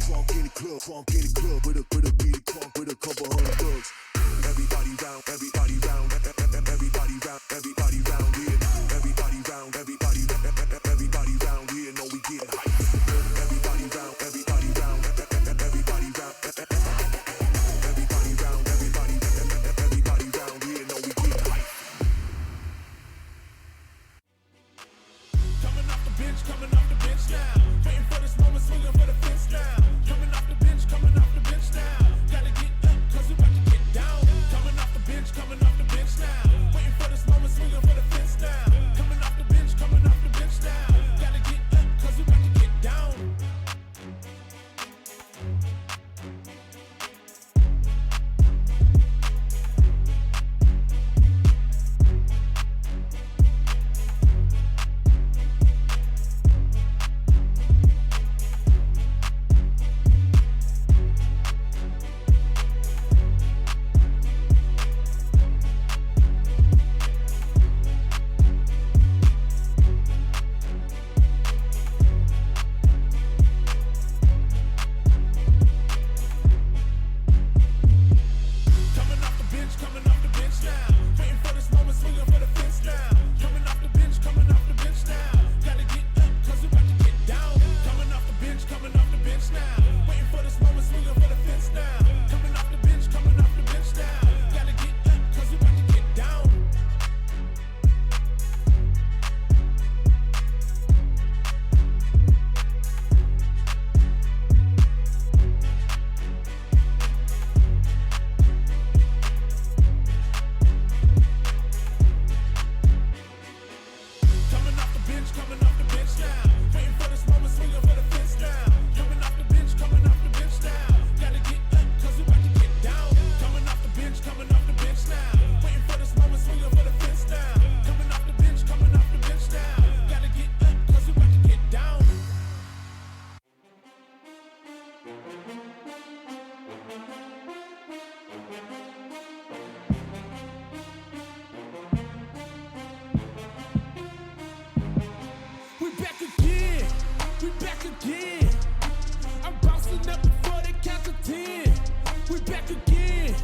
Crunk in the club with a beat crunk with a couple hundred thugs. Everybody round, everybody round, everybody round, everybody round here. Everybody round, everybody round here. Know we get hype. Everybody round, everybody round, everybody round, everybody round, everybody round here. Know we get hype. Coming off the bench now. Waiting for this moment, swinging for the fence now. Coming off the bench now. Gotta get up, cause we about to get down. Coming off the bench now. Waiting for this moment, swinging for the fence now. Coming off the bench now. Gotta get up, cause we about to get down. Coming off the bench now. Waiting for this moment, swinging for the fence now. Coming off the bench now. Gotta get up, cause we about to get down. Coming off the bench now. Waiting for this moment, swinging for the fence now. Coming off the bench now. Gotta get up, cause we about to get down. Coming off the bench now. Waiting for this moment, swinging for the fence now. Coming off the bench now. Gotta get up, cause we about to get down. Coming off the bench now. Waiting for this moment, swinging for the fence now. Coming off the bench now. Gotta get up, cause we about to get down. We back again. I'm bouncing up before they count to 10. We back again.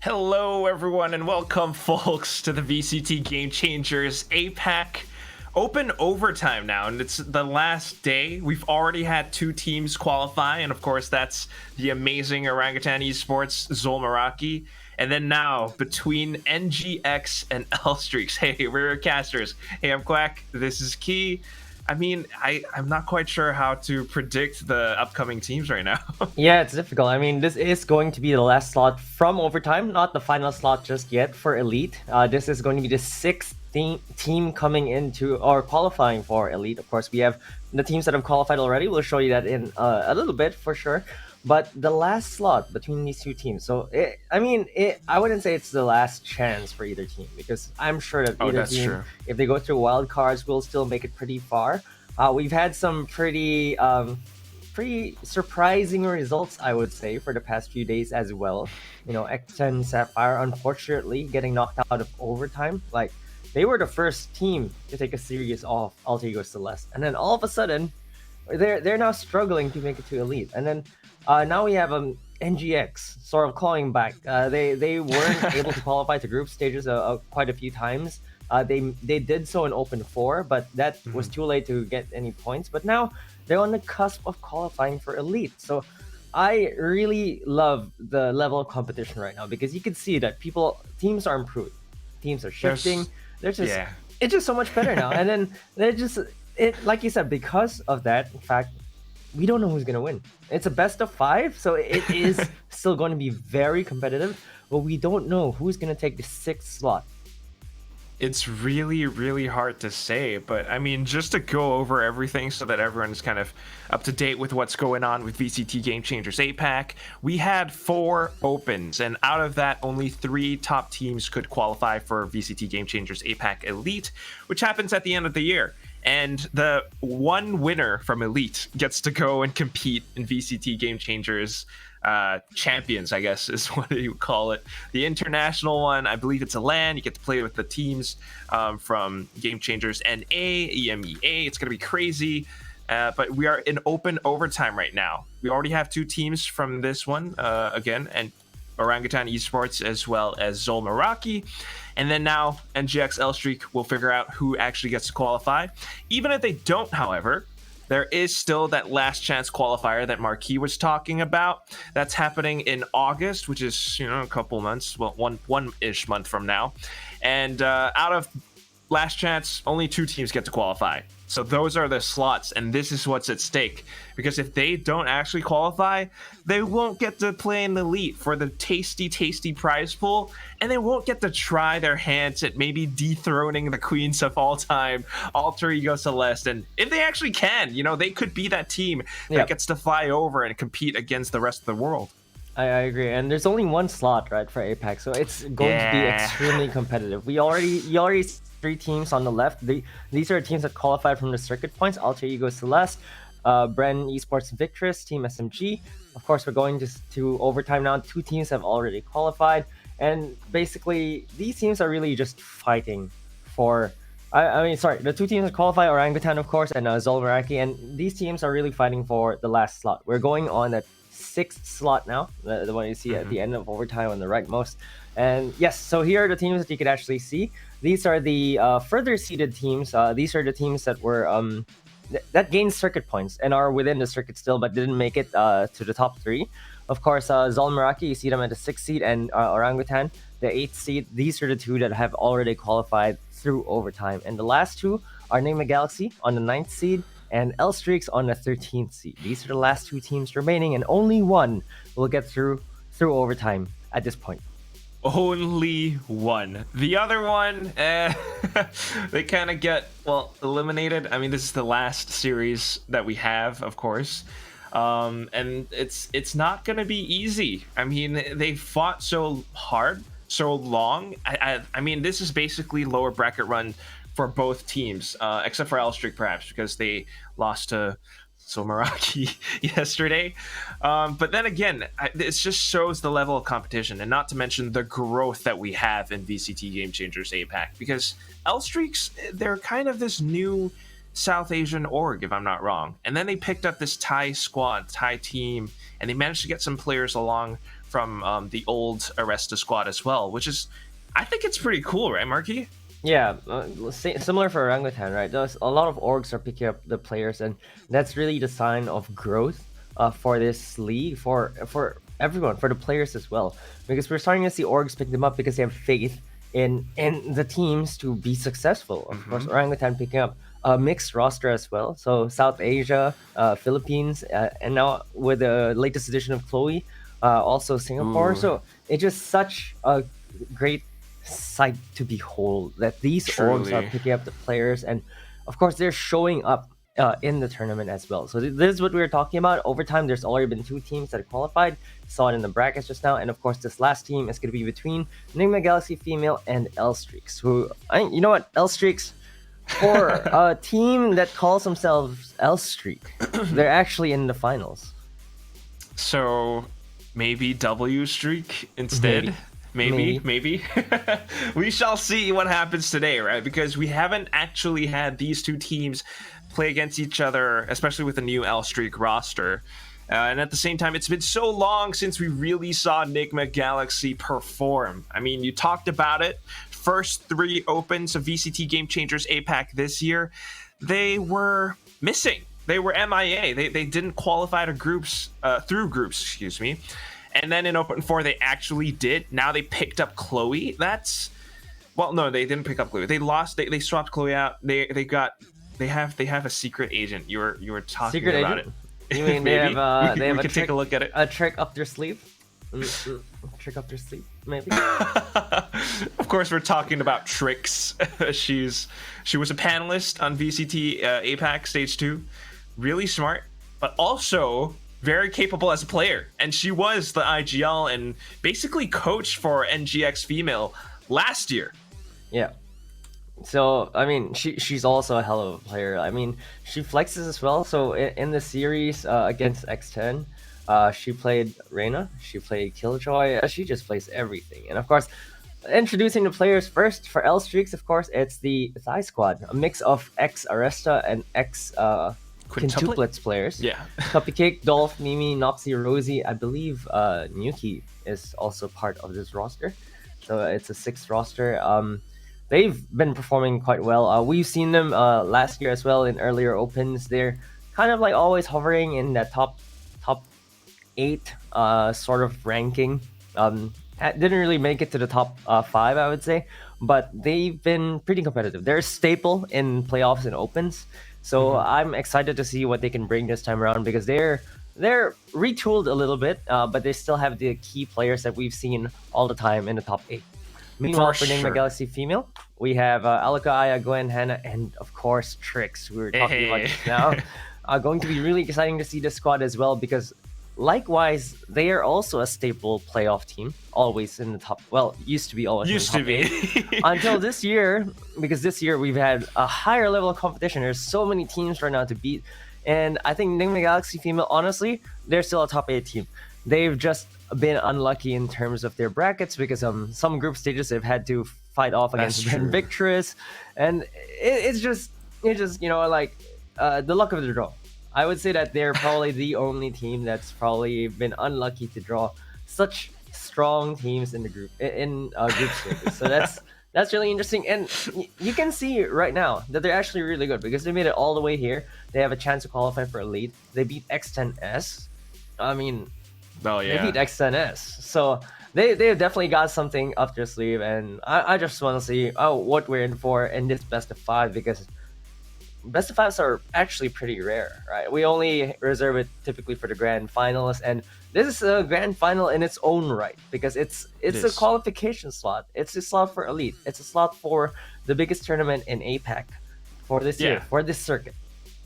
Hello, everyone, and welcome, folks, to the VCT Game Changers APAC Open Overtime now, and it's the last day. We've already had 2 teams qualify, and of course, that's the amazing Orangutan Esports, Zolmaraki, and then now, between NGX and L-Streaks. Hey, we're casters. Hey, I'm Quack. This is Key. I mean, I'm not quite sure how to predict the upcoming teams right now. Yeah, it's difficult. I mean, this is going to be the last slot from overtime, not the final slot just yet for Elite. This is going to be the 6th team coming into or qualifying for Elite. Of course, we have the teams that have qualified already. We'll show you that in a little bit for sure. But the last slot between these 2 teams, so I wouldn't say it's the last chance for either team, because I'm sure that either team, true. if they go through wild cards, will still make it pretty far. We've had some pretty surprising results, I would say, for the past few days as well. You know, X10 Sapphire unfortunately getting knocked out of overtime. Like, they were the first team to take a series off Alter Ego Celeste, and then all of a sudden, they're now struggling to make it to Elite. And then now we have NGX sort of clawing back. They weren't able to qualify to group stages quite a few times. They did so in Open 4, but that was too late to get any points. But now they're on the cusp of qualifying for Elite. So I really love the level of competition right now, because you can see that teams are improved, teams are shifting. It's just so much better now. And then like you said, because of that, in fact, we don't know who's gonna win. It's a best of 5, so it is still going to be very competitive, but we don't know who's gonna take the 6th slot. It's really, really hard to say, but I mean, just to go over everything so that everyone's kind of up to date with what's going on with VCT Game Changers APAC, we had 4 opens, and out of that, only 3 top teams could qualify for VCT Game Changers APAC Elite, which happens at the end of the year. And the one winner from Elite gets to go and compete in VCT Game Changers champions, I guess is what you call it. The international one, I believe it's a LAN. You get to play with the teams from Game Changers NA, EMEA. It's going to be crazy. But we are in open overtime right now. We already have 2 teams from this one again, and Orangutan Esports as well as Zol Meraki. And then now NGX L-Streak will figure out who actually gets to qualify. Even if they don't, however, there is still that last chance qualifier that Marquis was talking about. That's happening in August, which is, a couple months, well, one-ish month from now. And out of last chance, only 2 teams get to qualify. So those are the slots, and this is what's at stake. Because if they don't actually qualify, they won't get to play in the Elite for the tasty, tasty prize pool, and they won't get to try their hands at maybe dethroning the queens of all time, Alter Ego Celeste. And if they actually can, they could be that team that gets to fly over and compete against the rest of the world. I agree, and there's only 1 slot, right, for APAC, so it's going to be extremely competitive. You already 3 teams on the left. These are teams that qualified from the circuit points: Alter Ego Celeste, Bren Esports Victress, Team SMG. Of course, we're going to overtime now. 2 teams have already qualified, and basically these teams are really just fighting for. The 2 teams that qualify, Orangutan, of course, and Zol Meraki, and these teams are really fighting for the last slot. We're going on that 6th slot now, the one you see at the end of overtime on the rightmost. And yes, so here are the teams that you could actually see. These are the further seeded teams. These are the teams that were that gained circuit points and are within the circuit still, but didn't make it to the top 3. Of course, Zol Meraki, you see them at the 6th seed, and Orangutan, the 8th seed. These are the 2 that have already qualified through overtime. And the last 2 are Nigma Galaxy on the 9th seed and L-Streaks on the 13th seed. These are the last 2 teams remaining, and only 1 will get through overtime at this point. Only 1. The other one, they kind of get, eliminated. I mean, this is the last series that we have, of course. And it's not going to be easy. I mean, they fought so hard, so long. I mean, this is basically lower bracket run for both teams, except for L-Streak perhaps, because they lost to Meraki yesterday. But then again, it just shows the level of competition, and not to mention the growth that we have in VCT Game Changers APAC, because L-Streaks, they're kind of this new South Asian org, if I'm not wrong. And then they picked up this Thai squad, Thai team, and they managed to get some players along from the old Aresta squad as well, which is, I think it's pretty cool, right, Marky? Yeah, similar for Orangutan, right? There's a lot of orgs are picking up the players, and that's really the sign of growth for this league, for everyone, for the players as well. Because we're starting to see orgs pick them up because they have faith in the teams to be successful. Of course, Orangutan picking up a mixed roster as well. So South Asia, Philippines, and now with the latest edition of Chloe, also Singapore. Ooh. So it's just such a great sight to behold that these orgs are picking up the players, and of course they're showing up in the tournament as well. So this is what we were talking about. Overtime, there's already been 2 teams that have qualified. Saw it in the brackets just now, and of course this last team is going to be between Nigma Galaxy Female and L-Streaks, who, you know what, L-Streaks, for a team that calls themselves L-Streak, they're actually in the finals. So maybe W-Streak instead? Maybe. We shall see what happens today, right? Because we haven't actually had these 2 teams play against each other, especially with the new L-Streak roster. And at the same time, it's been so long since we really saw Nigma Galaxy perform. I mean, you talked about it. First 3 opens of VCT Game Changers APAC this year, they were missing. They were MIA. They didn't qualify to groups, through groups, excuse me. And then in Open 4, they actually did. Now they picked up Chloe. No, they didn't pick up Chloe. They lost. They swapped Chloe out. They have a secret agent. You were talking secret about agent? it. You mean Maybe. they have we could take a look at it. A trick up their sleeve? Trick up their sleeve, maybe. Of course, we're talking about Trix. She was a panelist on VCT APAC Stage 2. Really smart, but also very capable as a player. And she was the IGL and basically coach for NGX Female last year. Yeah. So I mean, she's also a hell of a player. I mean, she flexes as well. So in the series against X10, she played Reyna, she played Killjoy. She just plays everything. And of course, introducing the players first for L Streaks, of course, it's the I squad, a mix of ex Aresta and ex quintuplets players. Yeah. Cupcake, Dolph, Mimi, Noxy, Rosie. I believe Nuki is also part of this roster. So it's a 6 roster. They've been performing quite well. We've seen them last year as well in earlier opens. They're kind of like always hovering in that top 8 sort of ranking. Didn't really make it to the top 5, I would say, but they've been pretty competitive. They're a staple in playoffs and opens. So I'm excited to see what they can bring this time around, because they're retooled a little bit, but they still have the key players that we've seen all the time in the top 8. Meanwhile, for Nigma Galaxy Female, we have Alaka, Aya, Gwen, Hannah, and of course Trix. We were talking about this now. Going to be really exciting to see this squad as well, because likewise, they are also a staple playoff team, always in the top. Well, used to be always Used in the to top be. 8. Until this year, because this year we've had a higher level of competition. There's so many teams right now to beat, and I think Nigma Galaxy Female, honestly, they're still a top 8 team. They've just been unlucky in terms of their brackets, because some group stages they've had to fight off against Victress, and it's just like the luck of the draw. I would say that they're probably the only team that's probably been unlucky to draw such strong teams in the group group stages. So that's really interesting, and you can see right now that they're actually really good, because they made it all the way here. They have a chance to qualify for Elite. They beat X10S. I mean, they beat X10S. So they've definitely got something up their sleeve, and I just want to see what we're in for in this best of 5, because best of 5s are actually pretty rare, right? We only reserve it typically for the grand finals, and this is a grand final in its own right, because it's a qualification slot. It's a slot for Elite. It's a slot for the biggest tournament in APAC for this year, for this circuit.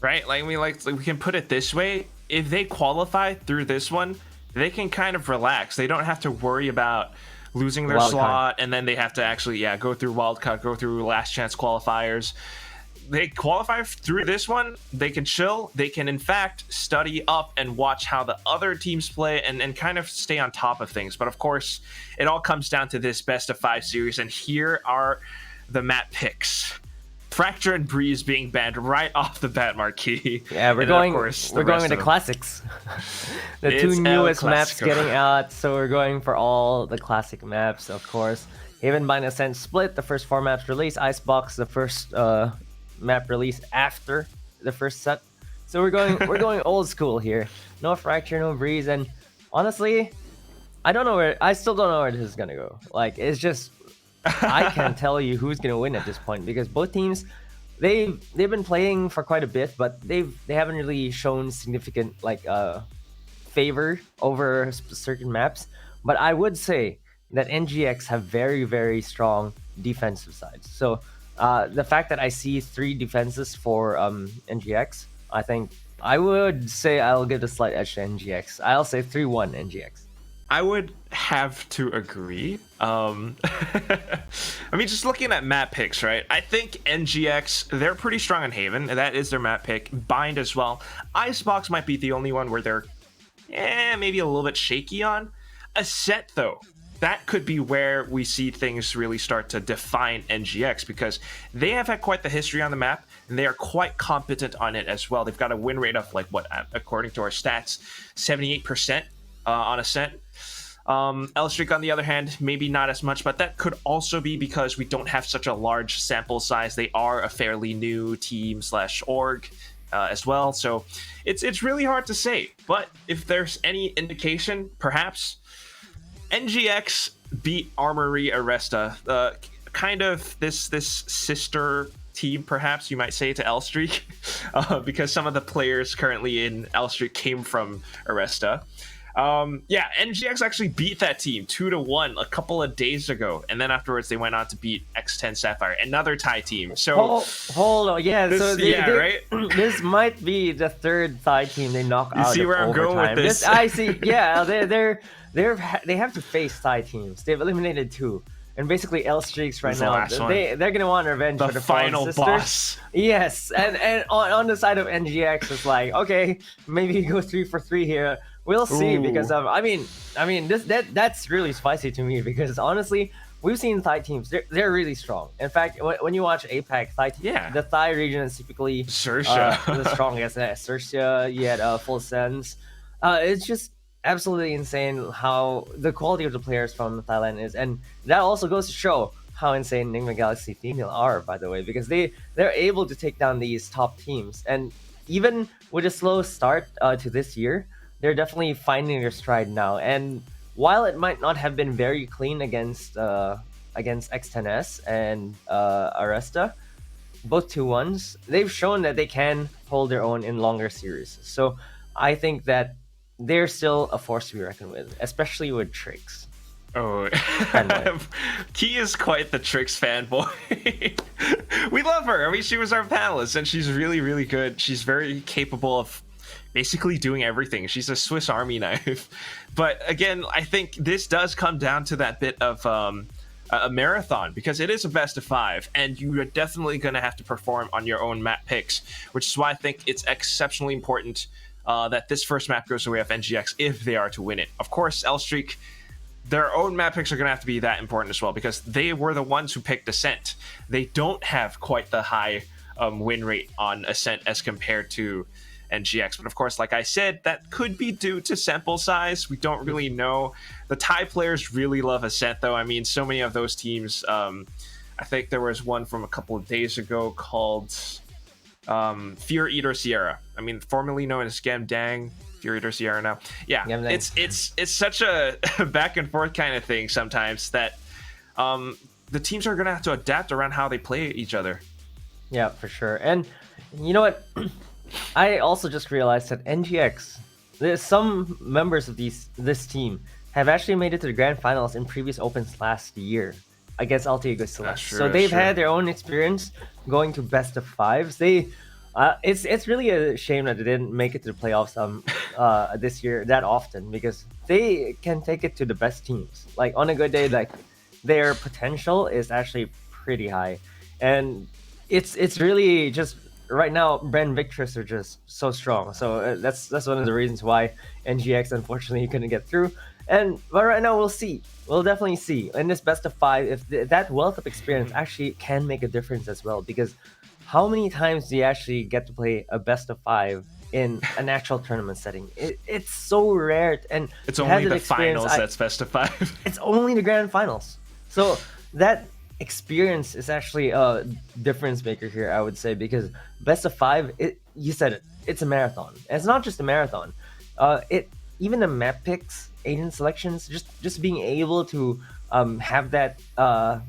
Right? Like we can put it this way: if they qualify through this one, they can kind of relax. They don't have to worry about losing their slot, and then they have to actually go through wildcard, go through last chance qualifiers. They qualify through this one, they can chill. They can, in fact, study up and watch how the other teams play, and kind of stay on top of things. But of course, it all comes down to this best of 5 series, and here are the map picks. Fracture and Breeze being banned right off the bat, Marquis. Yeah, we're going with the classics. The 2 newest maps getting out, so we're going for all the classic maps, of course. Haven by Ascent Split, the first 4 maps released. Icebox, the first map released after the first set. So we're going old school here. No Fracture, no Breeze, and honestly, I still don't know where this is gonna go. Like, it's just, I can't tell you who's gonna win at this point, because both teams, they've been playing for quite a bit, but they haven't really shown significant favor over certain maps. But I would say that NGX have very, very strong defensive sides. So the fact that I see 3 defenses for NGX, I think I would say I'll give a slight edge to NGX. I'll say 3-1 NGX. I would have to agree. I mean, just looking at map picks, right? I think NGX, they're pretty strong on Haven. That is their map pick. Bind as well. Icebox might be the only one where they're maybe a little bit shaky on. Ascent, though, that could be where we see things really start to define NGX, because they have had quite the history on the map, and they are quite competent on it as well. They've got a win rate of, according to our stats, 78% on Ascent. L-Streak, on the other hand, maybe not as much, but that could also be because we don't have such a large sample size. They are a fairly new team / org as well, so it's really hard to say. But if there's any indication, perhaps NGX beat Armory Aresta, kind of this sister team, perhaps you might say, to L-Streak, because some of the players currently in L-Streak came from Aresta. Yeah, NGX actually beat that team 2-1 a couple of days ago, and then afterwards they went on to beat X10 Sapphire, another Thai team. So Hold on, yeah. This- So yeah, right? This might be the third Thai team they knock You out. see of where I'm going with overtime. this? I see. Yeah, they have to face Thai teams. They've eliminated 2, and basically L Streaks right This is the now. last one. They're gonna want revenge the for the fallen final sisters. boss. Yes, and on the side of NGX, it's like, okay, maybe you go 3 for 3 here. We'll see, Ooh. because I mean that's really spicy to me, because honestly, we've seen Thai teams. They're really strong. In fact, when you watch APAC, Yeah. the Thai region is typically Sersha. the strongest. Sersha, you had Full Sense. It's just absolutely insane how the quality of the players from Thailand is, and that also goes to show how insane Nigma Galaxy female are, by the way, because they're able to take down these top teams, and even with a slow start to this year, they're definitely finding their stride now. And while it might not have been very clean against X10S and Aresta, both 2-1s, they've shown that they can hold their own in longer series. So I think that they're still a force to be reckoned with, especially with Trix. Oh, Fanboy. Key is quite the Trix fanboy. We love her. I mean, she was our panelist, and she's really, really good. She's very capable of basically doing everything. She's a Swiss Army knife. But again, I think this does come down to that bit of a marathon, because it is a best of 5, and you are definitely going to have to perform on your own map picks, which is why I think it's exceptionally important that this first map goes away of NGX if they are to win it. Of course, L Streak, their own map picks are going to have to be that important as well, because they were the ones who picked Ascent. They don't have quite the high win rate on Ascent as compared to NGX. But of course, like I said, that could be due to sample size. We don't really know. The Thai players really love Ascent, though. I mean, so many of those teams, I think there was one from a couple of days ago called Fear Eater Sierra. I mean, formerly known as Scam Dang, Fear Eater Sierra now. Yeah, it's such a back and forth kind of thing sometimes that the teams are going to have to adapt around how they play each other. Yeah, for sure. And you know what? I also just realized that NGX, there's some members of this team have actually made it to the grand finals in previous opens last year against Altigo Celeste. So they've had their own experience going to best of 5s. It's really a shame that they didn't make it to the playoffs this year that often, because they can take it to the best teams. Like on a good day, like their potential is actually pretty high, and it's really just right now. Bren Victress are just so strong. So that's one of the reasons why NGX unfortunately couldn't get through. But right now we'll see. We'll definitely see in this best of 5 if that wealth of experience actually can make a difference as well. Because how many times do you actually get to play a best of 5 in an actual tournament setting? It's so rare, and it's only the finals that's best of 5. It's only the grand finals. So that experience is actually a difference maker here, I would say, because best of 5, you said it, it's a marathon. And it's not just a marathon. Even the map picks, agent selections, just being able to have that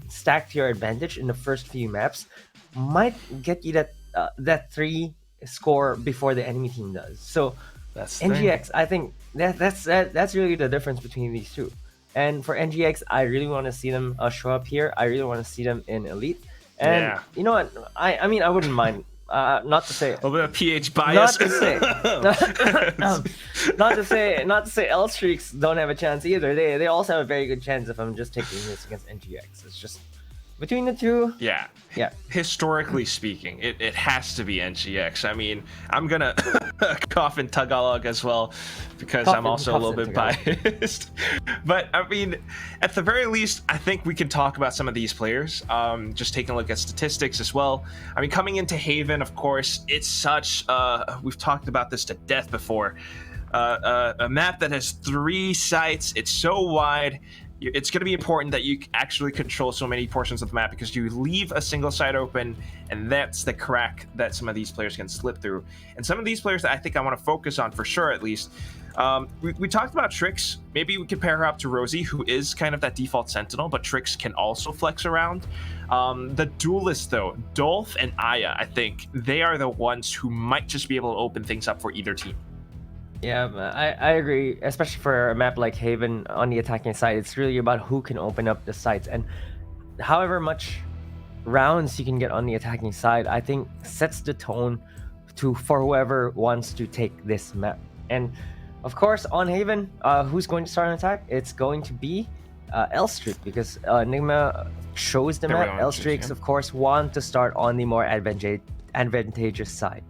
stack to your advantage in the first few maps might get you that 3 score before the enemy team does. So that's NGX, I think that's really the difference between these two. And for NGX, I really want to see them show up here. I really want to see them in Elite. And you know what? I mean, I wouldn't mind. Not to say a little bit of PH bias. Not to say L Streaks don't have a chance either. They also have a very good chance if I'm just taking this against NGX. It's just between the two. Yeah. Historically speaking, it has to be NGX. I mean, I'm gonna cough in Tagalog as well, because I'm also a little bit biased. But I mean, at the very least, I think we can talk about some of these players. Just taking a look at statistics as well. I mean, coming into Haven, of course, it's such we've talked about this to death before. A map that has 3 sites. It's so wide. It's going to be important that you actually control so many portions of the map, because you leave a single side open, and that's the crack that some of these players can slip through. And some of these players that I think I want to focus on for sure, at least. We talked about Trix. Maybe we could pair her up to Rosie, who is kind of that default sentinel, but Trix can also flex around. The duelists, though, Dolph and Aya, I think they are the ones who might just be able to open things up for either team. Yeah, I agree. Especially for a map like Haven on the attacking side, it's really about who can open up the sites, and however much rounds you can get on the attacking side, I think sets the tone for whoever wants to take this map. And of course, on Haven, who's going to start an attack? It's going to be Elstreak, because Nigma shows the map. Elstreaks, of course, want to start on the more advantageous side.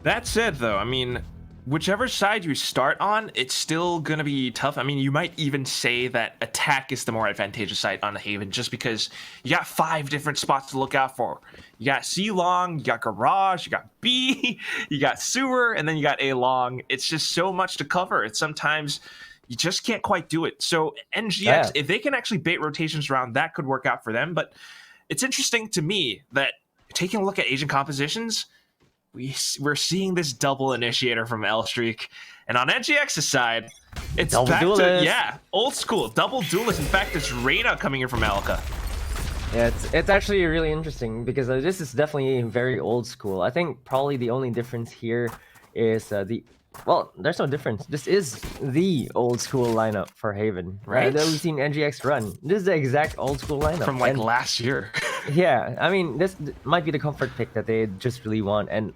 That said, though, I mean, whichever side you start on, it's still going to be tough. I mean, you might even say that attack is the more advantageous side on the Haven, just because you got 5 different spots to look out for. You got C long, you got garage, you got B, you got sewer, and then you got A long. It's just so much to cover. It's sometimes you just can't quite do it. So NGX, if they can actually bait rotations around, that could work out for them. But it's interesting to me that taking a look at agent compositions, we're seeing this double initiator from Elstreak, and on NGX's side, it's double back duelist. to old school double duelist. In fact, it's Reyna coming in from Alka. Yeah, it's actually really interesting because this is definitely very old school. I think probably the only difference here is well, there's no difference. This is the old school lineup for Haven, Right. That we've seen NGX run. This is the exact old school lineup From like last year. Yeah, I mean, this might be the comfort pick that they just really want. And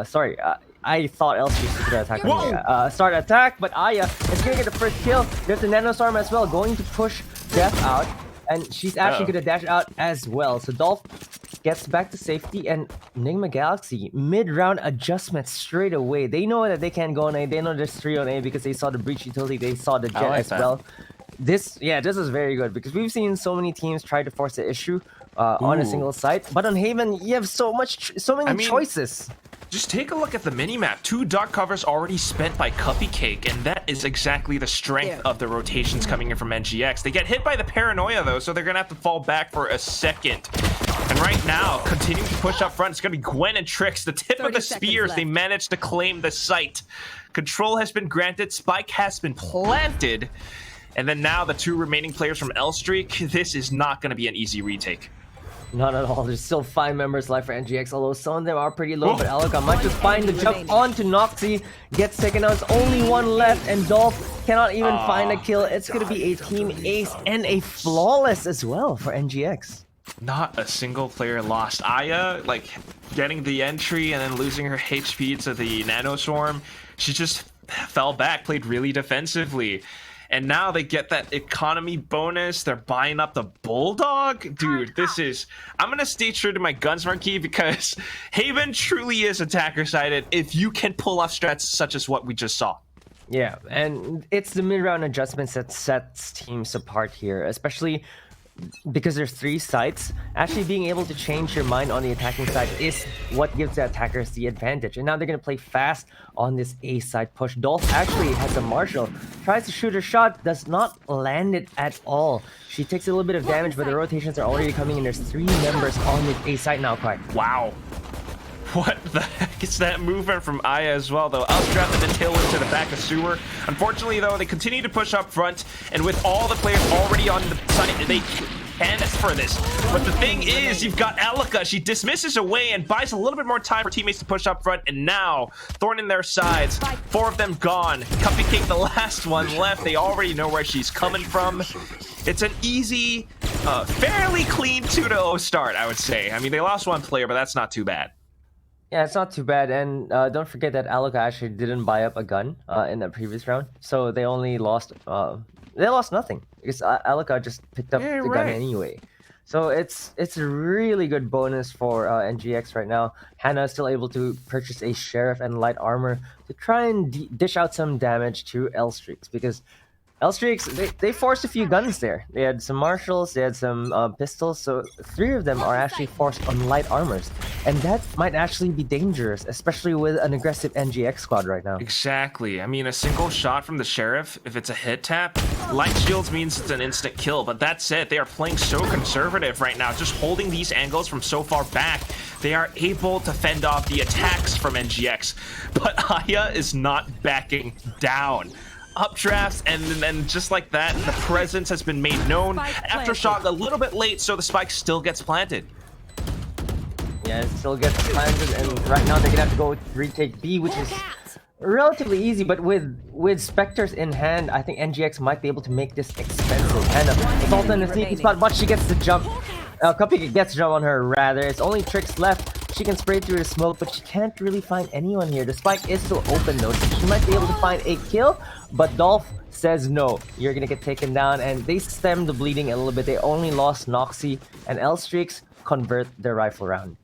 sorry, I thought Elstreak could attack me. Start attack, but Aya is gonna get the first kill. There's a nanostorm as well, going to push Death out, and she's actually gonna dash out as well. So Dolph gets back to safety, and Nigma Galaxy mid-round adjustment straight away. They know that they can't go on A. They know there's 3 on A because they saw the breach utility. They saw the jet as well. This is very good because we've seen so many teams try to force the issue on a single site, but on Haven you have so many choices. Just take a look at the minimap. 2 dark covers already spent by Cupcake, and that is exactly the strength of the rotations coming in from NGX. They get hit by the paranoia though, so they're gonna have to fall back for a second. And right now, continuing to push up front, it's gonna be Gwen and Trix. The tip of the spears, they managed to claim the site. Control has been granted, Spike has been planted, and then now the 2 remaining players from Elstreak. This is not gonna be an easy retake. Not at all. There's still 5 members left for NGX, although some of them are pretty low. But Alka might just find the jump onto Noxy, gets taken out. It's only 1 left, and Dolph cannot even find a kill. It's going to be a team ace and a flawless as well for NGX. Not a single player lost. Aya, like, getting the entry and then losing her HP to the nanoswarm. She just fell back, played really defensively. And now they get that economy bonus. They're buying up the Bulldog. Dude, this is... I'm going to stay true to my guns, Marquis, because Haven truly is attacker-sided if you can pull off strats such as what we just saw. Yeah, and it's the mid-round adjustments that sets teams apart here, especially because there's 3 sites. Actually being able to change your mind on the attacking side is what gives the attackers the advantage. And now they're going to play fast on this A side push. Dolph actually has a Marshall, tries to shoot her shot, does not land it at all. She takes a little bit of damage, but the rotations are already coming in. There's 3 members on the A side now, Quack. Wow. What the heck is that movement from Aya as well, though? Outstrapped and then tailwind to the back of Sewer. Unfortunately, though, they continue to push up front, and with all the players already on the side, they can't for this. But the thing is, you've got Alka. She dismisses away and buys a little bit more time for teammates to push up front, and now, Thorn in their sides. 4 of them gone. Cupcake, the last one left. They already know where she's coming from. It's an easy, fairly clean 2-0 start, I would say. I mean, they lost 1 player, but that's not too bad. Yeah, it's not too bad, and don't forget that Alka actually didn't buy up a gun in the previous round, so they only lost nothing because Alka just picked up the gun anyway. So it's a really good bonus for NGX right now. Hannah is still able to purchase a Sheriff and light armor to try and dish out some damage to Elstreaks, because Elstreaks, they forced a few guns there. They had some Marshalls, they had some pistols, so 3 of them are actually forced on light armors. And that might actually be dangerous, especially with an aggressive NGX squad right now. Exactly. I mean, a single shot from the Sheriff, if it's a hit tap, light shields means it's an instant kill. But that said, they are playing so conservative right now, just holding these angles from so far back. They are able to fend off the attacks from NGX. But Aya is not backing down. Updrafts, and then just like that, the presence has been made known. Aftershock a little bit late, so the spike still gets planted. Yeah, it still gets planted, and right now they're gonna have to go retake B, which is relatively easy, but with Spectres in hand, I think NGX might be able to make this expensive. Hannah, it's also in a sneaky spot, but she gets the jump. Cupcake gets jump on her, rather. It's only Tricks left. She can spray through the smoke, but she can't really find anyone here. The spike is still open though, so she might be able to find a kill, but Dolph says no. You're gonna get taken down, and they stem the bleeding a little bit. They only lost Noxy, and L-Streaks convert their rifle round.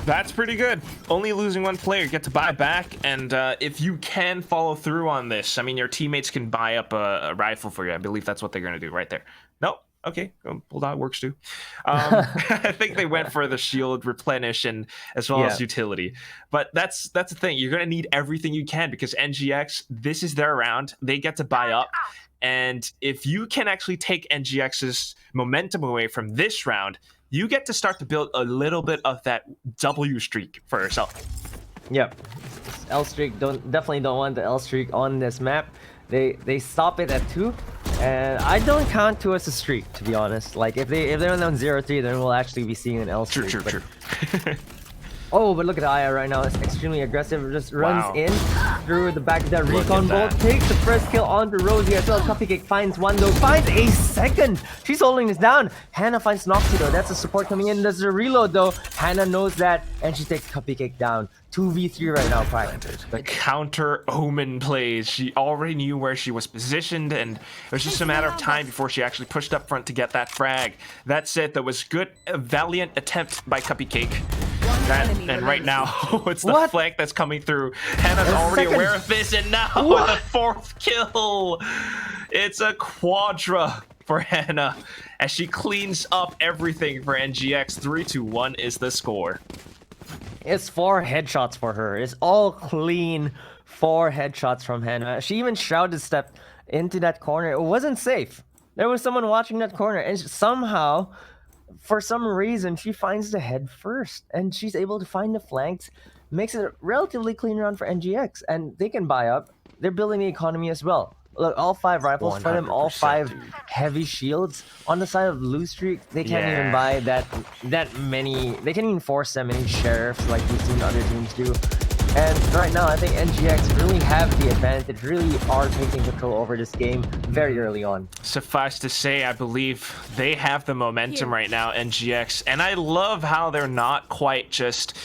That's pretty good. Only losing one player, get to buy back, and if you can follow through on this, I mean, your teammates can buy up a rifle for you. I believe that's what they're going to do right there. Nope. Okay, Bulldog works too. I think they went for the shield replenish and as well as utility. But that's the thing. You're going to need everything you can because NGX, this is their round. They get to buy up. And if you can actually take NGX's momentum away from this round, you get to start to build a little bit of that W streak for yourself. Yep. L streak definitely don't want the L streak on this map. They stop it at 2, and I don't count 2 as a streak, to be honest. Like if they're on 0-3, then we'll actually be seeing an L streak. True. Oh, but look at Aya right now. It's extremely aggressive. Just runs in through the back of that recon bolt. Takes the first kill onto Rosie as well. Cupcake finds one though. Finds a second. She's holding this down. Hannah finds Noxy though. That's a support coming in. There's a reload though. Hannah knows that, and she takes Cupcake down. 2v3 right now, Pride. The counter Omen plays. She already knew where she was positioned, and it was just a matter of time before she actually pushed up front to get that frag. That's it. That was good, a valiant attempt by Cupcake. And right now, it's the flank that's coming through. Hannah's already aware of this, and now with a 4th kill. It's a quadra for Hannah as she cleans up everything for NGX. 3-1 is the score. It's 4 headshots for her. It's all clean 4 headshots from Hannah. She even shrouded stepped into that corner. It wasn't safe. There was someone watching that corner, and somehow, for some reason, she finds the head first, and she's able to find the flanks. Makes it a relatively clean round for NGX, and they can buy up. They're building the economy as well. Look, all 5 rifles for them, all 5 heavy shields. On the side of Blue Streak, they can't even buy that many. They can't even force that many sheriffs like we've seen other teams do. And right now, I think NGX really have the advantage, really are taking control over this game very early on. Suffice to say, I believe they have the momentum right now, NGX. And I love how they're not quite just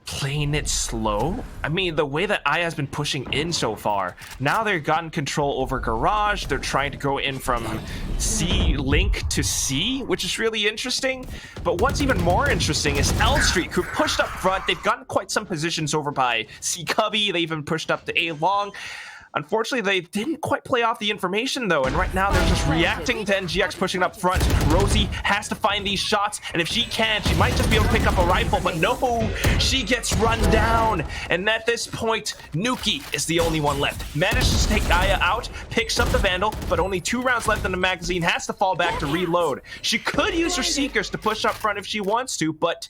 playing it slow. I mean, the way that Aya has been pushing in so far, now they've gotten control over Garage. They're trying to go in from C link to C, which is really interesting. But what's even more interesting is L Streak, who pushed up front. They've gotten quite some positions over by C Cubby. They even pushed up to A Long. Unfortunately, they didn't quite play off the information, though, and right now they're just reacting to NGX pushing up front. Rosie has to find these shots, and if she can, she might just be able to pick up a rifle, but no, she gets run down. And at this point, Nuki is the only one left. Manages to take Aya out, picks up the Vandal, but only 2 rounds left in the magazine, has to fall back to reload. She could use her Seekers to push up front if she wants to, but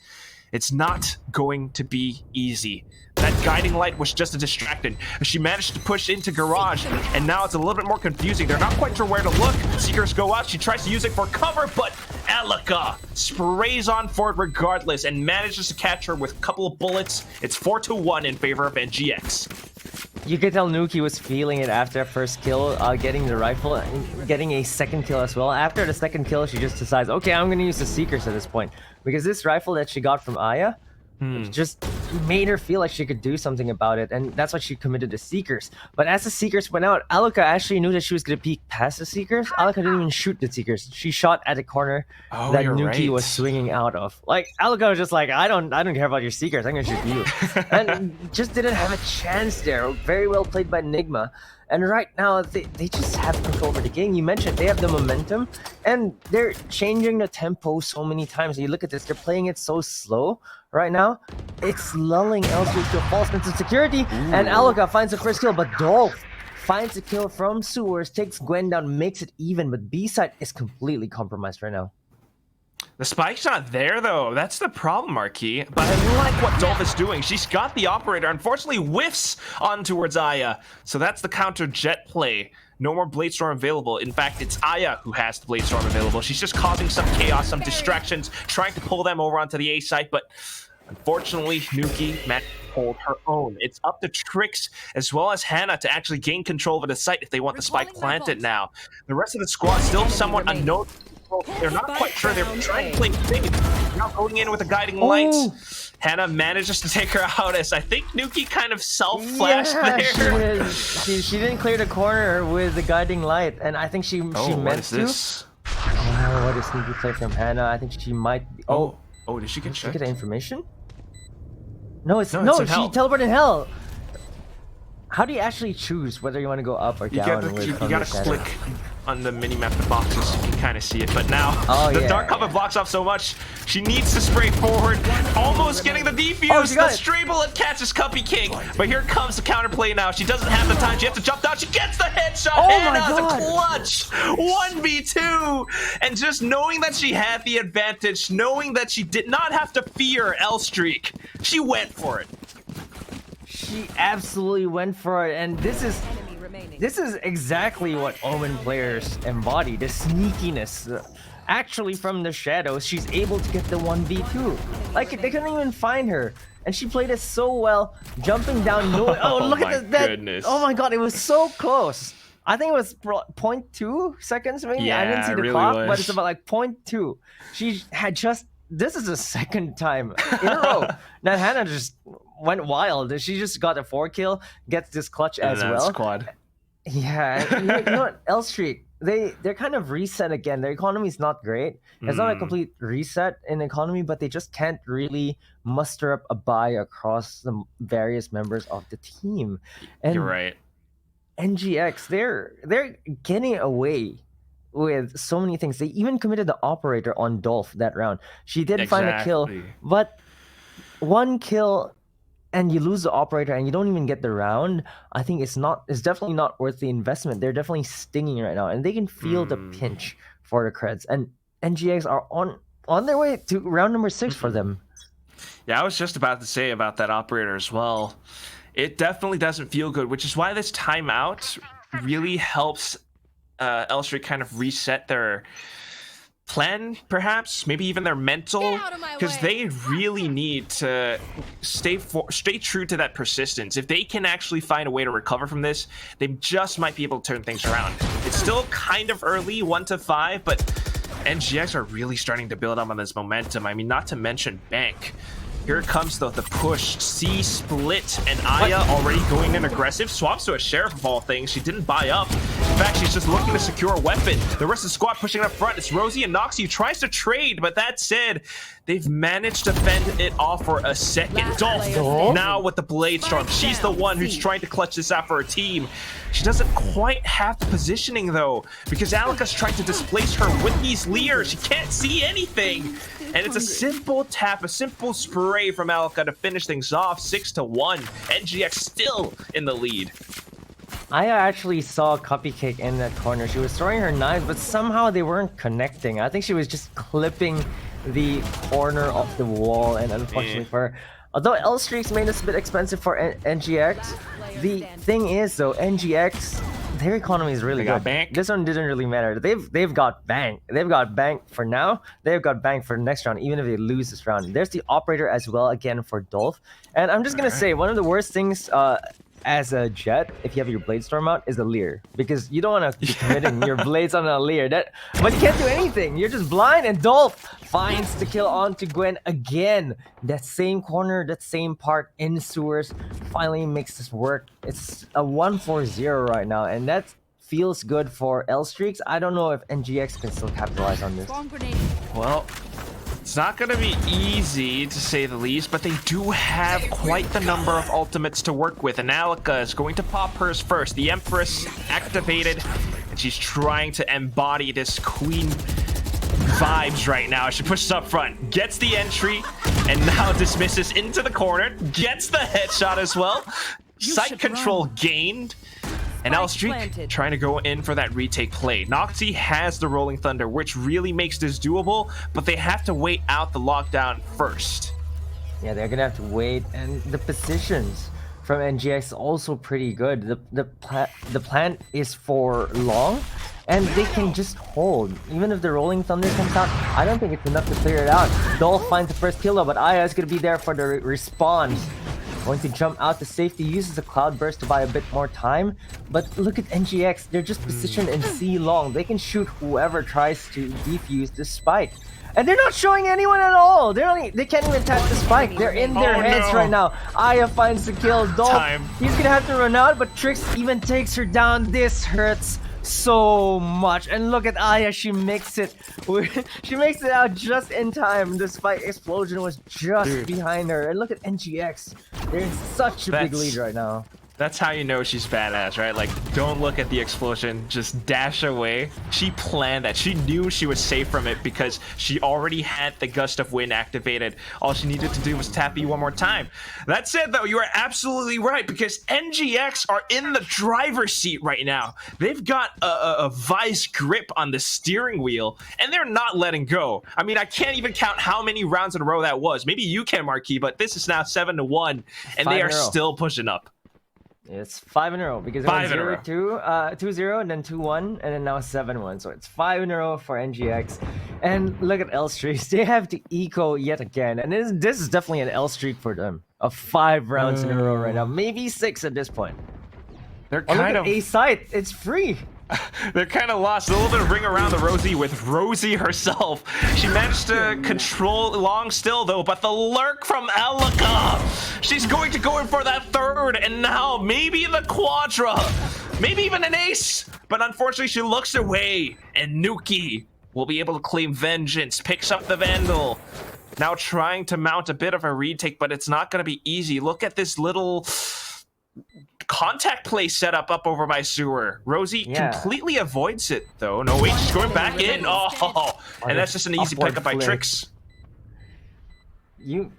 it's not going to be easy. That guiding light was just a distraction. She managed to push into Garage, and now it's a little bit more confusing. They're not quite sure where to look. Seekers go out. She tries to use it for cover, but Alika sprays on for it regardless and manages to catch her with a couple of bullets. It's 4-1 in favor of NGX. You could tell Nuki was feeling it after that first kill, getting the rifle, and getting a second kill as well. After the second kill, she just decides, okay, I'm going to use the Seekers at this point. Because this rifle that she got from Aya just made her feel like she could do something about it, and that's why she committed to Seekers. But as the Seekers went out, Alika actually knew that she was going to peek past the Seekers. Alika didn't even shoot the Seekers. She shot at the corner that Nuki was swinging out of. Like, Alika was just like, I don't care about your Seekers, I'm going to shoot you. And just didn't have a chance there. Very well played by Nigma. And right now, they just have control over the game. You mentioned they have the momentum, and they're changing the tempo so many times. You look at this, they're playing it so slow right now. It's lulling L-Streak to a false sense of security, and Alika finds the first kill, but Dolph finds a kill from Sewers, takes Gwen down, makes it even, but B-side is completely compromised right now. The spike's not there, though. That's the problem, Marquis. But I like what Dolph is doing. She's got the operator. Unfortunately, whiffs on towards Aya. So that's the counter jet play. No more Bladestorm available. In fact, it's Aya who has the Bladestorm available. She's just causing some chaos, some distractions, trying to pull them over onto the A site. But unfortunately, Nuki hold her own. It's up to Trix as well as Hannah to actually gain control of the site if they want the spike planted now. The rest of the squad still somewhat unknown. They're not quite sure. They're trying to play big. Now going in with the guiding lights. Hannah manages to take her out as I think Nuki kind of self-flashed there. She didn't clear the corner with the guiding light, and I think she meant to. Oh, what is sneaky play from Hannah? I think she might. Oh, did she get checked? Get information? No, it's she teleported in hell. How do you actually choose whether you want to go up or down? You gotta click on the mini-map, the boxes, you can kind of see it. But now, the dark cover blocks off so much, she needs to spray forward. Almost getting the defuse. The stray bullet catches Cuppy King. But here comes the counterplay now. She doesn't have the time. She has to jump down. She gets the headshot. Hannah, the clutch. 1v2. And just knowing that she had the advantage, knowing that she did not have to fear L-Streak, she went for it. She absolutely went for it, and this is exactly what Omen players embody, the sneakiness. Actually, from the shadows, she's able to get the 1v2. Like, they couldn't even find her. And she played it so well, jumping down. Oh, look at that. Goodness. Oh my god, it was so close. I think it was 0.2 seconds, maybe? Yeah, I didn't see the really clock, was. but it's about like 0.2. She had just... This is the second time in a row that Hannah just went wild. She just got a 4-kill, gets this clutch as well. Squad. Yeah, you know what? L-Streak, they're kind of reset again. Their economy is not great. It's not a complete reset in economy, but they just can't really muster up a buy across the various members of the team. And You're right. NGX, they're getting away with so many things. They even committed the operator on Dolph that round. She did find a kill, but 1 kill and you lose the operator and you don't even get the round. I think it's definitely not worth the investment. They're definitely stinging right now, and they can feel the pinch for the creds. And NGX are on their way to round number 6 for them. Yeah, I was just about to say about that operator as well. It definitely doesn't feel good, which is why this timeout really helps L-Streak kind of reset their plan, perhaps, maybe even their mental, because they really need to stay true to that persistence. If they can actually find a way to recover from this, they just might be able to turn things around. It's still kind of early, 1-5, but NGX are really starting to build up on this momentum. I mean, not to mention Bank. Here comes the push. C split, and Aya already going in aggressive. Swaps to a sheriff of all things. She didn't buy up. In fact, she's just looking to secure a weapon. The rest of the squad pushing up front. It's Rosie and Noxy who tries to trade, but that said, they've managed to fend it off for a second. Dolph now with the Blade Storm. She's the one who's trying to clutch this out for her team. She doesn't quite have the positioning though, because Alika's trying to displace her with these Leers. She can't see anything. And it's a simple tap, a simple spray from Alika to finish things off, 6-1. NGX still in the lead. I actually saw Cuppy Cake in that corner. She was throwing her knives, but somehow they weren't connecting. I think she was just clipping the corner of the wall, and unfortunately for her, although L-Streaks made this a bit expensive for NGX, the thing is though, NGX, their economy is really good. Bank. This one didn't really matter. They've got bank. They've got bank for now. They've got bank for the next round, even if they lose this round. There's the operator as well again for Dolph. And I'm just gonna say one of the worst things as a Jet, if you have your Blade Storm out, is a Leer, because you don't want to be committing your blades on a Leer. But you can't do anything. You're just blind, and Dolph finds the kill onto Gwen again. That same corner, that same part in sewers, finally makes this work. It's a 1-4-0 right now, and that feels good for L-Streaks. I don't know if NGX can still capitalize on this. Well, it's not going to be easy, to say the least, but they do have quite the number of ultimates to work with, and Alika is going to pop hers first. The Empress activated, and she's trying to embody this queen vibes right now. She pushes up front, gets the entry, and now dismisses into the corner, gets the headshot as well. Sight control gained. And L-Streak trying to go in for that retake play. Noxy has the Rolling Thunder, which really makes this doable, but they have to wait out the lockdown first. Yeah, they're gonna have to wait, and the positions from NGX also pretty good. The plan is for long, and they can just hold. Even if the Rolling Thunder comes out, I don't think it's enough to clear it out. Dolph finds the first kill, but Aya is gonna be there for the response. Going to jump out to safety, uses the Cloud Burst to buy a bit more time. But look at NGX, they're just positioned in C long. They can shoot whoever tries to defuse the spike. And they're not showing anyone at all. They can't even tap the spike. They're in their heads right now. Aya finds the kill. Dolph, he's gonna have to run out, but Trix even takes her down. This hurts so much. And look at Aya, she makes it. She makes it out just in time. The spike explosion was just behind her. And look at NGX. They're in such a big lead right now. That's how you know she's badass, right? Like, don't look at the explosion, just dash away. She planned that. She knew she was safe from it because she already had the Gust of Wind activated. All she needed to do was tap E one more time. That said, though, you are absolutely right because NGX are in the driver's seat right now. They've got a vice grip on the steering wheel, and they're not letting go. I mean, I can't even count how many rounds in a row that was. Maybe you can, Marquis, but this is now 7-1, and they are still pushing up. It's 5 in a row because it went 2-0 and then 2-1 and then now 7-1. So it's 5 in a row for NGX. And look at L streaks. They have to eco yet again. And this is definitely an L streak for them. Of 5 rounds in a row right now. Maybe 6 at this point. They're kind of A site. It's free. They're kind of lost. A little bit of ring around the Rosie with Rosie herself. She managed to control long still, though, but the lurk from Alaka. She's going to go in for that third, and now maybe the quadra. Maybe even an ace. But unfortunately, she looks away, and Nuki will be able to claim vengeance. Picks up the Vandal. Now trying to mount a bit of a retake, but it's not going to be easy. Look at this little contact play set up over by Sewer. Rosie completely avoids it, though. No, wait, she's going back in. Oh, and that's just an easy pickup by Trix. You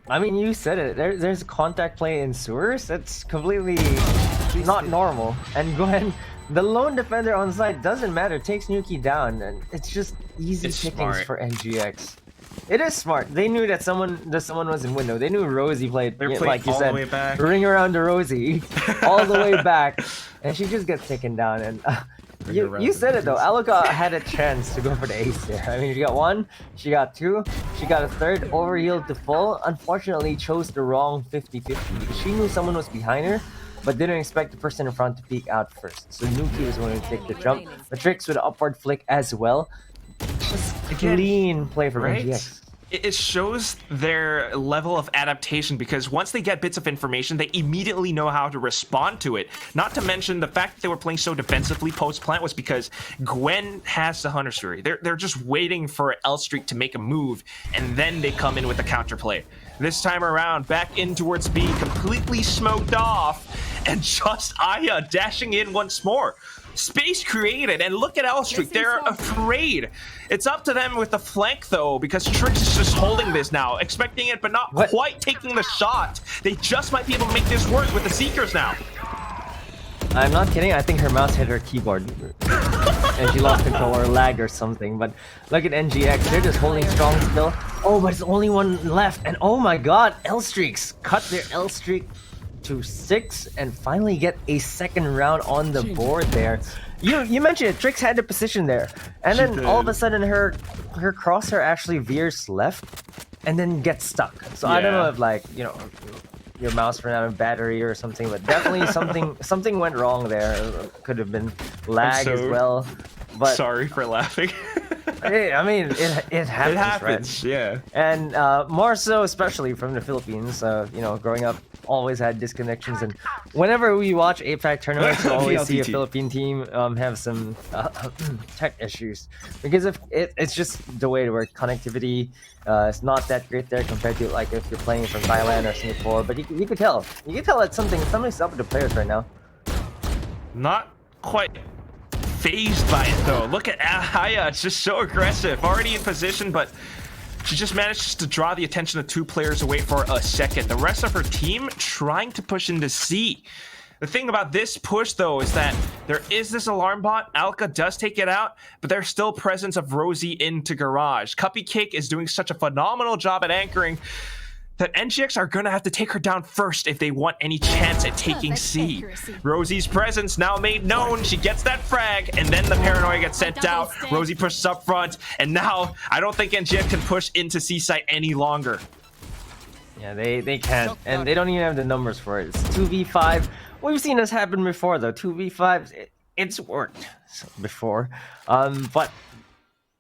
said it. There's a contact play in Sewers. That's completely not normal. And Gwen, the lone defender on site, doesn't matter. Takes Nuki down, and it's just easy pickings for NGX. It is smart. They knew that someone was in window. They knew Rosie played, like you all said, the way back. Ring around to Rosie, all the way back, and she just gets taken down. And you said it though. Alaka had a chance to go for the ace there. I mean, she got 1, she got 2, she got a third, overhealed to full. Unfortunately, chose the wrong 50-50 because she knew someone was behind her, but didn't expect the person in front to peek out first. So Nuki was going to take the jump. The Trix with an upward flick as well. Just clean play from NGX. It shows their level of adaptation because once they get bits of information, they immediately know how to respond to it. Not to mention the fact that they were playing so defensively post-plant was because Gwen has the Hunter Fury. They're just waiting for L Streak to make a move, and then they come in with the counterplay. This time around, back in towards B, completely smoked off, and just Aya dashing in once more. Space created, and look at L Streak. They're afraid. It's up to them with the flank, though, because Trix is just holding this now, expecting it, but not quite taking the shot. They just might be able to make this work with the Seekers now. I'm not kidding. I think her mouse hit her keyboard, and she lost control or lagged or something. But look at NGX. They're just holding strong still. Oh, but it's only 1 left, and oh my God, L Streaks cut their L Streak to 6 and finally get a second round on the board there. You mentioned it, Trix had the position there, and then all of a sudden her crosshair actually veers left and then gets stuck. So I don't know if, like, you know, your mouse ran out of battery or something, but definitely something went wrong there. Could have been lag as well. But sorry for laughing. I mean, it happens, right? Yeah. And more so, especially from the Philippines. You know, growing up, always had disconnections, and whenever we watch APAC tournaments, we always see a Philippine team have some tech issues because it's just the way it works. Connectivity is not that great there compared to, like, if you're playing from Thailand or Singapore. But you could tell that something's up with the players right now. Not quite phased by it, though. Look at Aya. It's just so aggressive. Already in position, but she just managed to draw the attention of 2 players away for a second. The rest of her team trying to push into C. The thing about this push, though, is that there is this alarm bot. Alka does take it out, but there's still presence of Rosie into Garage. Cuppy Cake is doing such a phenomenal job at anchoring that NGX are going to have to take her down first if they want any chance at taking C. Rosie's presence now made known. She gets that frag, and then the paranoia gets sent out. Rosie pushes up front, and now I don't think NGX can push into C site any longer. Yeah, they can't, and they don't even have the numbers for it. It's 2v5. We've seen this happen before, though. 2v5, it's worked before. But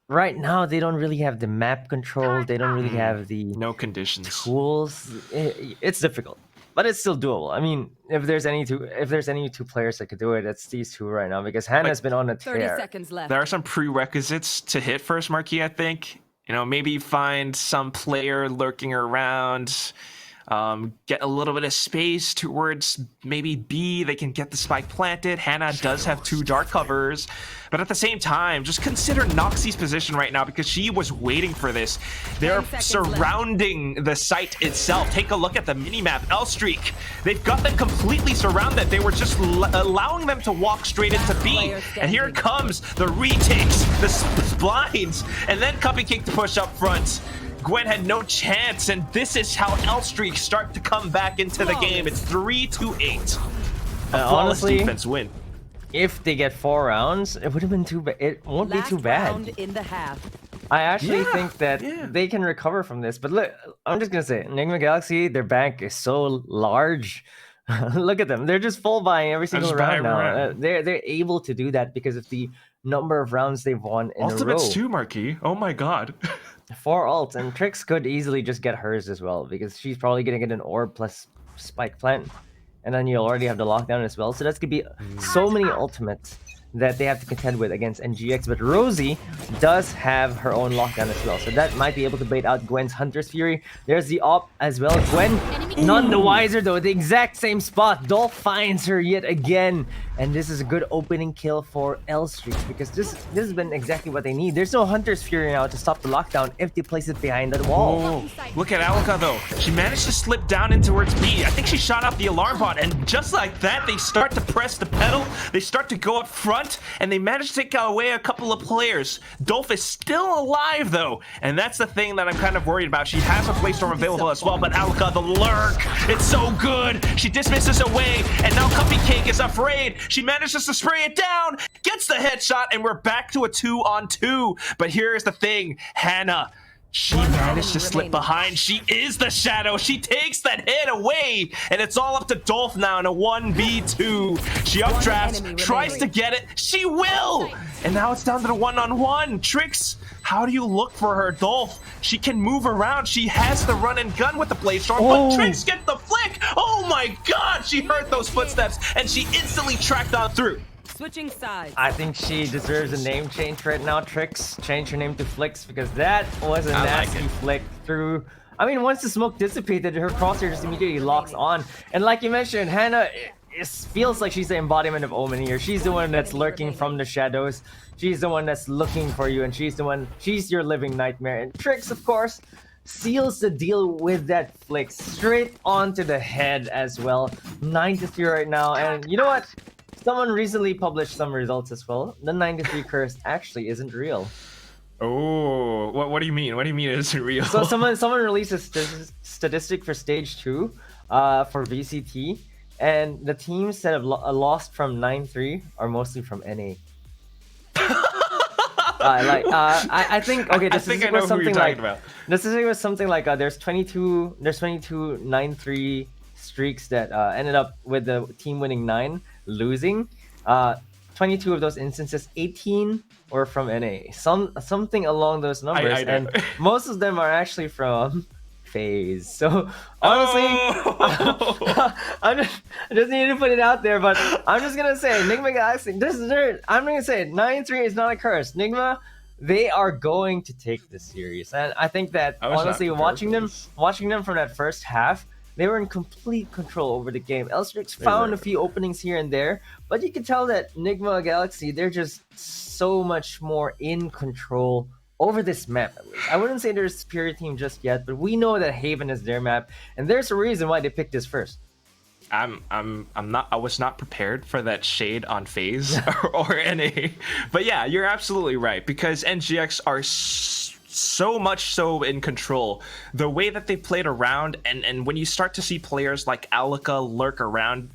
right now they don't really have the map control. They don't really have the No conditions. tools. It's difficult, but it's still doable. I mean, if there's any two players that could do it, it's these two right now because Hannah's been on a 30 tear. seconds left. There are some prerequisites to hit first marquee, I think. Maybe find some player lurking around, get a little bit of space towards maybe B. They can get the spike planted. Hannah does have 2 dark covers, but at the same time, just consider Noxie's position right now because she was waiting for this. They're 10 seconds surrounding the site itself. Take a look at the minimap. Elstreak, they've got them completely surrounded. They were just allowing them to walk straight into B. And here it comes, the retakes, the blinds, and then Cupcake to push up front. Gwen had no chance, and this is how Elstreak start to come back into the game. It's 3-8. A flawless Honestly, defense win. if they get 4 rounds, it would have been too bad. It won't be too bad. Round in the half. I actually think that they can recover from this. But look, I'm just gonna say, Nigma Galaxy, their bank is so large. Look at them; they're just full buying every single just round buying now. round. They're able to do that because of the number of rounds they've won in a row. Ultimates 2, Marquis. Oh my god. 4 ults, and Trix could easily just get hers as well because she's probably gonna get an orb plus spike plant, and then you'll already have the lockdown as well. So that's gonna be so many ultimates that they have to contend with against NGX. But Rosie does have her own lockdown as well, so that might be able to bait out Gwen's Hunter's Fury. There's the op as well. Gwen, none the wiser though. The exact same spot. Dolph finds her yet again, and this is a good opening kill for Elstreak because this has been exactly what they need. There's no Hunter's Fury now to stop the lockdown if they place it behind the wall. Oh, look at Alka though. She managed to slip down in towards B. I think she shot out the alarm bot, and just like that, they start to press the pedal. They start to go up front, and they managed to take away a couple of players. Dolph is still alive though, and that's the thing that I'm kind of worried about. She has a playstorm available as well, but Alka, the lurk, it's so good. She dismisses away, and now Cupcake is afraid. She manages to spray it down, gets the headshot, and we're back to a 2-on-2. But here's the thing, Hannah, she managed to slip behind. She is the shadow. She takes that hit away, and it's all up to Dolph now in a 1v2. She updrafts, tries to get it. She will! And now it's down to the 1-on-1. Trix, how do you look for her? Dolph, she can move around. She has the run and gun with the Blaze-Storm, but Trix gets the flick. Oh my god, she heard those footsteps, and she instantly tracked on through. Switching sides. I think she deserves a name change right now, Trix. Change her name to Flix because that was a nasty flick through. I mean, once the smoke dissipated, her crosshair just immediately locks on. And like you mentioned, Hannah feels like she's the embodiment of Omen here. She's the one that's lurking from the shadows. She's the one that's looking for you, and she's your living nightmare. And Trix, of course, seals the deal with that flick straight onto the head as well. 9-3 right now, and you know what? Someone recently published some results as well. The 93 curse actually isn't real. Oh, what do you mean? What do you mean it isn't real? So someone released a statistic for stage 2 for VCT, and the teams that have lost from 9-3 are mostly from NA. I think okay. This is something like there's 22 9-3 streaks that ended up with the team winning 9, losing. 22 of those instances, 18 were from NA. Something along those numbers, and most of them are actually from FaZe. So honestly, I just need to put it out there. But I'm just gonna say, Nigma Galaxy. I'm gonna say 9-3 is not a curse. Nigma, they are going to take this series, and I think that honestly, watching them from that first half, they were in complete control over the game. Elstrix found a few openings here and there, but you can tell that Nigma Galaxy, they're just so much more in control over this map, at least. I wouldn't say they're a superior team just yet, but we know that Haven is their map, and there's a reason why they picked this first. I was not prepared for that shade on FaZe or NA. But yeah, you're absolutely right, because NGX are so much so in control. The way that they played around, and when you start to see players like Alika lurk around,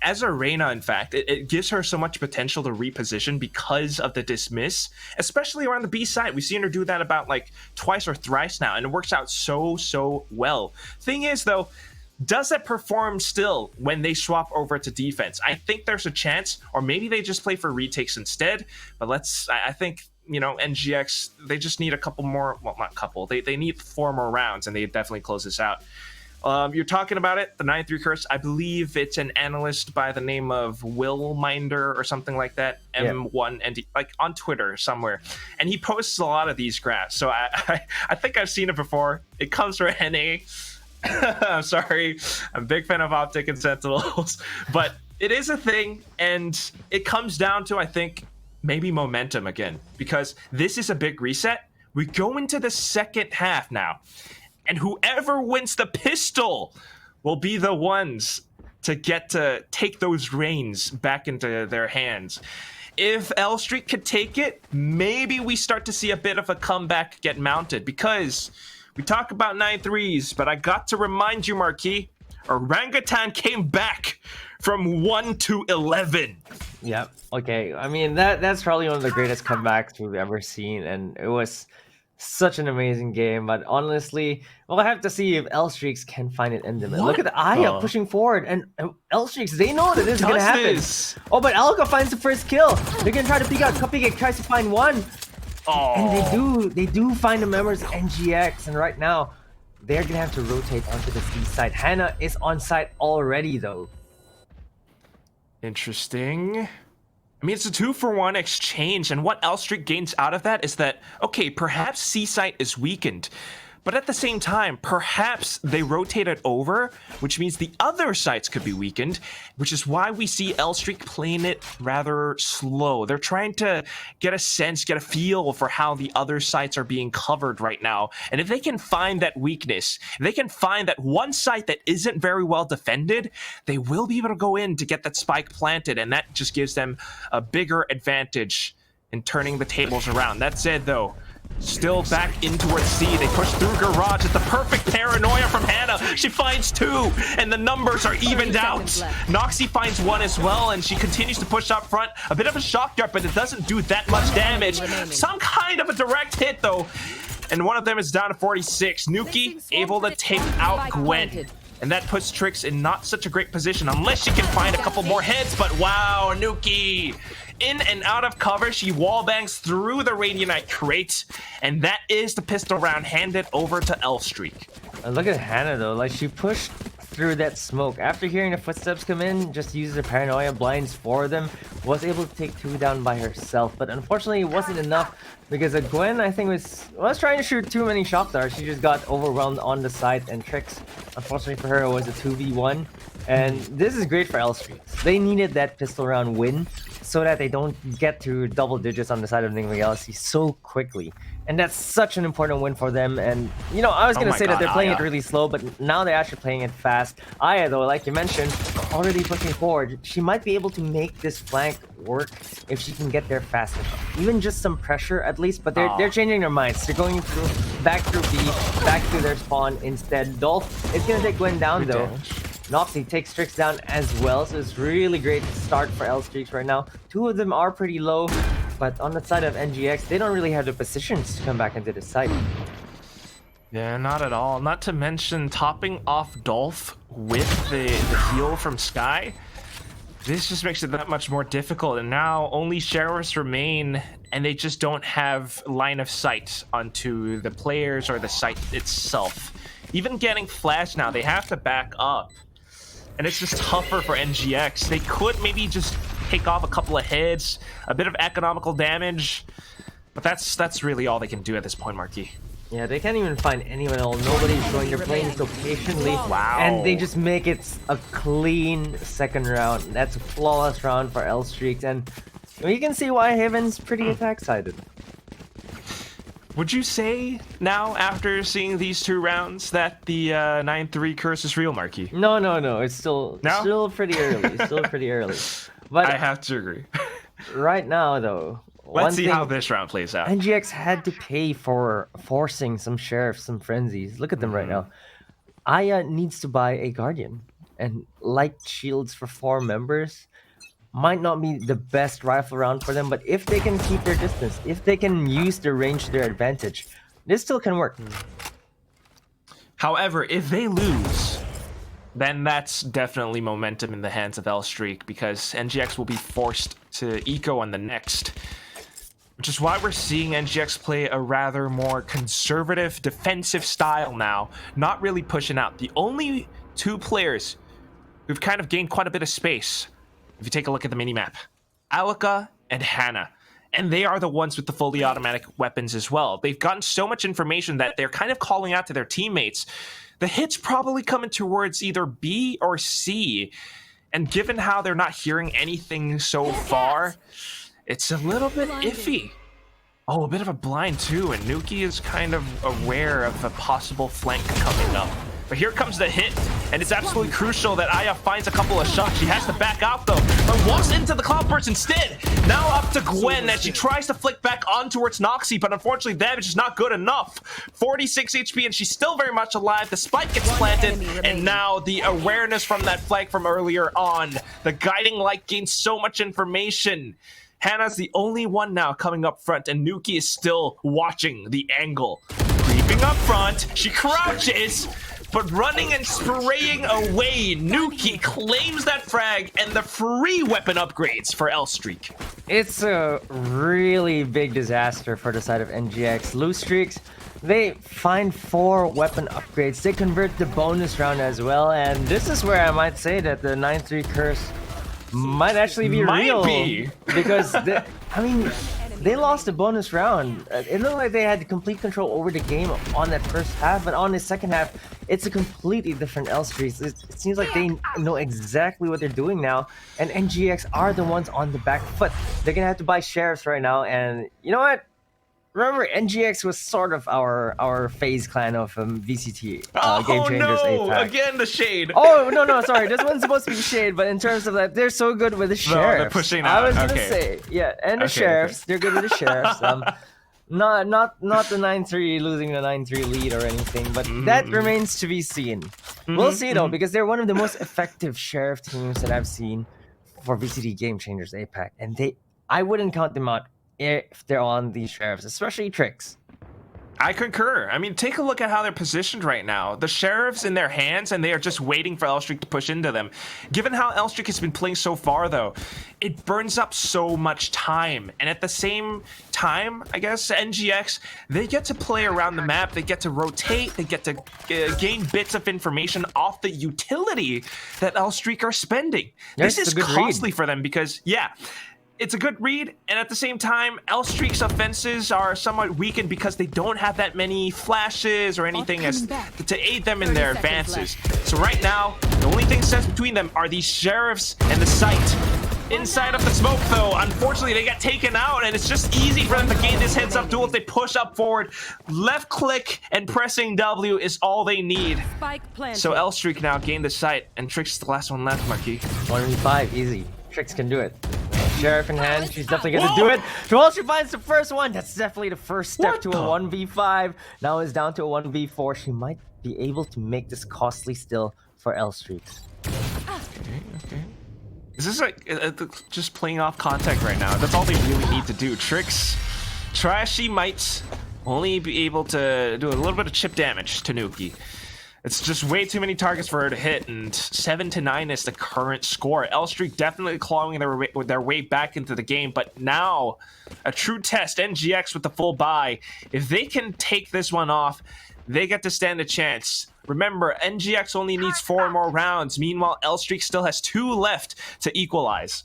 as a Reyna, in fact, it gives her so much potential to reposition because of the dismiss, especially around the B side. We've seen her do that about like twice or thrice now, and it works out so well. Thing is, though, does it perform still when they swap over to defense? I think there's a chance, or maybe they just play for retakes instead. But I think, you know, NGX, they just need a couple more, well, not couple, they need 4 more rounds, and they definitely close this out. You're talking about it, the 9-3 curse. I believe it's an analyst by the name of Willminder or something like that, M1ND, like on Twitter somewhere. And he posts a lot of these graphs. So I think I've seen it before. It comes from NA. I'm sorry, I'm a big fan of Optic and Sentinels, but it is a thing, and it comes down to, I think, maybe momentum again, because this is a big reset. We go into the second half now, and whoever wins the pistol will be the ones to get to take those reins back into their hands. If L Street could take it, maybe we start to see a bit of a comeback get mounted, because we talk about 9-3s, but I got to remind you, Marquis, Orangutan came back from 1 to 11. Yep. Okay. I mean, that's probably one of the greatest comebacks we've ever seen, and it was such an amazing game. But honestly, we'll have to see if L Streaks can find it in them. And look at the Aya pushing forward, and L Streaks, they know that this is gonna happen. Oh, but Alka finds the first kill. They're gonna try to peek out. Cupcake tries to find one. Oh. And they do find the members of NGX, and right now they're gonna have to rotate onto the C side. Hannah is on site already, though. Interesting. I mean, it's a 2-for-1 exchange, and what L Street gains out of that is that, okay, perhaps C site is weakened, but at the same time, perhaps they rotate it over, which means the other sites could be weakened, which is why we see L Streak playing it rather slow. They're trying to get a sense, get a feel for how the other sites are being covered right now. And if they can find that weakness, if they can find that one site that isn't very well defended, they will be able to go in to get that spike planted, and that just gives them a bigger advantage in turning the tables around. That said, though, still back in towards C. They push through Garage. It's the perfect paranoia from Hannah. She finds 2, and the numbers are evened out. Noxie finds 1 as well, and she continues to push up front. A bit of a shock dart, but it doesn't do that much damage. Some kind of a direct hit, though. And one of them is down to 46. Nuki able to take out Gwen. And that puts Trix in not such a great position unless she can find a couple more heads. But wow, Nuki in and out of cover. She wallbangs through the Radianite crate. And that is the pistol round handed over to Elfstreak. Look at Hannah, though. Like, she pushed through that smoke. After hearing the footsteps come in, just used the paranoia blinds for them. Was able to take 2 down by herself. But unfortunately, it wasn't enough because Gwen, I think, was trying to shoot too many shock darts. She just got overwhelmed on the side, and Trix, unfortunately for her, it was a 2v1. And this is great for L Street. They needed that pistol round win so that they don't get to double digits on the side of Nigma Galaxy so quickly. And that's such an important win for them. And, you know, I was going to say that they're playing it really slow, but now they're actually playing it fast. Aya, though, like you mentioned, already pushing forward. She might be able to make this flank work if she can get there fast enough. Even just some pressure, at least, but they're changing their minds. They're going back through B, back to their spawn instead. Dolph is going to take Gwen down, though. Noxie takes Trix down as well, so it's really great start for L Streaks right now. 2 of them are pretty low, but on the side of NGX, they don't really have the positions to come back into the site. Yeah, not at all. Not to mention topping off Dolph with the heal from Sky. This just makes it that much more difficult, and now only sheriffs remain, and they just don't have line of sight onto the players or the site itself. Even getting flash now, they have to back up. And it's just tougher for NGX. They could maybe just take off a couple of heads, a bit of economical damage, but that's really all they can do at this point, Marquis. Yeah, they can't even find anyone else. Nobody's going. They're playing so patiently. Wow. And they just make it a clean second round. That's a flawless round for L Streaks. And you can see why Haven's pretty attack-sided. Would you say now, after seeing these 2 rounds, that the 9-3 curse is real, Marquis? No. It's still pretty early. Still pretty early. But I have to agree. right now, though, Let's see how this round plays out. NGX had to pay for forcing some sheriffs, some frenzies. Look at them right now. Aya needs to buy a guardian, and light shields for 4 members might not be the best rifle round for them, but if they can keep their distance, if they can use their range to their advantage, this still can work. However, if they lose, then that's definitely momentum in the hands of Elstreak, because NGX will be forced to eco on the next. Which is why we're seeing NGX play a rather more conservative, defensive style now, not really pushing out. The only 2 players who've kind of gained quite a bit of space, if you take a look at the minimap, Alika and Hannah. And they are the ones with the fully automatic weapons as well. They've gotten so much information that they're kind of calling out to their teammates. The hit's probably coming towards either B or C. And given how they're not hearing anything so far, it's a little bit iffy. Oh, a bit of a blind too, and Nuki is kind of aware of a possible flank coming up. But here comes the hit, and it's absolutely crucial that Aya finds a couple of shots. She has to back out though, but walks into the Cloudburst instead. Now up to Gwen as she tries to flick back on towards Noxie, but unfortunately the damage is not good enough. 46 HP, and she's still very much alive. The spike gets planted, and now the awareness from that flag from earlier on. The guiding light gains so much information. Hannah's the only one now coming up front, and Nuki is still watching the angle. Creeping up front, she crouches, but running and spraying away. Nuki claims that frag and the free weapon upgrades for Elstreak. It's a really big disaster for the side of NGX. Loose streaks, they find 4 weapon upgrades. They convert the bonus round as well, and this is where I might say that the 9-3 curse might actually be real. Because, they lost the bonus round. It looked like they had complete control over the game on that first half, but on the second half, it's a completely different Elstreak. It seems like they know exactly what they're doing now, and NGX are the ones on the back foot. They're gonna have to buy sheriffs right now, and you know what? Remember, NGX was sort of our phase clan of VCT Game Changers APAC. Again the shade. Oh no, sorry. This one's supposed to be shade, but in terms of that, they're so good with the sheriffs. They're pushing I out. was gonna say, yeah, and the sheriffs, they're good with the sheriffs. Not the 9-3 losing the 9-3 lead or anything, but that remains to be seen. We'll see though, because they're one of the most effective sheriff teams that I've seen for VCT Game Changers APAC, and I wouldn't count them out if they're on these sheriffs, especially Tricks. I concur. I mean, take a look at how they're positioned right now. The sheriff's in their hands, and they are just waiting for Elstreak to push into them. Given how Elstreak has been playing so far, though, it burns up so much time. And at the same time, I guess, NGX, they get to play around the map. They get to rotate. They get to gain bits of information off the utility that Elstreak are spending. Yes, this is costly for them because, yeah, it's a good read, and at the same time, Elstreak's offenses are somewhat weakened because they don't have that many flashes or anything to aid them in their advances. So right now, the only thing stands between them are these sheriffs and the site. Inside of the smoke, though, unfortunately, they get taken out, and it's just easy for them to gain this heads-up duel if they push up forward. Left click and pressing W is all they need. So Elstreak now gained the site, and Trix is the last one left, Marquis. 1v5, easy. Trix can do it. Sheriff in hand, she's definitely gonna do it. Well, she finds the first one. That's definitely the first step to a 1v5. Now it's down to a 1v4. She might be able to make this costly still for Elstreak. Okay. Is this like just playing off contact right now? That's all they really need to do. Tricks, Trashy might only be able to do a little bit of chip damage to Nuki. It's just way too many targets for her to hit, and 7-9 is the current score. Elstreak definitely clawing their way back into the game, but now a true test. NGX with the full buy. If they can take this one off, they get to stand a chance. Remember, NGX only needs 4 more rounds. Meanwhile, Elstreak still has 2 left to equalize.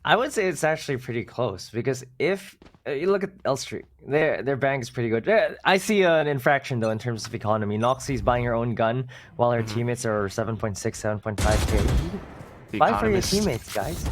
I would say it's actually pretty close, because if you look at Elstreak, their bank is pretty good. I see an infraction though in terms of economy. Noxie's buying her own gun while her teammates are 7.6, 7.5k. Buy for your teammates, guys.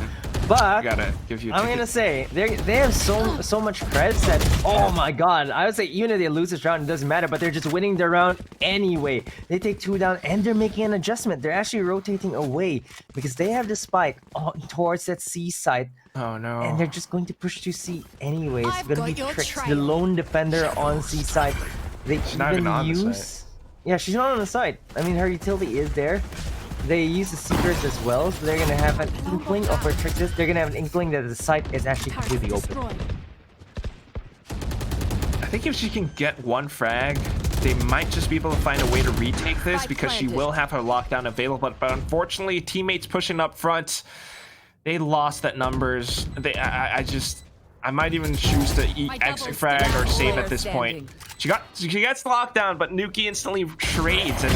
But Gotta give you a I'm ticket. gonna say they have so much creds that, oh my god, I would say even if they lose this round, it doesn't matter. But they're just winning the round anyway. They take 2 down and they're making an adjustment. They're actually rotating away because they have the spike on towards that C side. Oh no. And they're just going to push to C anyways. I've Gonna got be your Trix, the trail. lone defender on C side. They not even even on the use. site. Yeah, she's not on the side. I mean, her utility is there. They use the secrets as well, so they're gonna have an inkling of where Trix is. They're gonna have an inkling that the site is actually completely open. I think if she can get 1 frag, they might just be able to find a way to retake this because she will have her lockdown available. But unfortunately, teammates pushing up front, they lost that numbers. I might even choose to eat extra frag or save at this point. She gets lockdown, but Nuki instantly trades, and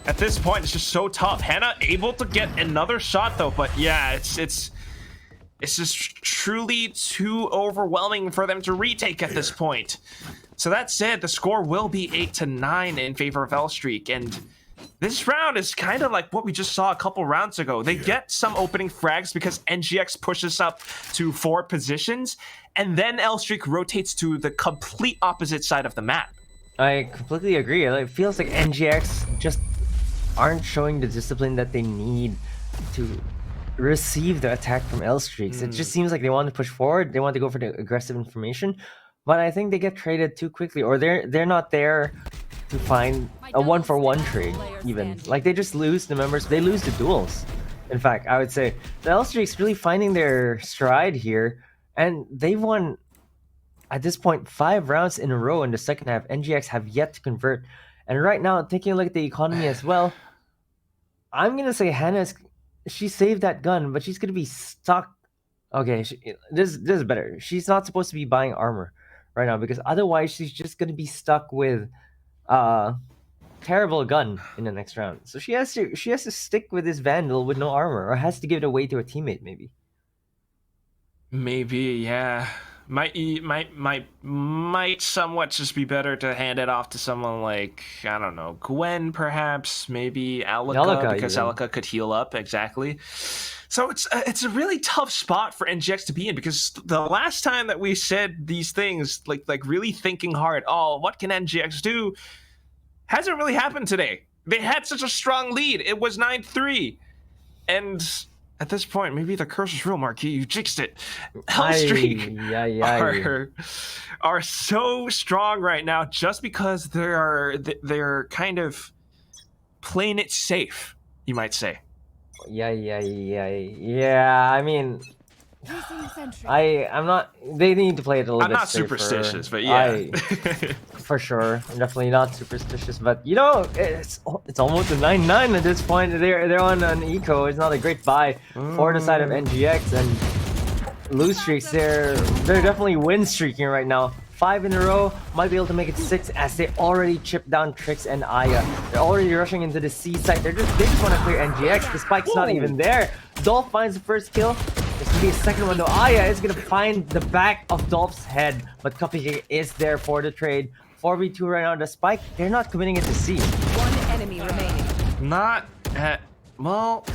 at this point it's just so tough. Hannah able to get another shot though, but yeah, it's just truly too overwhelming for them to retake at this point. So that said, the score will be 8-9 in favor of Elstreak, and this round is kind of like what we just saw a couple rounds ago. They get some opening frags because NGX pushes up to 4 positions, and then Elstreak rotates to the complete opposite side of the map. I completely agree. It feels like NGX just aren't showing the discipline that they need to receive the attack from Elstreaks. It just seems like they want to push forward. They want to go for the aggressive information, but I think they get traded too quickly, or they're not there to find a 1-for-1 trade even. Like, they just lose the members. They lose the duels. In fact, I would say the Elstreaks really finding their stride here, and they've won at this point 5 rounds in a row in the second half. NGX have yet to convert, and right now, taking a look at the economy as well, I'm gonna say she saved that gun, but she's gonna be stuck. Okay, this is better. She's not supposed to be buying armor right now because otherwise she's just gonna be stuck with terrible gun in the next round. So she has to stick with this Vandal with no armor, or has to give it away to a teammate maybe. Maybe, yeah. Might somewhat just be better to hand it off to someone like, I don't know, Gwen perhaps, maybe Alika, because even. Alika could heal up, exactly. So it's a really tough spot for NGX to be in, because the last time that we said these things, like really thinking hard, oh, what can NGX do, hasn't really happened today. They had such a strong lead. It was 9-3. And at this point, maybe the curse is real, Marquis. You jinxed it. Elstreak are so strong right now just because they're kind of playing it safe, you might say. Yeah. I mean, I'm not. They need to play it a little bit. I'm not safer. superstitious, but yeah. For sure, I'm definitely not superstitious. But you know, it's almost a 9-9 at this point. They're on an eco. It's not a great buy for the side of NGX, and lose streaks. They're definitely win streaking right now. 5 in a row, might be able to make it 6 as they already chipped down Trix and Aya. They're already rushing into the C site. They just want to clear NGX. The spike's not even there. Dolph finds the first kill. There's gonna be a second one though. Aya is gonna find the back of Dolph's head, but Cupcake is there for the trade. 4v2 right now. The spike, they're not committing it to C. 1 enemy remaining. Not at, well,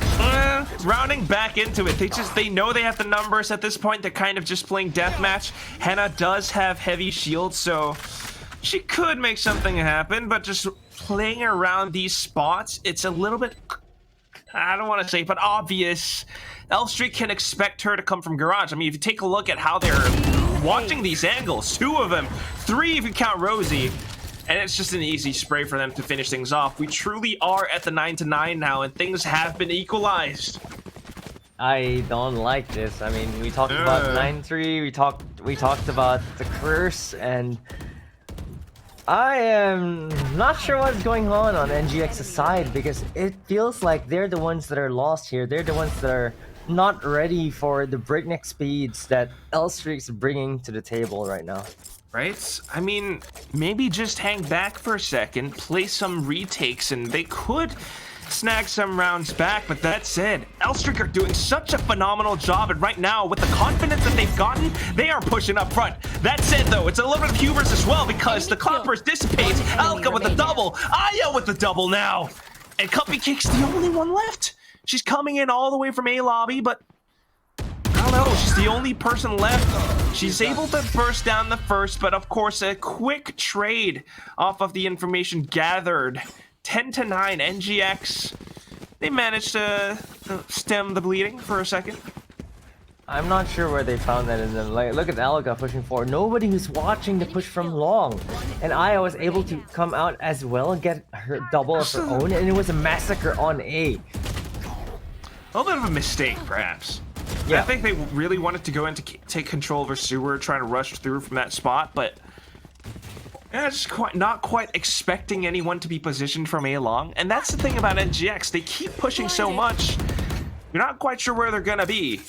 rounding back into it. They know they have the numbers at this point. They're kind of just playing deathmatch. Hannah does have heavy shield, so she could make something happen, but just playing around these spots, it's a little bit, I don't want to say, but obvious. Elstreak can expect her to come from garage. I mean, if you take a look at how they're watching these angles, 2 of them, 3 if you count Rosie, and it's just an easy spray for them to finish things off. We truly are at the 9-9 now, and things have been equalized. I don't like this. I mean, we talked about 9-3. We talked about the curse, and I am not sure what's going on NGX's side, because it feels like they're the ones that are lost here. They're the ones that are not ready for the breakneck speeds that Elstreak's bringing to the table right now. Right? I mean, maybe just hang back for a second, play some retakes, and they could snag some rounds back. But that said, Elstreak are doing such a phenomenal job, and right now, with the confidence that they've gotten, they are pushing up front. That said, though, it's a little bit of hubris as well, because the cloud burst dissipates. Alka with the double, Aya with the double now, and Cupcake's the only one left. She's coming in all the way from A lobby, but go. She's the only person left. She's able to burst down the first, but of course, a quick trade off of the information gathered. 10-9, NGX. They managed to stem the bleeding for a second. I'm not sure where they found that in them. Like, look at Alga pushing forward. Nobody who's watching the push from long. And Aya was able to come out as well and get her double of her own, and it was a massacre on A. A little bit of a mistake, perhaps. Yeah. I think they really wanted to go in to take control of her sewer, try to rush through from that spot, but yeah, just not quite expecting anyone to be positioned from A long. And that's the thing about NGX. They keep pushing so much, you're not quite sure where they're gonna be.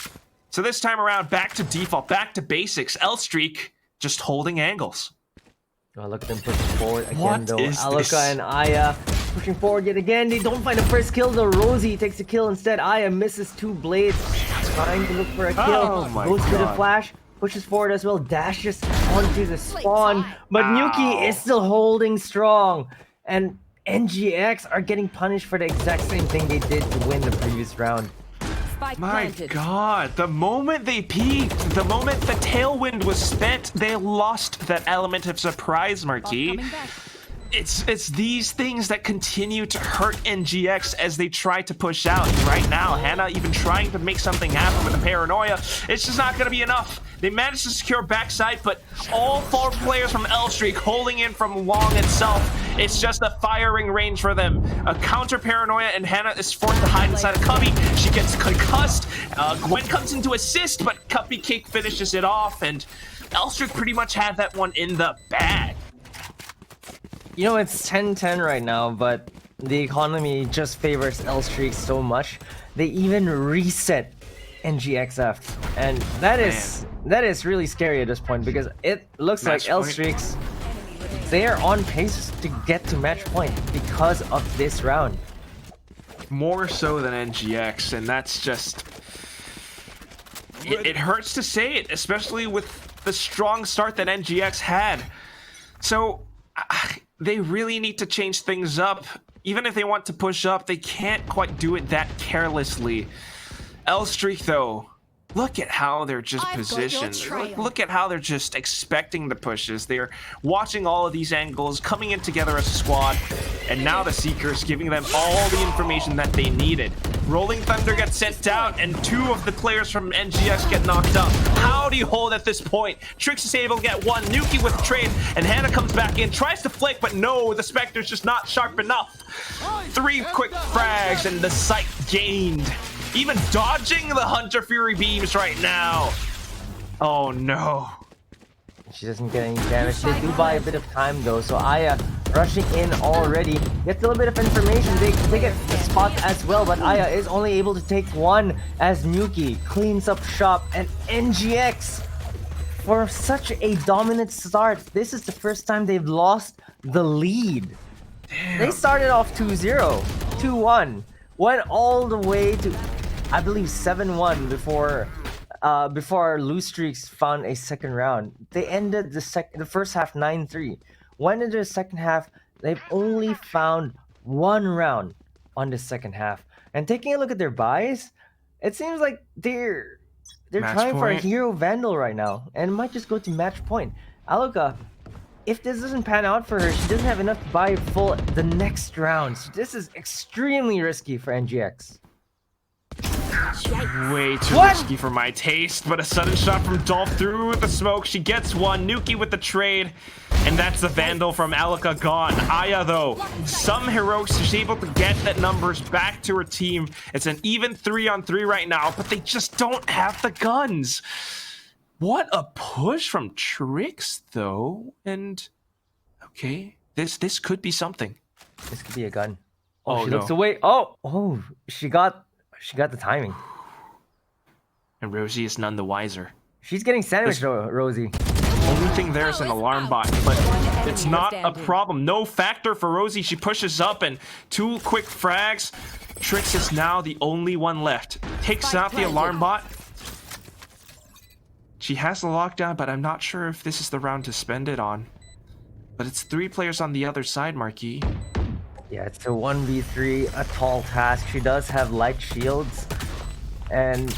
So this time around, back to default, back to basics. L-Streak just holding angles. Oh, look at them pushing forward again, What though. is Alka this? and Aya pushing forward yet again. They don't find the first kill, though. Rosie takes a kill instead. Aya misses 2 blades, trying to look for a kill. Oh my Goes for the God. flash, pushes forward as well, dashes onto the spawn. But Ow. Nuki is still holding strong. And NGX are getting punished for the exact same thing they did to win the previous round. Spike My planted. God, the moment they peaked, the moment the tailwind was spent, they lost that element of surprise, Marquis. Coming back. It's these things that continue to hurt NGX as they try to push out. Right now, Hannah even trying to make something happen with the paranoia. It's just not going to be enough. They managed to secure backside, but all 4 players from L-Streak holding in from long itself. It's just a firing range for them. A counter paranoia, and Hannah is forced to hide inside a cubby. She gets concussed. Gwen comes in to assist, but Cubby Cake finishes it off, and L-Streak pretty much had that one in the bag. You know, it's 10-10 right now, but the economy just favors L-Streak so much. They even reset NGXF, and that is really scary at this point, because it looks Match like L-Streaks, they're on pace to get to match point because of this round. More so than NGX, and that's just... It hurts to say it, especially with the strong start that NGX had. So, they really need to change things up. Even if they want to push up, they can't quite do it that carelessly. L-Streak, though, look at how they're just I've got your positioned. trail. Look at how they're just expecting the pushes. They're watching all of these angles, coming in together as a squad, and now the Seekers giving them all the information that they needed. Rolling Thunder gets sent out, and 2 of the players from NGX get knocked up. How do you hold at this point? Trix is able to get 1, Nuki with the trade, and Hannah comes back in, tries to flick, but no, the Spectre's just not sharp enough. 3 quick frags, and the sight gained. Even dodging the Hunter Fury beams right now. Oh no. She doesn't get any damage. They do buy a bit of time though, so Aya rushing in already. Gets a little bit of information. They get the spot as well, but Aya is only able to take 1 as Nuki cleans up shop, and NGX, for such a dominant start, this is the first time they've lost the lead. They started off 2-0, 2-1, went all the way to, I believe, 7-1 before Loose Streaks found a second round. They ended the first half 9-3. Went into the second half, they've only found 1 round on the second half. And taking a look at their buys, it seems like they're Match trying for a point. hero vandal right now, and might just go to match point. Aluka, if this doesn't pan out for her, she doesn't have enough to buy full the next round. So this is extremely risky for NGX. Way too What? risky for my taste, but a sudden shot from Dolph through the smoke. She gets 1, Nuki with the trade, and that's the Vandal from Alika gone. Aya, though, some heroics, she's able to get that numbers back to her team. It's an even 3-on-3 right now, but they just don't have the guns. What a push from Trix, though, and okay, this could be something. This could be a gun. Oh, She no. looks away. Oh, she got the timing. And Rosie is none the wiser. She's getting sandwiched, Rosie. Only thing there's an alarm bot, but it's not a problem. No factor for Rosie. She pushes up, and 2 quick frags. Trix is now the only one left. Takes out the alarm bot. She has the lockdown, but I'm not sure if this is the round to spend it on. But it's 3 players on the other side, Marquis. Yeah, it's a 1v3, a tall task. She does have light shields, and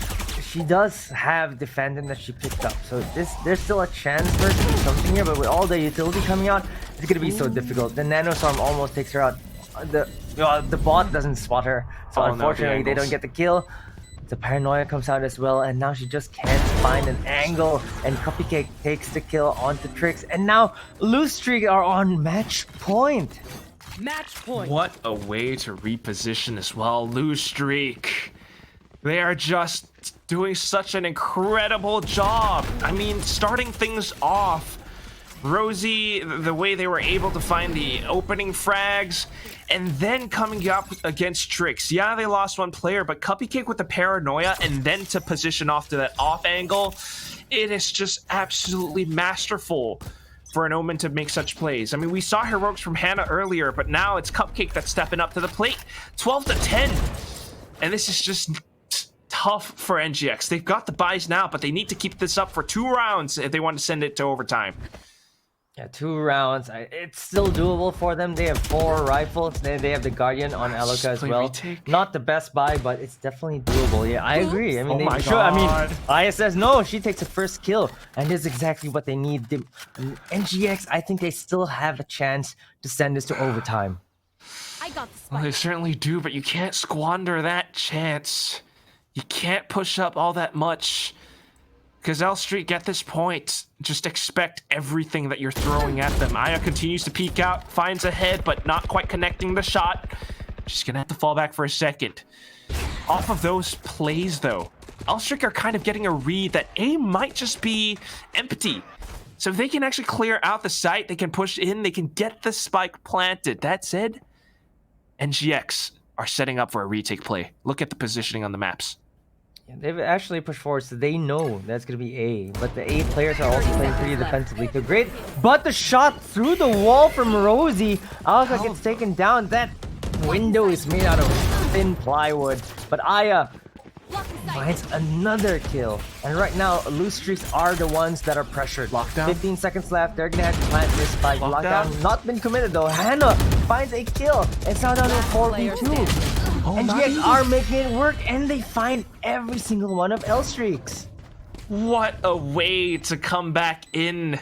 she does have the Phantom that she picked up, so there's still a chance for her to do something here. But with all the utility coming out, it's gonna be so difficult. The Nanostorm almost takes her out. The bot doesn't spot her, so unfortunately they don't get the kill. The paranoia comes out as well, and now she just can't find an angle. And Cupcake takes the kill onto Trix, and now Loose Streak are on match point. Match point. What a way to reposition as well. Lose Streak. They are just doing such an incredible job. I mean, starting things off, Rosie, the way they were able to find the opening frags, and then coming up against Trix. Yeah, they lost one player, but Cupcake with the paranoia, and then to position off to that off angle, it is just absolutely masterful for an Omen to make such plays. I mean, we saw heroics from Hannah earlier, but now it's Cupcake that's stepping up to the plate. 12 to 10. And this is just tough for NGX. They've got the buys now, but they need to keep this up for 2 rounds if they want to send it to overtime. Yeah, 2 rounds. It's still doable for them. They have 4 rifles. They have the Guardian on Aloka as well. Retake. Not the best buy, but it's definitely doable. Yeah, I agree. I mean, Oh my they should. I mean, God. Aya says no. She takes the first kill, and this is exactly what they need. NGX, I think they still have a chance to send this to overtime. I got the Well, spike. they certainly do, but you can't squander that chance. You can't push up all that much. Because L Street, at this point, just expect everything that you're throwing at them. Aya continues to peek out, finds a head, but not quite connecting the shot. She's going to have to fall back for a second. Off of those plays, though, L Street are kind of getting a read that A might just be empty. So if they can actually clear out the site, they can push in, they can get the spike planted. That said, NGX are setting up for a retake play. Look at the positioning on the maps. Yeah, they've actually pushed forward, so they know that's going to be A. But the A players are also playing pretty defensively. So great. But the shot through the wall from Rosie. Alka gets taken down. That window is made out of thin plywood. But Aya finds another kill. And right now, Loose Streaks are the ones that are pressured. Lockdown. 15 seconds left. They're going to have to plant this spike. Lockdown. Lockdown not been committed though. Hannah finds a kill. It's now down to 4v2. And GX are making it work, and they find every single one of L Streaks. What a way to come back in.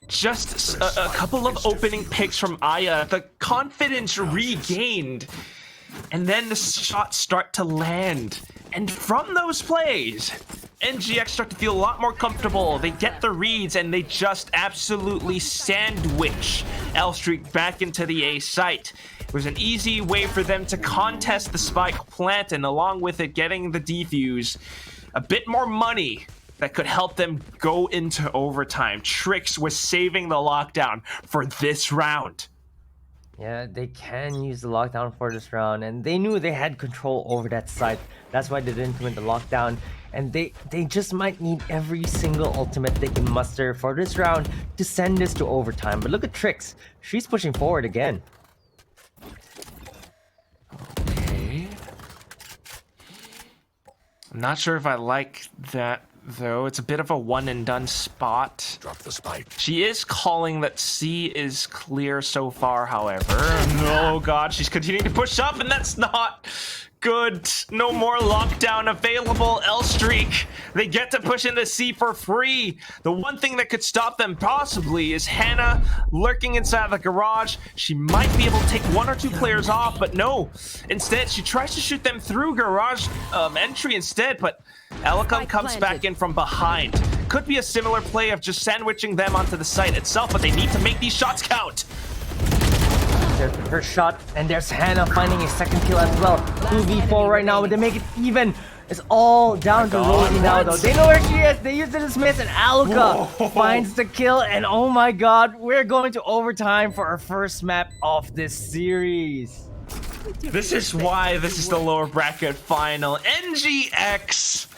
Just a couple of opening picks from Aya. The confidence regained. And then the shots start to land. And from those plays, NGX start to feel a lot more comfortable. They get the reads, and they just absolutely sandwich L Streak back into the A site. It was an easy way for them to contest the spike plant, and along with it, getting the defuse. A bit more money that could help them go into overtime. Trix was saving the lockdown for this round. Yeah, they can use the lockdown for this round, and they knew they had control over that site. That's why they didn't commit the lockdown, and they just might need every single ultimate they can muster for this round to send this to overtime. But look at Trix. She's pushing forward again. Okay. I'm not sure if I like that, though. It's a bit of a one and done spot. Drop the spike. She is calling that C is clear so far, however. No, God, she's continuing to push up, and that's not good. No more lockdown available. L Streak, they get to push into C for free. The one thing that could stop them possibly is Hannah lurking inside the garage. She might be able to take 1 or 2 players off, but no. Instead, she tries to shoot them through garage entry instead, but Alicum comes back in from behind. Could be a similar play of just sandwiching them onto the site itself, but they need to make these shots count. There's the first shot, and there's Hannah finding a second kill as well. 2v4 right now, but they make it even. It's all down to Rosie now, though. They know where she is. They use the dismiss, and Aluka finds the kill. And oh my God, we're going to overtime for our first map of this series. This is why this is the lower bracket final. NGX.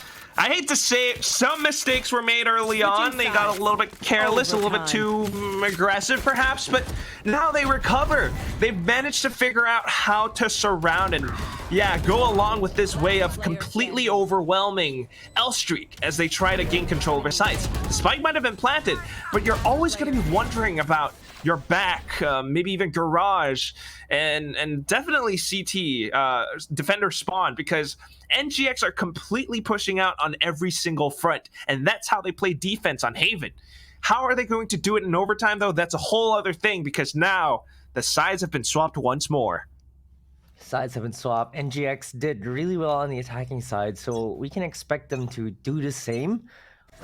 I hate to say it, some mistakes were made early on. They got a little bit careless, a little bit too aggressive perhaps, but now they recover. They've managed to figure out how to surround and, yeah, go along with this way of completely overwhelming L Streak as they try to gain control of their sites. The spike might have been planted, but you're always going to be wondering about your back, maybe even garage, and definitely CT, defender spawn, because NGX are completely pushing out on every single front, and that's how they play defense on Haven. How are they going to do it in overtime, though? That's a whole other thing, because now the sides have been swapped once more. Sides have been swapped. NGX did really well on the attacking side, so we can expect them to do the same.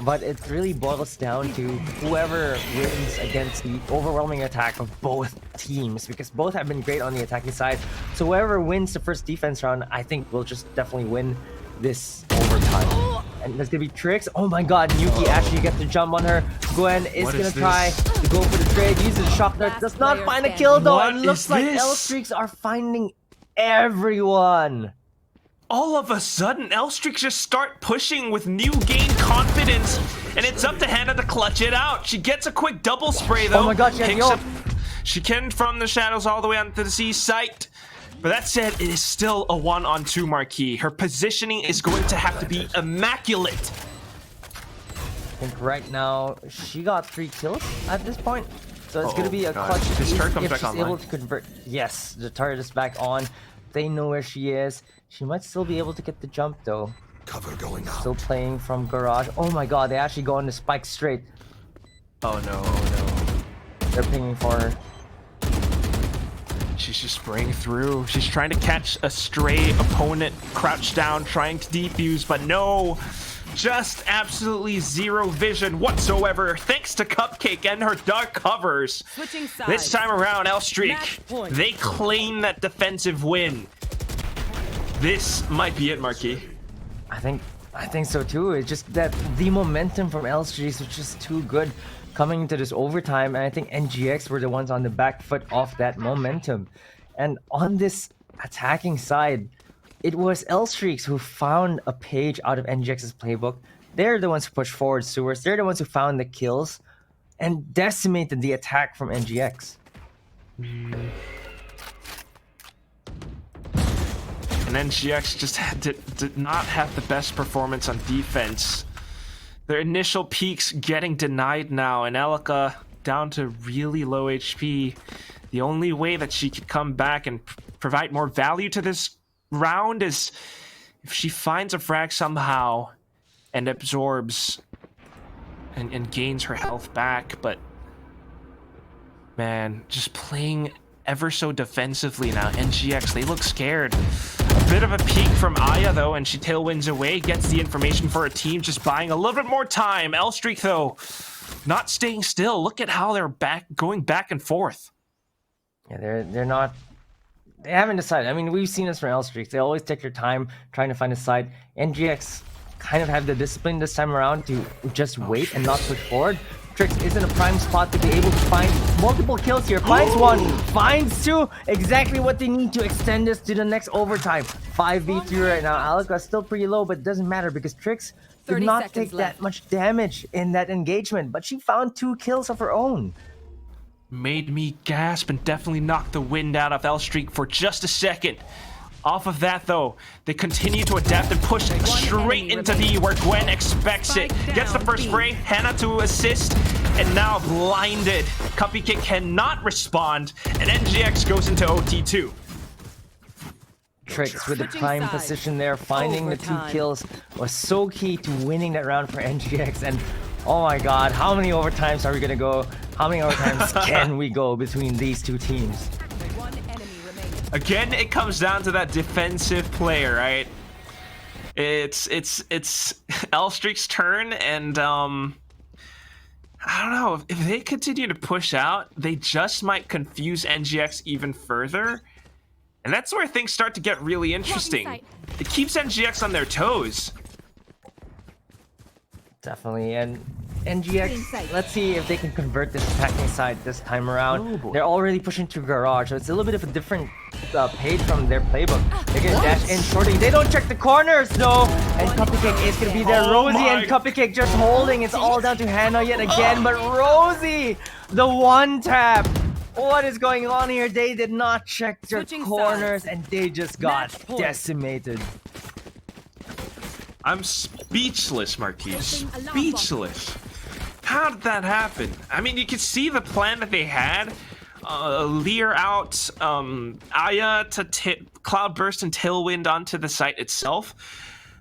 But it really boils down to whoever wins against the overwhelming attack of both teams, because both have been great on the attacking side. So whoever wins the first defense round, I think will just definitely win this overtime. And there's gonna be tricks. Oh my god, Yuki actually gets the jump on her. Gwen is gonna try to go for the trade, uses the shock dart, does not find a kill though. What It looks is like this? L-Streaks are finding everyone. All of a sudden, L-Streaks just start pushing with new gain confidence, and it's up to Hannah to clutch it out. She gets a quick double spray though. Oh my god, she has Picks the up- She can from the shadows all the way onto the C site. But that said, it is still a 1-on-2 marquee. Her positioning is going to have to be immaculate. I think right now she got 3 kills at this point, so it's gonna be a God. clutch This turret if comes back she's online. able to convert. Yes, the turret is back on. They know where she is. She might still be able to get the jump though. Cover going out. Still playing from garage. Oh my god, they actually go on the spike straight. Oh no, oh no. They're pinging for her. She's just spraying through. She's trying to catch a stray opponent crouched down, trying to defuse, but no. Just absolutely zero vision whatsoever, thanks to Cupcake and her dark covers. Switching sides. This time around, L-Streak, Match point. they claim that defensive win. This might be it, Marquis. I think so too. It's just that the momentum from L-Streaks was just too good coming into this overtime, and I think NGX were the ones on the back foot of that momentum. And on this attacking side, it was L-Streaks who found a page out of NGX's playbook. They're the ones who pushed forward sewers. They're the ones who found the kills and decimated the attack from NGX. And NGX just did not have the best performance on defense. Their initial peaks getting denied now, and Elika down to really low HP. The only way that she could come back and provide more value to this round is if she finds a frag somehow and absorbs and gains her health back. But man, just playing ever so defensively now. NGX, they look scared. A bit of a peek from Aya though, and she tailwinds away, gets the information for her team, just buying a little bit more time. L-Streak though, not staying still. Look at how they're going back and forth. Yeah, they're not. They haven't decided. I mean, we've seen this from L-Streaks. They always take their time trying to find a side. NGX kind of have the discipline this time around to just wait and not push forward. Trix is in a prime spot to be able to find multiple kills here. Finds one, finds two. Exactly what they need to extend this to the next overtime. 5v3 right now. Alika is still pretty low, but it doesn't matter because Trix did 30 not seconds take left. that much damage in that engagement, but she found 2 kills of her own. Made me gasp and definitely knocked the wind out of L-Streak for just a second. Off of that though, they continue to adapt and push straight enemy into B where Gwen expects it. Spike Gets the down, first B. spray, Hannah to assist, and now blinded. Cupcake cannot respond, and NGX goes into OT2. Tricks with the Switching prime sides. position there, finding the 2 Overtime. kills was so key to winning that round for NGX. And oh my god, how many overtimes are we gonna go? How many overtimes can we go between these 2 teams? One enemy remaining. Again, it comes down to that defensive player, right? It's L-Streak's turn, and I don't know, if they continue to push out, they just might confuse NGX even further. And that's where things start to get really interesting. sight. It keeps NGX on their toes. Definitely, and Green NGX, sight. let's see if they can convert this attacking side this time around. Oh, boy. They're already pushing to garage, so it's a little bit of a different page from their playbook. They're gonna dash in shorting. They don't check the corners though, and Cupcake is gonna be there. Oh Rosie my- and Cupcake just holding. It's all down to Hannah yet again, but Rosie, the one tap. What is going on here? They did not check their Switching corners, sides. and they just got Match point. decimated. I'm speechless, Marquis. Pressing alarm Speechless. How did that happen? I mean, you could see the plan that they had. Leer out, Aya to Cloudburst and Tailwind onto the site itself.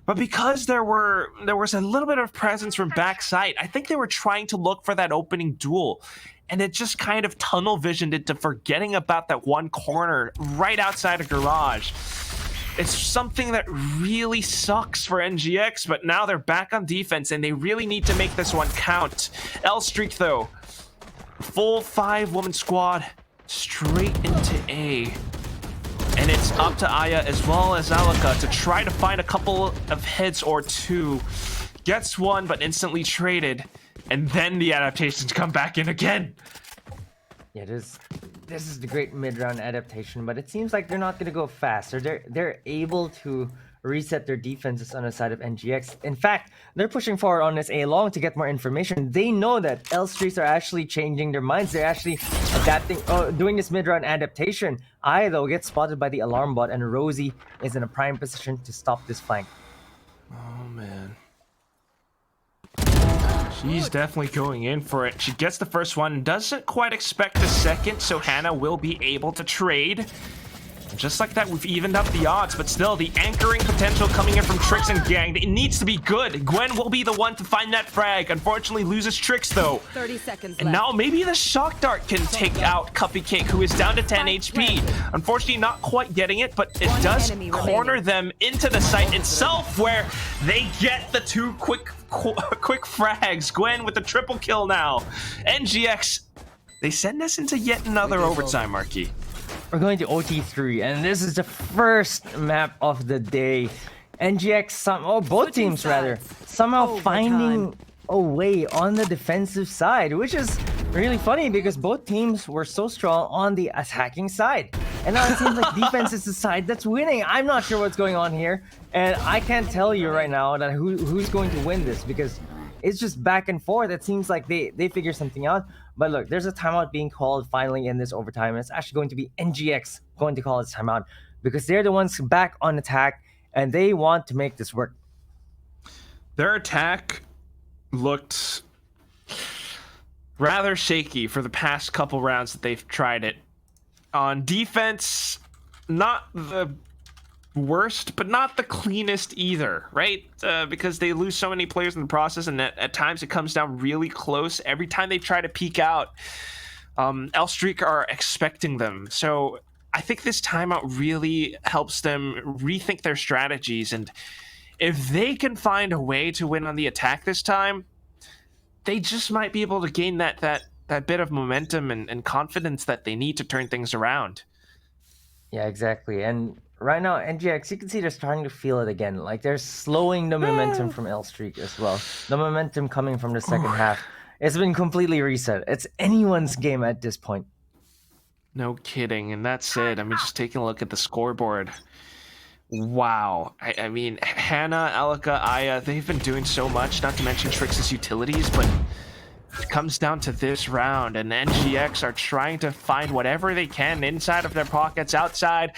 But because there was a little bit of presence from backside, I think they were trying to look for that opening duel. And it just kind of tunnel visioned into forgetting about that one corner right outside of garage. It's something that really sucks for NGX, but now they're back on defense and they really need to make this one count. L-Streak though, full 5-woman squad straight into A. And it's up to Aya as well as Alaka to try to find a couple of hits or two. Gets one, but instantly traded. And then the adaptations come back in again. Yeah, this is the great mid-round adaptation, but it seems like they're not going to go fast. Or they're able to reset their defenses on the side of NGX. In fact, they're pushing forward on this A long to get more information. They know that L-Streaks are actually changing their minds. They're actually adapting, doing this mid-round adaptation. I, though, gets spotted by the alarm bot, and Rosie is in a prime position to stop this flank. Oh, man. She's definitely going in for it. She gets the first one, doesn't quite expect the second, so Hannah will be able to trade. Just like that, we've evened up the odds, but still, the anchoring potential coming in from Trix and Gang, it needs to be good. Gwen will be the one to find that frag. Unfortunately, loses Trix, though. 30 seconds And left. now maybe the Shock Dart can take out Cupcake, who is down to 10 HP. Unfortunately, not quite getting it, but it does enemy corner remaining. them into the site itself, where they get the two quick frags. Gwen with the triple kill now. NGX, they send us into yet another overtime, Marquis. We're going to OT3, and this is the first map of the day. NGX, both teams rather, somehow Overtime. finding a way on the defensive side, which is really funny because both teams were so strong on the attacking side. And now it seems like defense is the side that's winning. I'm not sure what's going on here, and I can't tell you right now that who's going to win this because it's just back and forth. It seems like they figure something out. But look, there's a timeout being called finally in this overtime. It's actually going to be NGX going to call this timeout because they're the ones back on attack and they want to make this work. Their attack looked rather shaky for the past couple rounds that they've tried it. On defense, not the worst, but not the cleanest either, right? Because they lose so many players in the process, and at times it comes down really close. Every time they try to peek out, L-Streak are expecting them. So I think this timeout really helps them rethink their strategies, and if they can find a way to win on the attack this time, they just might be able to gain that bit of momentum and confidence that they need to turn things around. Yeah, exactly. And right now, NGX, you can see they're starting to feel it again. Like they're slowing the momentum from L-Streak as well. The momentum coming from the second half. It's been completely reset. It's anyone's game at this point. No kidding. And that's it. I mean, just taking a look at the scoreboard. Wow. I mean, Hannah, Alaka, Aya, they've been doing so much, not to mention Trix's utilities, but it comes down to this round, and NGX are trying to find whatever they can inside of their pockets, outside.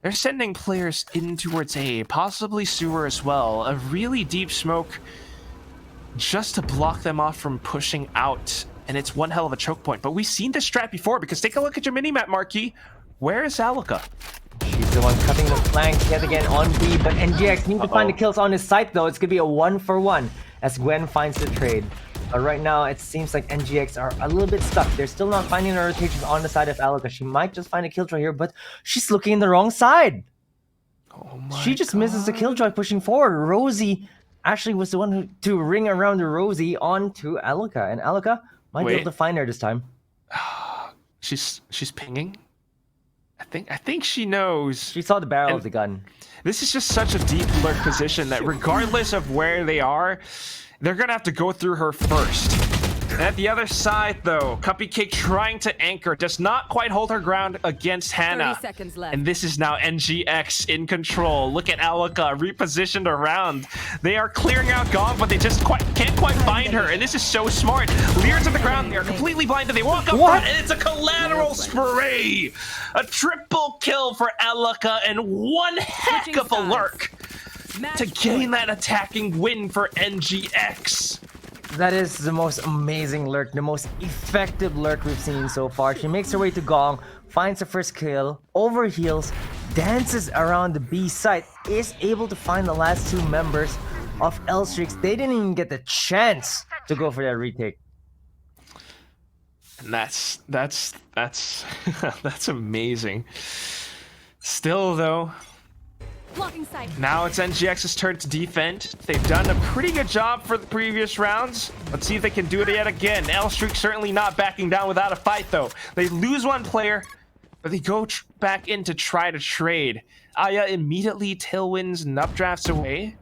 They're sending players in towards A, possibly sewer as well. A really deep smoke just to block them off from pushing out, and it's one hell of a choke point. But we've seen this strat before, because take a look at your minimap, Marquis. Where is Alaka? She's the one cutting the flank yet again on B, but NGX need to find the kills on his site though. It's gonna be a 1-for-1 as Gwen finds the trade. But right now, it seems like NGX are a little bit stuck. They're still not finding the rotations on the side of Alaka. She might just find a killjoy here, but she's looking in the wrong side. Oh my She just misses the killjoy pushing forward. Rosie actually was the one to ring around the Rosie onto Alaka, and Alaka might be able to find her this time. She's pinging. I think she knows. She saw the barrel of the gun. This is just such a deep lurk position that regardless of where they are, they're gonna have to go through her first. And at the other side, though, Cupcake trying to anchor, does not quite hold her ground against Hannah. 30 seconds left. And this is now NGX in control. Look at Alaka repositioned around. They are clearing out Gong, but they just can't quite find her. And this is so smart. Lear's at the ground. They are completely blinded. They walk up front, and it's a collateral spray. A triple kill for Alaka, and one heck of a lurk to gain that attacking win for NGX. That is the most amazing lurk, the most effective lurk we've seen so far. She makes her way to Gong, finds the first kill, overheals, dances around the B site, is able to find the last two members of L-Streaks. They didn't even get the chance to go for that retake. And that's that's amazing. Still though, Blocking sight. now it's NGX's turn to defend. They've done a pretty good job for the previous rounds. Let's see if they can do it yet again. L-Streak certainly not backing down without a fight though. They lose one player, but they go back in to try to trade. Aya immediately tailwinds and updrafts away.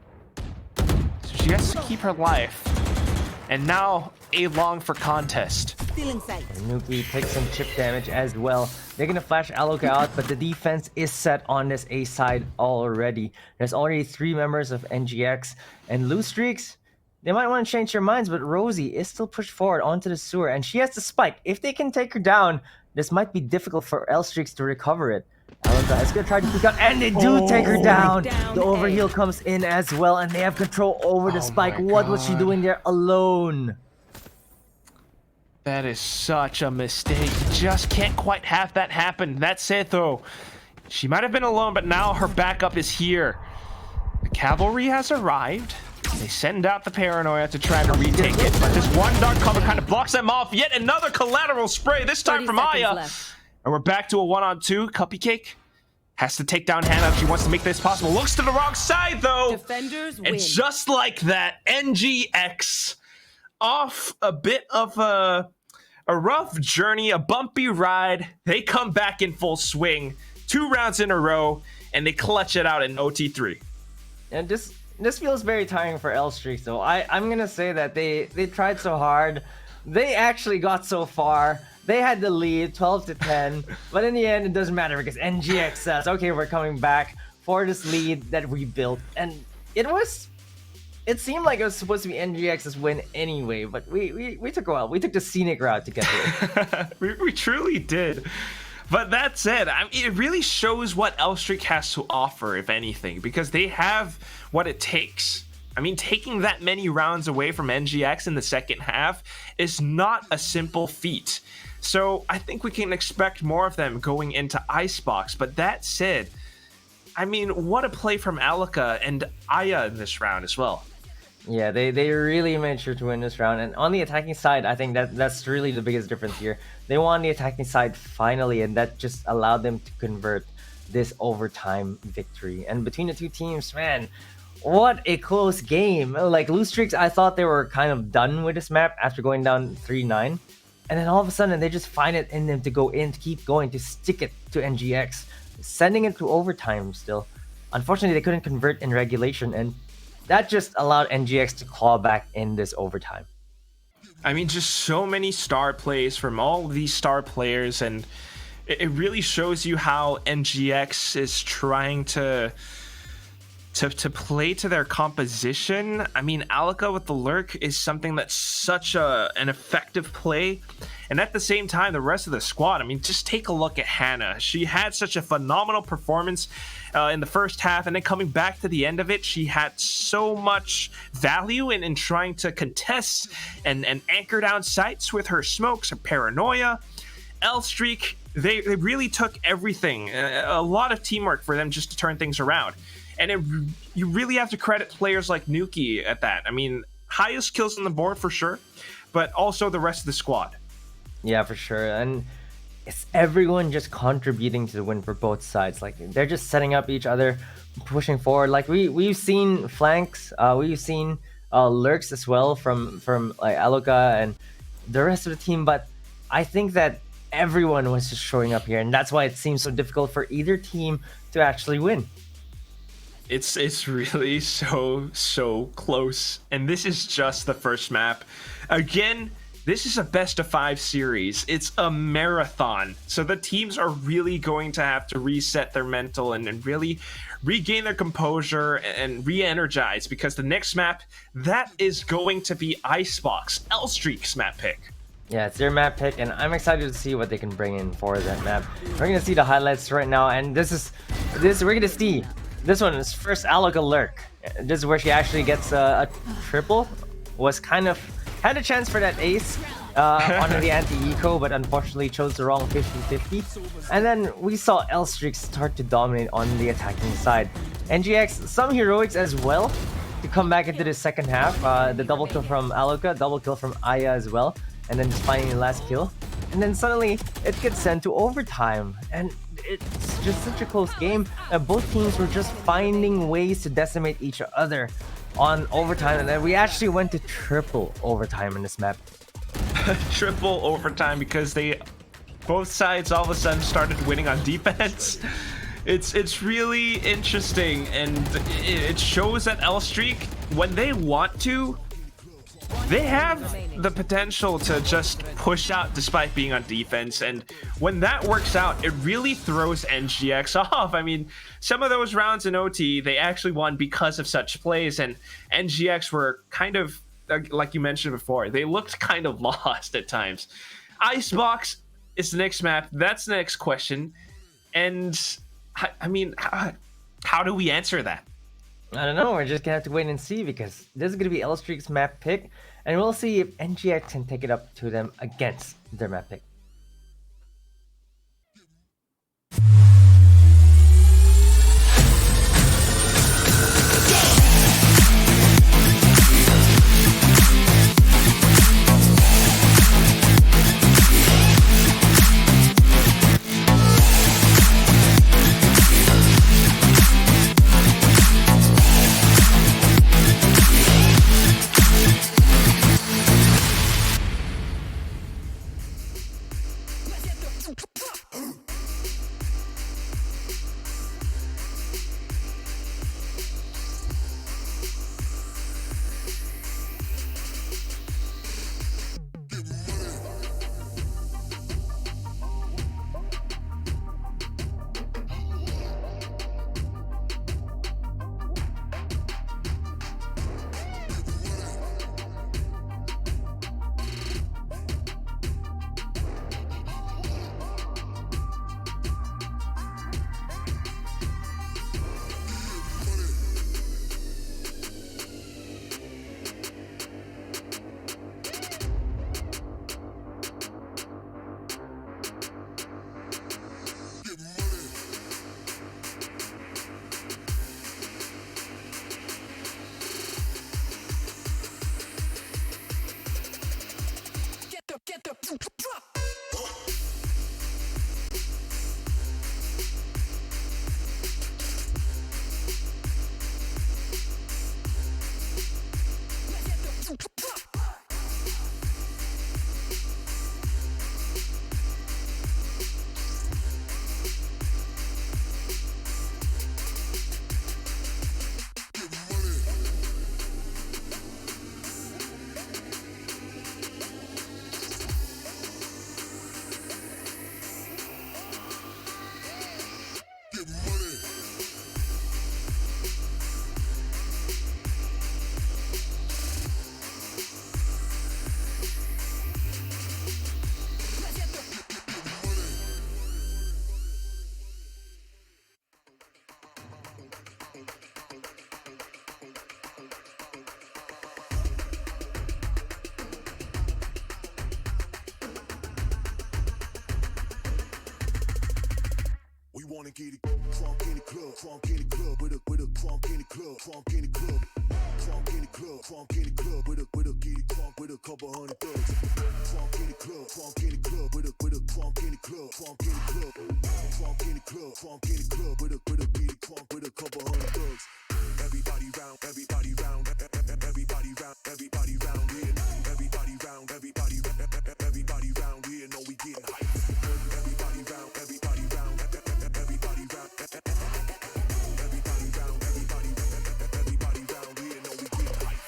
So she has to keep her life. And now A long for contest. Stealing sight. Nuki takes some chip damage as well. They're gonna flash Aloka out, but the defense is set on this A side already. There's already 3 members of NGX, and Loose Streaks, they might want to change their minds, but Rosie is still pushed forward onto the sewer, and she has the spike. If they can take her down, this might be difficult for L-Streaks to recover it. Aloka is gonna try to peek out, and they do take her down. Down The overheal comes in as well, and they have control over the spike. What was she doing there alone? That is such a mistake. You just can't quite have that happen. That's it, though. She might have been alone, but now her backup is here. The cavalry has arrived. They send out the paranoia to try to retake it, but this one dark cover kind of blocks them off. Yet another collateral spray, this time 30 from seconds Aya. left. And we're back to a 1-on-2. Cupcake has to take down Hannah if she wants to make this possible. Looks to the wrong side, though. Defenders win. And just like that, NGX off a bit of a rough journey, a bumpy ride. They come back in full swing, 2 rounds in a row, and they clutch it out in OT3. And this feels very tiring for L-Streaks though. I'm gonna say that they tried so hard. They actually got so far. They had the lead 12-10, but in the end it doesn't matter because NGX says, okay, we're coming back for this lead that we built. And it seemed like it was supposed to be NGX's win anyway, but we took a while. We took the scenic route to get there. we truly did. But that's it. I mean, it really shows what L-Streak has to offer, if anything, because they have what it takes. I mean, taking that many rounds away from NGX in the second half is not a simple feat. So I think we can expect more of them going into Icebox. But that said, I mean, what a play from Alaka and Aya in this round as well. Yeah, they really made sure to win this round. And on the attacking side, I think that's really the biggest difference here. They won the attacking side finally, and that just allowed them to convert this overtime victory. And between the two teams, man, what a close game. Like, Loose Streaks, I thought they were kind of done with this map after going down 3-9. And then all of a sudden, they just find it in them to go in, to keep going, to stick it to NGX, sending it to overtime still. Unfortunately, they couldn't convert in regulation, and that just allowed NGX to claw back in this overtime. I mean, just so many star plays from all of these star players, and it really shows you how NGX is trying to play to their composition. I mean, Alaka with the lurk is something that's such an effective play. And at the same time, the rest of the squad, I mean, just take a look at Hannah. She had such a phenomenal performance in the first half, and then coming back to the end of it, she had so much value in trying to contest and anchor down sites with her smokes, her paranoia. L-Streak, they really took everything. A lot of teamwork for them just to turn things around. And you really have to credit players like Nuki at that. I mean, highest kills on the board for sure, but also the rest of the squad. Yeah, for sure. And it's everyone just contributing to the win for both sides. Like, they're just setting up each other, pushing forward. Like, we've seen flanks, we've seen lurks as well from like Aloka and the rest of the team. But I think that everyone was just showing up here, and that's why it seems so difficult for either team to actually win. It's really so close, and this is just the first map. Again, this is a best of 5 series. It's a marathon, so the teams are really going to have to reset their mental and really regain their composure and re-energize, because the next map, that is going to be Icebox, L-Streak's map pick. Yeah, it's their map pick, and I'm excited to see what they can bring in for that map. We're gonna see the highlights right now, and we're gonna see. This one is first Aloka lurk. This is where she actually gets a triple. Was kind of Had a chance for that ace on the anti-eco, but unfortunately chose the wrong 50-50. And then we saw L-Streak start to dominate on the attacking side. NGX, some heroics as well to come back into the second half. The double kill from Aloka, double kill from Aya as well, and then just finding the last kill. And then suddenly it gets sent to overtime, and it's just such a close game. Both teams were just finding ways to decimate each other on overtime, and then we actually went to triple overtime in this map. Triple overtime because both sides all of a sudden started winning on defense. It's really interesting, and it shows that L-Streak, when they want to, they have the potential to just push out despite being on defense, and when that works out, it really throws NGX off. I mean, some of those rounds in OT, they actually won because of such plays, and NGX were kind of, like you mentioned before, they looked kind of lost at times. Icebox is the next map. That's the next question, and I mean, how do we answer that? I don't know, we're just gonna have to wait and see, because this is gonna be L-Streak's map pick, and we'll see if NGX can take it up to them against their map pick. Wanna get it crunk in the club, crunk in the club, with a crunk in the club, crunk in the club, crunk in the club, crunk in the club, with a get it crunk with a couple hundred thugs. Crunk in the club, crunk in the club, with a crunk in the club, crunk in the club, crunk in the club, crunk in the club, with a get it crunk with a couple hundred thugs. Everybody round, everybody round, everybody round, everybody round here, everybody round, everybody round here, know we getting hype. Everybody round, everybody round, everybody round, everybody round, everybody round here, know we getting hype.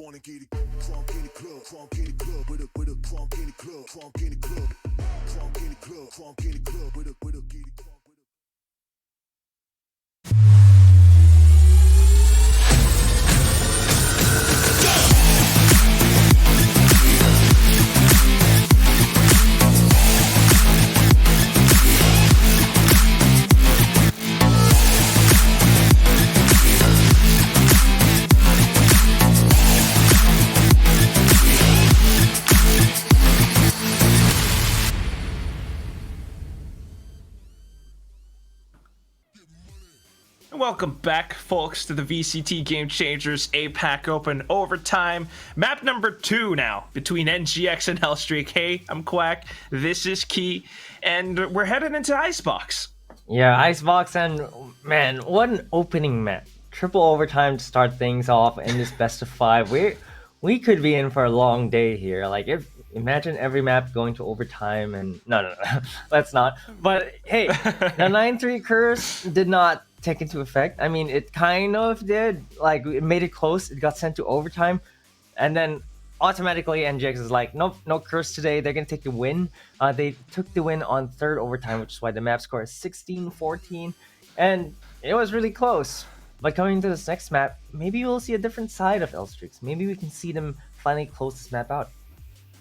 wanna get it crunk in the club, crunk in the club, with a crunk in the club, crunk in the club, crunk in the club, crunk in the club, with a get it crunk with a. Welcome back, folks, to the VCT Game Changers APAC Open Overtime. Map number 2 now, between NGX and Hellstreak. Hey, I'm Quack, this is Key, and we're headed into Icebox. Yeah, Icebox, and man, what an opening map. Triple overtime to start things off in this best of 5. We could be in for a long day here. Like, imagine every map going to overtime, and no, let's not. But hey, the 9-3 curse did not take into effect. I mean, it kind of did. Like, it made it close. It got sent to overtime, and then automatically NGX is like, nope, no curse today. They're gonna take the win. They took the win on 3rd overtime, which is why the map score is 16-14, and it was really close. But coming to this next map, maybe we'll see a different side of Hellstreaks. Maybe we can see them finally close this map out.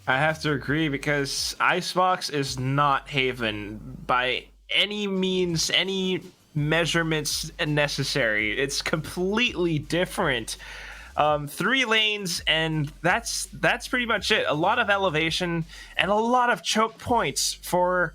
I have to agree, because Icebox is not Haven by any means, any measurements necessary. It's completely different. 3 lanes, and that's pretty much it. A lot of elevation and a lot of choke points for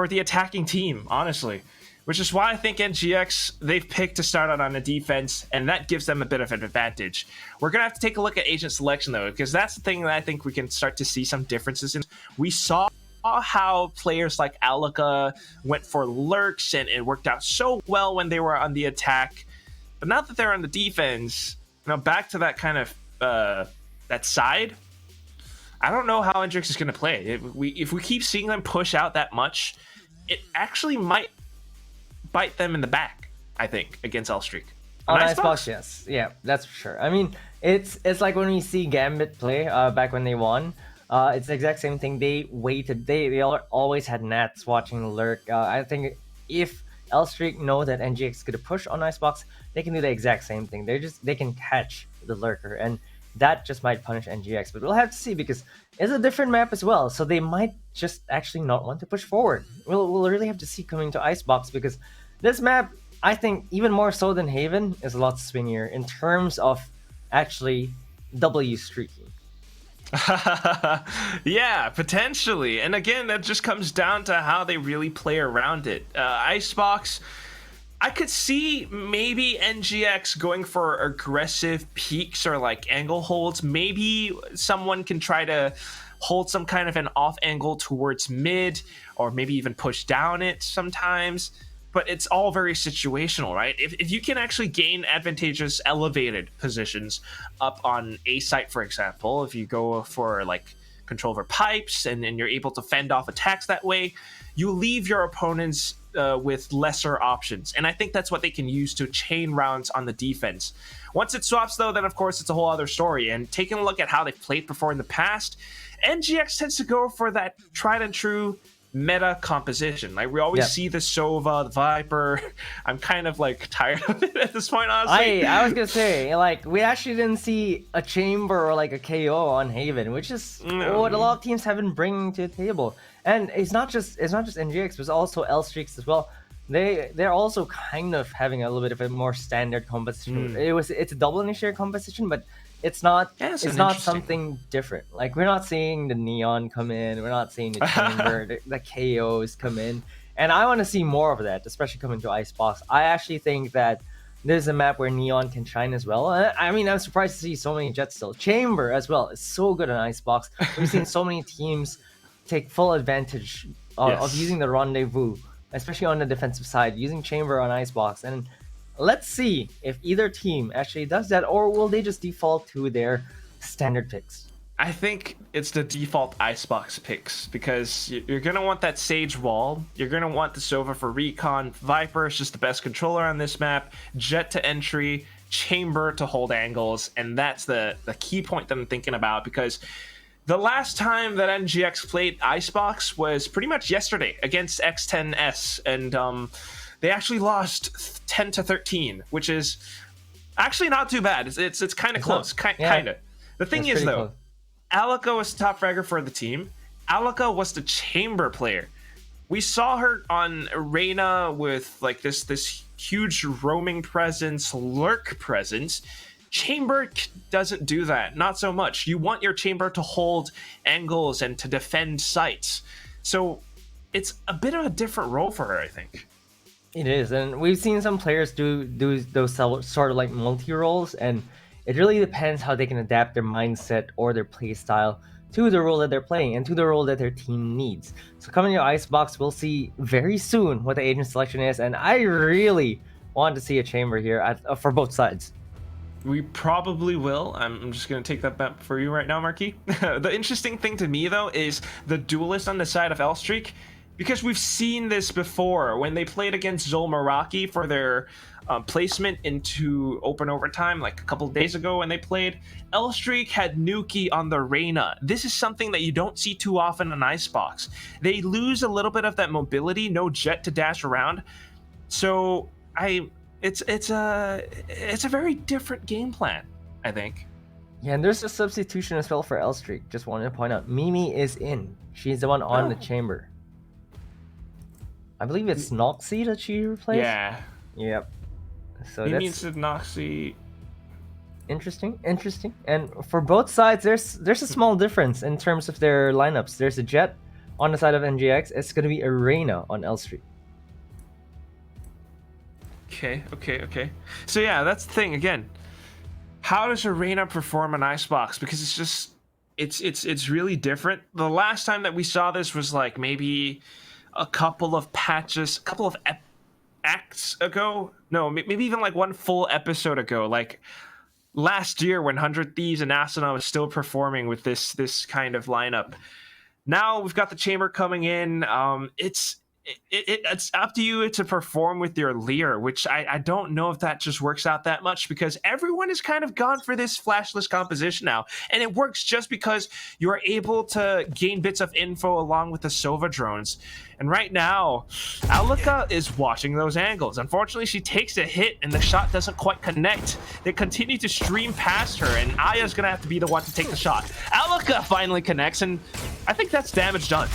the attacking team, honestly. Which is why I think NGX, they've picked to start out on a defense, and that gives them a bit of an advantage. We're going to have to take a look at agent selection, though, because that's the thing that I think we can start to see some differences in. We saw how players like Alaka went for lurks, and it worked out so well when they were on the attack. But now that they're on the defense, back to that kind of that side, I don't know how NGX is going to play. If we keep seeing them push out that much, it actually might bite them in the back, I think, against Hellstreak. On Icebox, yes. Yeah, that's for sure. I mean, it's like when we see Gambit play back when they won. It's the exact same thing. They waited. They always had Nats watching lurk. I think if Hellstreak know that NGX is gonna push on Icebox, they can do the exact same thing. They can catch the lurker, and that just might punish NGX. But we'll have to see, because it's a different map as well. So they might just actually not want to push forward. We'll really have to see coming to Icebox, because this map, I think, even more so than Haven, is a lot swingier in terms of actually W streaking. Yeah, potentially. And again, that just comes down to how they really play around it. Icebox, I could see maybe NGX going for aggressive peaks or like angle holds. Maybe someone can try to hold some kind of an off angle towards mid, or maybe even push down it sometimes. But it's all very situational, right? If you can actually gain advantageous elevated positions up on A site, for example, if you go for like control over pipes and you're able to fend off attacks that way, you leave your opponents with lesser options. And I think that's what they can use to chain rounds on the defense. Once it swaps, though, then of course it's a whole other story. And taking a look at how they've played before in the past, NGX tends to go for that tried and true meta composition. Like, we always see the Sova, the Viper. I'm kind of like tired of it at this point, honestly. I was gonna say, like, we actually didn't see a chamber or like a KO on Haven, which is what a lot of teams have been bringing to the table. And it's not just NGX, it's also Hellstreaks as well. They're also kind of having a little bit of a more standard composition. It's a double initiator composition, but it's not something different. Like, we're not seeing the Neon come in, we're not seeing the chamber, the KOs come in. And I want to see more of that, especially coming to Icebox. I actually think that there's a map where Neon can shine as well. I mean, I'm surprised to see so many Jets still. Chamber as well is so good on Icebox. We've seen so many teams take full advantage of using the rendezvous, especially on the defensive side, using Chamber on Icebox. And let's see if either team actually does that, or will they just default to their standard picks? I think it's the default Icebox picks, because you're going to want that Sage Wall. You're going to want the Sova for recon. Viper is just the best controller on this map. Jet to entry. chamber to hold angles, and that's the key point that I'm thinking about, because the last time that NGX played Icebox was pretty much yesterday against X10S, and they actually lost 10-13, which is actually not too bad. It's kind of close, kind of. The thing is, though, Alika was the top fragger for the team. Alika was the chamber player. We saw her on Arena with like this huge roaming presence, lurk presence. Chamber doesn't do that, not so much. You want your chamber to hold angles and to defend sites. So it's a bit of a different role for her, I think. It is, and we've seen some players do those sort of like multi-roles, and it really depends how they can adapt their mindset or their play style to the role that they're playing and to the role that their team needs. So coming to Icebox, we'll see very soon what the agent selection is, and I really want to see a chamber here for both sides. We probably will. I'm just going to take that bet for you right now, Marquis. The interesting thing to me, though, is the duelist on the side of Elstreak, because we've seen this before when they played against Zol Meraki for their placement into open overtime like a couple days ago when they played. Elstreak had Nuki on the Reyna. This is something that you don't see too often on Icebox. They lose a little bit of that mobility, no jet to dash around. So it's a very different game plan, I think. Yeah, and there's a substitution as well for Elstreak. Just wanted to point out, Mimi is in. She's the one on the chamber. I believe it's Noxy that she replaced. Yeah. Yep. So Mimi that's instead of Noxy. interesting. And for both sides, there's a small difference in terms of their lineups. There's a Jet on the side of NGX. It's going to be a Reyna on Elstreak. Okay. So yeah, that's the thing. Again, how does Arena perform on Icebox? Because it's just, it's really different. The last time that we saw this was like maybe a couple of patches, a couple of acts ago. No, maybe even like one full episode ago. Like last year when 100 Thieves and Asuna was still performing with this kind of lineup. Now we've got the chamber coming in. It's up to you to perform with your Leer, which I don't know if that just works out that much, because everyone has kind of gone for this flashless composition now, and it works just because you're able to gain bits of info along with the Sova drones. And right now, Alika is watching those angles. Unfortunately, she takes a hit and the shot doesn't quite connect. They continue to stream past her, and Aya's gonna have to be the one to take the shot. Alika finally connects, and I think that's damage done.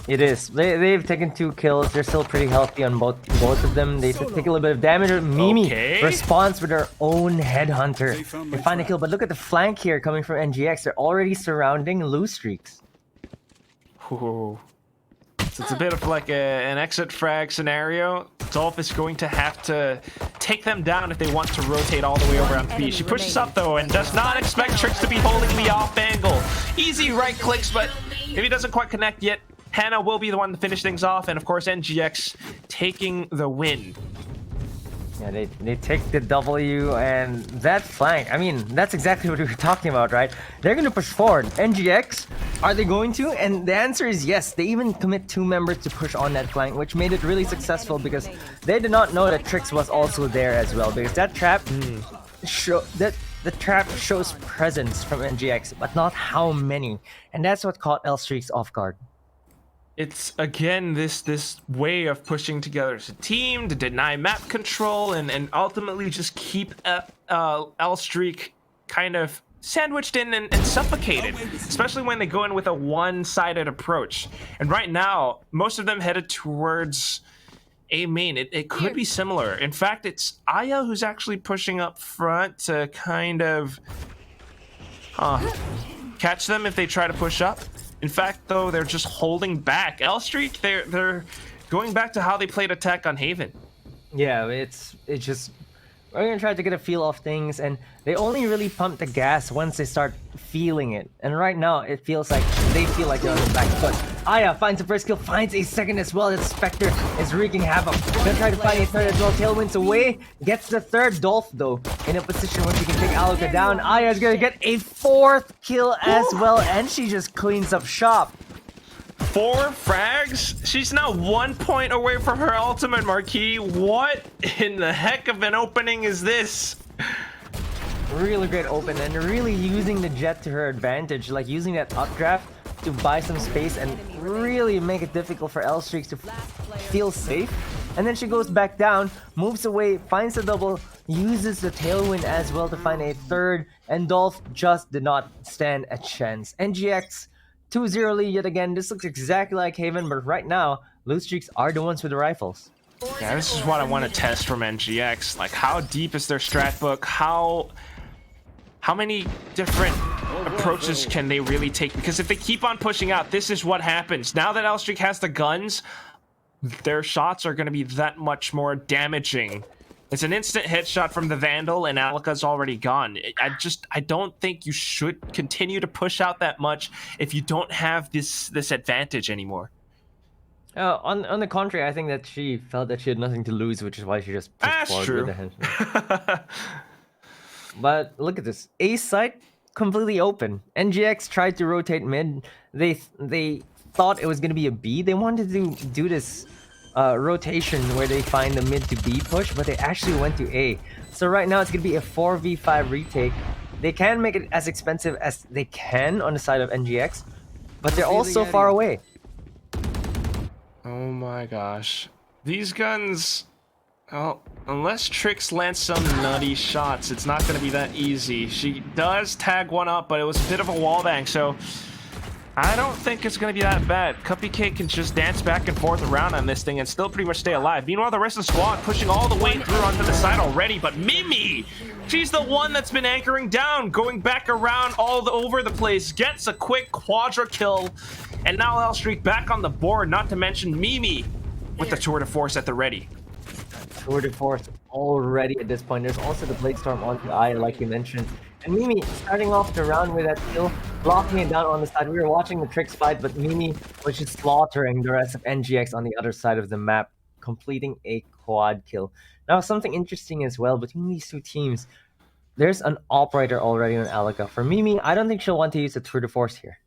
It is. They've taken 2 kills. They're still pretty healthy on both of them. They take a little bit of damage. Mimi responds with her own headhunter. They find a kill, but look at the flank here coming from NGX. They're already surrounding Lose Streaks. Ooh. So it's a bit of like an exit frag scenario. Dolph is going to have to take them down if they want to rotate all the way over on B. She pushes up though and does not expect Trix to be holding the off angle. Easy right clicks, but if he doesn't quite connect yet, Hannah will be the one to finish things off, and of course NGX taking the win. Yeah, they take the W, and that flank, I mean, that's exactly what we were talking about, right? They're going to push forward. NGX, are they going to? And the answer is yes. They even commit 2 members to push on that flank, which made it really successful because they did not know that Trix was also there as well, because that trap the trap shows presence from NGX, but not how many. And that's what caught Elstreaks off guard. It's again this way of pushing together as a team to deny map control and ultimately just keep Elstreak kind of sandwiched in and suffocated, especially when they go in with a one-sided approach. And right now, most of them headed towards A main. It could be similar. In fact, it's Aya who's actually pushing up front to kind of catch them if they try to push up. In fact, though, they're just holding back. Elstreak, they're going back to how they played attack on Haven. Yeah, it's just we're gonna try to get a feel of things, and they only really pump the gas once they start feeling it. And right now, it feels like they feel like they're on the back foot. Aya finds the first kill, finds a second as well. That Spectre is wreaking havoc. Gonna try to find a third as well. Tailwinds away, gets the third. Dolph though in a position where she can take Alika down. Aya's gonna get a 4th kill as well, and she just cleans up shop. 4 frags? She's now 1 point away from her ultimate, Marquis. What in the heck of an opening is this? Really great open and really using the jet to her advantage, like using that updraft to buy some space and really make it difficult for L Streaks to feel safe. And then she goes back down, moves away, finds the double, uses the tailwind as well to find a third, and Dolph just did not stand a chance. NGX 2-0 lead yet again. This looks exactly like Haven, but right now, Blue Streaks are the ones with the rifles. Yeah, this is what I want to test from NGX. Like, how deep is their strat book? How many different approaches can they really take? Because if they keep on pushing out, this is what happens. Now that L Streak has the guns, their shots are going to be that much more damaging. It's an instant headshot from the Vandal, and Alika's already gone. I don't think you should continue to push out that much if you don't have this advantage anymore. On the contrary, I think that she felt that she had nothing to lose, which is why she just pushed That's forward true. with the headshot. But look at this. A site completely open. NGX tried to rotate mid. They thought it was going to be a B. They wanted to do this rotation where they find the mid to B push, but they actually went to A. So right now it's going to be a 4v5 retake. They can make it as expensive as they can on the side of NGX, but they're all so far away. Oh my gosh. These guns... Oh, unless Trix lands some nutty shots, it's not going to be that easy. She does tag one up, but it was a bit of a wallbang, so I don't think it's going to be that bad. Cupcake can just dance back and forth around on this thing and still pretty much stay alive. Meanwhile, the rest of the squad pushing all the way through onto the side already, but Mimi, she's the one that's been anchoring down, going back around all over the place, gets a quick quadra kill, and now L Streak back on the board, not to mention Mimi with the tour de force at the ready. Tour de force already at this point. There's also the Blade Storm onto Aya, like you mentioned. And Mimi starting off the round with that kill, blocking it down on the side. We were watching the Trix fight, but Mimi was just slaughtering the rest of NGX on the other side of the map, completing a quad kill. Now, something interesting as well between these two teams, there's an operator already on Alika. For Mimi, I don't think she'll want to use the Tour de force here.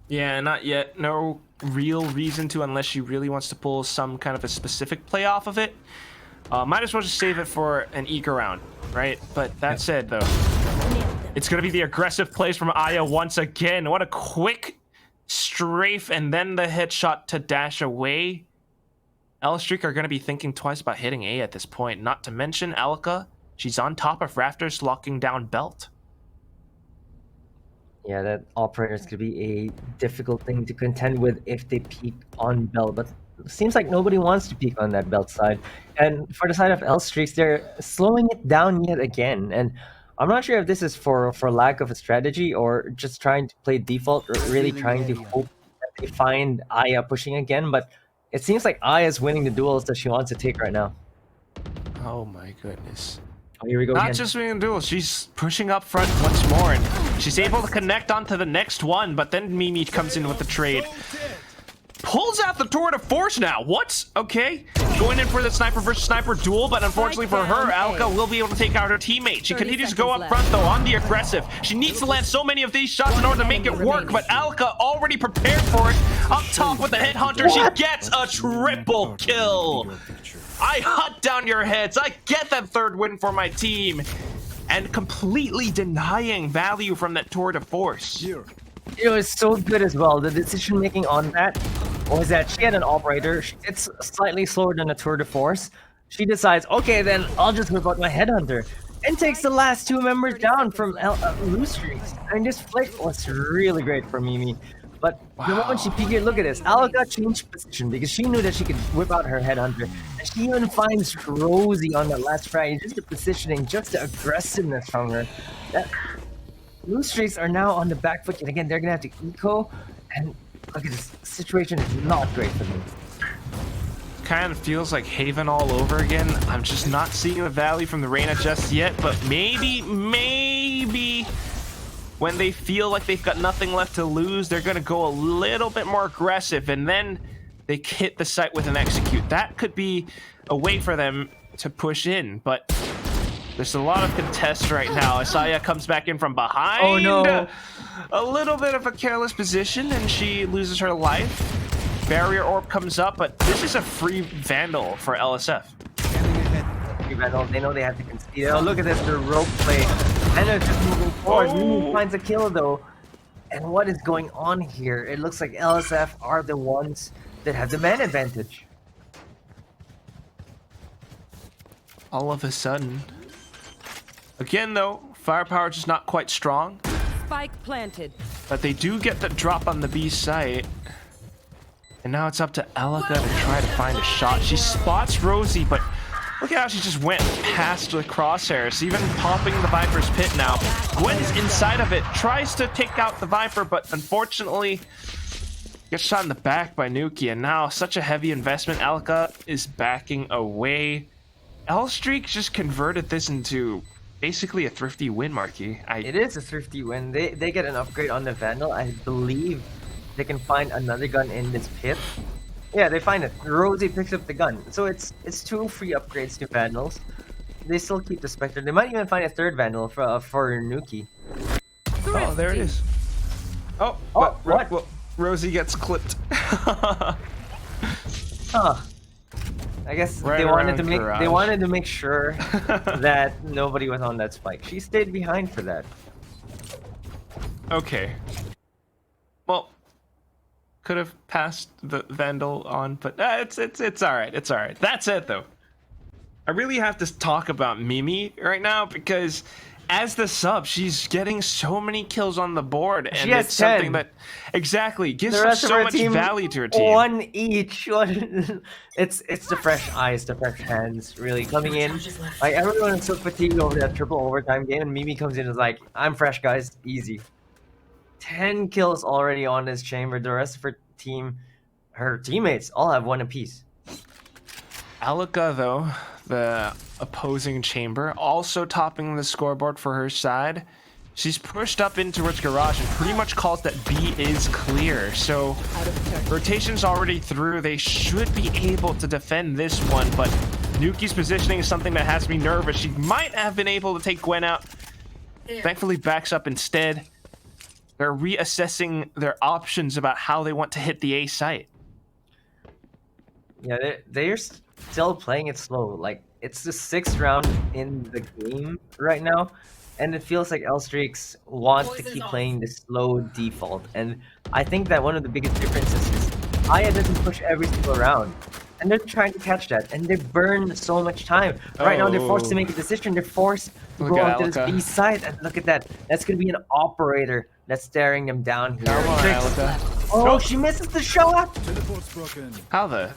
Yeah, not yet. No real reason to, unless she really wants to pull some kind of a specific play off of it. Might as well just save it for an eager round, right? But that said, though, it's going to be the aggressive plays from Aya once again. What a quick strafe and then the headshot to dash away. L Streak are going to be thinking twice about hitting A at this point. Not to mention Alika. She's on top of Rafters, locking down Belt. Yeah, that operator is going to be a difficult thing to contend with if they peek on Belt, but it seems like nobody wants to peek on that Belt side. And for the side of L Streaks, they're slowing it down yet again. And I'm not sure if this is for lack of a strategy or just trying to play default or really trying to hope that they find Aya pushing again, but it seems like Aya's winning the duels that she wants to take right now. Oh my goodness. Oh, here we go Not again. just winning duels, she's pushing up front once more, and she's able to connect onto the next one, but then Mimi comes in with the trade. Pulls out the tour de force now. What? Okay. Going in for the sniper versus sniper duel, but unfortunately for her, Alika will be able to take out her teammate. She continues to go up front, though, on the aggressive. She needs to land so many of these shots in order to make it work, but Alika already prepared for it. Up top with the headhunter, she gets a triple kill. I hunt down your heads. I get that third win for my team. And completely denying value from that tour de force. It was so good as well. The decision making on that was that she had an operator. It's slightly slower than a tour de force. She decides, okay, then I'll just whip out my headhunter, and takes the last two members down from Blue Streaks. And this flick was really great for Mimi. But the moment she peeked, look at this. Alika changed position because she knew that she could whip out her headhunter. And she even finds Rosie on that last frag. Just the positioning, just the aggressiveness from her. Blue Streaks are now on the back foot, and again, they're gonna have to eco. And look at this situation is not great for them. Kind of feels like Haven all over again. I'm just not seeing the value from the Reyna just yet, but maybe when they feel like they've got nothing left to lose, they're gonna go a little bit more aggressive, and then they hit the site with an execute. That could be a way for them to push in, but there's a lot of contests right now. Asaya comes back in from behind. Oh no. A little bit of a careless position, and she loses her life. Barrier orb comes up, but this is a free Vandal for LSF. Here we Vandal. They know they have to concede. Oh, look at this, the rope play. Hannah just moving forward. Mimi finds a kill though. And what is going on here? It looks like LSF are the ones that have the man advantage. All of a sudden. Again, though, firepower just not quite strong. Spike planted. But they do get the drop on the B site. And now it's up to Elika to try to find a shot. She spots Rosie, but look at how she just went past the crosshairs, even popping the Viper's pit now. Gwen's inside of it, tries to take out the Viper, but unfortunately gets shot in the back by Nuki. And now such a heavy investment. Elika is backing away. L-Streak just converted this into basically a thrifty win, Marky. It is a thrifty win. They get an upgrade on the Vandal. I believe they can find another gun in this pit. Yeah, they find it. Rosie picks up the gun. So it's 2 free upgrades to Vandals. They still keep the Spectre. They might even find a third Vandal for Nuki. Oh, there it is. Oh, what? Rosie gets clipped. Huh. I guess Right they wanted to around make garage. sure that nobody was on that spike. She stayed behind for that. Okay. Well, could have passed the Vandal on, but it's all right. It's all right. That's it though. I really have to talk about Mimi right now because as the sub, she's getting so many kills on the board, and She has it's something 10. that exactly gives The her rest of so her much team, value to her team. 1 each. It's the fresh eyes, the fresh hands, really coming in. Like everyone is so fatigued over that triple overtime game, and Mimi comes in and is like, "I'm fresh, guys, easy." 10 kills already on this chamber. The rest of her team, her teammates, all have 1 apiece. Elika, though, the opposing chamber, also topping the scoreboard for her side. She's pushed up in towards garage and pretty much calls that B is clear. So rotation's already through. They should be able to defend this one, but Nuki's positioning is something that has me nervous. She might have been able to take Gwen out. Thankfully backs up instead. They're reassessing their options about how they want to hit the A site. Yeah, they're still playing it slow. Like, it's the 6th round in the game right now, and it feels like L-Streaks want to keep playing the slow default. And I think that one of the biggest differences is Aya doesn't push every single round, and they're trying to catch that, and they burn so much time. Right now, they're forced to make a decision. They're forced to Look go at onto this Elika. B side, and look at that. That's going to be an operator that's staring them down here. Come on, Tricks. Elika. Oh, she misses the shot! Teleport's broken. How the?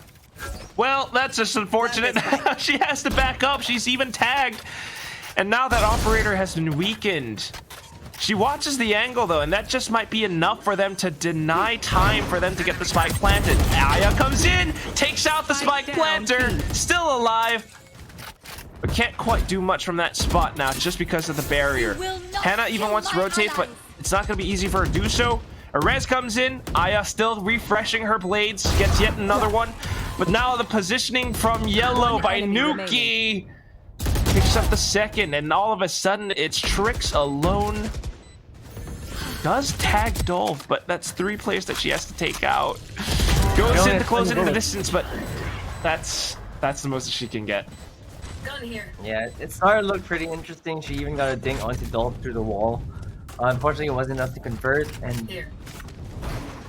Well, that's just unfortunate. She has to back up. She's even tagged. And now that operator has been weakened. She watches the angle, though, and that just might be enough for them to deny time for them to get the spike planted. Aya comes in, takes out the spike planter, still alive. But can't quite do much from that spot now just because of the barrier. Hannah even wants to rotate, but it's not going to be easy for her to do so. Arez comes in, Aya still refreshing her blades, gets yet another one. But now the positioning from Yellow by Nuki picks up the second, and all of a sudden it's Trix alone. Does tag Dolph, but that's 3 players that she has to take out. Goes in to close it in the distance, but that's the most that she can get. Yeah, it started to look pretty interesting. She even got a ding onto Dolph through the wall. Unfortunately, it wasn't enough to convert, and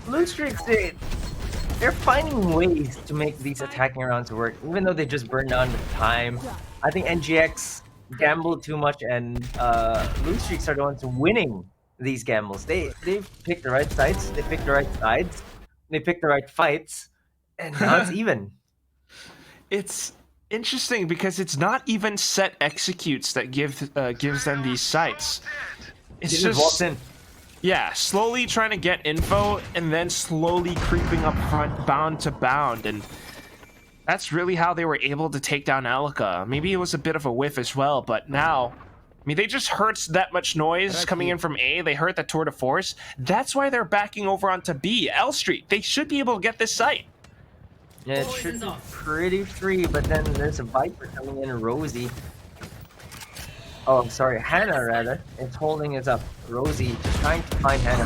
Blue Streaks, they're finding ways to make these attacking rounds work, even though they just burned down the time. I think NGX gambled too much, and Blue Streaks are the ones winning these gambles. They've picked the right sides, they picked the right sides, they picked the right fights, and now it's even. It's interesting because it's not even set executes that gives them these sites. It's They just walked just in. yeah, slowly trying to get info and then slowly creeping up front, bound to bound, and that's really how they were able to take down Elika. Maybe it was a bit of a whiff as well, but now, I mean, they just heard that much noise coming in from A. They heard the tour de force. That's why they're backing over onto B. L Street. They should be able to get this site. Yeah, it should be pretty free, but then there's a Viper coming in, Rosie. Oh, I'm sorry, Hannah rather. It's holding it up. Rosie just trying to find Hannah.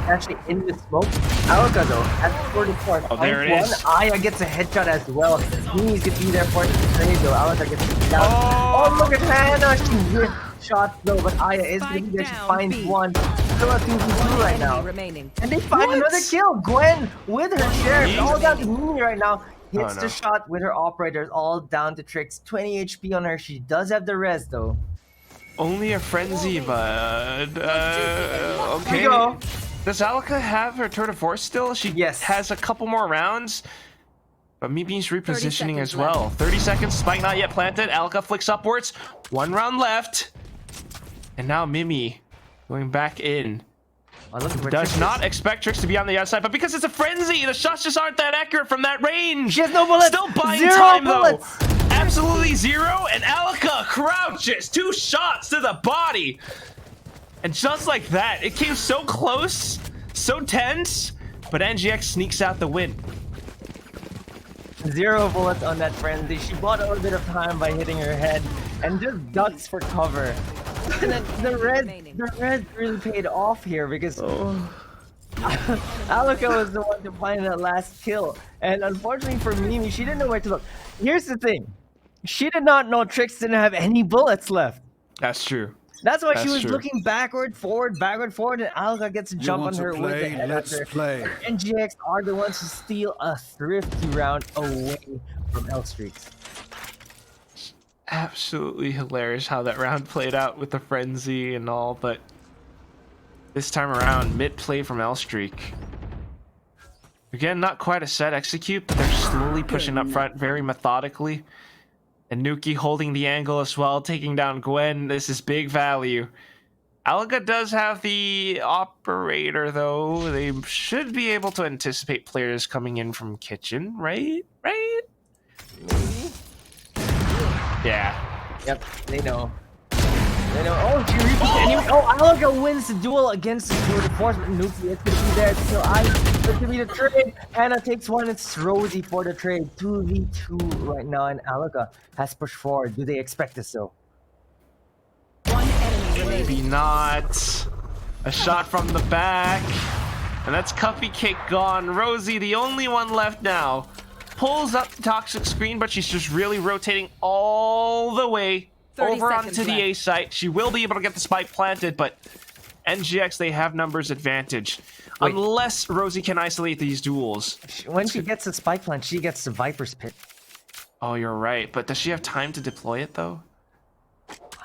actually in the smoke. Alka though, at 44. Oh, there it is. Aya gets a headshot as well. Mimi's gonna be there for the trade though. Alka gets down. Oh, look at Hannah. She whiffed shots though, but Aya is gonna be there. She Spike finds down, one. Still a 2v2 right now. remaining. And they find another kill. Gwen with her sheriff. All down to Mimi right now. Hits Oh, no. the shot with her operators. All down to Tricks. 20 HP on her. She does have the res though. Only a frenzy, but Here okay. we go. Does Alka have her tour de force still? She Yes. has a couple more rounds. But Mimi's repositioning seconds as well. 30 seconds, spike not yet planted. Alka flicks upwards. 1 round left. And now Mimi going back in. Oh, look at where Does Tricks not is. expect Tricks to be on the outside, but because it's a frenzy, the shots just aren't that accurate from that range. She has no bullets. Still buying 0 time bullets. though. Absolutely 0, and Alka crouches. 2 shots to the body. And just like that, it came so close, so tense, but NGX sneaks out the win. 0 bullets on that frenzy. She bought a little bit of time by hitting her head and just ducks for cover. And then the red really paid off here because Alka was the one to find that last kill. And unfortunately for Mimi, she didn't know where to look. Here's the thing. She did not know Trix didn't have any bullets left. That's true. That's why she That's was true. looking backward, forward, and Alka gets a jump on want to her with the play? head Let's after. play. NGX are the ones who steal a thrifty round away from L Streaks. Absolutely hilarious how that round played out with the frenzy and all, but this time around, mid play from L Streak. Again, not quite a set execute, but they're slowly pushing up front very methodically. And Nuki holding the angle as well, taking down Gwen. This is big value. Alga does have the operator, though. They should be able to anticipate players coming in from kitchen, right? Right? Yeah. Yep, they know. They know. Oh, she reaches Oh, Alga wins the duel against the Tour de Force. Nuki is gonna be there to kill Ice. It's gonna be the trade. Hannah takes one. It's Rosie for the trade. 2v2 right now, and Alga has pushed forward. Do they expect this though? One enemy remaining. Maybe not. A shot from the back. And that's Cuffy Cake gone. Rosie, the only one left now. Pulls up the toxic screen, but she's just really rotating all the way 30 over seconds onto the left. A site. She will be able to get the spike planted, but NGX, they have numbers advantage. Wait. Unless Rosie can isolate these duels. When she gets the spike plant, she gets the Viper's Pit. Oh, you're right. But does she have time to deploy it, though?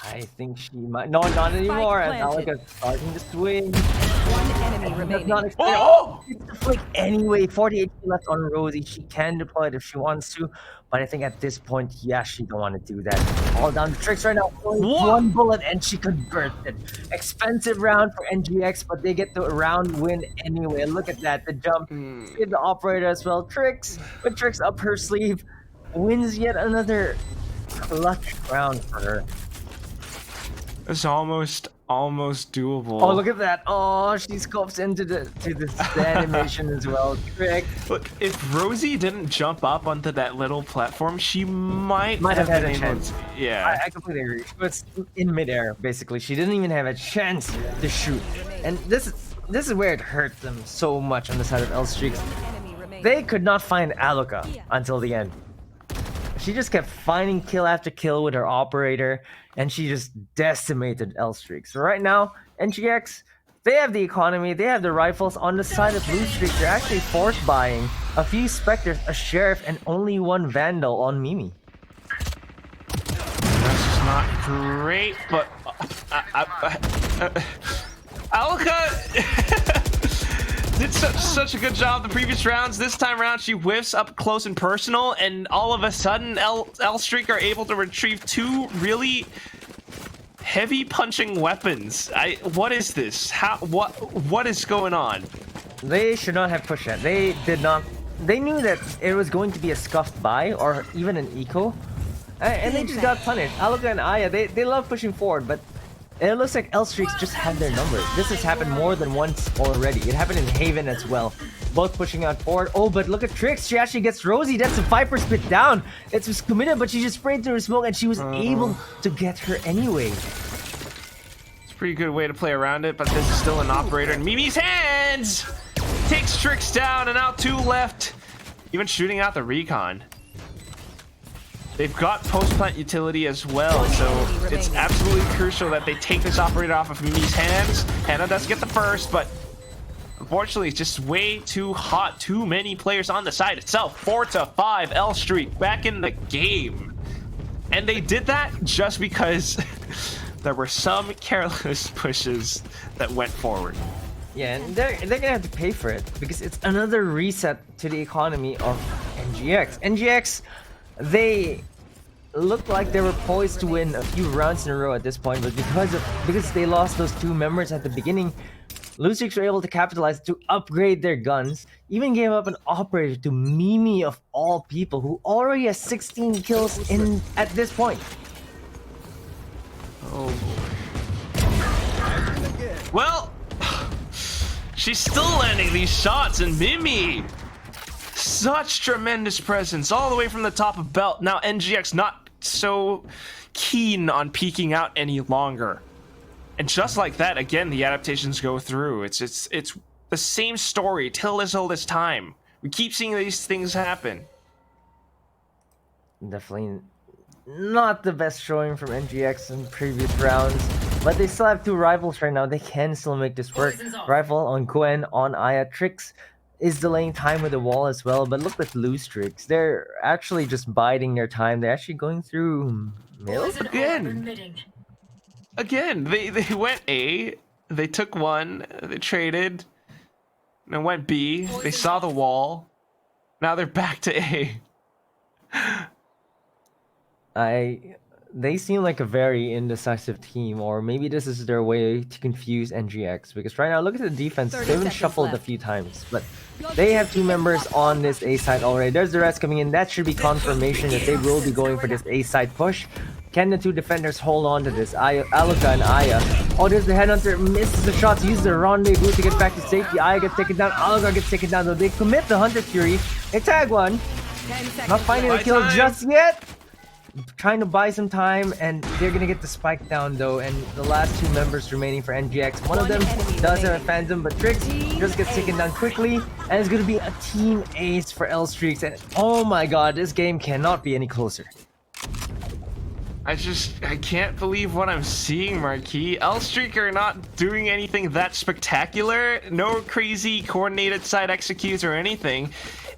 I think she might. No, not anymore. As planted. Alga's starting to swing. One enemy Does remaining. not expect. Oh! It's the flick anyway. 48 left on Rosie. She can deploy it if she wants to, but I think at this point, yeah, she don't want to do that. All down the tricks right now. Only What? one bullet, and she converts it. Expensive round for NGX, but they get the round win anyway. Look at that. The jump. Save the operator as well. Tricks, with Tricks up her sleeve, wins yet another clutch round for her. It's almost doable. Oh, look at that. Oh, she scopes into the animation as well. Trick. Look, if Rosie didn't jump up onto that little platform, she might Have had been a able chance. to- Yeah. I completely agree. She was in midair, basically. She didn't even have a chance to shoot. And this is where it hurt them so much on the side of L Streaks. Enemy remaining. They could not find Aluka until the end. She just kept finding kill after kill with her operator, and she just decimated L Streaks. So right now, NGX, they have the economy, they have the rifles. On the side of Blue Streak, they're actually force buying a few Spectres, a Sheriff, and only one Vandal on Mimi. That's just not great, but Alka did such a good job the previous rounds. This time around, she whiffs up close and personal, and all of a sudden, L Streak are able to retrieve 2 really heavy punching weapons. What is this? What is going on? They should not have pushed that. They did not. They knew that it was going to be a scuffed buy or even an eco, and they just got punished. Aluka and Aya, they love pushing forward, but it looks like L Streaks just had their numbers. This has happened more than once already. It happened in Haven as well. Both pushing out forward. Oh, but look at Trix. She actually gets Rosie. That's a Viper spit down. It was committed, but she just sprayed through the smoke, and she was able to get her anyway. It's a pretty good way to play around it, but this is still an operator in Mimi's hands. hands, takes Tricks down, and now 2 left. Even shooting out the recon. They've got post-plant utility as well, so it's absolutely crucial that they take this operator off of Mimi's hands. Hannah does get the first, but unfortunately it's just way too hot. Too many players on the side itself. 4-5 L Streak back in the game. And they did that just because there were some careless pushes that went forward. Yeah, and they're gonna have to pay for it because it's another reset to the economy of NGX. NGX, they looked like they were poised to win a few rounds in a row at this point, but because they lost those 2 members at the beginning, Losers were able to capitalize to upgrade their guns. Even gave up an operator to Mimi of all people, who already has 16 kills in at this point. Oh boy. Well, she's still landing these shots, and Mimi, such tremendous presence all the way from the top of belt. Now NGX not so keen on peeking out any longer, and just like that, again, the adaptations go through. It's the same story till as old as time. We keep seeing these things happen. Definitely not the best showing from NGX in previous rounds, but they still have 2 rivals right now. They can still make this work. Rival on Gwen, on Aya. Tricks is delaying time with the wall as well, but look at Loose Tricks. They're actually just biding their time. They're actually going through middle. Again, they went A, they took 1, they traded, and then went B. They saw the wall. Now they're back to A. They seem like a very indecisive team, or maybe this is their way to confuse NGX, because right now, look at the defense. They've been shuffled a few times, but they have 2 members on this A side already. There's the rest coming in. That should be confirmation that they will be going for this A side push. Can the 2 defenders hold on to this? Aluka and Aya. Oh, there's the headhunter. Misses the shots. Uses the rendezvous to get back to safety. Aya gets taken down. Aluka gets taken down, though. They commit the Hunter Fury. They tag one. Not finding a kill just yet. Trying to buy some time, and they're gonna get the spike down though, and the last 2 members remaining for NGX. One of them does have a Phantom, but Tricks just gets taken down quickly, and it's gonna be a team ace for L Streaks. And oh my god, this game cannot be any closer. I can't believe what I'm seeing, Marquis. L Streak are not doing anything that spectacular. No crazy coordinated side executes or anything.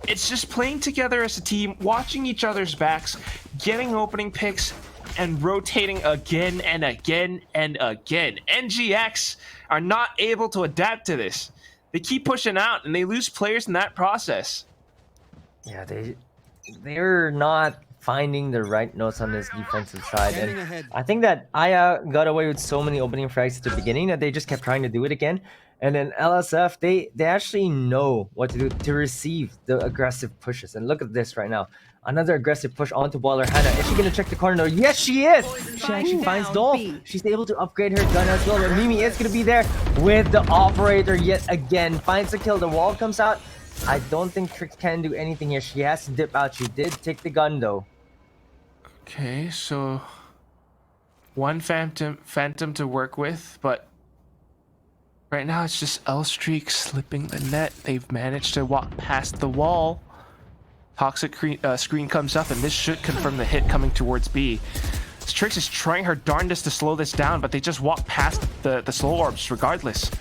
It's just playing together as a team, watching each other's backs, getting opening picks, and rotating again and again and again. NGX are not able to adapt to this. They keep pushing out, and they lose players in that process. Yeah, they're not finding the right notes on this defensive side, and I think that Aya got away with so many opening frags at the beginning that they just kept trying to do it again. And then LSF, they actually know what to do to receive the aggressive pushes. And look at this right now. Another aggressive push onto Baller. Hannah, is she going to check the corner? Yes, she is! She actually finds Dolph. She's able to upgrade her gun as well. But Mimi is going to be there with the operator yet again. Finds the kill. The wall comes out. I don't think Trix can do anything here. She has to dip out. She did take the gun, though. Okay, so 1 Phantom to work with, but right now it's just L Streak slipping the net. They've managed to walk past the wall. Toxic screen comes up, and this should confirm the hit coming towards B. Strix is trying her darndest to slow this down, but they just walk past the slow orbs regardless.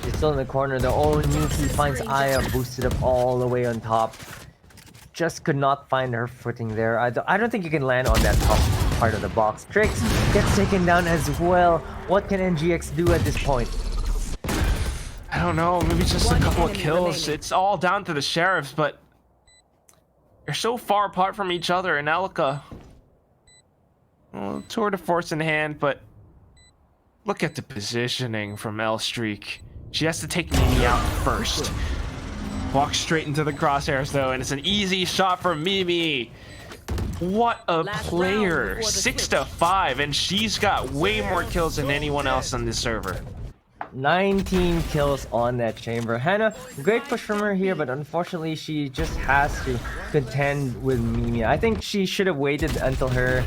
She's still in the corner. The own Yuki finds Aya boosted up all the way on top. Just could not find her footing there. I don't think you can land on that top part of the box. Trix gets taken down as well. What can NGX do at this point? I don't know, maybe just a couple of kills. It's all down to the sheriffs, but they're so far apart from each other. And Alika, well, tour de force in hand, but look at the positioning from L Streak. She has to take Mimi out first. Walks straight into the crosshairs though, and it's an easy shot for Mimi. What a player. 6-5, and she's got way more kills than anyone else on this server. 19 kills on that chamber. Hannah, great push from her here, but unfortunately she just has to contend with Mimi. I think she should have waited until her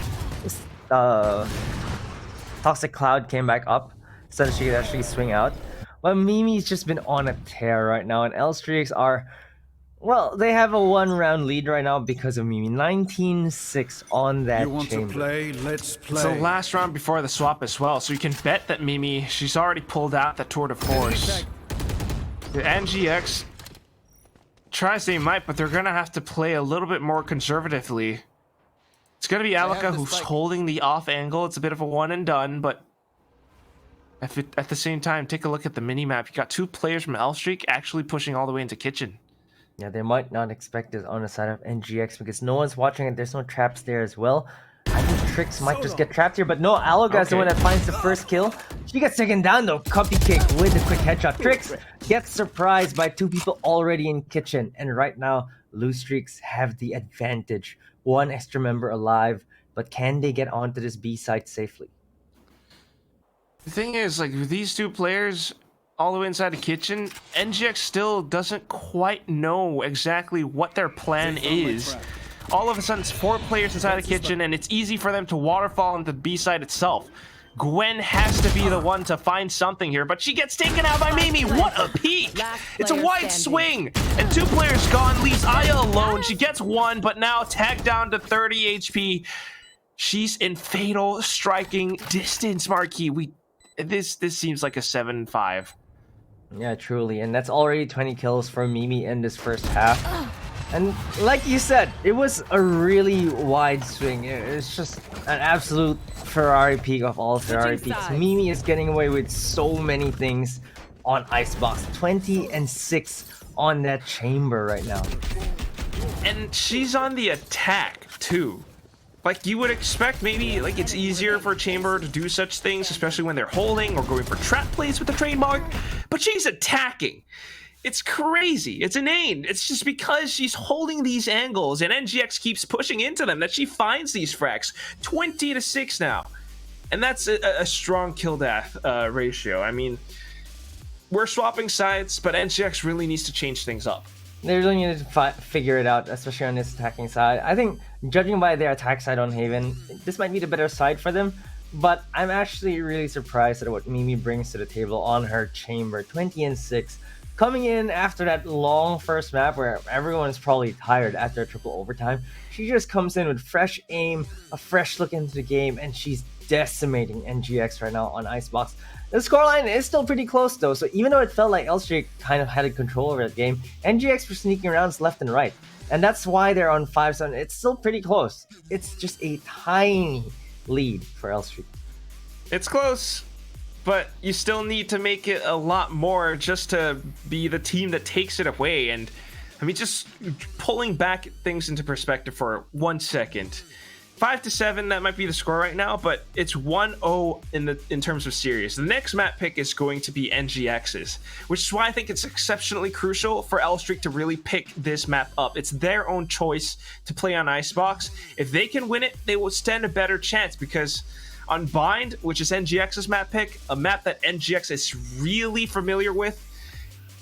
Toxic Cloud came back up so that she could actually swing out. But Mimi's just been on a tear right now, and L-Streaks are, well, they have a 1-round lead right now because of Mimi. 19-6 on that You want chamber. to play? Let's play. It's the last round before the swap as well, so you can bet that Mimi, she's already pulled out the tour de force. The NGX tries they might, but they're gonna have to play a little bit more conservatively. It's gonna be Alaka who's holding the off angle. It's a bit of a one and done, but at the same time, take a look at the mini map. You got 2 players from L-Streak actually pushing all the way into kitchen. Yeah, they might not expect this on the side of NGX because no one's watching it. There's no traps there as well. I think Trix might just get trapped here, but no, Aloga's the one that finds the first kill. She gets taken down though. Copy kick with a quick headshot. Trix gets surprised by 2 people already in kitchen, and right now, Blue Streaks have the advantage. 1 extra member alive, but can they get onto this B site safely? The thing is, like, with these 2 players all the way inside the kitchen, NGX still doesn't quite know exactly what their plan is. All of a sudden, it's 4 players inside the kitchen, and it's easy for them to waterfall into the B side itself. Gwen has to be the one to find something here, but she gets taken out by Mimi. What a peek! It's a wide swing, and 2 players gone, leaves Aya alone. She gets 1, but now tagged down to 30 HP. She's in fatal striking distance, Marquis. This seems like a 7-5. Yeah, truly, and that's already 20 kills for Mimi in this first half. And like you said, it was a really wide swing. It's just an absolute Ferrari peak of all Ferrari peaks. Mimi is getting away with so many things on Icebox. 20-6 on that chamber right now. And she's on the attack, too. Like, you would expect maybe, like, it's easier for Chamber to do such things, especially when they're holding or going for trap plays with the trademark, but she's attacking. It's crazy. It's inane. It's just because she's holding these angles and NGX keeps pushing into them that she finds these frags. 20-6 now. And that's a strong kill-death ratio. I mean, we're swapping sides, but NGX really needs to change things up. They really need to figure it out, especially on this attacking side. I think, judging by their attack side on Haven, this might be the better side for them. But I'm actually really surprised at what Mimi brings to the table on her chamber. 20-6. Coming in after that long first map where everyone's probably tired after a triple overtime, she just comes in with fresh aim, a fresh look into the game, and she's decimating NGX right now on Icebox. The scoreline is still pretty close though, so even though it felt like L-Streak kind of had control over that game, NGX were sneaking around left and right. And that's why they're on 5-7. It's still pretty close. It's just a tiny lead for L-Streak. It's close, but you still need to make it a lot more just to be the team that takes it away. And I mean, just pulling back things into perspective for 1 second. 5-7, that might be the score right now, but it's 1-0 in terms of series. The next map pick is going to be NGX's, which is why I think it's exceptionally crucial for L-Streak to really pick this map up. It's their own choice to play on Icebox. If they can win it, they will stand a better chance because on Bind, which is NGX's map pick, a map that NGX is really familiar with,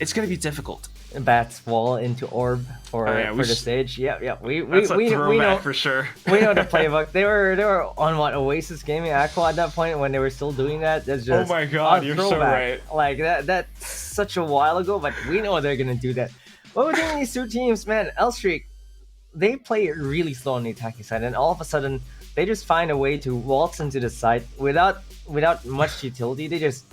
it's going to be difficult. Bats wall into orb for the stage. Yeah. We know for sure. We know the playbook. They were on what, Oasis Gaming Aqua at that point when they were still doing that. That's just oh my god, you're so right. Like that's such a while ago, but we know they're gonna do that. But between these 2 teams, man, L-Streak, they play really slow on the attacking side, and all of a sudden they just find a way to waltz into the site without much utility. They just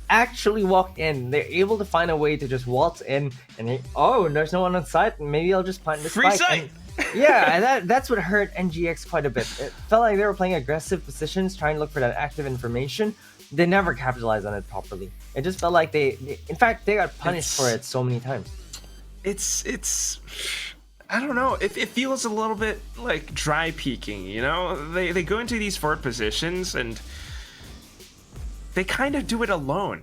actually walk in. They're able to find a way to just waltz in, and there's no one on site. Maybe I'll just plant this free spike. site. And that's what hurt NGX quite a bit. It felt like they were playing aggressive positions, trying to look for that active information. They never capitalized on it properly. It just felt like they in fact, they got punished for it so many times. It's I don't know. It feels a little bit like dry peeking, you know? They go into these forward positions and they kind of do it alone,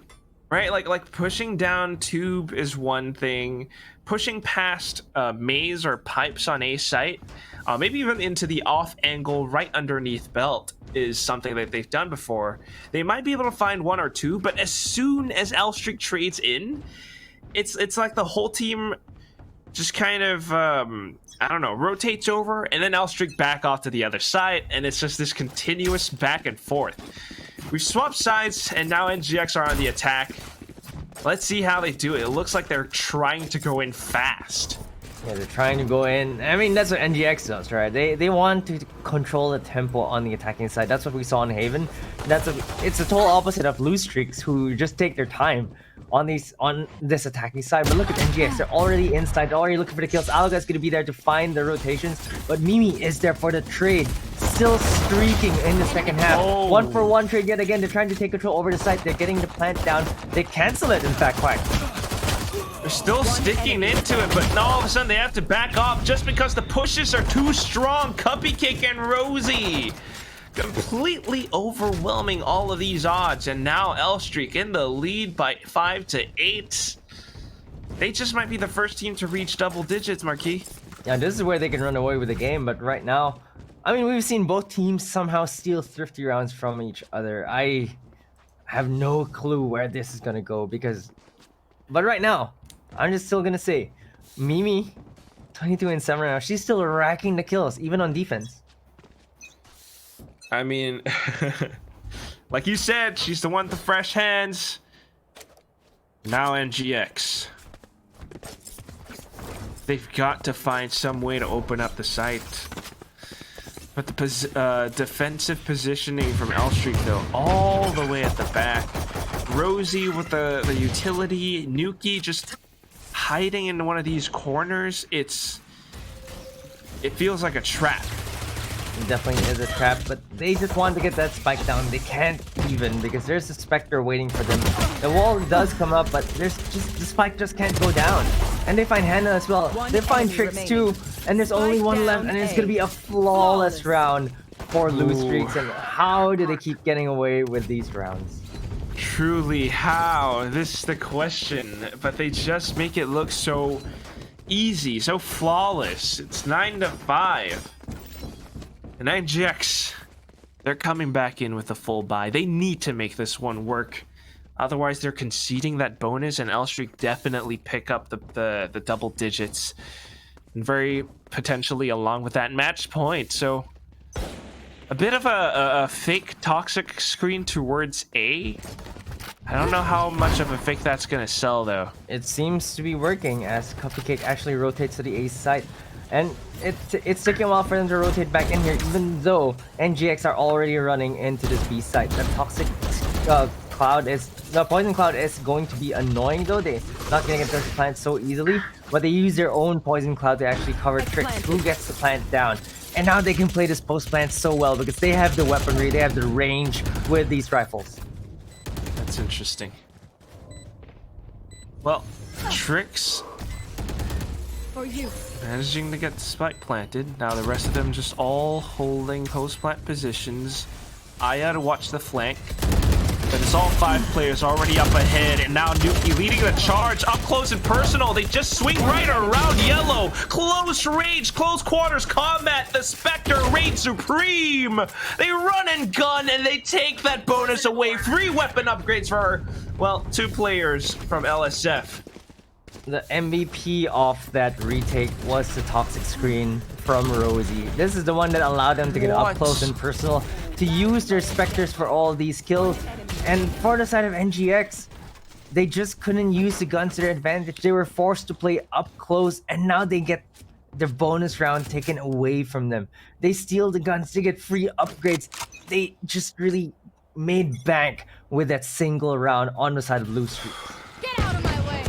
right? Like pushing down tube is one thing. Pushing past maze or pipes on A site, maybe even into the off angle right underneath belt is something that they've done before. They might be able to find 1 or 2, but as soon as L-Streak trades in, it's like the whole team just kind of I don't know, rotates over, and then L-Streak back off to the other side, and it's just this continuous back and forth. We've swapped sides, and now NGX are on the attack. Let's see how they do it. It looks like they're trying to go in fast. Yeah, they're trying to go in. I mean, that's what NGX does, right? They want to control the tempo on the attacking side. That's what we saw in Haven. It's the total opposite of Blue Streaks, who just take their time on this attacking side. But look at NGX. They're already inside. They're already looking for the kills. Alga's going to be there to find the rotations. But Mimi is there for the trade. Still streaking in the second half. Oh. 1-for-1 trade yet again. They're trying to take control over the site. They're getting the plant down. They cancel it, in fact, quite. They're still sticking into it, but now all of a sudden they have to back off just because the pushes are too strong. Cupcake and Rosie completely overwhelming all of these odds, and now L-Streak in the lead by 5-8. They just might be the first team to reach double digits, Marquis. Yeah, this is where they can run away with the game, but right now, I mean, we've seen both teams somehow steal thrifty rounds from each other. I have no clue where this is gonna go but right now, I'm just still gonna say, Mimi, 22-7 right now. She's still racking the kills, even on defense. I mean, like you said, she's the one with the fresh hands. Now NGX. They've got to find some way to open up the site. But the defensive positioning from L-Streak, though, all the way at the back. Rosie with the utility. Nuki just hiding in one of these corners. It feels like a trap. It definitely is a trap, but they just want to get that spike down. They can't even because there's a Spectre waiting for them. The wall does come up, but the spike just can't go down. And they find Hannah as well. They find Tricks too, and there's only one left, and it's gonna be a flawless round for Blue Streaks. And how do they keep getting away with these rounds? Truly, how? This is the question. But they just make it look so easy, so flawless. It's 9-5. And NGX, they're coming back in with a full buy. They need to make this one work. Otherwise, they're conceding that bonus, and L-Streak definitely pick up the double digits. And very potentially along with that match point. So, a bit of a fake toxic screen towards A. I don't know how much of a fake that's going to sell, though. It seems to be working as Cupcake actually rotates to the A site. And it's taking a while for them to rotate back in here, even though NGX are already running into this B site. The toxic poison cloud is going to be annoying, though. They're not gonna get their plant so easily, but they use their own poison cloud to actually cover Tricks, who gets the plant down. And now they can play this post plant so well because they have the weaponry, they have the range with these rifles. That's interesting. Well, Tricks For you. managing to get the spike planted. Now the rest of them just all holding post-plant positions. Aya to watch the flank. But it's all 5 players already up ahead, and now Nuki leading the charge up close and personal. They just swing right around yellow. Close range, close quarters combat. The Spectre reigns supreme. They run and gun, and they take that bonus away. 3 weapon upgrades for, well, 2 players from LSF. The MVP of that retake was the toxic screen from Rosie. This is the one that allowed them to get up close and personal, to use their Spectres for all these kills. And for the side of NGX, they just couldn't use the guns to their advantage. They were forced to play up close, and now they get their bonus round taken away from them. They steal the guns, they get free upgrades. They just really made bank with that single round on the side of Blue Streak. Get out of my way.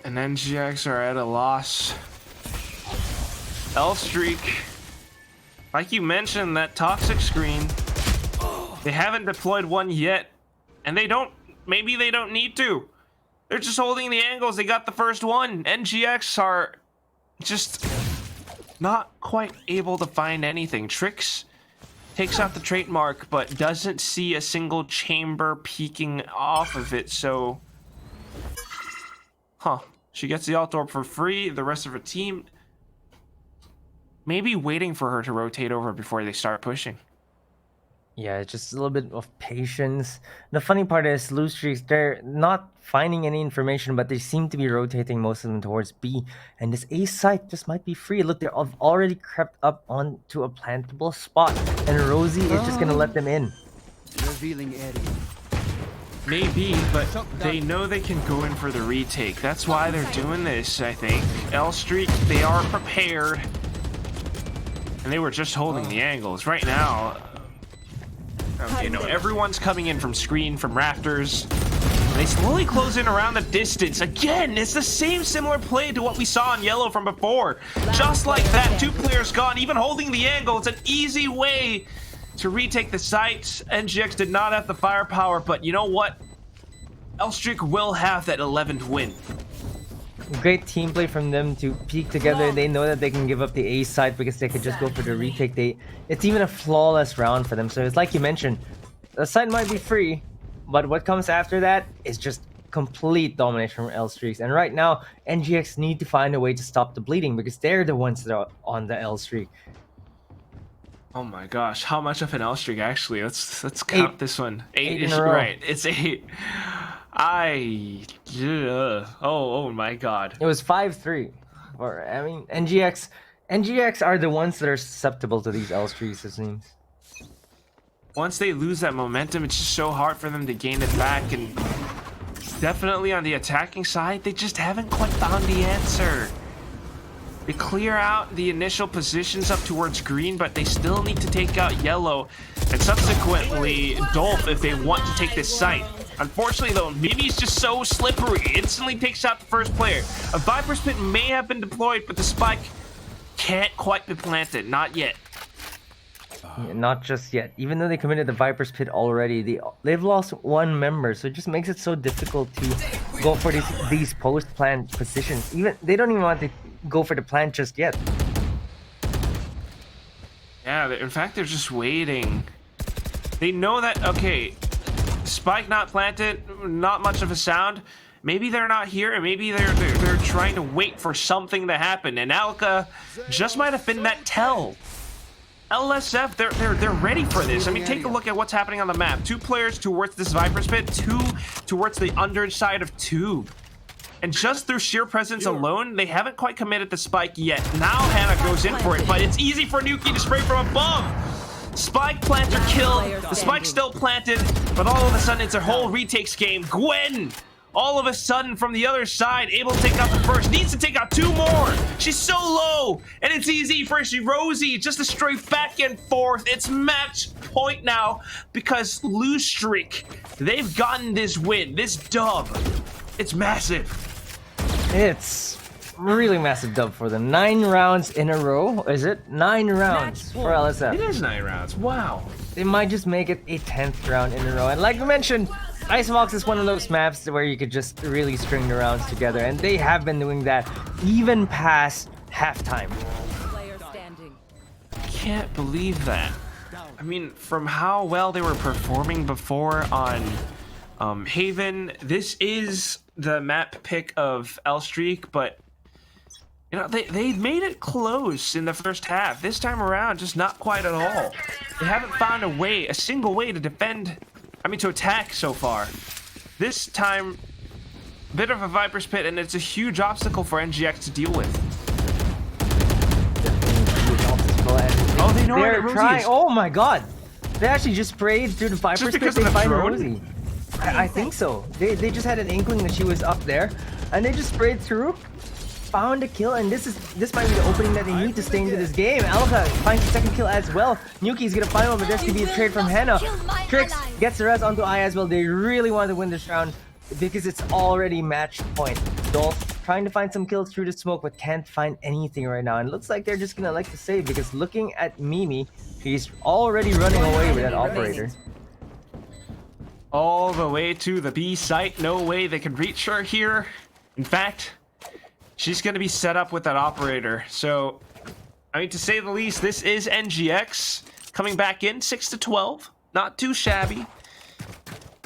And NGX are at a loss. L-Streak, like you mentioned, that toxic screen, they haven't deployed one yet, and maybe they don't need to. They're just holding the angles. They got the first one. NGX are just not quite able to find anything. Tricks takes out the trademark, but doesn't see a single chamber peeking off of it, so... She gets the alt orb for free. The rest of her team maybe waiting for her to rotate over before they start pushing. Yeah, it's just a little bit of patience. The funny part is, Blue Streaks, they're not finding any information, but they seem to be rotating most of them towards B. And this A site just might be free. Look, they're already crept up onto a plantable spot. And Rosie is just going to let them in. Revealing area. Maybe, but they know they can go in for the retake. That's why they're doing this, I think. L Streak, they are prepared. And they were just holding the angles. Right now, okay, no, everyone's coming in from screen, from rafters. They slowly close in around the distance. Again, it's the same similar play to what we saw on yellow from before. Just like that, 2 players gone, even holding the angle. It's an easy way to retake the site. NGX did not have the firepower, but you know what? Elstrick will have that 11th win. Great team play from them to peek together. They know that they can give up the A side because they could just go for the retake. It's even a flawless round for them. So it's like you mentioned, the side might be free, but what comes after that is just complete domination from L streaks. And right now, NGX need to find a way to stop the bleeding because they're the ones that are on the L streak. Oh my gosh, how much of an L streak actually? Let's count this one. 8 in a row. Right, it's 8. Oh my god. It was 5-3. Or I mean, NGX are the ones that are susceptible to these L streaks, it seems. Once they lose that momentum, it's just so hard for them to gain it back. And definitely on the attacking side, they just haven't quite found the answer. They clear out the initial positions up towards green, but they still need to take out yellow and subsequently Dolph if they want to take this site. Unfortunately though, Mimi's just so slippery. Instantly takes out the first player. A Viper's Pit may have been deployed, but the spike can't quite be planted. Not yet. Yeah, not just yet. Even though they committed the Viper's Pit already, they've lost 1 member, so it just makes it so difficult to go for these post-plant positions. Even they don't even want to go for the plant just yet. Yeah, in fact, they're just waiting. They know that, okay, spike not planted, not much of a sound. Maybe they're not here, and maybe they're trying to wait for something to happen. And Alka just might have been that tell. LSF, they're ready for this. I mean, take a look at what's happening on the map. 2 players towards this Viper's Pit, 2 towards the underside of Tube. And just through sheer presence alone, they haven't quite committed the spike yet. Now Hannah goes in for it, but it's easy for Nuki to spray from above. Spike planter killed. The spike's still planted, but all of a sudden it's a whole retakes game. Gwen, all of a sudden from the other side, able to take out the first. Needs to take out 2 more. She's so low, and it's easy for Rosie just to stray back and forth. It's match point now because lose streak. They've gotten this win, this dub. It's massive. It's really massive dub for them. 9 rounds in a row, is it? 9 rounds for LSF. It is 9 rounds. Wow. They might just make it a 10th round in a row. And like we mentioned, Icebox is one of those maps where you could just really string the rounds together. And they have been doing that even past halftime. Can't believe that. I mean, from how well they were performing before on Haven, this is the map pick of L Streak, but you know, they made it close in the first half. This time around, just not quite at all. They haven't found a single way to defend, to attack so far. This time, bit of a Viper's Pit, and it's a huge obstacle for NGX to deal with. Oh, they know where Rosie trying. is. Oh my god! They actually just sprayed through the Viper's Pit. because They of the find drone? Rosie. I think so. They just had an inkling that she was up there, and they just sprayed through, found a kill, and this might be the opening that they need to stay into this game. Alka finds the 2nd kill as well. Nuki's gonna find one, but there's gonna be a trade from Hannah. Trix gets the res onto I as well. They really want to win this round because it's already match point. Dolph trying to find some kills through the smoke, but can't find anything right now. And looks like they're just gonna like to save because looking at Mimi, he's already running away with that operator. All the way to the B site. No way they can reach her here. In fact, she's going to be set up with that operator. So, to say the least, this is NGX coming back in 6-12. Not too shabby.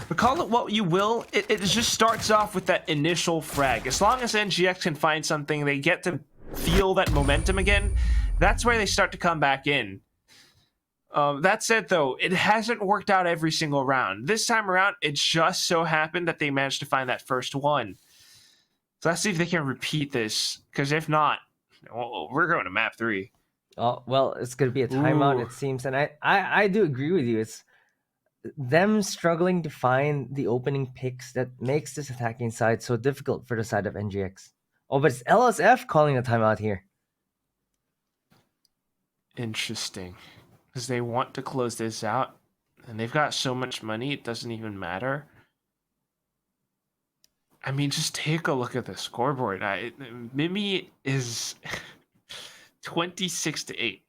But call it what you will, it just starts off with that initial frag. As long as NGX can find something, they get to feel that momentum again. That's where they start to come back in. That said, though, it hasn't worked out every single round. This time around, it just so happened that they managed to find that first one. So let's see if they can repeat this, because if not, we're going to map 3. Oh well, it's gonna be a timeout, Ooh. it seems, and I do agree with you. them struggling to find the opening picks that makes this attacking side so difficult for the side of NGX. Oh, but it's LSF calling a timeout here. Interesting. Because they want to close this out, and they've got so much money, it doesn't even matter. I mean, just take a look at the scoreboard. Mimi is 26-8.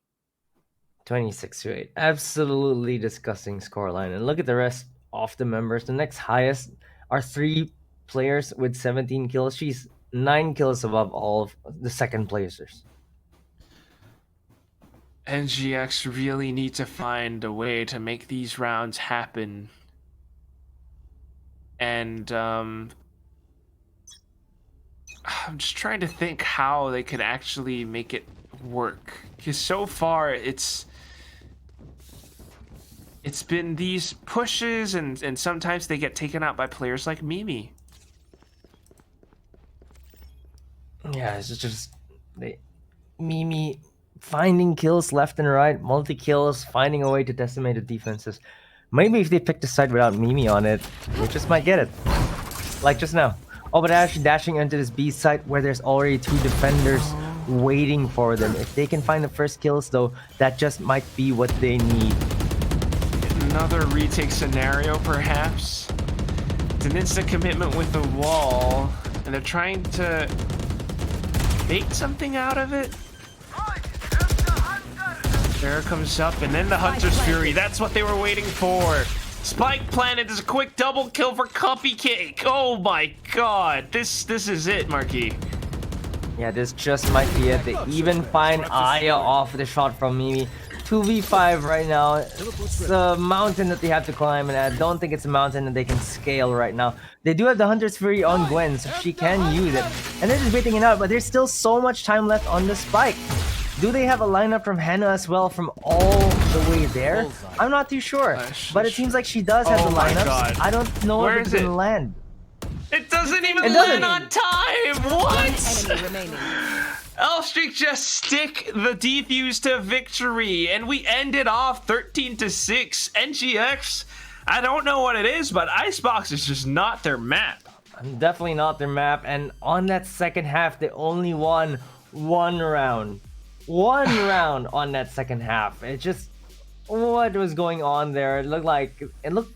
26-8. Absolutely disgusting scoreline. And look at the rest of the members. The next highest are 3 players with 17 kills. She's 9 kills above all of the second placers. NGX really need to find a way to make these rounds happen. And I'm just trying to think how they could actually make it work. Because so far it's been these pushes and sometimes they get taken out by players like Mimi. Yeah, it's just Mimi finding kills left and right, multi kills, finding a way to decimate the defenses. Maybe if they pick the side without Mimi on it, they just might get it. Like just now. Oh, but actually dashing into this B site where there's already 2 defenders waiting for them. If they can find the first kills though, that just might be what they need. Another retake scenario perhaps. It's an instant commitment with the wall, and they're trying to make something out of it. There it comes up, and then the Hunter's Fury. That's what they were waiting for. Spike planted is a quick double kill for Cupcake. Oh my god. This is it, Marquis. Yeah, this just might be it. They even find Aya off the shot from Mimi. 2v5 right now. It's a mountain that they have to climb, and I don't think it's a mountain that they can scale right now. They do have the Hunter's Fury on Gwen, so she can use it. And they're just waiting it out, but there's still so much time left on the Spike. Do they have a lineup from Hannah as well from all the way there? I'm not too sure, but it seems like she does have the lineups. I don't know if it's gonna land. It doesn't even land on time! What? Enemy remaining. Elstreak just stick the defuse to victory, and we ended off 13-6. NGX, I don't know what it is, but Icebox is just not their map. Definitely not their map, and on that second half, they only won 1 round. 1 round on that second half. It just, what was going on there? It looked like,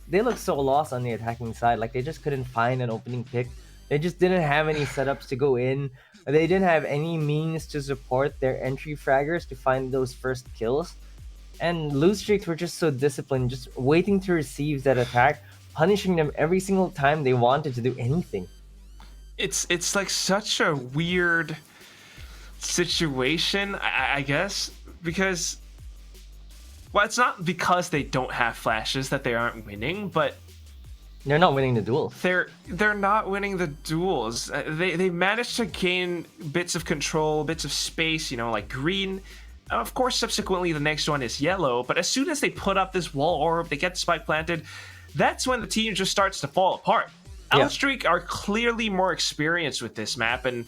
they looked so lost on the attacking side, like they just couldn't find an opening pick. They just didn't have any setups to go in. They didn't have any means to support their entry fraggers to find those first kills. And Loot Streaks were just so disciplined, just waiting to receive that attack, punishing them every single time they wanted to do anything. It's like such a weird situation, I guess, because, well, it's not because they don't have flashes that they aren't winning, but they're not winning the duels. They're not winning the duels. They managed to gain bits of control, bits of space, you know, like green. Of course, subsequently the next one is yellow, but as soon as they put up this wall orb, they get the spike planted, that's when the team just starts to fall apart. Yeah. Outstreak are clearly more experienced with this map, and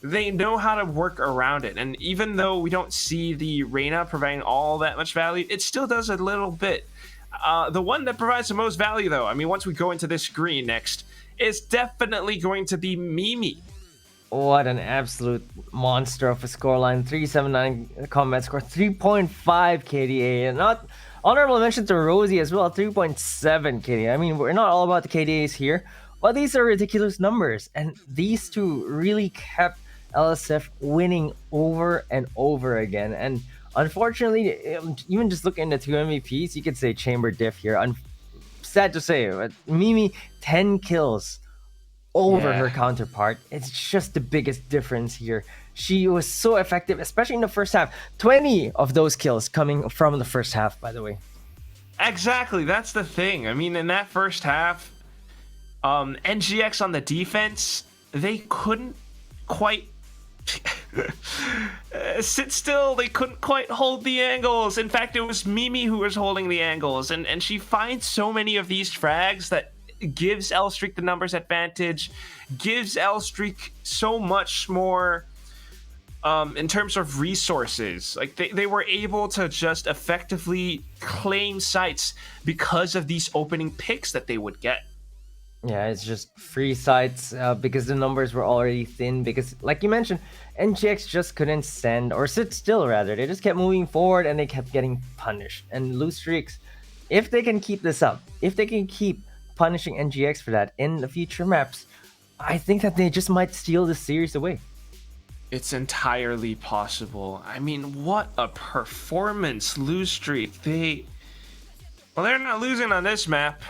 they know how to work around it. And even though we don't see the Reyna providing all that much value, it still does a little bit. The one that provides the most value, though, I mean, once we go into this screen next, is definitely going to be Mimi. What an absolute monster of a scoreline. 379 combat score, 3.5 KDA. And not honorable mention to Rosie as well, 3.7 KDA. I mean, we're not all about the KDAs here, but these are ridiculous numbers. And these two really kept LSF winning over and over again. And unfortunately, even just looking at the 2 MVPs, you could say Chamber Diff here. Sad to say, but Mimi, 10 kills over her counterpart. It's just the biggest difference here. She was so effective, especially in the first half. 20 of those kills coming from the first half, by the way. Exactly, that's the thing. I mean, in that first half, NGX on the defense, they couldn't quite sit still. They couldn't quite hold the angles. In fact, it was Mimi who was holding the angles, and she finds so many of these frags that gives Elstreak the numbers advantage, gives Elstreak so much more in terms of resources. Like they were able to just effectively claim sites because of these opening picks that they would get. Yeah, it's just free sites because the numbers were already thin. Because, like you mentioned, NGX just couldn't stand or sit still. Rather, they just kept moving forward and they kept getting punished and lose streaks. If they can keep this up, if they can keep punishing NGX for that in the future maps, I think that they just might steal the series away. It's entirely possible. I mean, what a performance lose streak. They're not losing on this map.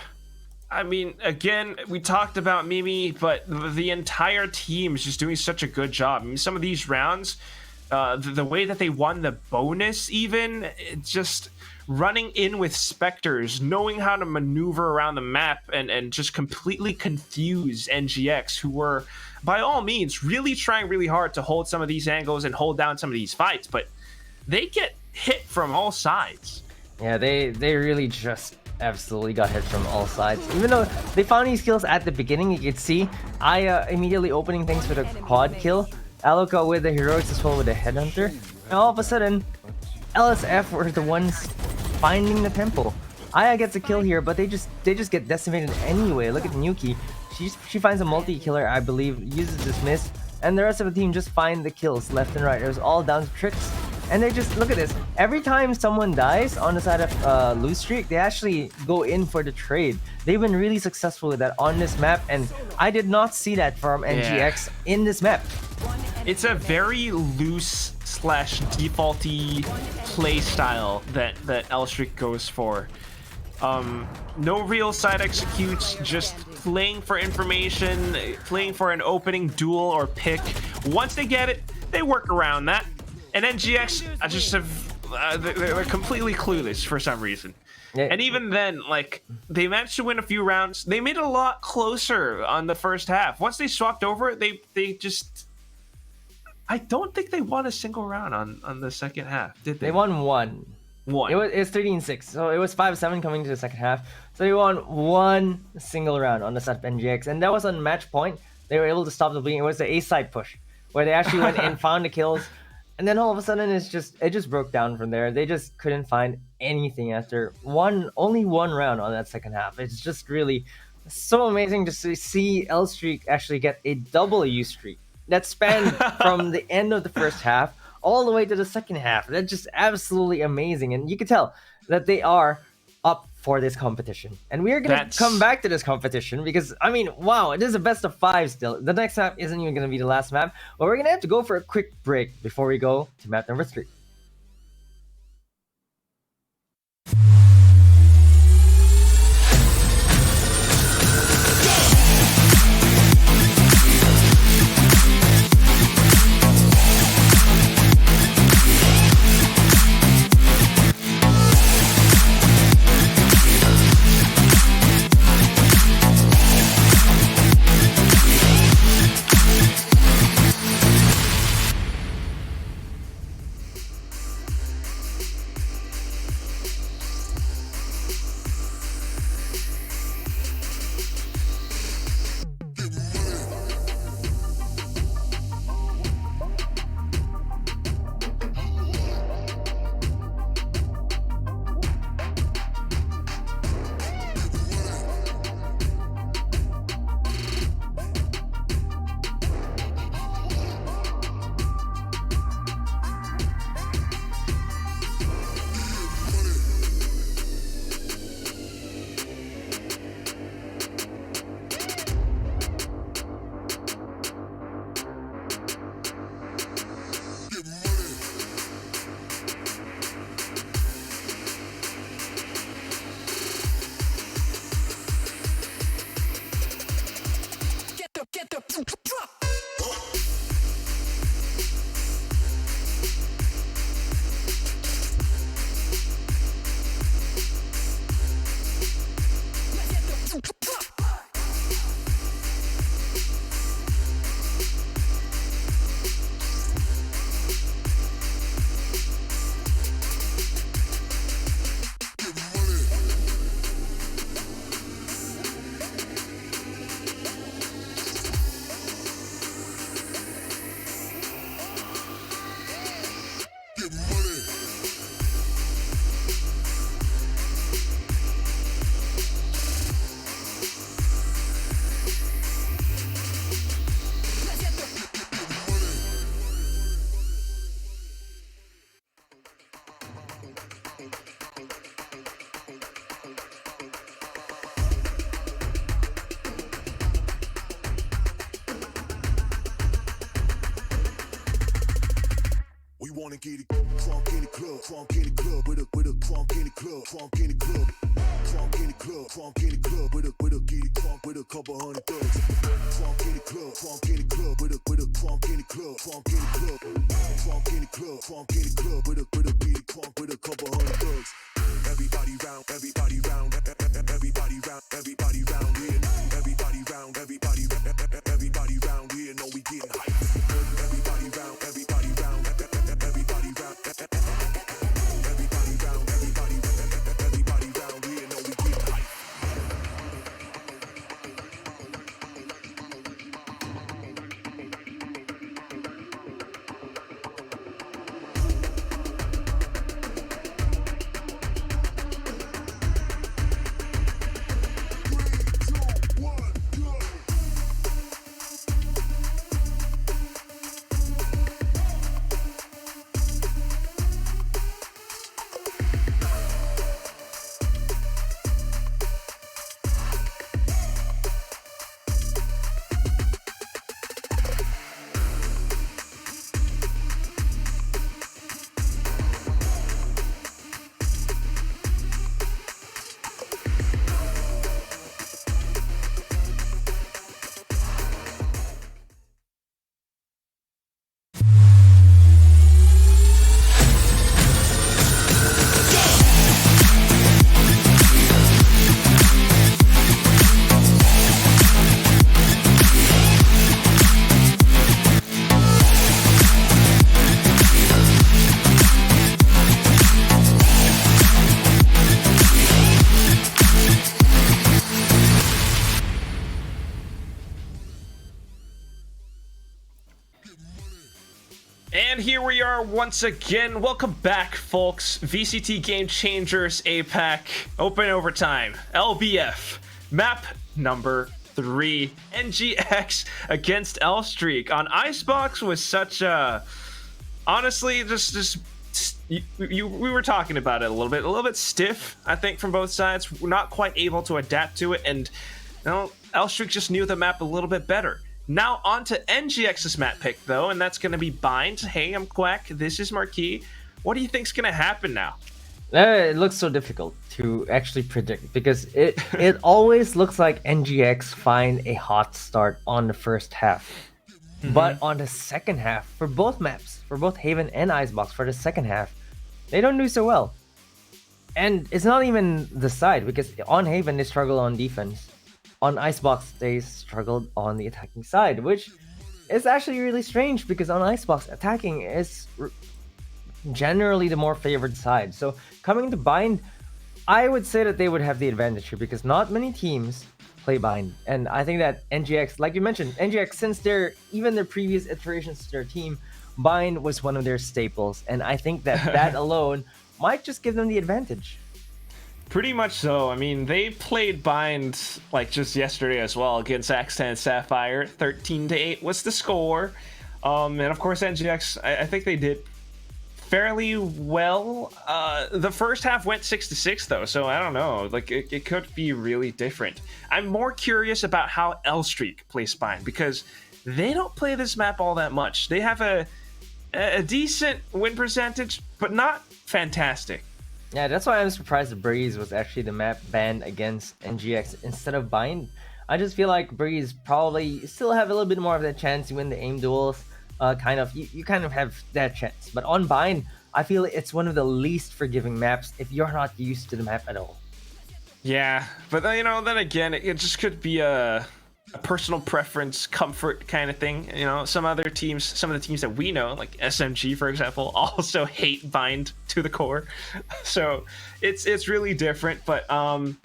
I mean, again, we talked about Mimi, but the entire team is just doing such a good job. I mean, some of these rounds, the way that they won the bonus, even just running in with Spectres, knowing how to maneuver around the map and just completely confuse NGX, who were, by all means, really trying really hard to hold some of these angles and hold down some of these fights, but they get hit from all sides. Yeah, they really just absolutely got hit from all sides. Even though they found these kills at the beginning, you could see Aya immediately opening things for the quad kill, Aloka with the heroics as well with the headhunter, and all of a sudden LSF were the ones finding the tempo. Aya gets a kill here, but they just get decimated anyway. Look at Nuki. She finds a multi-killer, I believe, uses dismiss, and the rest of the team just find the kills left and right. It was all down to tricks. And they just, look at this. Every time someone dies on the side of lose streak, they actually go in for the trade. They've been really successful with that on this map, and I did not see that from NGX in this map. It's a very loose / defaulty play style that L-Streak goes for. No real side executes, just playing for information, playing for an opening duel or pick. Once they get it, they work around that. And NGX, I just have, they're completely clueless for some reason. Yeah. And even then, like, they managed to win a few rounds. They made it a lot closer on the first half. Once they swapped over, they just... I don't think they won a single round on the second half, did they? They won one. One. It was 13-6, so it was 5-7 coming to the second half. So they won one single round on the side of NGX, and that was on match point. They were able to stop the bleeding. It was the A side push, where they actually went in, found the kills, and then all of a sudden it just broke down from there. They just couldn't find anything after only one round on that second half. It's just really so amazing to see L Streak actually get a double U streak that spanned from the end of the first half all the way to the second half. That's just absolutely amazing, and you can tell that they are up for this competition. And we are going to come back to this competition because, I mean, wow, it is a best of 5 still. The next map isn't even going to be the last map, but we're going to have to go for a quick break before we go to map number 3. wanna get it crunk in the club, crunk in the club, with a crunk in the club, crunk in the club, crunk in the club, crunk in the club, with a get it crunk with a couple hundred thugs. Crunk in the club, crunk in the club, with a crunk in the club, crunk in the club, crunk in the club, crunk in the club, with a get it crunk with a couple hundred thugs. Everybody round, everybody round, everybody round, everybody round here. Everybody round, everybody round here. Know we getting hype. Everybody round, everybody round, everybody round, everybody round, everybody round here. Know we getting hype. And here we are once again. Welcome back, folks. VCT Game Changers APAC Open Overtime LBF map number 3 NGX against L-Streak on Icebox was such a honestly we were talking about it a little bit stiff, I think, from both sides. We're not quite able to adapt to it, and L-Streak just knew the map a little bit better. Now on to NGX's map pick, though, and that's going to be Bind. Hey, I'm Quack. This is Marquis. What do you think's going to happen now? It looks so difficult to actually predict because it always looks like NGX find a hot start on the first half. But on the second half, for both maps, for both Haven and Icebox, for the second half, they don't do so well. And it's not even the side, because on Haven, they struggle on defense. On Icebox, they struggled on the attacking side, which is actually really strange because on Icebox, attacking is generally the more favored side. So coming to Bind, I would say that they would have the advantage here because not many teams play Bind. And I think that NGX, like you mentioned, NGX, since their previous iterations to their team, Bind was one of their staples. And I think that that alone might just give them the advantage. Pretty much so. I mean, they played Bind like just yesterday as well against X10 Sapphire. 13-8 was the score. And of course, NGX, I think they did fairly well. The first half went 6-6 though, so I don't know. Like it could be really different. I'm more curious about how L-Streak plays Bind because they don't play this map all that much. They have a decent win percentage, but not fantastic. Yeah, that's why I'm surprised that Breeze was actually the map banned against NGX instead of Bind. I just feel like Breeze probably still have a little bit more of that chance to win the aim duels. You kind of have that chance. But on Bind, I feel it's one of the least forgiving maps if you're not used to the map at all. Yeah, but then again, it just could be a personal preference, comfort kind of thing. Some of the teams that we know, like SMG, for example, also hate Bind to the core. So it's really different. But I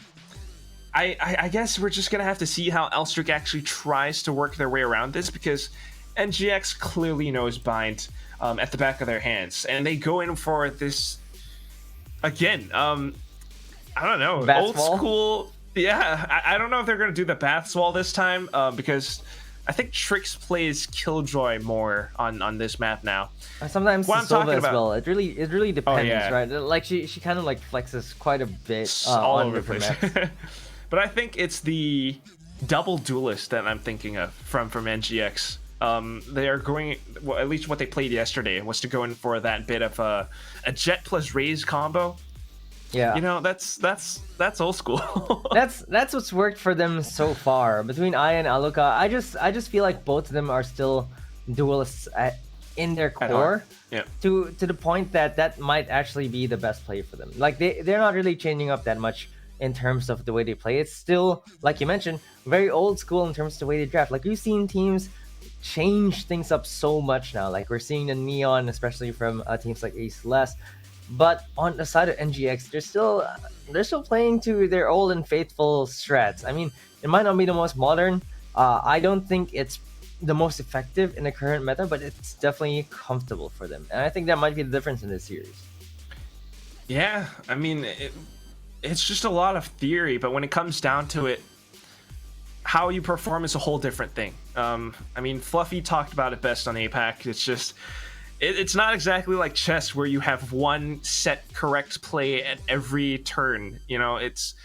guess we're just gonna have to see how L-Streak actually tries to work their way around this because NGX clearly knows Bind at the back of their hands, and they go in for this again. I don't know, old school. Yeah, I don't know if they're going to do the Baths Wall this time because I think Trix plays Killjoy more on this map now. Sometimes Silva as well. It really depends, right? Like she kind of like flexes quite a bit all on over the place. Maps. But I think it's the double duelist that I'm thinking of from NGX. They are going, well, at least what they played yesterday was to go in for that bit of a Jet plus Raze combo. Yeah. You know, that's old school. That's what's worked for them so far. Between Aya and Aluka, I just feel like both of them are still duelists in their At core. heart. Yeah. To the point that might actually be the best play for them. Like they're not really changing up that much in terms of the way they play. It's still, like you mentioned, very old school in terms of the way they draft. Like we've seen teams change things up so much now. Like we're seeing the Neon, especially from teams like Ace Celeste. But on the side of NGX, they're still playing to their old and faithful strats. I mean, it might not be the most modern. I don't think it's the most effective in the current meta, but it's definitely comfortable for them. And I think that might be the difference in this series. Yeah, I mean, it's just a lot of theory, but when it comes down to it, how you perform is a whole different thing. I mean, Fluffy talked about it best on APAC. It's just, it's not exactly like chess where you have one set correct play at every turn. You know, it's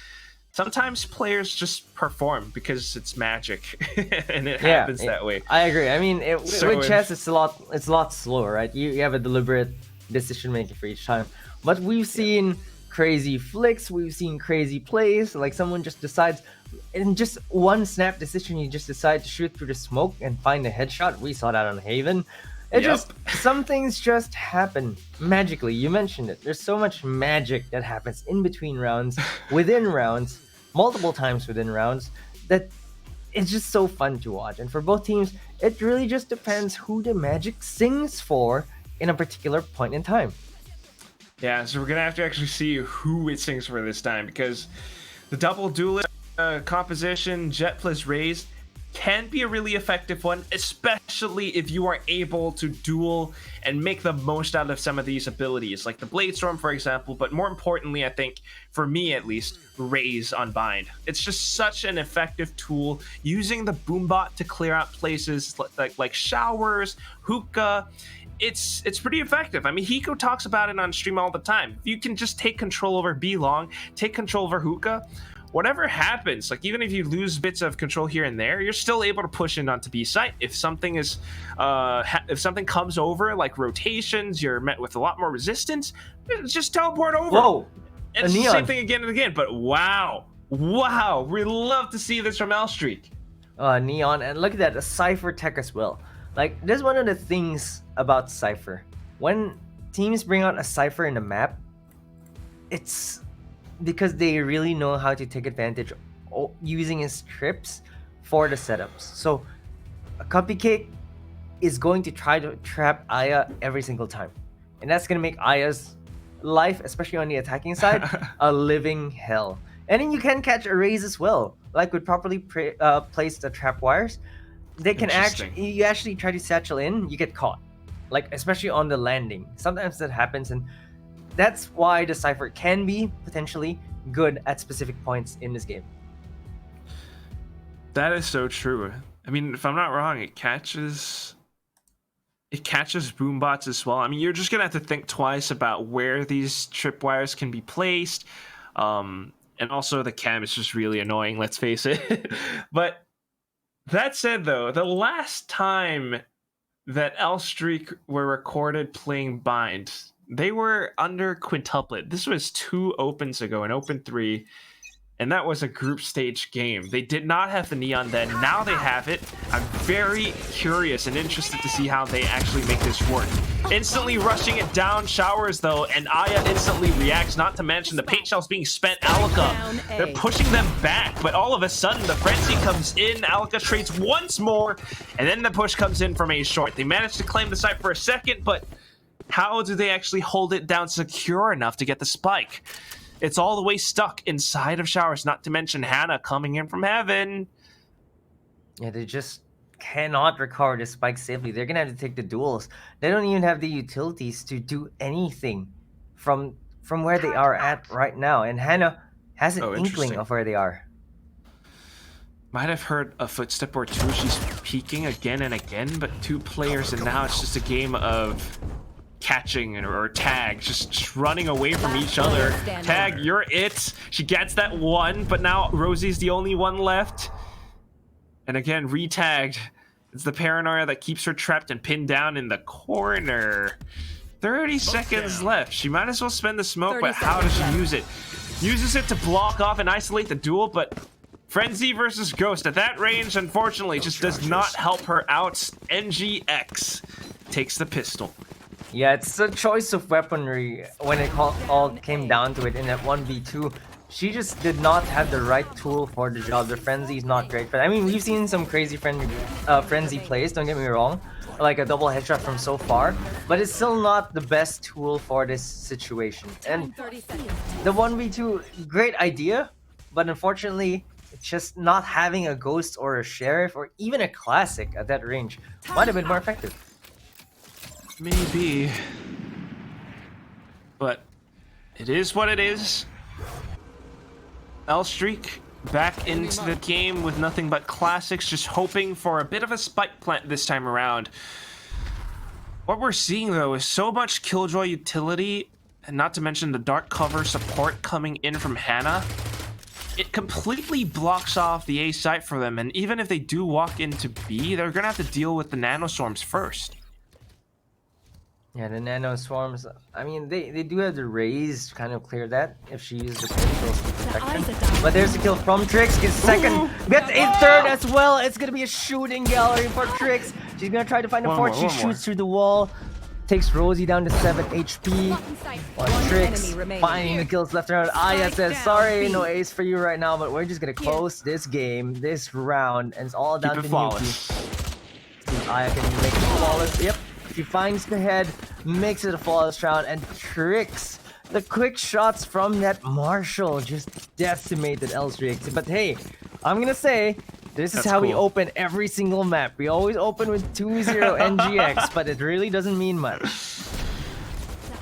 sometimes players just perform because it's magic, and it happens that way. I agree. I mean, with chess, it's a lot slower, right? You have a deliberate decision making for each time. But we've seen crazy flicks, we've seen crazy plays. Like someone just decides, in just one snap decision, you just decide to shoot through the smoke and find a headshot. We saw that on Haven. Some things just happen magically. You mentioned it. There's so much magic that happens in between rounds, within rounds, multiple times within rounds, that it's just so fun to watch. And for both teams, it really just depends who the magic sings for in a particular point in time. Yeah, so we're gonna have to actually see who it sings for this time, because the double duelist composition, Jet plus Raze, can be a really effective one, especially if you are able to duel and make the most out of some of these abilities, like the Bladestorm, for example, but more importantly, I think, for me at least, Raze on Bind. It's just such an effective tool, using the Boombot to clear out places like showers, hookah. It's pretty effective. I mean, Hiko talks about it on stream all the time. You can just take control over B-Long, take control over hookah. Whatever happens, like even if you lose bits of control here and there, you're still able to push in onto B site. If something is, if something comes over, like rotations, you're met with a lot more resistance. Just teleport over. Whoa! It's the same thing again and again. But wow, we love to see this from Elstreak. Neon, and look at that, a Cypher tech as well. Like, this is one of the things about Cypher. When teams bring out a Cypher in the map, it's because they really know how to take advantage using his trips for the setups. So a Cupcake is going to try to trap Aya every single time, and that's going to make Aya's life, especially on the attacking side, a living hell. And then you can catch a Raze as well, like with properly placed the trap wires. They can you actually try to satchel in, you get caught, like especially on the landing. Sometimes that happens, and that's why the Cypher can be potentially good at specific points in this game. That is so true. I mean, if I'm not wrong, it catches boombots as well. I mean, you're just gonna have to think twice about where these tripwires can be placed. And also the cam is just really annoying, let's face it. But that said, though, the last time that Elstreak were recorded playing Bind, they were under quintuplet. This was 2 opens ago, in Open 3, and that was a group stage game. They did not have the Neon then. Now they have it. I'm very curious and interested to see how they actually make this work. Instantly rushing it down showers, though, and Aya instantly reacts, not to mention the paint shells being spent. Alaka, they're pushing them back, but all of a sudden the frenzy comes in. Alaka trades once more, and then the push comes in from A short. They managed to claim the site for a second, but how do they actually hold it down secure enough to get the spike? It's all the way stuck inside of showers, not to mention Hannah coming in from heaven. Yeah, they just cannot recover the spike safely. They're gonna have to take the duels. They don't even have the utilities to do anything from where they are at right now. And Hannah has an inkling of where they are. Might have heard a footstep or two. She's peeking again and again, but 2 players, and now it's just a game of catching or tag, just running away from each other. Tag, you're it. She gets that one, but now Rosie's the only one left. And again, re-tagged. It's the paranoia that keeps her trapped and pinned down in the corner. 30 seconds left. She might as well spend the smoke, but how does she use it? Uses it to block off and isolate the duel, but Frenzy versus Ghost at that range, unfortunately, just does not help her out. NGX takes the pistol. Yeah, it's a choice of weaponry when it all came down to it in that 1v2. She just did not have the right tool for the job. The Frenzy is not great, but I mean, we've seen some crazy Frenzy plays, don't get me wrong. Like a double headshot from so far, but it's still not the best tool for this situation. And the 1v2, great idea, but unfortunately, it's just not having a Ghost or a Sheriff or even a Classic at that range might have been more effective. Maybe. But it is what it is. L-Streak back into the game with nothing but classics, just hoping for a bit of a spike plant this time around. What we're seeing, though, is so much Killjoy utility, and not to mention the dark cover support coming in from Hannah. It completely blocks off the A site for them, and even if they do walk into B, they're gonna have to deal with the nanoswarms first. Yeah, the nano swarms. I mean, they do have the raise to kind of clear that if she uses the crystals for protection. But there's a kill from Trix. Gets second. Gets a third as well. It's gonna be a shooting gallery for Trix. She's gonna try to find a fort. She shoots through the wall. Takes Rosie down to 7 HP. One Trix finding the kills left around. Aya says, sorry, no ace for you right now, but we're just gonna close this game, this round, and it's all down to Nuki. Aya can make it flawless. Yep. She finds the head, makes it a flawless round, and Trix. The quick shots from that Marshall just decimated L-Streak. But hey, I'm gonna say, this is how we open every single map. We always open with 2-0 NGX, but it really doesn't mean much.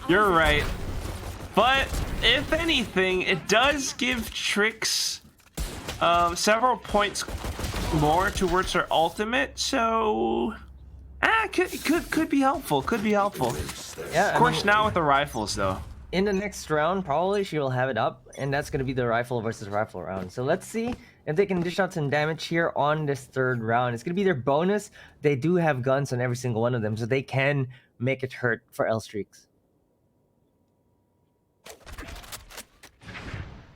You're right. But if anything, it does give Trix several points more towards her ultimate, so could be helpful. Could be helpful. Yeah, of course, now with the rifles though. In the next round, probably she will have it up, and that's gonna be the rifle versus rifle round. So let's see if they can dish out some damage here on this third round. It's gonna be their bonus. They do have guns on every single one of them, so they can make it hurt for L-Streaks.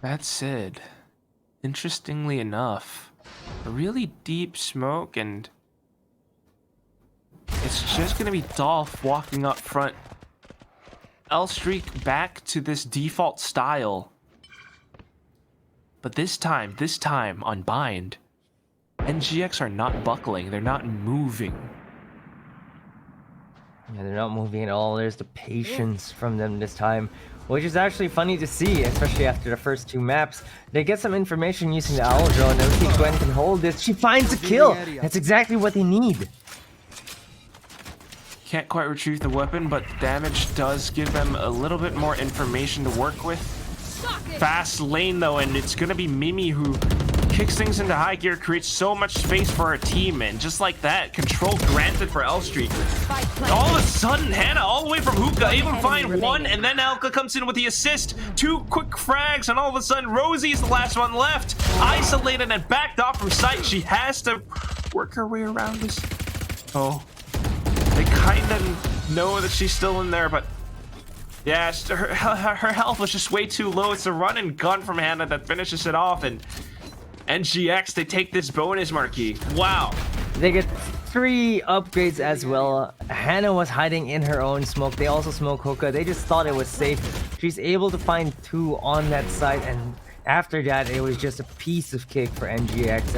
That said, interestingly enough, a really deep smoke, and it's just gonna be Dolph walking up front. L-Streak back to this default style. But this time on bind, NGX are not buckling, they're not moving. Yeah, they're not moving at all. There's the patience from them this time, which is actually funny to see, especially after the first two maps. They get some information using the owl drone, and we see Gwen can hold this. She finds a kill! That's exactly what they need. Can't quite retrieve the weapon, but damage does give them a little bit more information to work with. Fast lane though, and it's gonna be Mimi who kicks things into high gear, creates so much space for her team, and just like that, control granted for L-Streak. All of a sudden, Hannah, all the way from hookah, able to find one, and then Alka comes in with the assist. 2 quick frags, and all of a sudden, Rosie's the last one left. Isolated and backed off from sight. She has to work her way around this. Oh. They kind of know that she's still in there, but yeah, her health was just way too low. It's a run and gun from Hannah that finishes it off, and NGX, they take this bonus marquee. Wow. They get 3 upgrades as well. Hannah was hiding in her own smoke. They also smoke hookah. They just thought it was safe. She's able to find 2 on that site, and after that, it was just a piece of cake for NGX.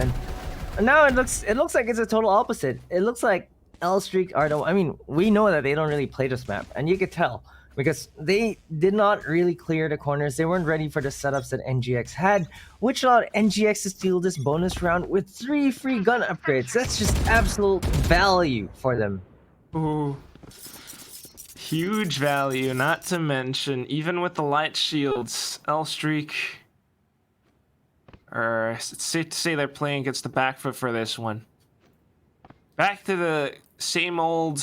And now it looks like it's a total opposite. It looks like L-Streak are the... I mean, we know that they don't really play this map, and you could tell because they did not really clear the corners. They weren't ready for the setups that NGX had, which allowed NGX to steal this bonus round with 3 free gun upgrades. That's just absolute value for them. Ooh. Huge value, not to mention, even with the light shields, L-Streak... Or it's safe to say they're playing against the back foot for this one. Back to the same old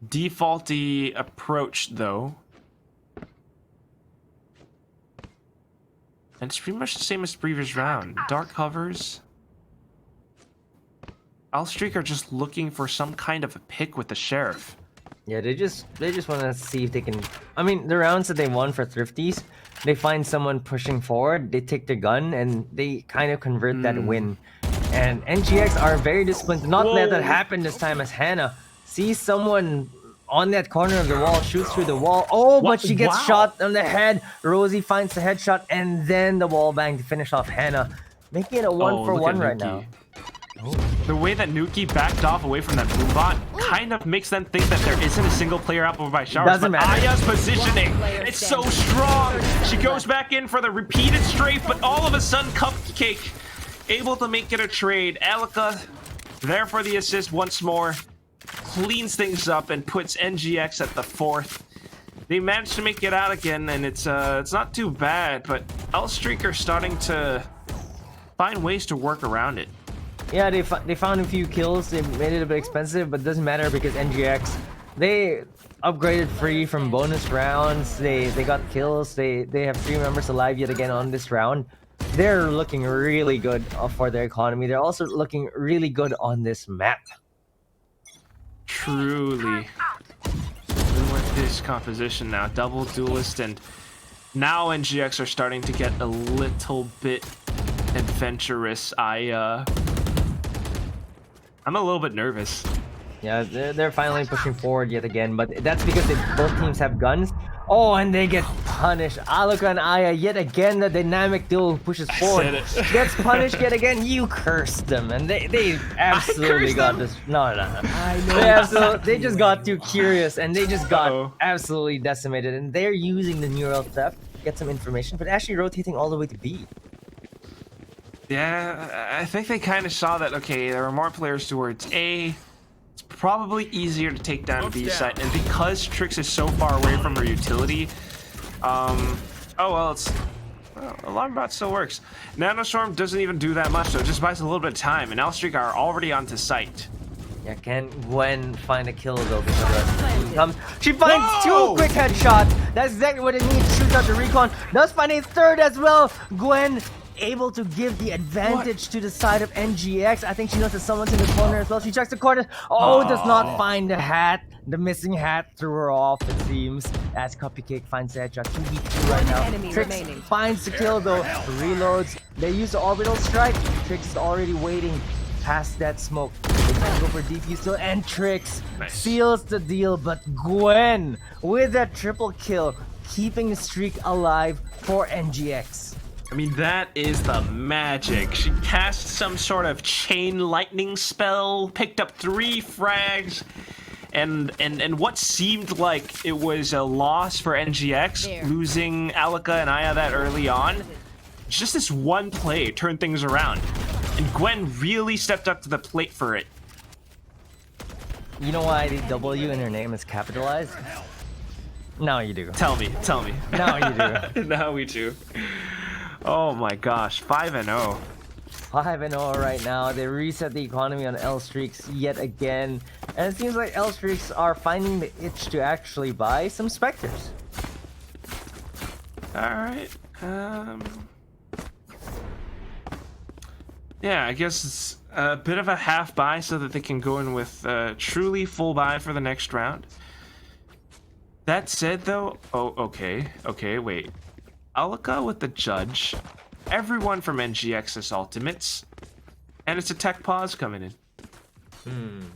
defaulty approach, though. And it's pretty much the same as the previous round. Dark covers. Alstreak are just looking for some kind of a pick with the sheriff. Yeah, they just want to see if they can. I mean, the rounds that they won for Thrifties, they find someone pushing forward, they take the gun, and they kind of convert that win. And NGX are very disciplined to not let that happen this time, as Hannah sees someone on that corner of the wall, shoots through the wall. Oh, but she gets shot on the head. Rosie finds the headshot, and then the wall bang to finish off Hannah, making it a 1-for-1 right now. The way that Nuki backed off away from that boom bot kind of makes them think that there isn't a single player up over by Showers. Doesn't but matter. Aya's positioning, it's so strong. She goes back in for the repeated strafe, but all of a sudden Cupcake able to make it a trade. Alika there for the assist once more, cleans things up and puts NGX at the 4th. They managed to make it out again, and it's not too bad, but Alstreak are starting to find ways to work around it. Yeah, they found a few kills. They made it a bit expensive, but it doesn't matter because NGX, they upgraded free from bonus rounds. They got kills. They have 3 members alive yet again on this round. They're looking really good for their economy. They're also looking really good on this map. Truly. Even with this composition now, double duelist, and now NGX are starting to get a little bit adventurous. I'm a little bit nervous. Yeah, they're finally pushing forward yet again, but that's because both teams have guns. Oh, and they get punished. Alika and Aya, yet again, the dynamic duo pushes forward. Gets punished yet again. You cursed them, and they absolutely got this. No. I know. They just got too curious, and they just got absolutely decimated. And they're using the neural theft to get some information, but actually rotating all the way to B. Yeah, I think they kind of saw that, okay, there are more players towards A. It's probably easier to take down B site, and because Trix is so far away from her utility, Alarm Bot still works. Nanostorm doesn't even do that much, so it just buys a little bit of time, and Alstreak are already onto site. Yeah, can Gwen find a kill though before the team comes? She finds 2 quick headshots. That's exactly what it needs. Shoots out the recon. Does find a 3rd as well. Gwen able to give the advantage to the side of NGX. I think she knows that someone's in the corner as well. She checks the corner. Does not find the hat. The missing hat threw her off, it seems. As Cupcake finds the headshot. 2v2 right now. Trix finds the kill though. Reloads. They use the orbital strike. Trix is already waiting past that smoke. They try to go for defuse still, and Trix seals the deal. But Gwen with that triple kill, keeping the streak alive for NGX. I mean, that is the magic. She cast some sort of chain lightning spell, picked up 3 frags, and what seemed like it was a loss for NGX, losing Alika and Aya that early on. Just this one play turned things around, and Gwen really stepped up to the plate for it. You know why the W in her name is capitalized? Now you do. Tell me. Now you do. Now we do. Oh my gosh, 5-0. 5-0 right now. They reset the economy on L Streaks yet again. And it seems like L Streaks are finding the itch to actually buy some Spectres. Alright. Yeah, I guess it's a bit of a half buy so that they can go in with truly full buy for the next round. That said though, okay, wait. Alika with the Judge, everyone from NGX's ultimates, and it's a tech pause coming in.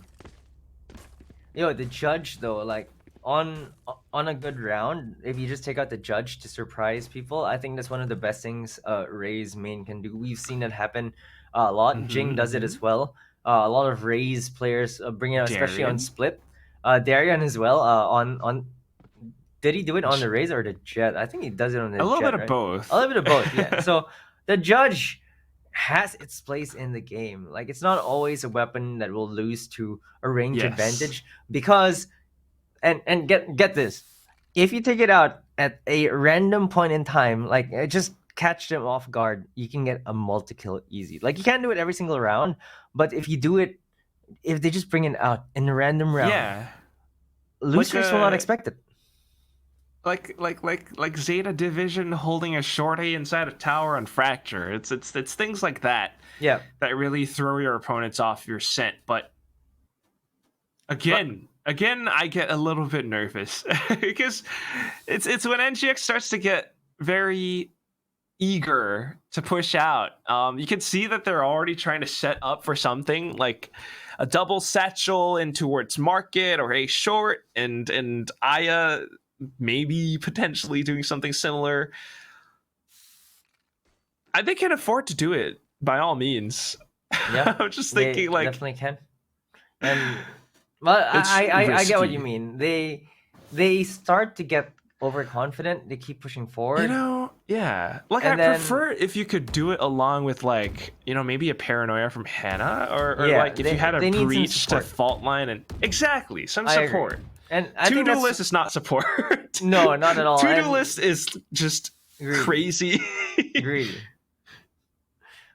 Yo, the Judge though, like on a good round, if you just take out the Judge to surprise people, I think that's one of the best things Ray's main can do. We've seen that happen a lot. Jing does it as well. A lot of Ray's players bring it out, especially on Split. Darian as well on. Did he do it on the Raze or the Jet? I think he does it on the Jet. A little bit right? of both. A little bit of both, yeah. So the Judge has its place in the game. Like, it's not always a weapon that will lose to a range advantage because, and get this, if you take it out at a random point in time, like just catch them off guard, you can get a multi-kill easy. Like, you can't do it every single round, but if you do it, if they just bring it out in a random round, losers will not expect it. like Zeta Division holding a shorty inside a tower on Fracture. It's things like that Yeah. that really throw your opponents off your scent. But again, I get a little bit nervous because it's when NGX starts to get very eager to push out. You can see that they're already trying to set up for something like a double satchel in towards market or a short, and Aya maybe potentially doing something similar. They can afford to do it by all means. Yeah. I'm just They thinking like definitely can. And well, It's I get what risky. you mean. They start to get overconfident. They keep pushing forward. Yeah. Like And I then- prefer if you could do it along with like, maybe a paranoia from Hannah or Yeah, like if you had a they need some breach to support. fault line and exactly some I agree. support. And I Two think that's duelist is not support. No, not at all. Two And- duelist is just Greedy. crazy. greedy.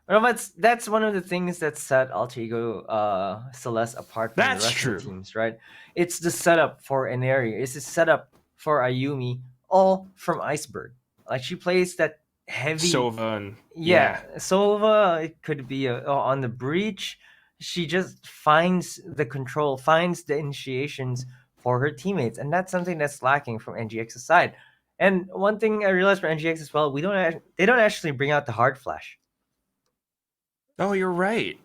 Well, that's one of the things that set Alter Ego Celeste apart from That's the rest true. of the teams, right? It's the setup for an area. It's the setup for Ayumi, all from Iceberg. Like she plays that heavy. Sova and Yeah, Sova. It could be on the breach. She just finds the control, finds the initiations for her teammates, and that's something that's lacking from NGX's side. And one thing I realized for NGX as well, they don't actually bring out the hard flash. Oh, you're right.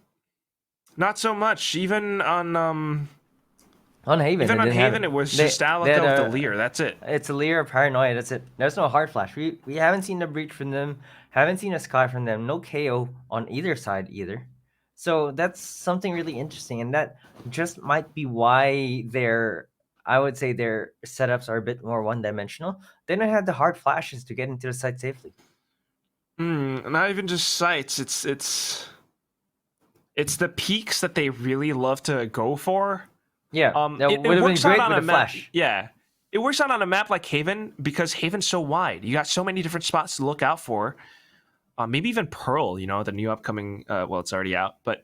Not so much. Even on On Haven, even they on didn't have Haven, it was They- just they Alaka had with a- the Lear. That's it. It's a Lear, Paranoia. That's it. There's no hard flash. We haven't seen the breach from them. Haven't seen a Sky from them. No KO on either side either. So that's something really interesting, and that just might be why I would say their setups are a bit more one-dimensional. They don't have the hard flashes to get into the site safely. Not even just sites. It's the peaks that they really love to go for. Yeah, that It would have been works out great on with a a map. flash. Yeah, it works out on a map like Haven because Haven's so wide. You got so many different spots to look out for. Maybe even Pearl. The new upcoming. Well, it's already out, but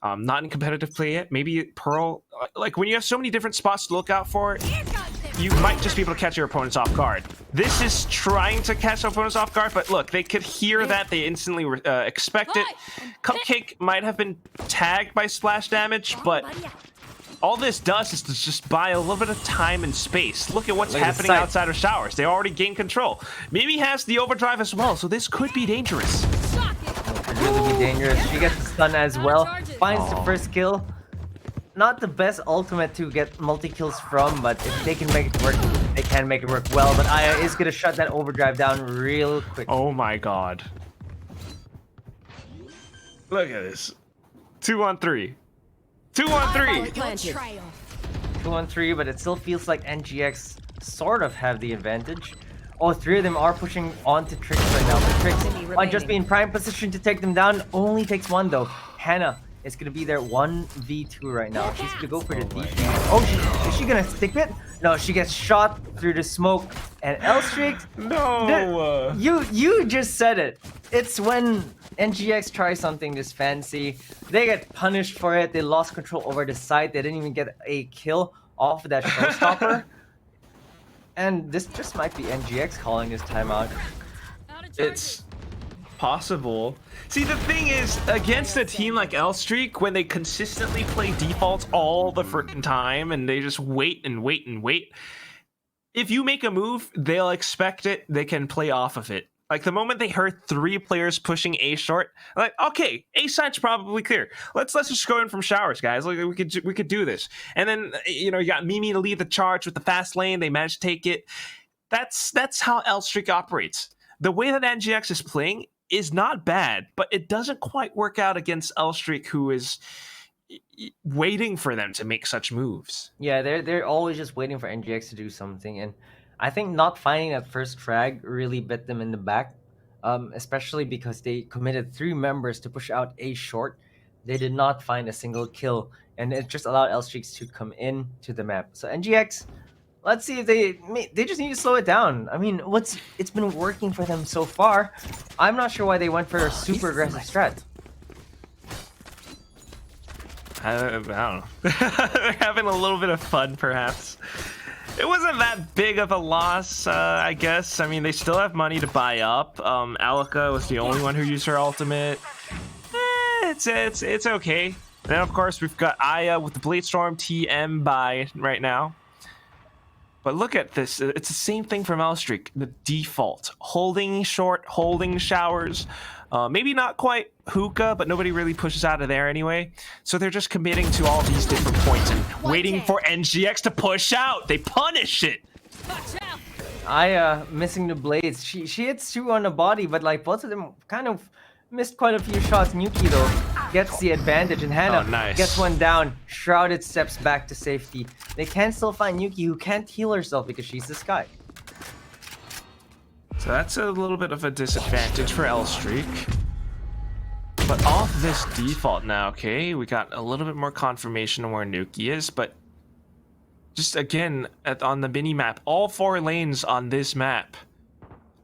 not in competitive play yet. Maybe Pearl. Like when you have so many different spots to look out for, you might just be able to catch your opponents off guard. This is trying to catch opponents off guard, but look, they could hear that. They instantly expect it. Cupcake might have been tagged by splash damage, but all this does is to just buy a little bit of time and space. Look at what's Look at the happening site. outside of showers. They already gained control. Mimi has the overdrive as well, so this could be dangerous. Shock it. Could really be dangerous. She gets the stun as well. charges. Finds the first kill. Not the best ultimate to get multi-kills from, but if they can make it work, they can make it work well. But Aya is going to shut that overdrive down real quick. Oh my god. Look at this. 2-on-3. 2-on-3. Betrayal. 2-on-3, but it still feels like NGX sort of have the advantage. All three of them are pushing onto Trix right now. But Trix, on just being prime position to take them down, only takes one though. Hannah is going to be there 1v2 right now. She's going to go for the defuse. Oh, is she going to stick it? No, she gets shot through the smoke. And L-Strix, No. you just said it. It's when NGX tries something this fancy, they get punished for it. They lost control over the site. They didn't even get a kill off of that showstopper. And this just might be NGX calling this timeout. Out of charges. It's possible. See, the thing is, against a team like L-Streak, when they consistently play defaults all the frickin' time and they just wait and wait and wait, if you make a move, they'll expect it. They can play off of it. Like the moment they heard 3 players pushing A short, like, okay, A side's probably clear. Let's just go in from showers, guys. Like we could do this. And then you got Mimi to lead the charge with the fast lane. They managed to take it. That's how L-Streak operates. The way that NGX is playing is not bad, but it doesn't quite work out against L-Streak, who is waiting for them to make such moves. Yeah, they're always just waiting for NGX to do something, and I think not finding that first frag really bit them in the back, especially because they committed 3 members to push out A short. They did not find a single kill, and it just allowed L-Streaks to come in to the map. So NGX, let's see if they just need to slow it down. I mean, it's been working for them so far. I'm not sure why they went for a super aggressive strat. I don't know. They're having a little bit of fun, perhaps. It wasn't that big of a loss, I guess. I mean, they still have money to buy up. Alika was the only one who used her ultimate. It's okay. And then, of course, we've got Aya with the Blade Storm TM buy right now. But look at this. It's the same thing from Elstreak. The default. Holding short, holding showers. Maybe not quite hookah, but nobody really pushes out of there anyway. So they're just committing to all these different points and waiting for NGX to push out. They punish it. Watch out. Aya missing the blades. She hits 2 on the body, but like both of them kind of missed quite a few shots. Nuki though gets the advantage, and Hannah nice. gets one down. Shrouded steps back to safety. They can still find Nuki, who can't heal herself because she's the Sky. So that's a little bit of a disadvantage for Elstreak. But off this default now, okay? We got a little bit more confirmation on where Nuki is, but just again, on the mini-map, all 4 lanes on this map,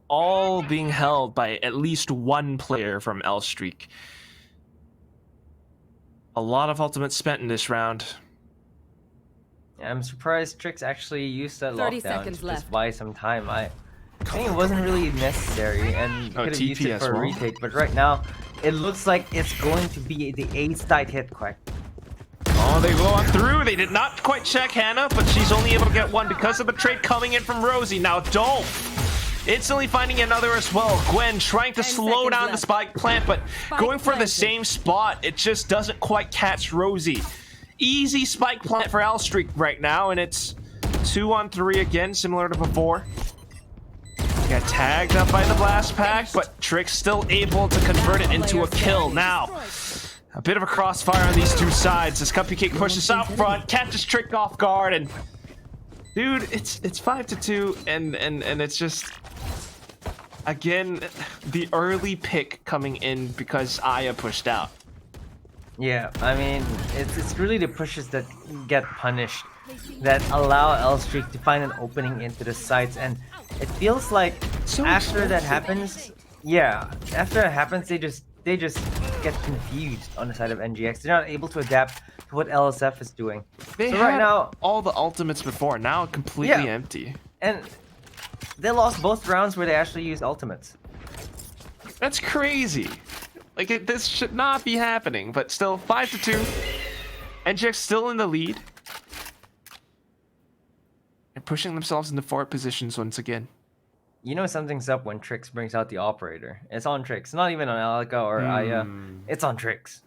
all being held by at least one player from Elstreak. A lot of ultimates spent in this round. Yeah, I'm surprised Trix actually used that 30 lockdown seconds to left. just buy some time. I think it wasn't really necessary, and could have used TP it as for a well. retake. But right now, it looks like it's going to be the A-side hit, Quack. Oh, they go on through. They did not quite check Hannah, but she's only able to get one because of the trade coming in from Rosie. Now, Dolph instantly finding another as well. Gwen trying to 10 slow seconds down the left. spike plant, but Spike going for the planted. same spot, it just doesn't quite catch Rosie. Easy spike plant for Elstreak right now, and it's 2-on-3 again, similar to before. Got tagged up by the blast pack, but Trick's still able to convert it into a kill. Now, a bit of a crossfire on these two sides as Cupcake pushes out front, catches Trick off guard, and dude, it's 5-2, and it's just again the early pick coming in because Aya pushed out. Yeah, I mean, it's really the pushes that get punished that allow Elstreak to find an opening into the sites, and it feels like So after that happens, they just get confused on the side of NGX. They're not able to adapt to what LSF is doing. They So had right now, all the ultimates before, now completely Yeah. empty. and they lost both rounds where they actually used ultimates. That's crazy. Like this should not be happening, but still 5-2. NGX still in the lead. They're pushing themselves into forward positions once again. You know something's up when Trix brings out the operator. It's on Trix, not even on Alika or Aya. It's on Trix.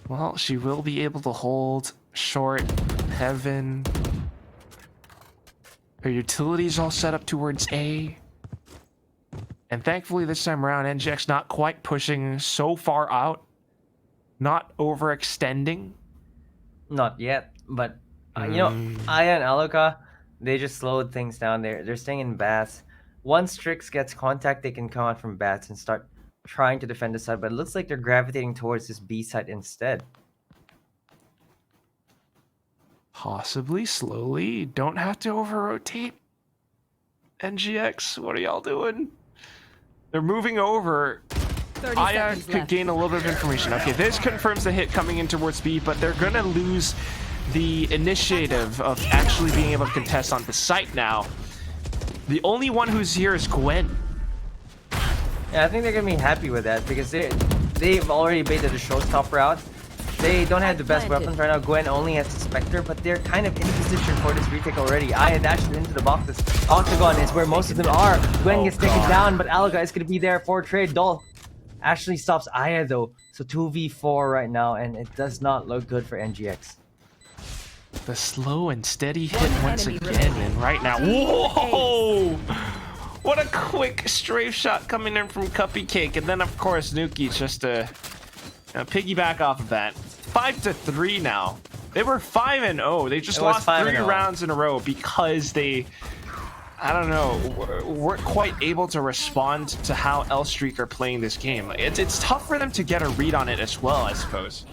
Well, she will be able to hold short heaven. Her utility's all set up towards A. And thankfully this time around, NGX not quite pushing so far out. Not overextending. Not yet, but you know, Aya and Alika, they just slowed things down. They're staying in bats. Once Trix gets contact, they can come out from bats and start trying to defend the side. But it looks like they're gravitating towards this B side instead. Possibly, slowly. Don't have to over-rotate. NGX, what are y'all doing? They're moving over. 30 Aya seconds could left. gain a little bit of information. Okay, this confirms the hit coming in towards B, but they're gonna lose the initiative of actually being able to contest on the site now. The only one who's here is Gwen. Yeah, I think they're gonna be happy with that because they've already baited the showstopper route. They don't have the best weapons right now. Gwen only has the Spectre, but they're kind of in position for this retake already. Aya dashed into the boxes. Octagon is where most of them are. Gwen gets taken down, but Alika is gonna be there for trade. Dolph actually stops Aya though. So 2v4 right now, and it does not look good for NGX. The slow and steady hit One once enemy again, remaining. and right now, whoa! What a quick strafe shot coming in from Cupcake, and then of course Nuki just to piggyback off of that. 5-3 now. They were 5-0. They just It was lost 3 5-0. rounds in a row because they, I don't know, weren't quite able to respond to how Elstreak are playing this game. It's tough for them to get a read on it as well, I suppose.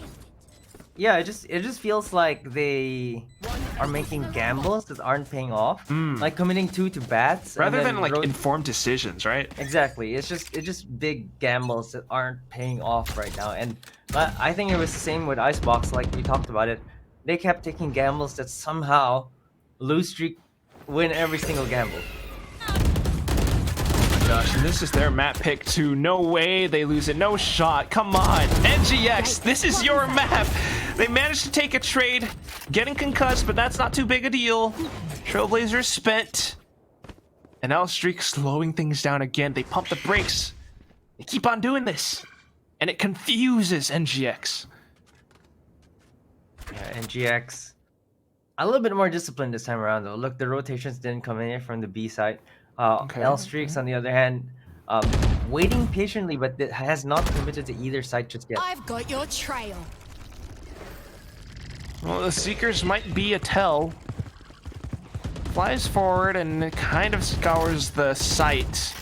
Yeah, it just feels like they are making gambles that aren't paying off, like committing 2 to bats. and Rather then than like Ro- informed decisions, right? Exactly. It's just big gambles that aren't paying off right now. And I think it was the same with Icebox, like we talked about it. They kept taking gambles that somehow lose streak win every single gamble. Gosh, and this is their map pick too. No way they lose it. No shot. Come on. NGX, this is your map. They managed to take a trade, getting concussed, but that's not too big a deal. Trailblazers spent. And L-Streak slowing things down again. They pump the brakes. They keep on doing this. And it confuses NGX. Yeah, NGX a little bit more disciplined this time around though. Look, the rotations didn't come in here from the B side. L Streaks on the other hand, waiting patiently, but has not committed to either side just yet. I've got your trail. Well, the Seekers might be a tell. Flies forward and kind of scours the site.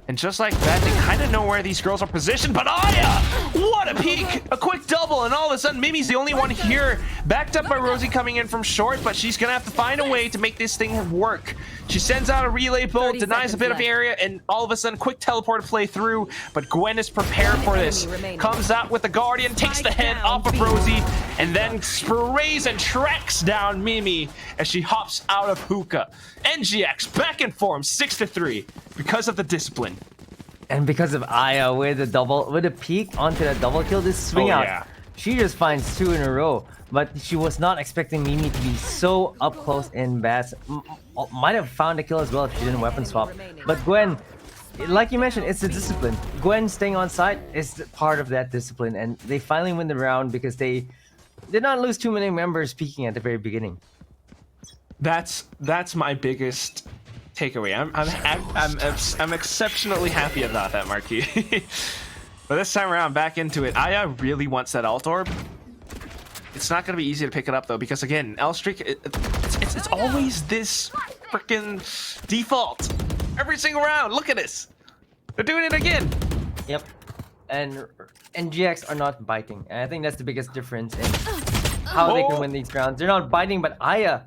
And just like that, they kind of know where these girls are positioned. But Aya! What a peek! A quick double, and all of a sudden, Mimi's the only one here. Backed up by Rosie coming in from short, but she's gonna have to find a way to make this thing work. She sends out a relay bolt, 30 denies a bit of seconds area, and all of a sudden, quick teleport to play through. But Gwen is prepared for this. remaining. Comes out with the Guardian, takes the Spike head down, off of B. Rosie, and then sprays and tracks down Mimi as she hops out of hookah. NGX back in form, 6-3, because of the discipline. And because of Aya with a peek onto that double kill, this swing Oh, out, yeah. she just finds 2 in a row. But she was not expecting Mimi to be so up close in bats. Might have found a kill as well if she didn't weapon swap. But Gwen, like you mentioned, it's the discipline. Gwen staying on site is part of that discipline, and they finally win the round because they did not lose too many members peeking at the very beginning. That's my biggest takeaway. I'm exceptionally happy about that, Marquis. But this time around, back into it. Aya really wants that alt orb. It's not going to be easy to pick it up though, because again, L-Streak, it's always this freaking default every single round. Look at this. They're doing it again. Yep. And NGX are not biting. And I think that's the biggest difference in how they can win these rounds. They're not biting, but Aya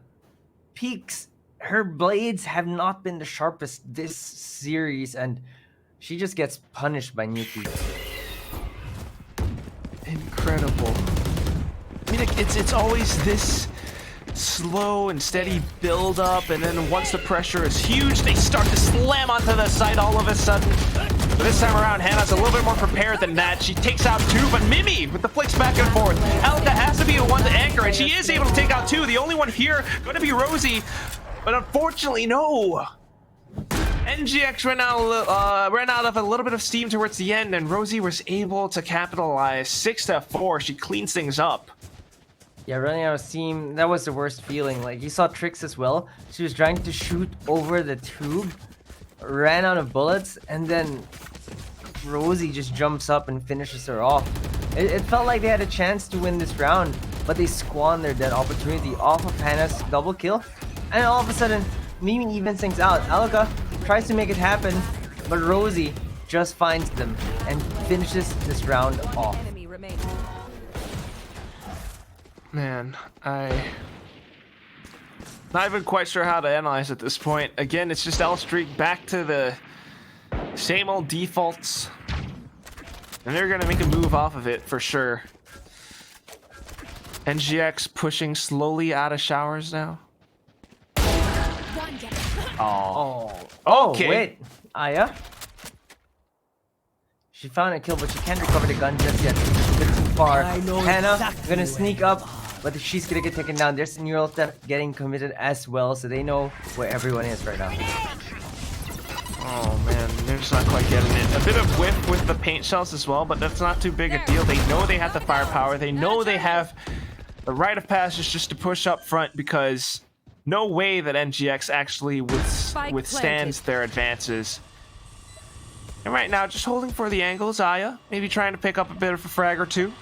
peaks. Her blades have not been the sharpest this series, and she just gets punished by Nuki. Incredible. I mean, it's always this slow and steady build up, and then once the pressure is huge, they start to slam onto the side all of a sudden. But this time around, Hannah's a little bit more prepared than that. She takes out 2, but Mimi with the flicks back and forth. Alka has to be the one to anchor, and she is able to take out 2. The only one here going to be Rosie, but unfortunately, no. NGX ran out of a little bit of steam towards the end, and Rosie was able to capitalize. 6-4. She cleans things up. Yeah, running out of steam, that was the worst feeling. Like, you saw Trix as well. She was trying to shoot over the tube, ran out of bullets, and then Rosie just jumps up and finishes her off. It felt like they had a chance to win this round, but they squandered that opportunity off of Hannah's double kill. And all of a sudden, Mimi evens things out. Alka tries to make it happen, but Rosie just finds them and finishes this round off. Enemy remaining. Man, I'm not even quite sure how to analyze at this point. Again, it's just L-Streak back to the same old defaults. And they're going to make a move off of it for sure. NGX pushing slowly out of showers now. One down. Oh, Okay. wait. Aya? She found a kill, but she can't recover the gun just yet. It's a bit too far. Hannah gonna sneak up, but she's gonna get taken down. There's neural theft getting committed as well, so they know where everyone is right now. Oh man, they're just not quite getting it. A bit of whiff with the paint shells as well, but that's not too big a deal. They know they have the firepower. They know they have the rite of passage just to push up front, because no way that NGX actually withstands their advances. And right now, just holding for the angles, Aya. Maybe trying to pick up a bit of a frag or 2.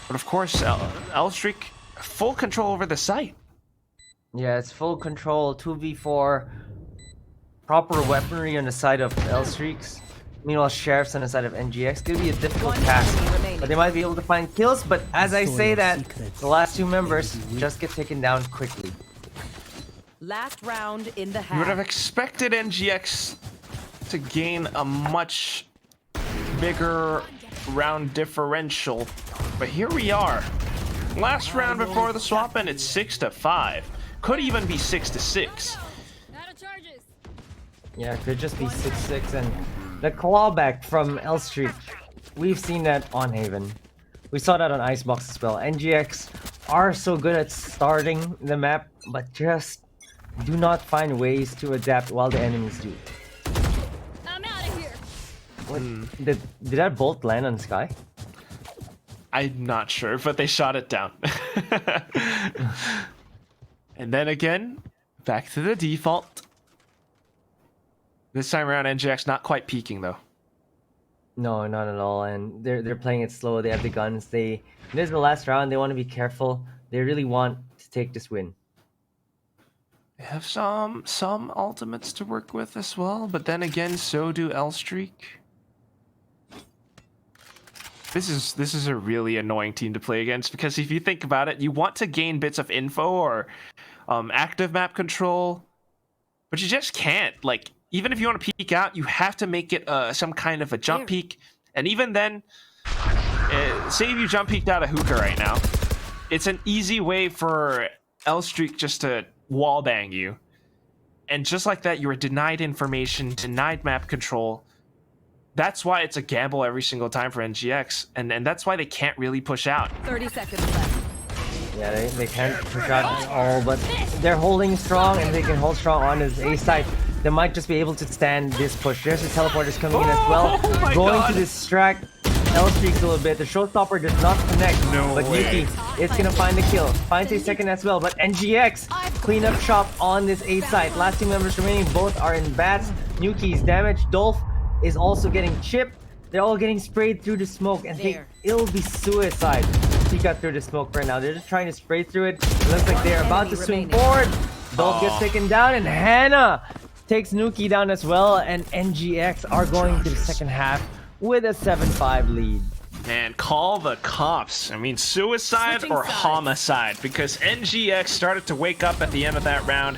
But of course, L-Streak, full control over the site. Yeah, it's full control, 2v4. Proper weaponry on the side of L-Streaks. Meanwhile, Sheriff's on the side of NGX. Gonna be a difficult One task. enemy remaining. but they might be able to find kills. But as I say that, the last two members just get taken down quickly. Last round in the You would have half. expected NGX to gain a much bigger round differential, but here we are. Last round before the swap, and it's 6-5. Could even be 6-6. Out of charges. Yeah, it could just be 6-6, and the clawback from L Street. We've seen that on Haven. We saw that on Icebox as well. NGX are so good at starting the map, but just do not find ways to adapt while the enemies do. I'm out of here. What, did that bolt land on Sky? I'm not sure, but they shot it down. And then again, back to the default. This time around, NGX not quite peaking though. No, not at all. And they're playing it slow. They have the guns. This is the last round. They want to be careful. They really want to take this win. They have some ultimates to work with as well, but then again, so do L Streak. This is a really annoying team to play against, because if you think about it, you want to gain bits of info or active map control, but you just can't. Like, even if you want to peek out, you have to make it some kind of a jump peek, and even then, say if you jump peeked out a hookah right now, it's an easy way for L Streak just to wallbang you, and just like that, you are denied information, denied map control. That's why it's a gamble every single time for NGX, and that's why they can't really push out. 30 seconds left. Yeah, they can't push out at all, but they're holding strong, and they can hold strong on his A side. They might just be able to stand this push. There's the teleporters coming in as well. Oh my Going God. to distract L Streaks a little bit. The showstopper does not connect. No but way. Yuki is gonna find the kill. Finds a second as well. But NGX clean up shop on this A side. Last two members remaining, both are in bats. Yuki's damaged. Dolph is also getting chipped. They're all getting sprayed through the smoke, and it'll be suicide. He got through the smoke right now. They're just trying to spray through it. It looks like they're about to swing forward. Dolph gets taken down, and Hannah takes Nuki down as well, and NGX are going to the second half with a 7-5 lead. Man, call the cops. I mean, suicide Switching or sides. homicide, because NGX started to wake up at the end of that round.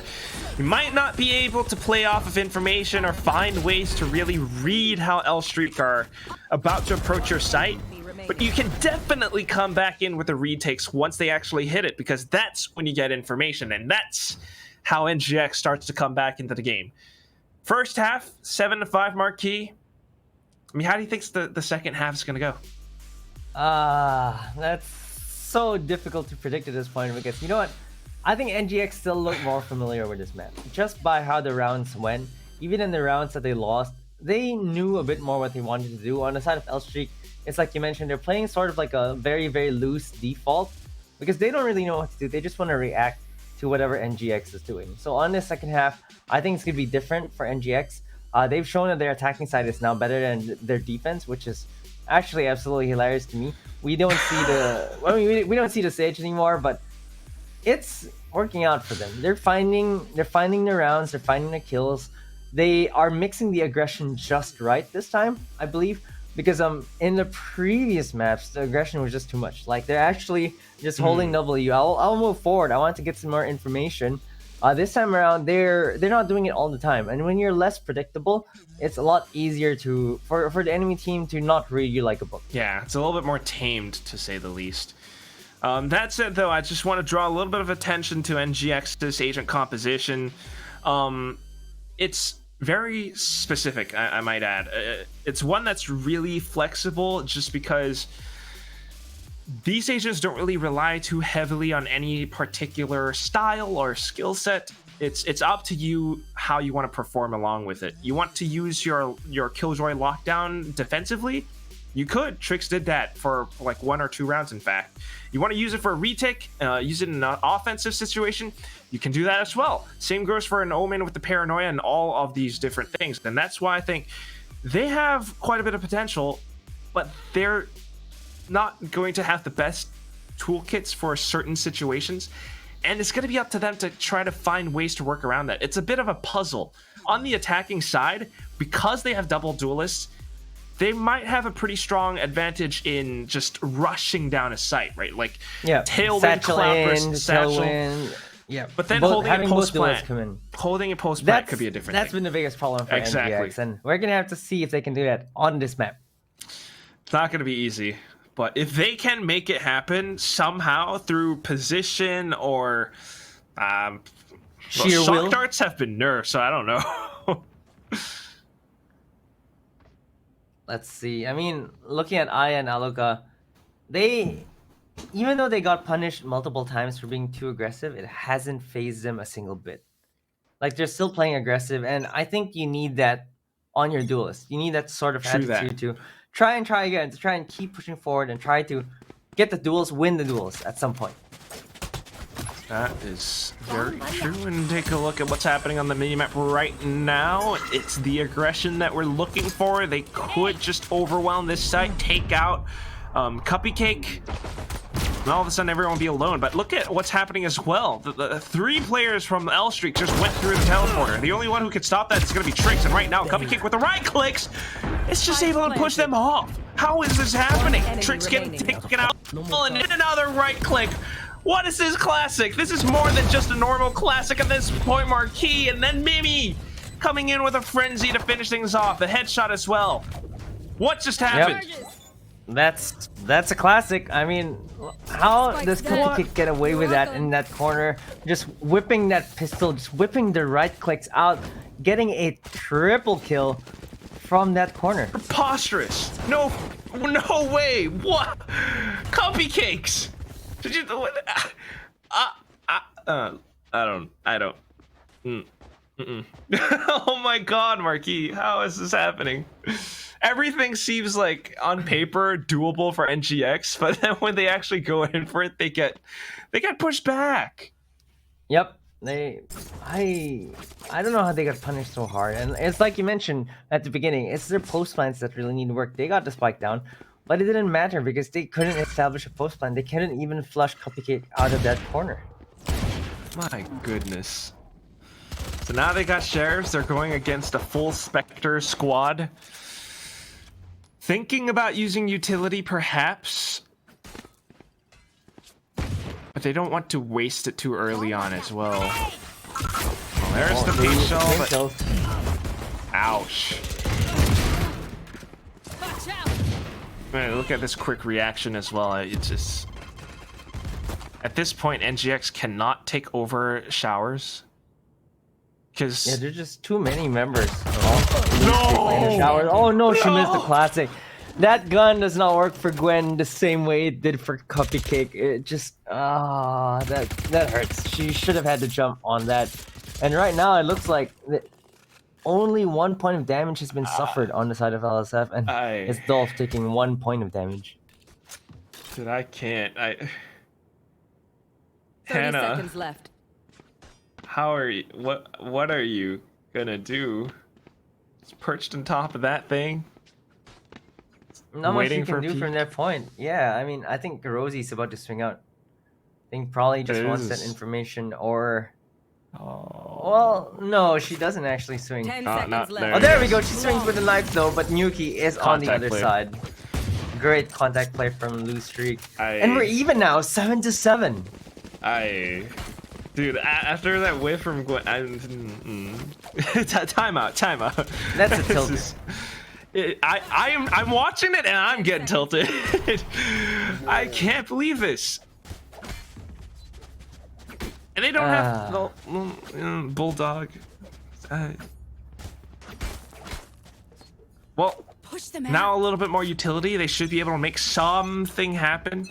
You might not be able to play off of information or find ways to really read how L Streak are about to approach your site, but you can definitely come back in with the retakes once they actually hit it, because that's when you get information, and that's how NGX starts to come back into the game. First half, 7-5 marquee. I mean, how do you think the second half is going to go? That's so difficult to predict at this point, because you know what? I think NGX still look more familiar with this map. Just by how the rounds went, even in the rounds that they lost, they knew a bit more what they wanted to do. On the side of L Streak, it's like you mentioned, they're playing sort of like a very, very loose default, because they don't really know what to do. They just want to react to whatever NGX is doing. So on this second half, I think it's going to be different for NGX. They've shown that their attacking side is now better than their defense, which is actually absolutely hilarious to me. We don't see we don't see the Sage anymore, but it's working out for them. They're finding the rounds, they're finding the kills. They are mixing the aggression just right this time, I believe, because in the previous maps the aggression was just too much. Like, they're actually just holding W. I'll move forward. I want to get some more information. This time around, they're not doing it all the time, and when you're less predictable, it's a lot easier for the enemy team to not read you like a book. Yeah, it's a little bit more tamed, to say the least. That said, though, I just want to draw a little bit of attention to NGX's agent composition. It's very specific, I might add. It's one that's really flexible, just because these agents don't really rely too heavily on any particular style or skill set. It's up to you how you want to perform along with it. You want to use your Killjoy lockdown defensively? You could. Trix did that for like 1 or 2 rounds, in fact. You want to use it for a retake, use it in an offensive situation, you can do that as well. Same goes for an Omen with the Paranoia and all of these different things. And that's why I think they have quite a bit of potential, but they're not going to have the best toolkits for certain situations. And it's going to be up to them to try to find ways to work around that. It's a bit of a puzzle. On the attacking side, because they have double duelists, they might have a pretty strong advantage in just rushing down a site, right? Like Yeah, tailwind, satchel cloud in, versus satchel. tailwind. Yeah, But then Both- holding a having both post duels plant, come in. holding a post plant could be a different That's thing. been the biggest problem for Exactly. NGX, and we're gonna have to see if they can do that on this map. It's not going to be easy, but if they can make it happen somehow through position or Sheer shock will. darts have been nerfed, so I don't know. Let's see. I mean, looking at Aya and Aluka, they, even though they got punished multiple times for being too aggressive, it hasn't phased them a single bit. Like they're still playing aggressive, and I think you need that on your duelist. You need that sort of True that. attitude to try again, to try and keep pushing forward and try to get the duels, win the duels at some point. That is very true. And take a look at what's happening on the minimap right now. It's the aggression that we're looking for. They could just overwhelm this site, take out Cuppy Cake, and all of a sudden everyone will be alone. But look at what's happening as well. The 3 players from L Streak just went through the teleporter. The only one who can stop that is going to be Trix. And right now, Cuppy Cake with the right clicks, it's just able to push them off. How is this happening? Enemy Trix getting remaining. taken out, and another right click. What is this classic? This is more than just a normal classic at this point. Marquis and then Mimi coming in with a frenzy to finish things off. The headshot as well. What just happened? Charges. That's a classic. I mean, how Spike's does dead. Cuppy Cake get away with that in that corner? Just whipping that pistol, just whipping the right clicks out, getting a triple kill from that corner. Preposterous. No way. What? Cuppy Cakes. Did you? I don't. Oh my God, Marquis, how is this happening? Everything seems like on paper doable for NGX, but then when they actually go in for it, they get pushed back. Yep. I don't know how they got punished so hard. And it's like you mentioned at the beginning, it's their post plans that really need to work. They got the spike down, but it didn't matter because they couldn't establish a post plan. They couldn't even flush Cuppy Cake out of that corner. My goodness. So now they got sheriffs. They're going against a full Spectre squad. Thinking about using utility, perhaps. But they don't want to waste it too early on as well. Well, there's the paint shell, but... Kills. Ouch. Watch out. Man, look at this quick reaction as well. It's just... At this point, NGX cannot take over showers. Because... Yeah, there's just too many members. No! Showers. Oh no, she missed the classic. That gun does not work for Gwen the same way it did for Cuppy Cake. It just that hurts. She should have had to jump on that. And right now it looks like only 1 point of damage has been suffered on the side of LSF, and it's Dolph taking 1 point of damage. Dude, I can't. 30 Hannah, seconds left. how are you? What are you gonna do? It's perched on top of that thing. Not much Waiting you can for do from that point. Yeah, I mean, I think Rosie's about to swing out. I think probably just wants that information, or... Oh. Well, no, she doesn't actually swing. 10 not seconds there. left. Oh, there we go. She swings with the knife though, but Nuki is on the Contact other play. side. Great contact play from Lou Streak. And we're even now, 7-7. Dude, after that whiff from Gwen, timeout. That's a tilt. I'm watching it and I'm getting tilted. I can't believe this. And they don't have Bulldog. Well, Push them now a little bit more utility. They should be able to make something happen.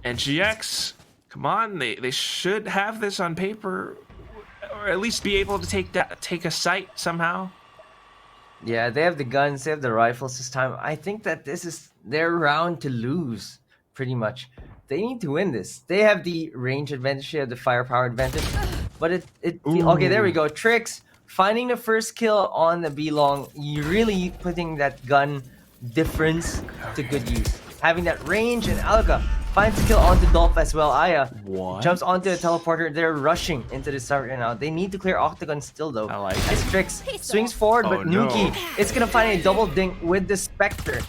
And GX, come on, they should have this on paper, or at least be able to take a site somehow. Yeah, they have the guns, they have the rifles this time. I think that this is their round to lose, pretty much. They need to win this. They have the range advantage, they have the firepower advantage. But okay, there we go. Trix finding the first kill on the B-Long. You really putting that gun difference to good use. Having that range, and Alka finds a kill onto Dolph as well. Aya What? jumps onto a teleporter. They're rushing into the start right now. They need to clear Octagon still though. I like As it. Strix swings forward, but Oh, no. Nuki is gonna find a double dink with the Spectre.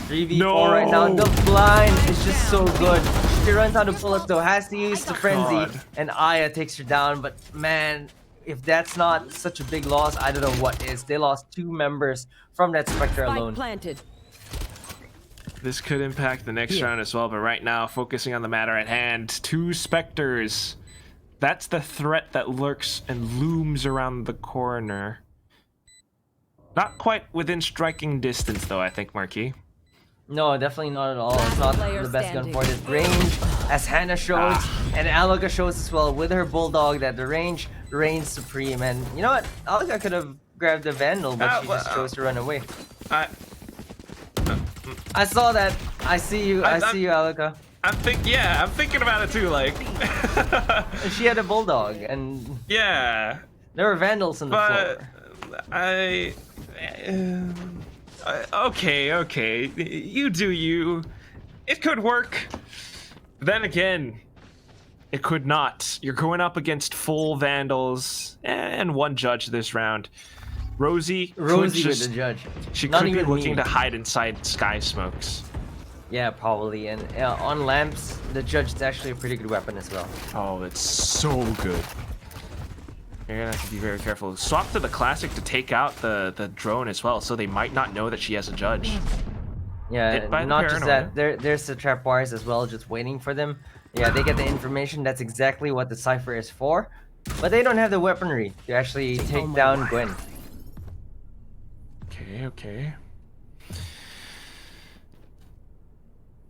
3v4 No. right now. The blind is just so good. She runs out of bullets though, has to use the frenzy, God. and Aya takes her down. But man, if that's not such a big loss, I don't know what is. They lost 2 members from that Spectre Spike alone. planted. This could impact the next round as well, but right now, focusing on the matter at hand, 2 Spectres. That's the threat that lurks and looms around the corner. Not quite within striking distance, though, I think, Marquis. No, definitely not at all. It's not player the best gun standing. for this range, as Hannah shows, and Alaka shows as well with her Bulldog that the range reigns supreme. And you know what? Alaka could have grabbed the Vandal, but she just chose to run away. I saw that. I see you. I see you, Alaka. I'm thinking about it too, like... And she had a Bulldog, and yeah, there were Vandals on the but floor. okay, you do you. It could work. Then again, it could not. You're going up against full Vandals and 1 judge this round. Rosie could Rosie with just, the judge. she Not could be even looking me. to hide inside sky smokes. Yeah, probably. And on lamps, the judge is actually a pretty good weapon as well. Oh, it's so good. You're gonna have to be very careful. Swap to the classic to take out the drone as well, so they might not know that she has a judge. Yeah, Hit by the not just paranoia. that. There's the trap wires as well, just waiting for them. Yeah, they get the information. That's exactly what the Cypher is for. But they don't have the weaponry to actually take down Gwen. Okay.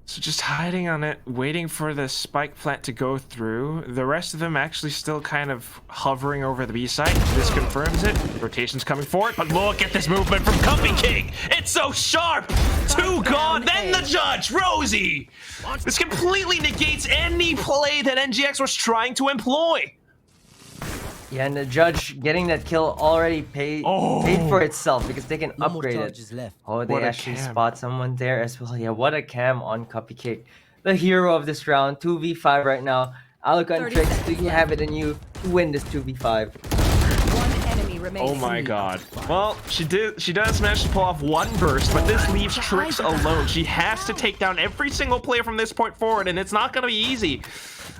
So just hiding on it, waiting for the spike plant to go through. The rest of them actually still kind of hovering over the B site. This confirms it. Rotation's coming forward, but look at this movement from Comfy King. It's so sharp. 2 gone, then the judge, Rosie. This completely negates any play that NGX was trying to employ. Yeah, and the judge getting that kill already paid for itself because they can upgrade it. Oh, they What a actually cam. spot someone there as well. Yeah, what a cam on Cupcake. The hero of this round, 2v5 right now. Alaka and 30 Trix, do seconds you have it in you to win this 2v5? 1 enemy remaining. Oh my god. Well, she does manage to pull off 1 burst, but this leaves Trix alone. She has to take down every single player from this point forward, and it's not going to be easy.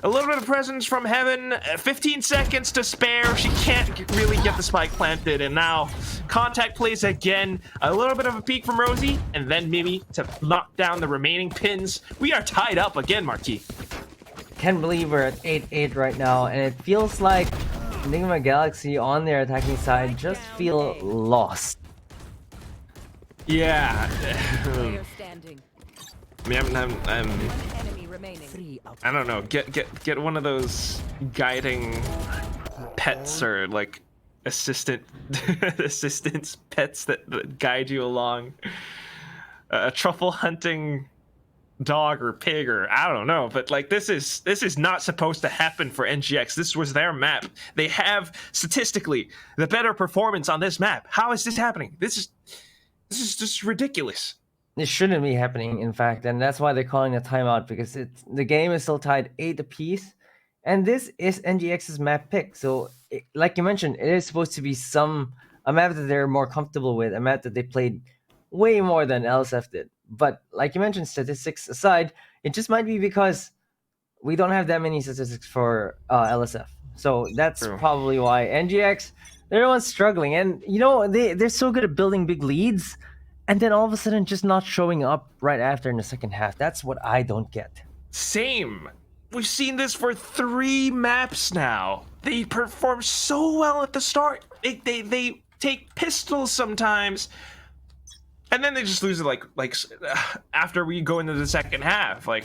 A little bit of presence from Heaven, 15 seconds to spare. She can't really get the spike planted, and now contact plays again. A little bit of a peek from Rosie, and then Mimi to knock down the remaining pins. We are tied up again, Marquis. Can't believe we're at 8-8 right now, and it feels like Nigma Galaxy on their attacking side just feel lost. Yeah. Player standing. I mean, Enemy remaining. I don't know. Get one of those guiding pets or like assistance pets that guide you along. A truffle hunting dog or pig or I don't know, but like this is not supposed to happen for NGX. This was their map. They have statistically the better performance on this map. How is this happening? This is just ridiculous. It shouldn't be happening, in fact, and that's why they're calling a timeout because the game is still tied 8 apiece, and this is NGX's map pick. So, like you mentioned, it is supposed to be a map that they're more comfortable with, a map that they played way more than LSF did. But like you mentioned, statistics aside, it just might be because we don't have that many statistics for LSF. So that's True. probably why NGX, they're the ones struggling, and you know they're so good at building big leads. And then all of a sudden just not showing up right after in the second half. That's what I don't get. Same. We've seen this for 3 maps now. They perform so well at the start. They take pistols sometimes, and then they just lose it like after we go into the second half. Like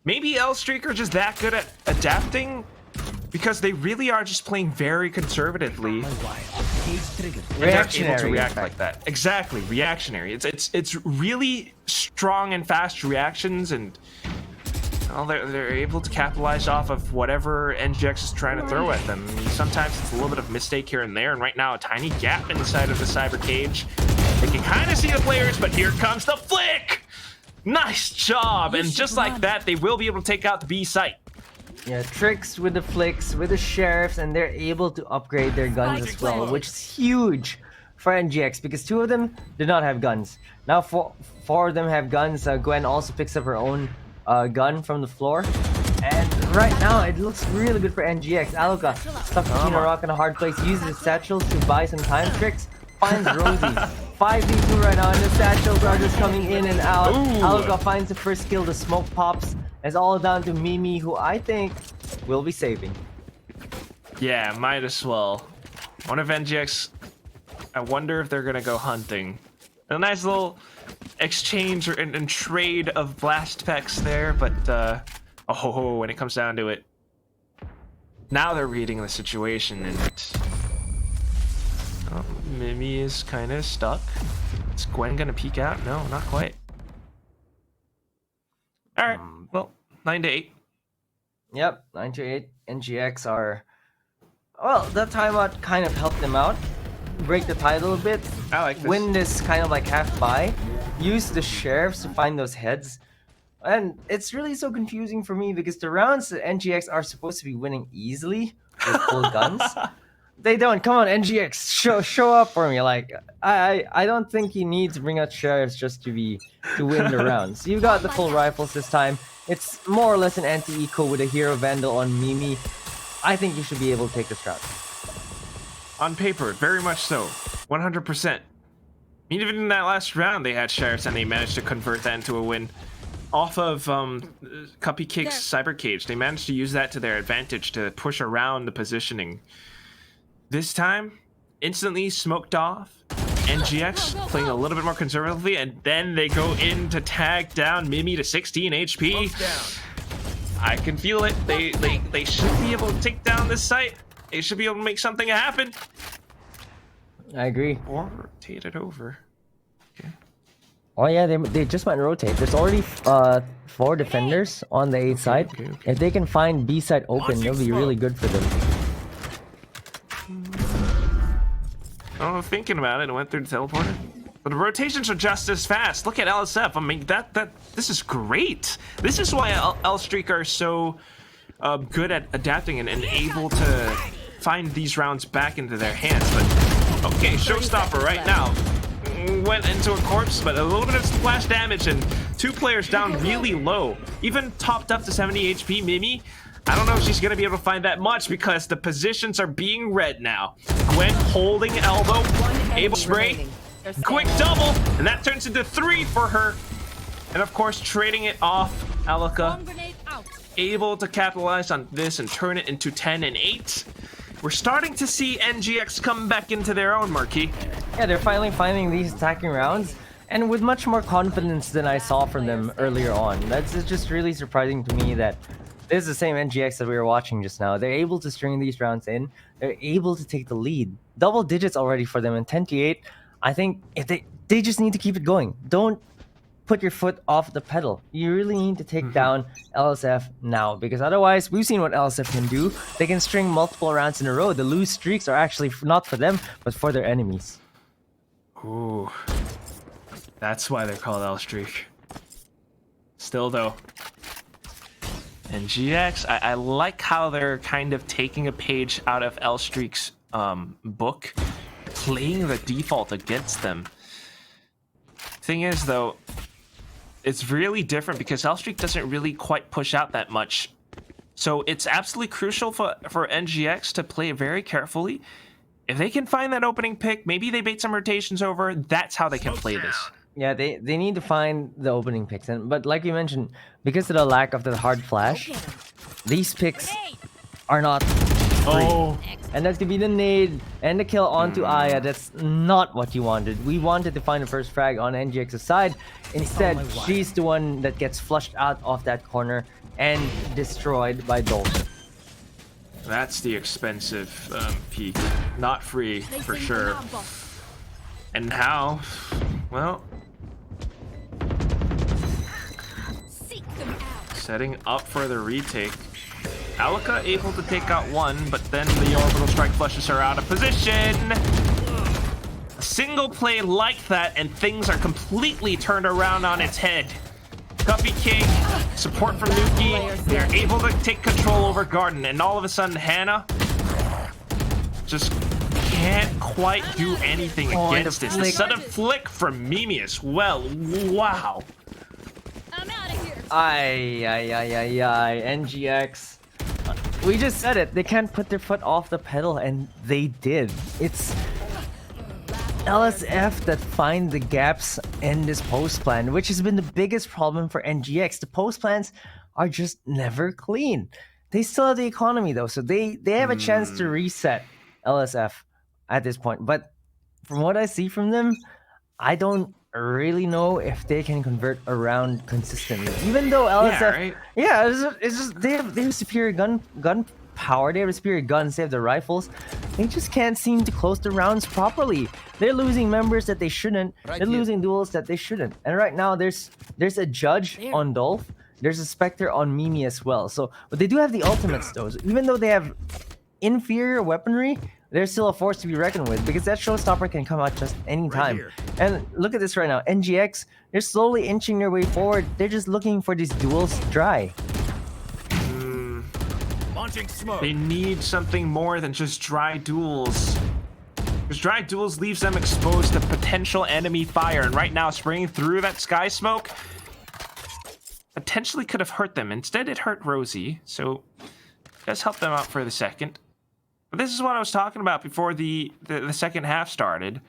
maybe L Streak are just that good at adapting because they really are just playing very conservatively. And they're able to Reactionary. react like that. Exactly, reactionary. It's really strong and fast reactions, and well, they're able to capitalize off of whatever NGX is trying to throw at them. I mean, sometimes it's a little bit of mistake here and there, and right now a tiny gap inside of the cyber cage. They can kind of see the players, but here comes the flick. Nice job! And just like that, they will be able to take out the B site. Yeah, tricks with the flicks, with the sheriffs, and they're able to upgrade their guns as well, which is huge for NGX because 2 of them did not have guns. Now 4 of them have guns. Gwen also picks up her own gun from the floor. And right now, it looks really good for NGX. Aluka, stuck between a rock and a hard place, uses his satchels to buy some time. Tricks finds Rosie. 5v2 right now, and the satchels are just coming in and out. Aluka finds the first kill, the smoke pops. It's all down to Mimi, who I think will be saving. Yeah, might as well. One of NGX, I wonder if they're gonna go hunting. A nice little exchange and trade of blast packs there, but oh, when it comes down to it, now they're reading the situation, and Mimi is kind of stuck. Is Gwen gonna peek out? No, not quite. All right, well, 9-8. Yep, 9-8. NGX are... Well, that timeout kind of helped them out. Break the title a bit. I like this. Win this kind of like half buy. Use the sheriffs to find those heads. And it's really so confusing for me because the rounds that NGX are supposed to be winning easily with full guns, they don't. Come on, NGX, show up for me. Like I don't think you need to bring out sheriffs just to win the rounds. You got the full rifles this time. It's more or less an anti-eco with a hero vandal on Mimi. I think you should be able to take this round. On paper, very much so. 100%. Even in that last round, they had sheriffs and they managed to convert that into a win. Off of Cuppy Cake's Cyber Cage, they managed to use that to their advantage to push around the positioning. This time, instantly smoked off. NGX playing a little bit more conservatively, and then they go in to tag down Mimi to 16 HP. I can feel it. They should be able to take down this site. They should be able to make something happen. I agree. Or rotate it over. Okay. Oh yeah, they just might rotate. There's already 4 defenders on the A side. Okay. If they can find B side open, it'll be really good for them. Oh, thinking about it, it went through the teleporter. But the rotations are just as fast. Look at LSF. I mean, this is great. This is why L Streak are so good at adapting and able to find these rounds back into their hands. But okay, showstopper right now. Went into a corpse, but a little bit of splash damage and 2 players down really low. Even topped up to 70 HP, Mimi. I don't know if she's going to be able to find that much because the positions are being read now. Gwen holding elbow, able spray, quick double, and that turns into 3 for her. And of course, trading it off, Aluka able to capitalize on this and turn it into 10 and 8. We're starting to see NGX come back into their own, Marquis. Yeah, they're finally finding these attacking rounds, and with much more confidence than I saw from them earlier on. That's just really surprising to me that this is the same NGX that we were watching just now. They're able to string these rounds in. They're able to take the lead. Double digits already for them, and 10-8. I think if they just need to keep it going. Don't put your foot off the pedal. You really need to take down LSF now, because otherwise, we've seen what LSF can do. They can string multiple rounds in a row. The loose streaks are actually not for them, but for their enemies. Ooh. That's why they're called L Streak. Still though. And GX, I like how they're kind of taking a page out of L Streak's book, playing the default against them. Thing is though, it's really different because L Streak doesn't really quite push out that much. So it's absolutely crucial for NGX to play it very carefully. If they can find that opening pick, maybe they bait some rotations over, that's how they can play this. Yeah, they need to find the opening picks, but like you mentioned, because of the lack of the hard flash, these picks are not free. And that's gonna be the nade and the kill onto Aya. That's not what you wanted. We wanted to find the first frag on NGX's side. Instead, she's the one that gets flushed out of that corner and destroyed by Dolphin. That's the expensive peak. Not free, for sure. And how? Well, setting up for the retake. Aluka able to take out 1, but then the orbital strike flushes her out of position. A single play like that, and things are completely turned around on its head. Cupcake, support from Nuki. They're able to take control over Garden, and all of a sudden, Hannah just can't quite do anything against this. The sudden flick from Mimi as well. Wow. I'm out of here. NGX. We just said it. They can't put their foot off the pedal, and they did. It's LSF that find the gaps in this post plan, which has been the biggest problem for NGX. The post plans are just never clean. They still have the economy though, so they have a chance to reset LSF at this point. But from what I see from them, I don't really know if they can convert around consistently. Even though LSF, it's just they have superior gun power, they have superior guns, they have the rifles. They just can't seem to close the rounds properly. They're losing members that they shouldn't. They're losing duels that they shouldn't. And right now there's a judge on Dolph. There's a Spectre on Mimi as well. So, but they do have the ultimates though. So even though they have inferior weaponry, they're still a force to be reckoned with, because that showstopper can come out just any time. And look at this right now. NGX, they're slowly inching their way forward. They're just looking for these duels to dry. They need something more than just dry duels. Because dry duels leaves them exposed to potential enemy fire. And right now, spraying through that sky smoke potentially could have hurt them. Instead, it hurt Rosie. So it does help them out for the second. But this is what I was talking about before the second half started.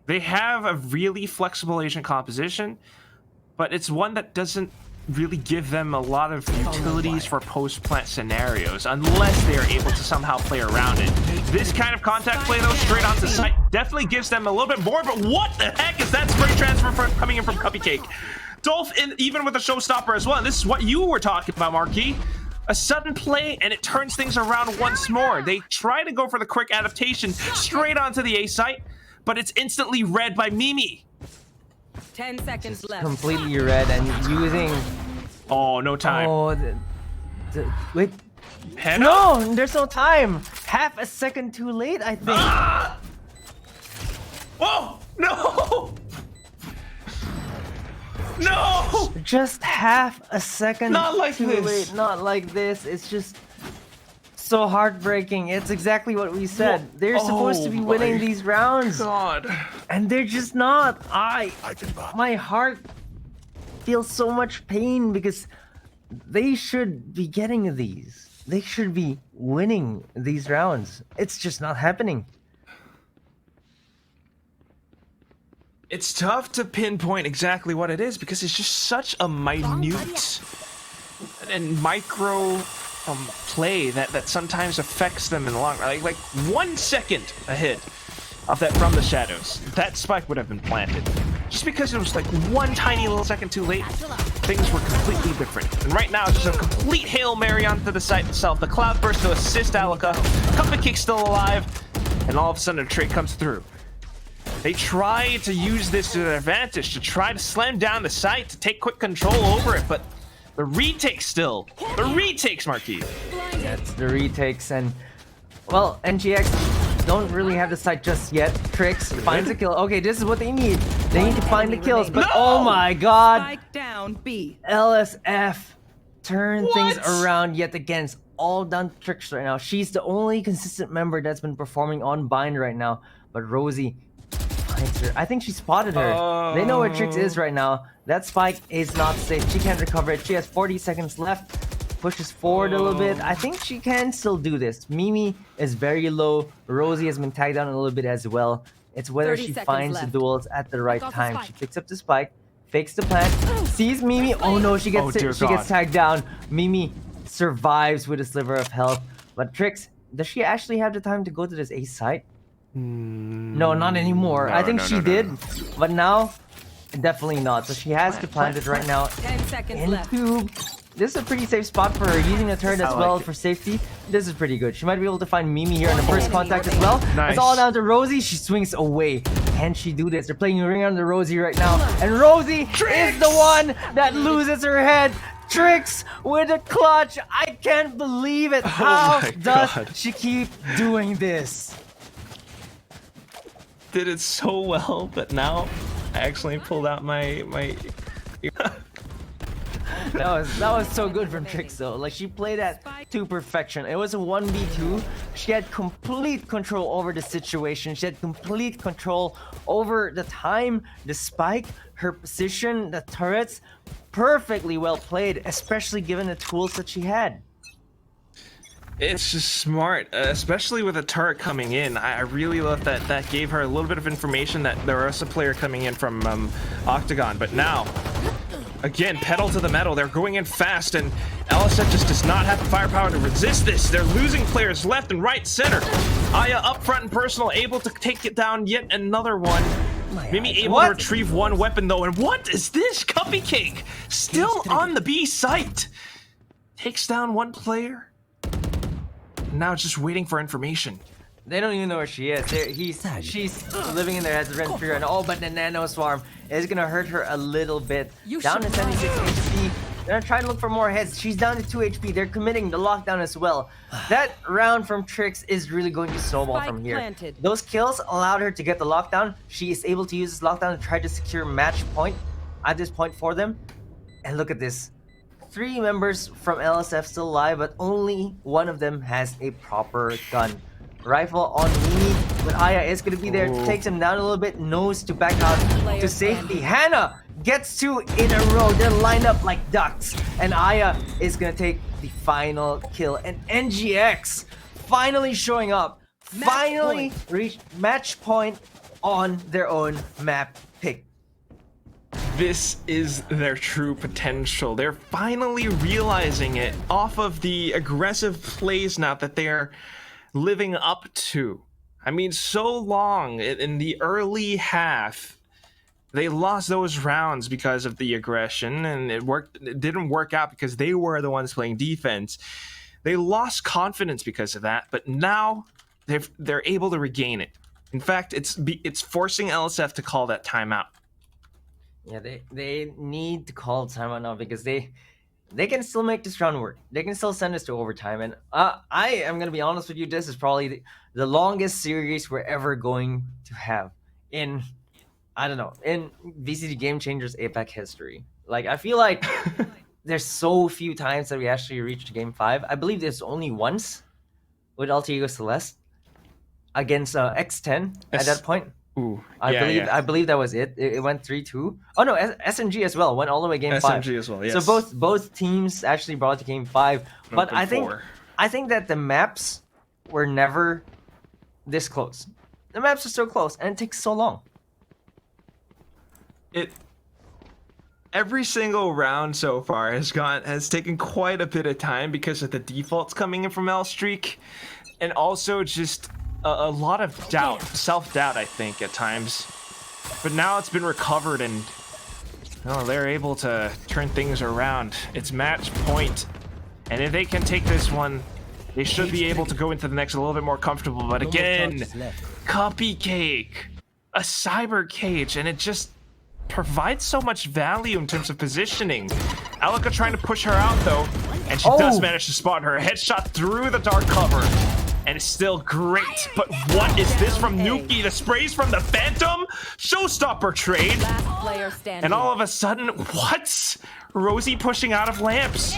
They have a really flexible agent composition, but it's one that doesn't really give them a lot of utilities for post-plant scenarios unless they are able to somehow play around it. This kind of contact play, though, straight onto site, definitely gives them a little bit more, but what the heck is that spray transfer coming in from Cupcake? Dolph, even with a showstopper as well, and this is what you were talking about, Marquis. A sudden play, and it turns things around once more. They try to go for the quick adaptation straight onto the A site, but it's instantly read by Mimi. 10 seconds left. Completely red and using... Oh, no time. Oh, wait. Hannah? No, there's no time. Half a second too late, I think. Ah! Oh, no! No! Just half a second Not like too this. late. Not like this. It's just so heartbreaking. It's exactly what we said. They're supposed to be winning these rounds. God. And they're just not. My heart feels so much pain because they should be getting these. They should be winning these rounds. It's just not happening. It's tough to pinpoint exactly what it is because it's just such a minute and micro play that sometimes affects them in the long run. Like 1 second ahead of that from the shadows, that spike would have been planted. Just because it was like one tiny little second too late, things were completely different. And right now, it's just a complete Hail Mary onto the site itself. The Cloudburst to assist Alaka. Cupcake's still alive, and all of a sudden a trade comes through. They try to use this to their advantage, to try to slam down the site, to take quick control over it, but the retakes still. The retakes, Marquis. That's the retakes, and well, NGX don't really have the site just yet. Trix finds a kill. Okay, this is what they need. They need to find the kills, but oh my god! Spike down B. LSF turn things around yet again. It's all down to Trix right now. She's the only consistent member that's been performing on Bind right now, but Rosie finds her. I think she spotted her. They know where Trix is right now. That spike is not safe. She can't recover it. She has 40 seconds left. Pushes forward a little bit. I think she can still do this. Mimi is very low. Rosie has been tagged down a little bit as well. It's whether 30 she seconds finds left. the duels at the right Got the time. spike. She picks up the spike, fakes the plant, sees Mimi. Oh no, she gets dear she gets God. tagged down. Mimi survives with a sliver of health. But Trix, does she actually have the time to go to this ace site? No, not anymore. I think she did, but now definitely not. So she has to plant it right now 10 seconds left. into. This is a pretty safe spot for her, using the turret as well for safety. This is pretty good. She might be able to find Mimi here in the first contact as well. Nice. It's all down to Rosie. She swings away. Can she do this? They're playing a ring on the Rosie right now. And Rosie is the one that loses her head. Trix with a clutch. I can't believe it. How my does God. she keep doing this? Did it so well, but now I actually pulled out my That was so good from Trix though. Like she played that to perfection. It was a 1v2. She had complete control over the situation. She had complete control over the time, the spike, her position, the turrets. Perfectly well played, especially given the tools that she had. It's just smart, especially with a turret coming in. I really love that. That gave her a little bit of information that there was a player coming in from Octagon. But now, again, pedal to the metal. They're going in fast, and LSF just does not have the firepower to resist this. They're losing players left and right, center. Aya up front and personal, able to take it down yet another one. Mimi able to retrieve one weapon though, and what is this? Cupcake still on the B site. Takes down one player. Now just waiting for information. They don't even know where she is. She's living in their heads rent free, and but the nano swarm is gonna hurt her a little bit. Down to 76 HP. They're gonna try to look for more heads. She's down to 2 HP. They're committing the lockdown as well. That round from Trix is really going to snowball from here. Planted. Those kills allowed her to get the lockdown. She is able to use this lockdown to try to secure match point at this point for them. And look at this. 3 members from LSF still alive, but only one of them has a proper gun. Rifle on Mimi, but Aya is gonna be there, takes him down a little bit, knows to back out to safety. Hannah gets 2 in a row. They're lined up like ducks, and Aya is gonna take the final kill. And NGX finally showing up, finally reached match point on their own map pick. This is their true potential. They're finally realizing it off of the aggressive plays now that they're living up to. I mean, so long in the early half, they lost those rounds because of the aggression, and it didn't work out because they were the ones playing defense. They lost confidence because of that, but now they're able to regain it. In fact, it's forcing LSF to call that timeout. Yeah, they need to call timeout now because they can still make this round work. They can still send us to overtime. And I am gonna be honest with you, this is probably the longest series we're ever going to have in VCT Game Changers APAC history. Like I feel like there's so few times that we actually reached Game 5. I believe there's only once with Altigo Celeste against X10 at that point. Ooh, I believe that was it. It went 3-2. Oh no, SMG as well went all the way Game 5. SMG as well, yes. So both teams actually brought to Game 5. But I think that the maps were never this close. The maps are so close, and it takes so long. Every single round so far has taken quite a bit of time because of the defaults coming in from L Streak, and also just a lot of doubt, self-doubt, I think, at times. But now it's been recovered, and they're able to turn things around. It's match point, and if they can take this one, they should be able to go into the next a little bit more comfortable. But again, Cupcake, a cyber cage, and it just provides so much value in terms of positioning. Alika trying to push her out, though, and she does manage to spot her. Headshot through the dark cover. And it's still great, but what is this from Nuki? The sprays from the Phantom? Showstopper trade. Last player standing. And all of a sudden, what? Rosie pushing out of lamps.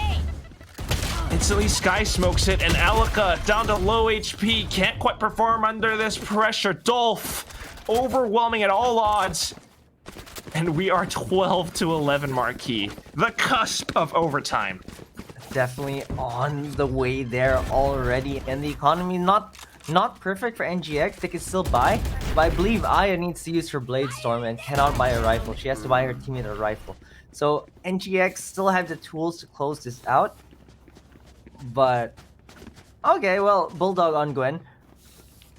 Instantly Sky smokes it, and Alika down to low HP. Can't quite perform under this pressure. Dolph overwhelming at all odds. And we are 12-11 marquee. The cusp of overtime. Definitely on the way there already, and the economy not perfect for NGX. They can still buy, but I believe Aya needs to use her Blade Storm and cannot buy a rifle. She has to buy her teammate a rifle. So NGX still have the tools to close this out. But okay, well, Bulldog on Gwen.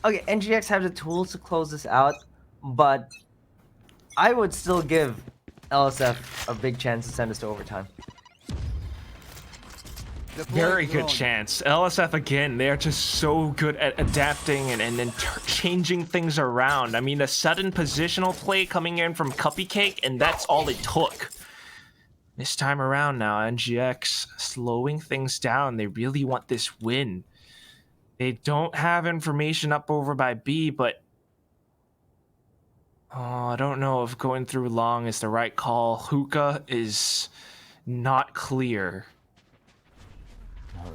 Okay, NGX have the tools to close this out, but I would still give LSF a big chance to send us to overtime. Very good chance. LSF again, they're just so good at adapting and then changing things around. I mean, a sudden positional play coming in from Cupcake, and that's all it took. This time around now, NGX slowing things down. They really want this win. They don't have information up over by B, but I don't know if going through long is the right call. Hookah is not clear.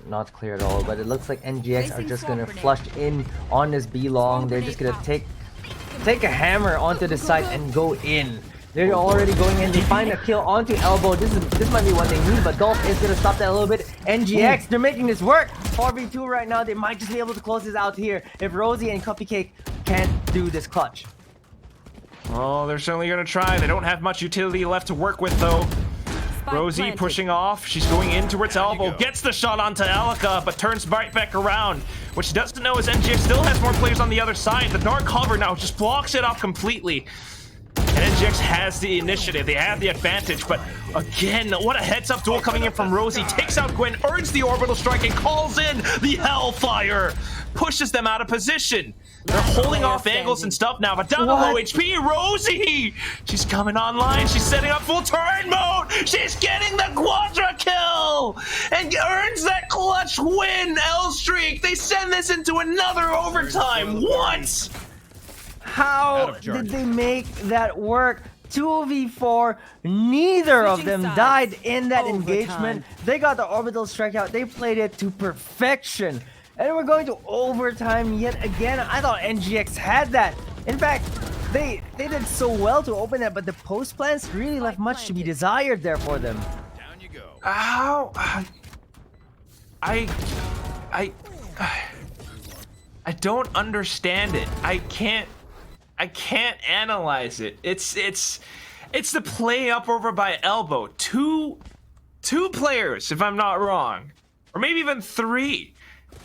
Not clear at all, but it looks like NGX are Placing just swamp gonna grenade. flush in on this B long. They're just gonna take a hammer onto the side and go in. They're already going in. They find a kill onto elbow. This might be what they need, but Dolph is gonna stop that a little bit. NGX, they're making this work. 4v2 right now. They might just be able to close this out here if Rosie and Cupcake can't do this clutch. Oh, they're certainly gonna try. They don't have much utility left to work with though. Rosie planted. pushing off. She's going in towards elbow. Gets the shot onto Alika, but turns right back around. What she doesn't know is NGX still has more players on the other side. The dark cover now just blocks it off completely. And NGX has the initiative. They have the advantage, but again, what a heads-up duel coming in from Rosie. Takes out Gwen, earns the orbital strike, and calls in the Hellfire. Pushes them out of position. They're holding off angles and stuff now, but down to low HP, Rosie! She's coming online. She's setting up full turn mode. She's getting the quadra kill and earns that clutch win. L streak. They send this into another overtime. What? How did they make that work? 2v4, neither of Switching them sides. died in that Overtime. engagement. They got the orbital strike out. They played it to perfection. And we're going to overtime yet again. I thought NGX had that. In fact, they did so well to open it, but the post plans really left much to be desired there for them. How? I don't understand it. I can't analyze it. It's the play up over by elbow. Two players, if I'm not wrong, or maybe even three,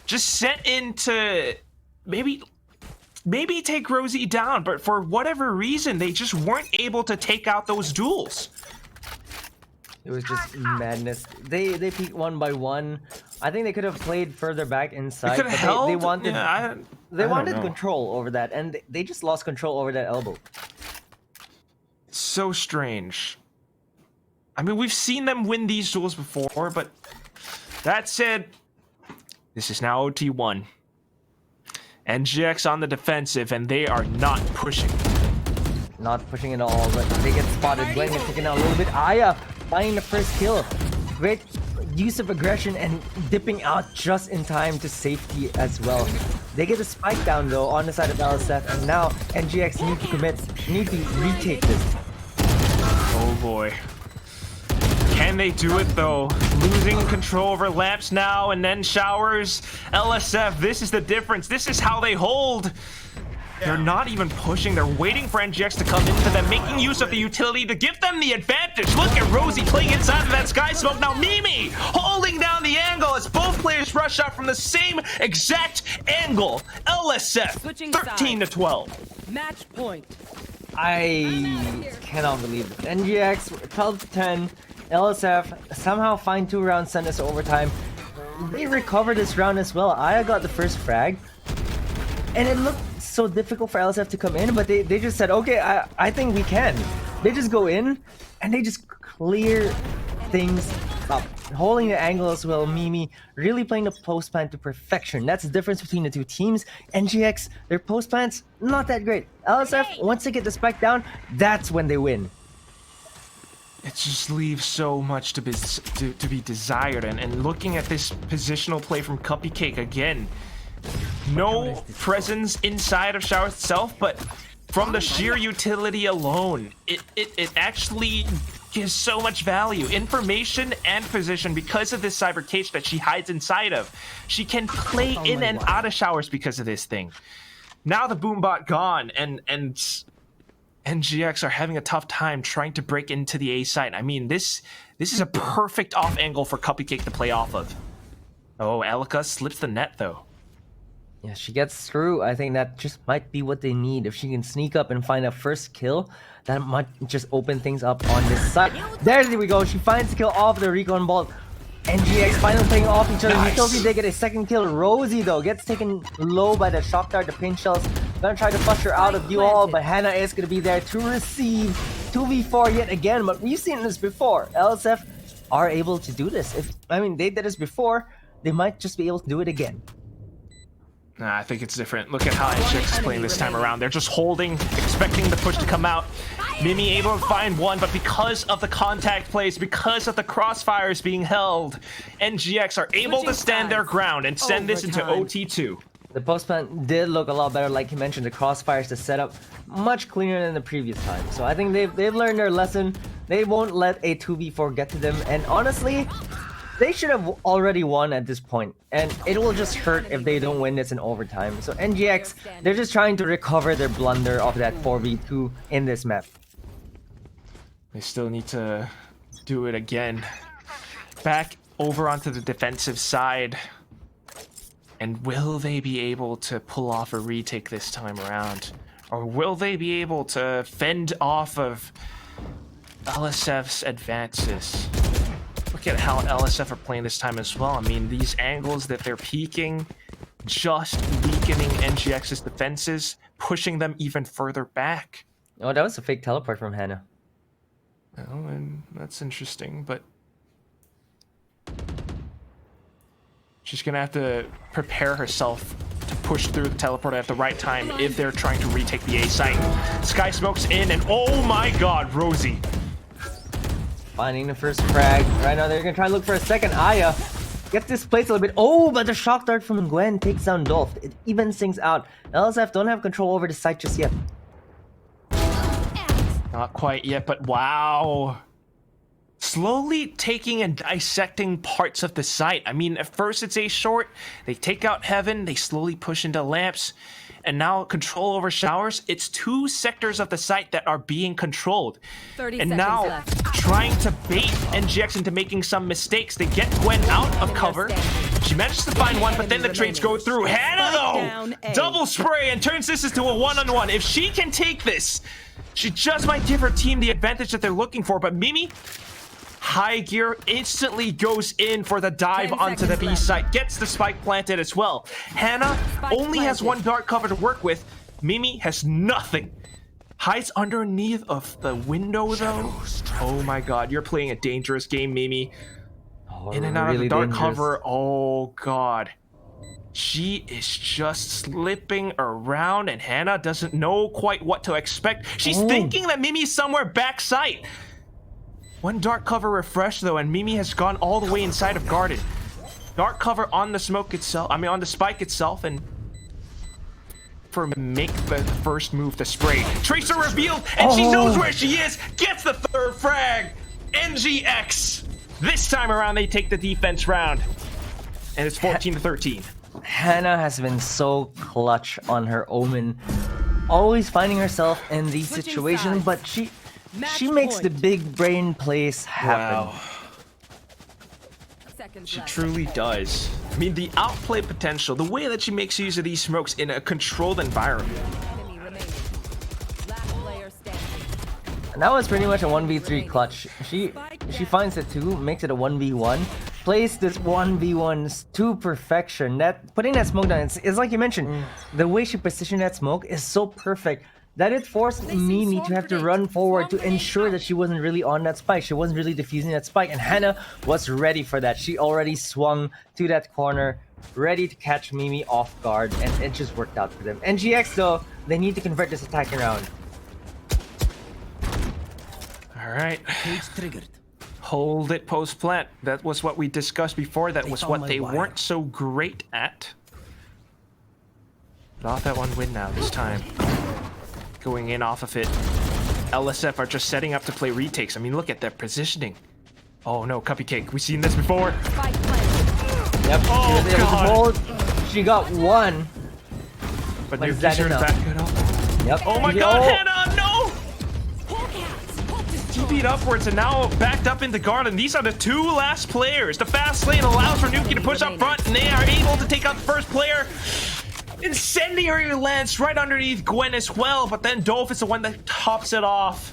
just sent into maybe take Rosie down, but for whatever reason, they just weren't able to take out those duels. It was just madness. They peaked one by one. I think they could have played further back inside, They but could have held. they wanted Yeah, they I don't wanted know. control over that, and they just lost control over that elbow. So strange. I mean, we've seen them win these duels before, but that said, this is now OT1. NGX on the defensive, and they are not pushing. Not pushing at all, but they get spotted. Gwen gets taken out a little bit. Aya finding the first kill. Great use of aggression and dipping out just in time to safety as well. They get a spike down though on the side of LSF, and now NGX need to commit, need to retake this. Oh boy. Can they do it though? Losing control over lamps now and then showers. LSF, this is the difference. This is how they hold. They're not even pushing. They're waiting for NGX to come into them, making use of the utility to give them the advantage. Look at Rosie playing inside of that sky smoke. Now Mimi holding down the angle as both players rush out from the same exact angle. LSF, Switching 13 to sides. 12. Match point. I cannot believe it. NGX 12 to 10. LSF somehow find 2 rounds, send us to overtime. They recovered this round as well. Aya got the first frag, and it looked so difficult for LSF to come in, but they just said, okay, I think we can. They just go in and they just clear things up, holding the angle as well. Mimi really playing the post plan to perfection. That's the difference between the two teams. NGX, their post plans not that great. LSF, once they get the spike down, that's when they win. It just leaves so much to be desired, and looking at this positional play from Cupcake again, no presence inside of Shower itself, but from the sheer utility alone, it actually gives so much value, information and position because of this cyber cage that she hides inside of. She can play in and out of showers because of this thing. Now the boombot gone, and NGX are having a tough time trying to break into the A site. I mean, this is a perfect off angle for Cupcake to play off of. Oh, Alika slips the net though. Yeah, she gets through. I think that just might be what they need. If she can sneak up and find a first kill, that might just open things up on this side. There we go. She finds the kill off the recon bolt. NGX finally playing off each other. Nice. Utopia, they get a second kill. Rosie though gets taken low by the shock dart, the pin shells. Gonna try to flush her out of you all, but Hannah is gonna be there to receive 2v4 yet again. But we've seen this before. LSF are able to do this. They did this before. They might just be able to do it again. Nah, I think it's different. Look at how NGX is playing this time around. They're just holding, expecting the push to come out. Mimi able to find one, but because of the contact plays, because of the crossfires being held, NGX are able to stand their ground and send this into OT2. The post plant did look a lot better, like you mentioned. The crossfires, the setup, much cleaner than the previous time. So I think they've learned their lesson. They won't let a 2v4 get to them. And honestly, they should have already won at this point. And it will just hurt if they don't win this in overtime. So NGX, they're just trying to recover their blunder of that 4v2 in this map. They still need to do it again. Back over onto the defensive side. And will they be able to pull off a retake this time around? Or will they be able to fend off of LSF's advances? Look at how LSF are playing this time as well. I mean, these angles that they're peeking, just weakening NGX's defenses, pushing them even further back. Oh, that was a fake teleport from Hannah. Oh, and that's interesting, but she's gonna have to prepare herself to push through the teleport at the right time if they're trying to retake the A site. Sky smokes in, and oh my god, Rosie. Finding the first frag. Right now, they're gonna try to look for a second. Aya gets displaced a little bit. Oh, but the shock dart from Gwen takes down Dolph. It evens things out. LSF don't have control over the site just yet. Not quite yet, but wow. Slowly taking and dissecting parts of the site. I mean, at first it's A short, they take out Heaven, they slowly push into Lamps, and now control over Showers. It's 2 sectors of the site that are being controlled. 30 and seconds now left. trying to bait NGX into making some mistakes. They get Gwen out of cover. She manages to find one, but then the trades go through. Hannah, though, double spray and turns this into a one-on-one. If she can take this, she just might give her team the advantage that they're looking for. But Mimi, high gear, instantly goes in for the dive 10 onto the seconds B left. site. Gets the spike planted as well. Hannah only has one dark cover to work with. Mimi has nothing. Hides underneath of the window, though. Oh my god, you're playing a dangerous game, Mimi. Oh, In and out of the really dark dangerous. cover. Oh god. She is just slipping around, and Hannah doesn't know quite what to expect. She's thinking that Mimi's somewhere back site. One dark cover refresh, though, and Mimi has gone all the way inside of Garden. Dark cover on the smoke itself, I mean on the spike itself, and for make the first move to spray. Tracer revealed, and she knows where she is, gets the third frag. NGX. This time around, they take the defense round, and it's 14-13. Hannah has been so clutch on her Omen, always finding herself in these Switching situations, sides. but she Match makes point. the big brain plays happen. Wow. Seconds She left. truly does. I mean, the outplay potential, the way that she makes use of these smokes in a controlled environment. Enemy remaining. Last player standing. And that was pretty much a 1v3 clutch. She finds it too, makes it a 1v1, plays this 1v1s to perfection. That putting that smoke down, it's like you mentioned, the way she positioned that smoke is so perfect that it forced Mimi to have to run forward to ensure that she wasn't really on that spike. She wasn't really defusing that spike, and Hannah was ready for that. She already swung to that corner, ready to catch Mimi off guard, and it just worked out for them. NGX though, they need to convert this attack around. All right. Hold it post plant. That was what we discussed before. That was what they weren't so great at. But off that one win now this time. Going in off of it. LSF are just setting up to play retakes. I mean, look at their positioning. Oh no, Cupcake. We've seen this before. Spike planted. Yep, Oh, she was able to God. hold. She got one. But But Nuki's is that here to enough? back it up. Yep. Oh my She- god, oh. Hannah, no! TP'd upwards and now backed up into Garden. These are the 2 last players. The fast lane allows for Nuki to push up front, and they are able to take out the first player. Incendiary lands right underneath Gwen as well, but then Dolph is the one that tops it off.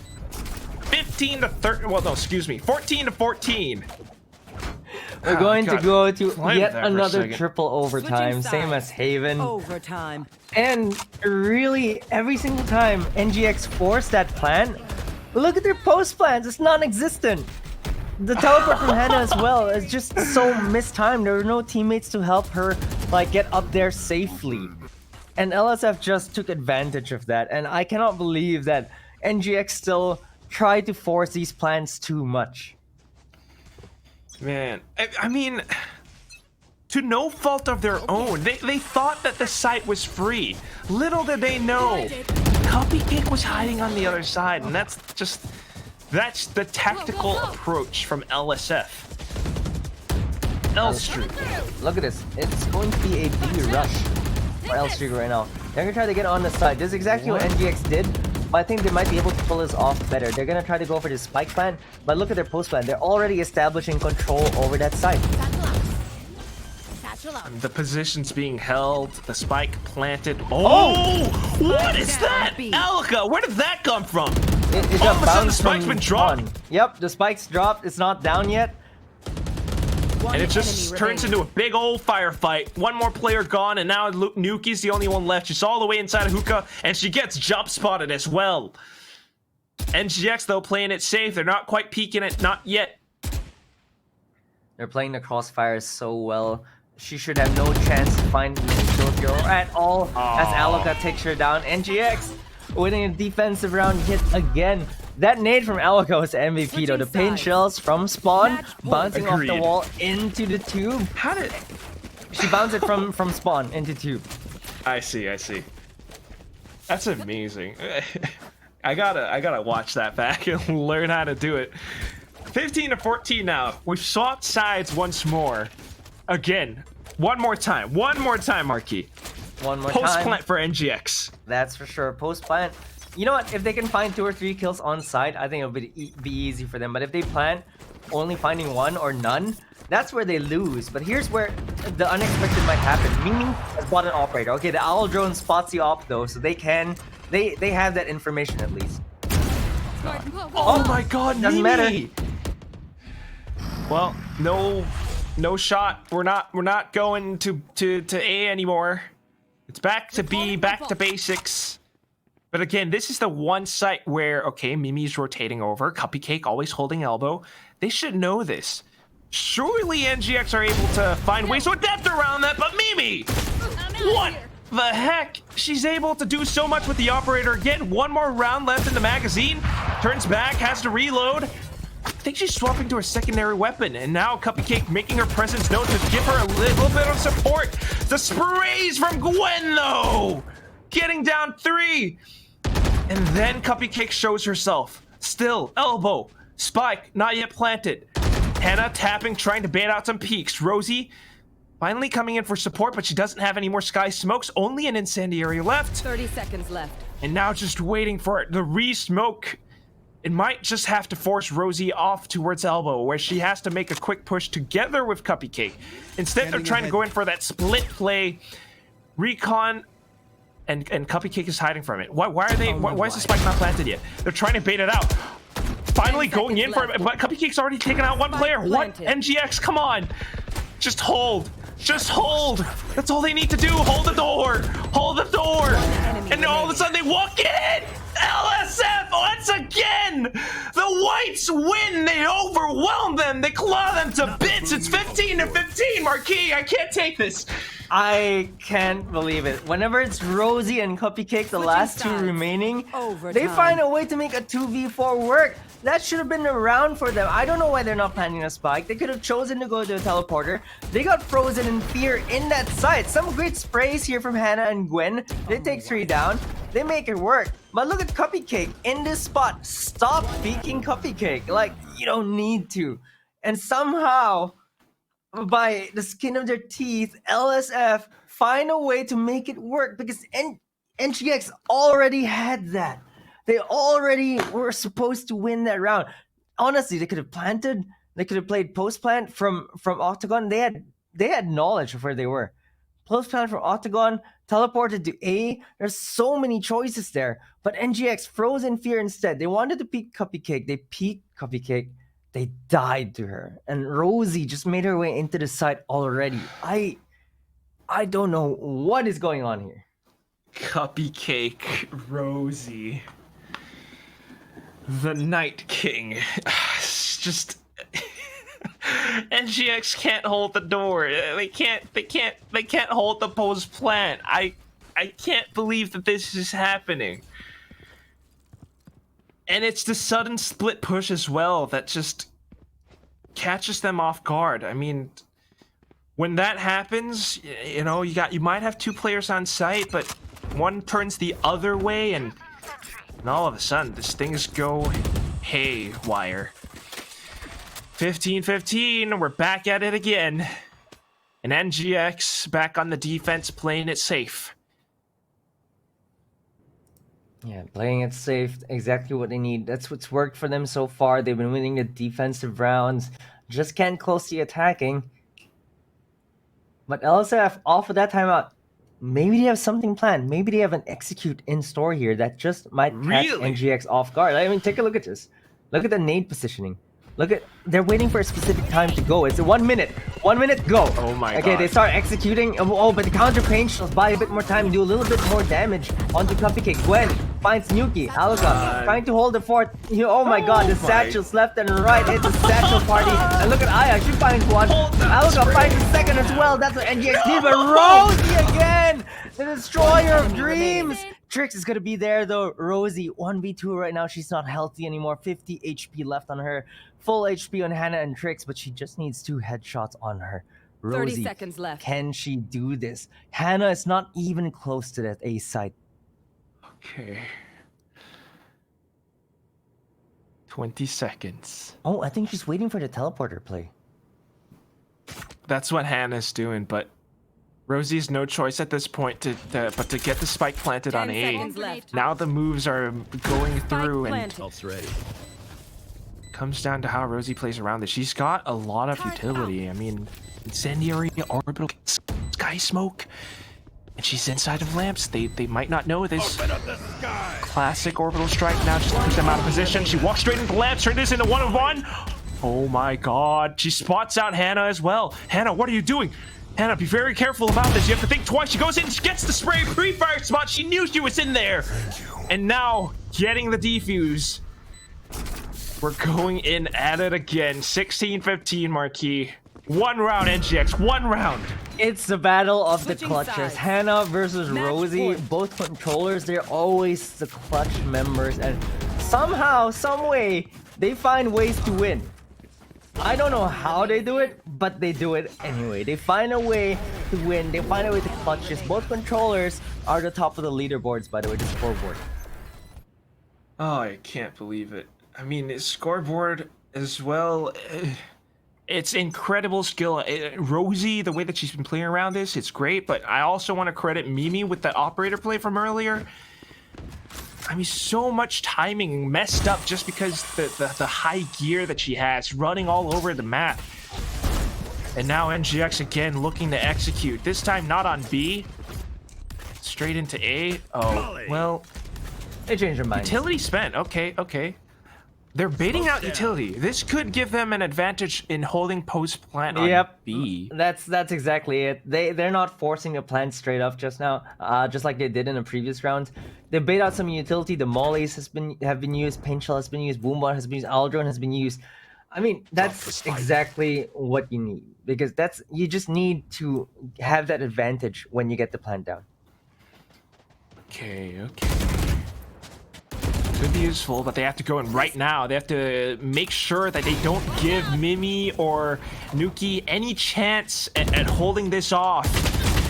15-13. Well, no, excuse me. 14-14. We're going to God. go to Playing yet there for a another second. triple overtime, Switching same as sides. Haven. Overtime. And really, every single time NGX forced that plan, look at their post plans, it's non-existent. The teleport from Hannah as well is just so mistimed. There were no teammates to help her like get up there safely. And LSF just took advantage of that, and I cannot believe that NGX still tried to force these plans too much. Man, I mean, to no fault of their own, they thought that the site was free. Little did they know, Cupcake was hiding on the other side, and that's the tactical approach from LSF. L Street. Look at this. It's going to be a B rush for L Street right now. They're going to try to get on the side. This is exactly what NGX did, but I think they might be able to pull this off better. They're going to try to go for the spike plan, but look at their post plan. They're already establishing control over that site. The position's being held, the spike planted. Oh! What is that? Elka, where did that come from? It All of a sudden, the bounced spike's from been dropped. spawn. Yep, the spike's dropped. It's not down yet. And it just turns into a big old firefight. One more player gone, and now Nuki's the only one left. She's all the way inside of Hookah, and she gets jump spotted as well. NGX, though, playing it safe. They're not quite peeking it, not yet. They're playing the crossfires so well. She should have no chance to find Tokyo at all as Aloka takes her down. NGX winning a defensive round yet again. That nade from Aloka was MVP though. The pain shells from spawn bouncing off the Agreed. wall into the tube. How did... She bounced it from spawn into tube. I see. That's amazing. I gotta watch that back and learn how to do it. 15-14 now. We've swapped sides once more. Again. One more time, Marquis. One more Post time. plant for NGX. That's for sure. Post plant. You know what? If they can find 2 or 3 kills on site, I think it'll be easy for them. But if they plant only finding 1 or none, that's where they lose. But here's where the unexpected might happen. Mimi has bought an operator. Okay, the owl drone spots the op though, so they have that information at least. Oh my god, Doesn't Mimi! Well, no shot. We're not going to A anymore. It's back to B, back to basics. But again, this is the one site where, okay, Mimi's rotating over. Cupcake always holding elbow. They should know this. Surely NGX are able to find ways to adapt around that, but Mimi! What the heck? She's able to do so much with the operator. Again, one more round left in the magazine. Turns back, has to reload. I think she's swapping to her secondary weapon, and now Cupcake making her presence known to give her a little bit of support. The sprays from Gwen, though! Getting down 3! And then Cupcake shows herself. Still, elbow. Spike, not yet planted. Hannah tapping, trying to bait out some peeks. Rosie finally coming in for support, but she doesn't have any more sky smokes. Only an incendiary left. 30 seconds left. And now just waiting for it. The re-smoke. It might just have to force Rosie off towards elbow, where she has to make a quick push together with Cupcake. Instead, they're trying to go in for that split play. Recon and Cupcake is hiding from it. Why are they? Why is the spike not planted yet? They're trying to bait it out. Finally going in for it, but Cupcake's already taken out one player. What? NGX, come on. Just hold. Just hold. That's all they need to do. Hold the door. Hold the door. And all of a sudden they walk in. LSF once again. The Whites win. They overwhelm them. They claw them to bits. It's 15-15, Marquis. I can't take this. I can't believe it. Whenever it's Rosie and Cupcake, the last 2 remaining, they find a way to make a 2v4 work. That should have been a round for them. I don't know why they're not planning a spike. They could have chosen to go to a teleporter. They got frozen in fear in that site. Some great sprays here from Hannah and Gwen. They take 3 down. They make it work. But look at Cupcake in this spot. Stop peeking Cupcake. Like, you don't need to. And somehow, by the skin of their teeth, LSF find a way to make it work because NGX already had that. They already were supposed to win that round. Honestly, they could have planted. They could have played post plant from Octagon. They had knowledge of where they were. Post plant from Octagon, teleported to A. There's so many choices there. But NGX froze in fear instead. They wanted to peek Cupcake. They peeked Cupcake. They died to her. And Rosie just made her way into the site already. I don't know what is going on here. Cupcake, Rosie. The Night King. It's just NGX can't hold the door. They can't hold the post plant. I I can't believe that this is happening. And it's the sudden split push as well that just catches them off guard. I mean, when that happens, you know, you might have two players on site, but one turns the other way, and all of a sudden, this things go haywire. 15-15, we're back at it again. And NGX back on the defense, playing it safe. Yeah, playing it safe, exactly what they need. That's what's worked for them so far. They've been winning the defensive rounds. Just can't close the attacking. But LSF, off of that timeout, maybe they have something planned. Maybe they have an execute in store here that just might catch NGX off guard. I mean, take a look at this. Look at the nade positioning. Look at, they're waiting for a specific time to go. It's 1 minute. 1 minute, go. Oh my god. Okay, they start executing. Oh, but the counter pain she'll buy a bit more time, do a little bit more damage onto Cupcake. Gwen finds Nuki. Alga trying to hold the fort. Oh my god, the satchels left and right. It's a satchel party. And look at Aya, she finds one. Alga finds the second as well. That's what NGX need, but Rosie again! The destroyer of dreams! Trix is gonna be there though. Rosie, 1v2 right now. She's not healthy anymore. 50 HP left on her. Full HP on Hannah and Trix, but she just needs 2 headshots on her. 30 Rosie, seconds left. can she do this? Hannah is not even close to that A site. Okay. 20 seconds. Oh, I think she's waiting for the teleporter play. That's what Hannah's doing, but Rosie's no choice at this point but to get the spike planted 10 on A. seconds left. Now the moves are going through, and planted. Ult's ready. comes down to how Rosie plays around it. She's got a lot of utility. I mean, incendiary, orbital, sky smoke, and she's inside of lamps. They might not know this. Classic orbital strike now just to put them out of position. She walks straight into lamps, turned this into 1-on-1. Oh my god. She spots out Hannah as well. Hannah, what are you doing? Hannah, be very careful about this. You have to think twice. She goes in, she gets the spray pre-fire spot. She knew she was in there. And now, getting the defuse. We're going in at it again. 16-15 Marquis. 1 round, NGX. 1 round. It's the battle of the Switching clutchers. sides. Hannah versus Match Rosie. point. Both controllers, they're always the clutch members. And somehow, some way, they find ways to win. I don't know how they do it, but they do it anyway. They find a way to win. They find a way to clutch this. Both controllers are the top of the leaderboards, by the way, the scoreboard. Oh, I can't believe it. I mean, it's scoreboard as well. It's incredible skill. Rosie, the way that she's been playing around this, it's great. But I also want to credit Mimi with that operator play from earlier. I mean, so much timing messed up just because the high gear that she has running all over the map. And now NGX again looking to execute. This time not on B. Straight into A. Oh, well, They changed their minds. utility spent. Okay, okay. They're baiting out utility. This could give them an advantage in holding post plant on Yep. B. That's exactly it. They're not forcing the plan straight up just now, just like they did in the previous round. They bait out some utility. The mollies have been used, Pain Shell has been used, Boombot has been used, Aldrone has been used. I mean, that's exactly what you need, because you just need to have that advantage when you get the plan down. Okay, okay. Could be useful, but they have to go in right now. They have to make sure that they don't give Mimi or Nuki any chance at holding this off.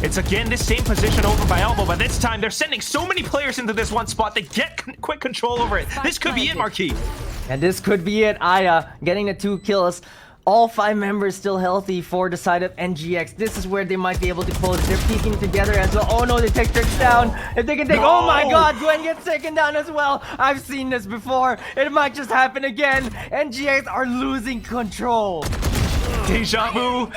It's again this same position over by Elbow, but this time they're sending so many players into this one spot. They get quick control over it. This could be it, Marquis. And this could be it. Aya getting the 2 kills. All 5 members still healthy for the side of NGX. This is where they might be able to close. They're peeking together as well. Oh no, they take Trix down. If they can take, oh my god, Gwen gets taken down as well. I've seen this before. It might just happen again. NGX are losing control. Deja vu.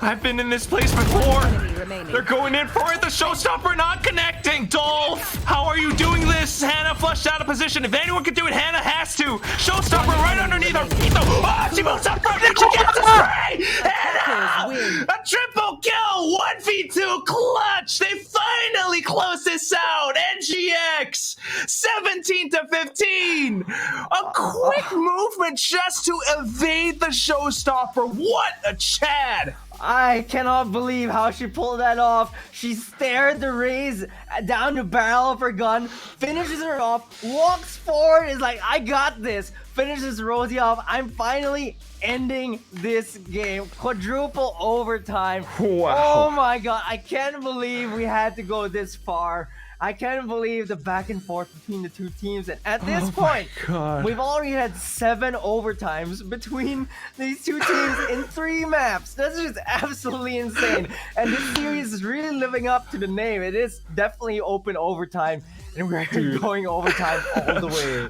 I've been in this place before. remaining. They're going in for it. The showstopper not connecting. Dolph, how are you doing this? Hannah flushed out of position. If anyone can do it, Hannah has to. Showstopper right underneath her feet. Oh, she moves up front. Then she gets the spray. Hannah, a triple kill. 1v2 clutch. They finally close this out. NGX 17-15. A quick movement just to evade the showstopper. What a Chad. I cannot believe how she pulled that off. She stared the raise down the barrel of her gun, finishes her off, walks forward, is like, I got this, finishes Rosie off. I'm finally ending this game. Quadruple overtime. Wow. Oh my god, I can't believe we had to go this far. I can't believe the back and forth between the two teams. And at this point, God. we've already had 7 overtimes between these two teams in 3 maps. That's just absolutely insane. And this series is really living up to the name. It is definitely open overtime, and we're going overtime all the way.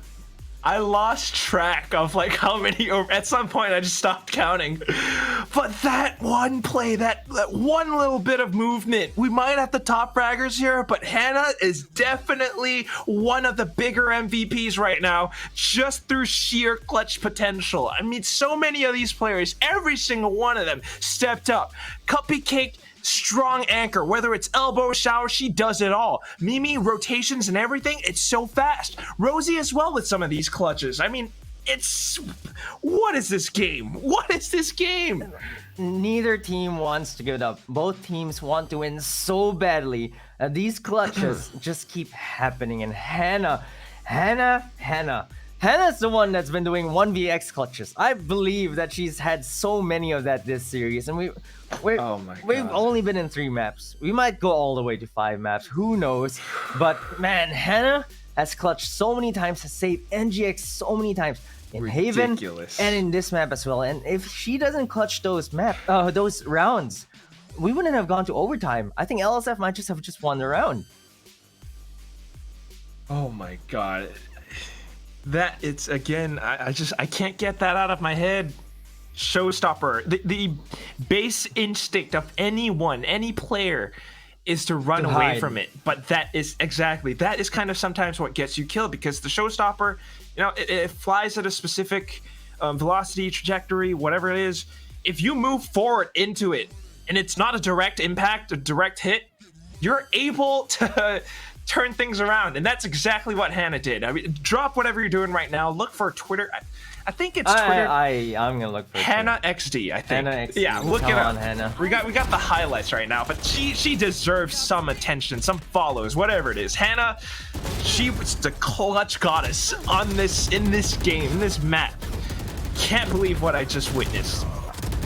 I lost track of like how many at some point I just stopped counting. But that one play, that one little bit of movement, we might have the top fraggers here, but Hannah is definitely one of the bigger MVPs right now, just through sheer clutch potential. I mean, so many of these players, every single one of them stepped up. Cupcake, strong anchor, whether it's elbow, shower, she does it all. Mimi, rotations and everything, it's so fast. Rosie as well with some of these clutches. I mean, what is this game? What is this game? Neither team wants to give it up. Both teams want to win so badly that these clutches just keep happening. And Hannah's the one that's been doing 1vx clutches. I believe that she's had so many of that this series, and we've Oh my we've God. only been in 3 maps. We might go all the way to 5 maps. Who knows? But man, Hannah has clutched so many times, has saved NGX so many times in Haven Ridiculous. and in this map as well. And if she doesn't clutch those rounds, we wouldn't have gone to overtime. I think LSF might just have won the round. Oh my God. That it's again, I can't get that out of my head. Showstopper. The base instinct of any player is to run To away hide. from it. But that is kind of sometimes what gets you killed, because the showstopper, it flies at a specific velocity, trajectory, whatever it is. If you move forward into it and it's not a direct impact, a direct hit, you're able to turn things around. And that's exactly what Hannah did. I mean, drop whatever you're doing right now. Look for Twitter. I think it's Twitter. I'm gonna look for it too. Hannah XD, I think. Hannah XD. Yeah, look Come at on, her. Hannah. We got the highlights right now, but she deserves some attention, some follows, whatever it is. Hannah, she was the clutch goddess in this game, in this map. Can't believe what I just witnessed.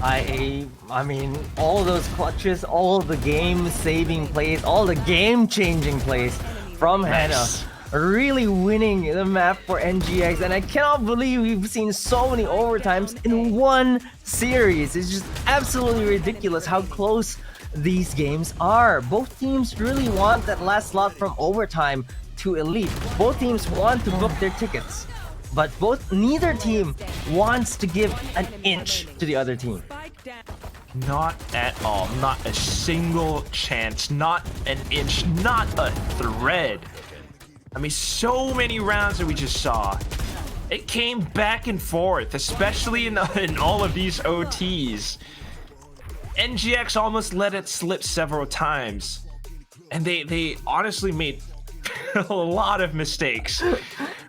I mean, all those clutches, all the game-saving plays, all the game-changing plays from Nice. Hannah, really winning the map for NGX. And I cannot believe we've seen so many overtimes in one series. It's just absolutely ridiculous how close these games are. Both teams really want that last slot from overtime to elite. Both teams want to book their tickets, but neither team wants to give an inch to the other team. Spike down. Not at all. Not a single chance. Not an inch. Not a thread. I mean, so many rounds that we just saw. It came back and forth, especially in all of these OTs. NGX almost let it slip several times. And they honestly made a lot of mistakes.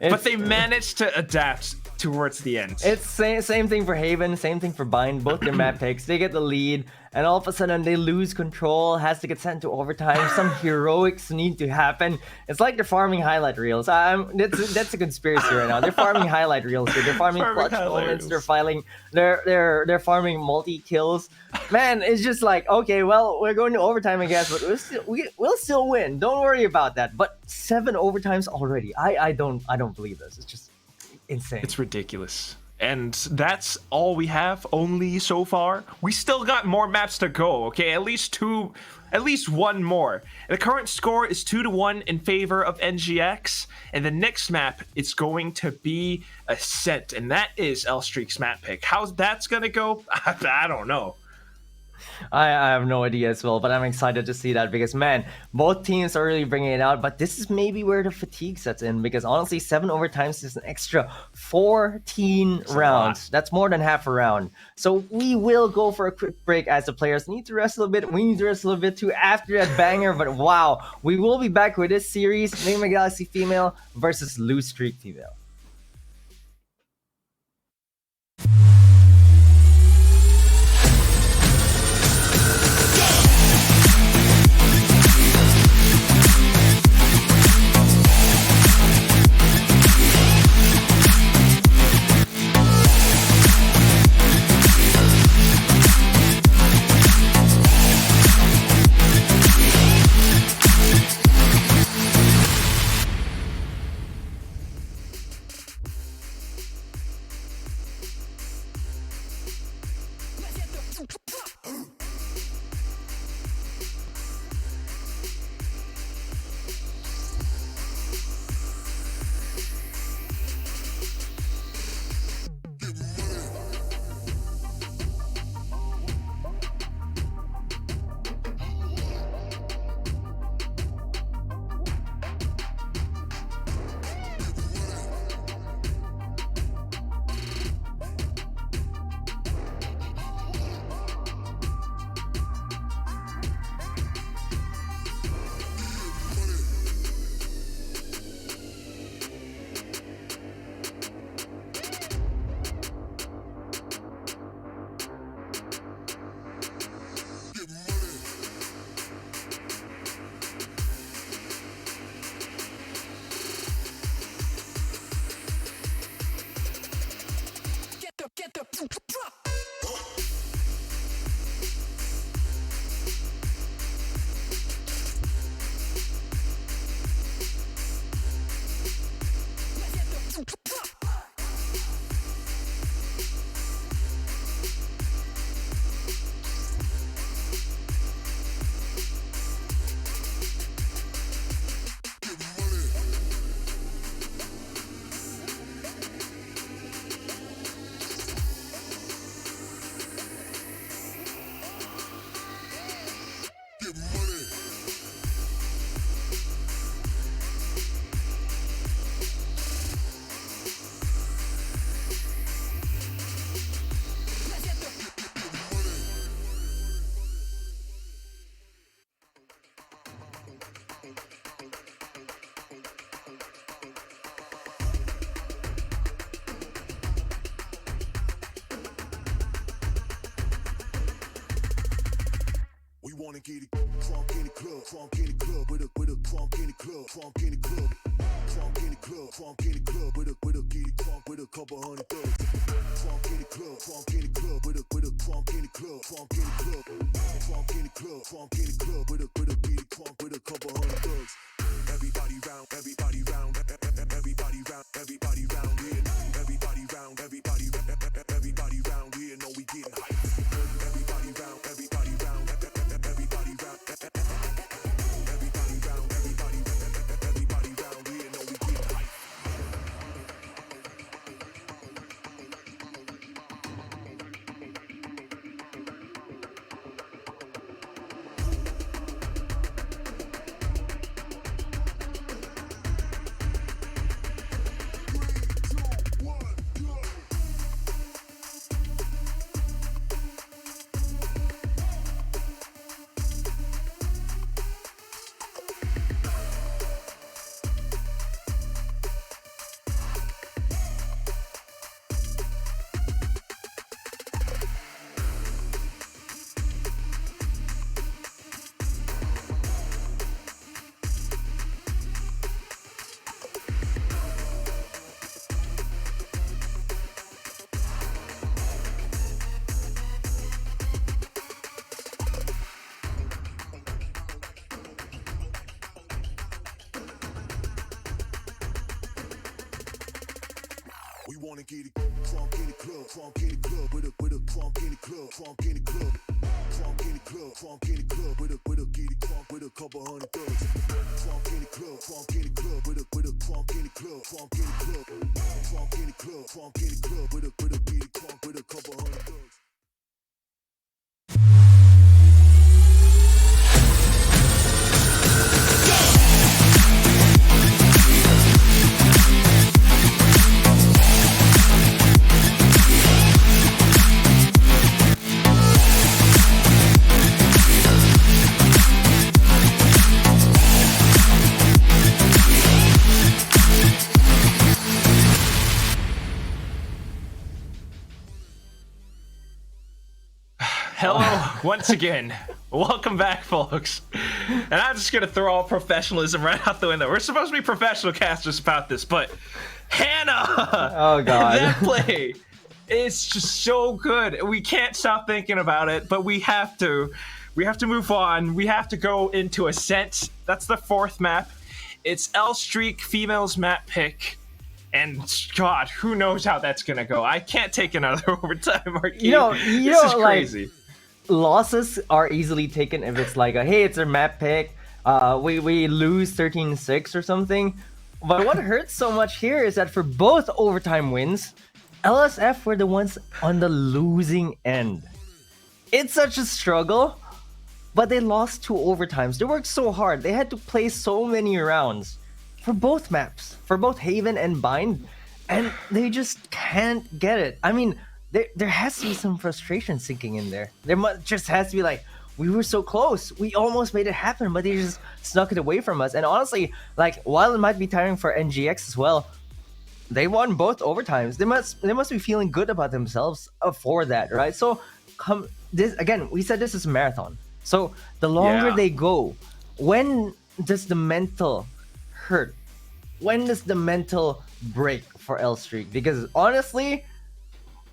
But they managed to adapt towards the end. It's same thing for Haven, same thing for Bind. Both their map takes, they get the lead, and all of a sudden they lose control, has to get sent to overtime. Some heroics need to happen. It's like they're farming highlight reels. That's a conspiracy right now. They're farming highlight reels here. They're farming Farming clutch highlight moments. reels. They're farming multi kills. Man, it's just like, okay, well, we're going to overtime, I guess, but we'll still win. Don't worry about that. But 7 overtimes already. I don't believe this. It's just insane. It's ridiculous. And that's all we have only so far. We still got more maps to go, okay? At least one more. The current score is 2-1 in favor of NGX. And the next map is going to be Ascent. And that is L Streak's map pick. How that's gonna go? I don't know. I have no idea as well, but I'm excited to see that because, man, both teams are really bringing it out. But this is maybe where the fatigue sets in because, honestly, 7 overtimes is an extra 14 rounds. That's more than half a round. So we will go for a quick break as the players need to rest a little bit. We need to rest a little bit too after that banger. But wow, we will be back with this series, Nigma Galaxy Female versus Loose Streak Female. wanna get it crunk in the club, crunk in the club, with a crunk in the club, crunk in the club, crunk in the club, crunk in the club, with a get it crunk with a couple hundred thugs. Crunk in the club, crunk in the club, with a crunk in the club, crunk in the club, crunk in the club, crunk in the club, with a get it crunk with a couple hundred thugs. Everybody round, everybody round, everybody round, everybody round here. Everybody round, everybody round here. Know we getting hype. Everybody round, everybody round, everybody round, everybody round, everybody round here. Know we getting hype. We wanna get it crunk in the club, crunk in the club, with a crunk in the club, crunk in the club, crunk in the club, crunk in the club, with a get it crunk with a couple hundred thugs. Crunk in the club, crunk in the club, with a crunk in the club, crunk in the club, crunk in the club, crunk in the club, with a get it crunk with a couple hundred thugs. Hello, once again. Welcome back, folks. And I'm just gonna throw all professionalism right out the window. We're supposed to be professional casters about this, but Hannah! Oh, God. That play is just so good. We can't stop thinking about it, but we have to. We have to move on. We have to go into Ascent. That's the 4th map. It's L Streak females map pick. And God, who knows how that's gonna go? I can't take another overtime arcade. This is crazy. Losses are easily taken if it's like, hey, it's a map pick. We lose 13-6 or something. But what hurts so much here is that for both overtime wins, LSF were the ones on the losing end. It's such a struggle, but they lost 2 overtimes. They worked so hard. They had to play so many rounds for both maps, for both Haven and Bind, and they just can't get it. I mean, there has to be some frustration sinking in there. Just has to be like, we were so close. We almost made it happen, but they just snuck it away from us. And honestly, like, while it might be tiring for NGX as well, they won both overtimes. They must be feeling good about themselves for that, right? So this again, we said this is a marathon. So the longer they go, when does the mental hurt? When does the mental break for L Streak? Because honestly,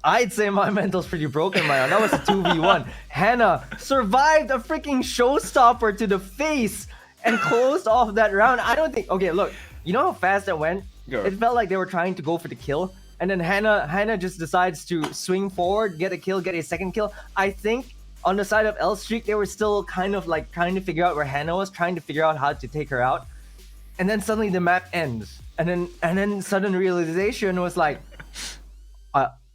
I'd say my mental's pretty broken, man. That was a 2v1. Hannah survived a freaking showstopper to the face and closed off that round. I don't think... Okay, look. You know how fast that went? Go. It felt like they were trying to go for the kill. And then Hannah just decides to swing forward, get a kill, get a second kill. I think on the side of L Streak, they were still kind of like trying to figure out where Hannah was, trying to figure out how to take her out. And then suddenly the map ends. And then sudden realization was like...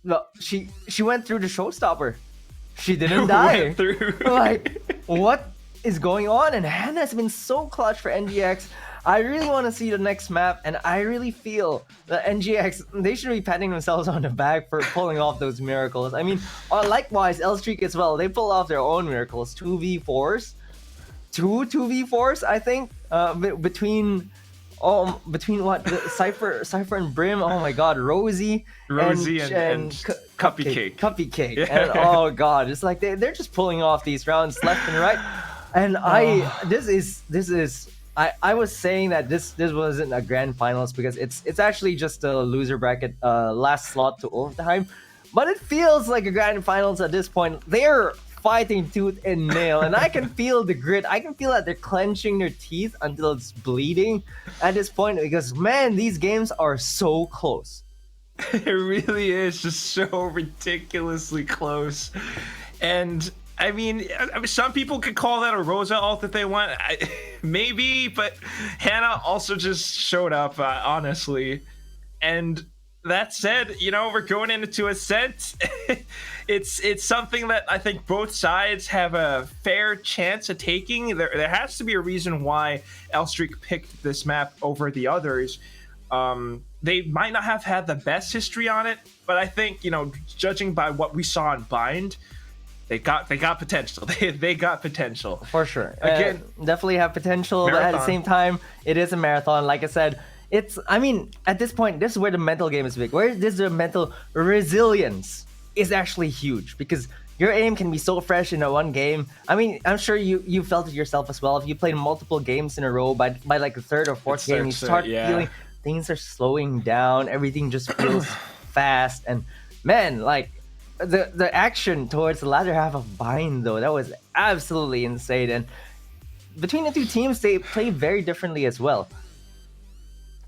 Look, she went through the showstopper. She didn't die. Went through. Like, what is going on? And Hannah's been so clutch for NGX. I really want to see the next map, and I really feel that NGX, they should be patting themselves on the back for pulling off those miracles. I mean, likewise, L Streak as well. They pull off their own miracles. 2v4s. 2v4s, I think, between what? Cypher and Brim. Oh my God, Rosie and Cuppy Cake. Cuppy Cake. And oh God, it's like they're just pulling off these rounds left and right. And this is I was saying that this wasn't a grand finals because it's actually just a loser bracket last slot to overtime, but it feels like a grand finals at this point. They're fighting tooth and nail, and I can feel the grit. I can feel that they're clenching their teeth until it's bleeding at this point because man, these games are so close. It really is just so ridiculously close. And I mean, some people could call that a Rosa ult if they want. Maybe, but Hannah also just showed up, honestly. And that said, you know, we're going into Ascent. It's something that I think both sides have a fair chance of taking. There has to be a reason why Elstreak picked this map over the others. They might not have had the best history on it, but I think, you know, judging by what we saw in Bind, they got potential. They got potential For sure. Again, Definitely have potential, but at the marathon. same time, it is a marathon. Like I said, I mean, at this point, this is where the mental game is big. Where this is the mental resilience is actually huge because your aim can be so fresh in a one game. I mean, I'm sure you felt it yourself as well. If you played multiple games in a row, by like the third or fourth game, you start feeling things are slowing down. Everything just feels fast. And man, like the action towards the latter half of Bind, though, that was absolutely insane. And between the two teams, they play very differently as well.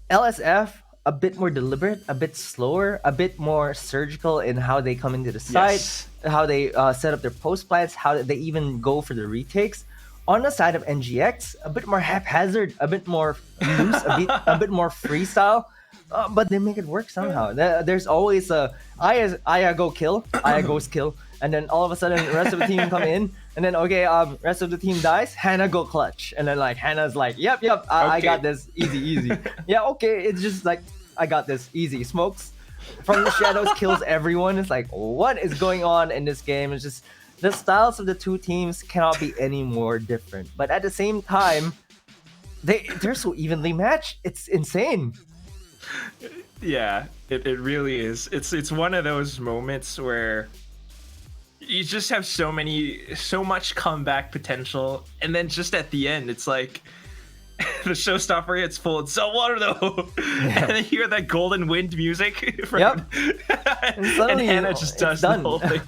LSF, a bit more deliberate, a bit slower, a bit more surgical in how they come into the site, Yes. how they set up their post plans, how they even go for the retakes. On the side of NGX, a bit more haphazard, a bit more loose, a bit more freestyle, but they make it work somehow. There's always Aya go kill, Aya goes kill, and then all of a sudden the rest of the team come in, and then rest of the team dies, Hannah go clutch, and then like Hannah's like, yep, I got this, easy. Yeah, okay, it's just like I got this, easy. Smokes from the shadows, kills everyone. It's like, what is going on in this game? It's just the styles of the two teams cannot be any more different. But at the same time, they're so evenly matched. It's insane. Yeah, it really is. It's one of those moments where you just have so much comeback potential, and then just at the end, it's like the showstopper gets full and so water though, and then you hear that golden wind music. Yep. and suddenly, Hannah just does done. the whole thing.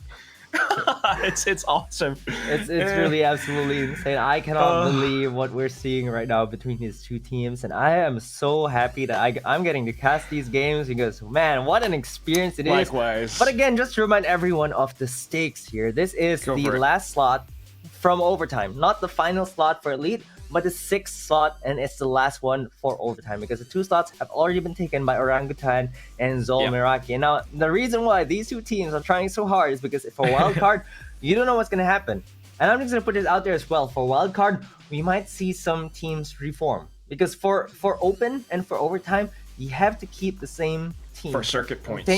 it's awesome. It's really absolutely insane. I cannot believe what we're seeing right now between these two teams, and I am so happy that I'm getting to cast these games because man, what an experience it is. Likewise. But again, just to remind everyone of the stakes here, this is Go the for it. last slot from overtime, not the final slot for Elite, but the sixth slot, and it's the last one for overtime because the two slots have already been taken by Orangutan and Zol Yeah. Meraki. And now the reason why these two teams are trying so hard is because for wild card, you don't know what's gonna happen. And I'm just gonna put this out there as well. For wild card, we might see some teams reform because for open and for overtime, you have to keep the same team For circuit points.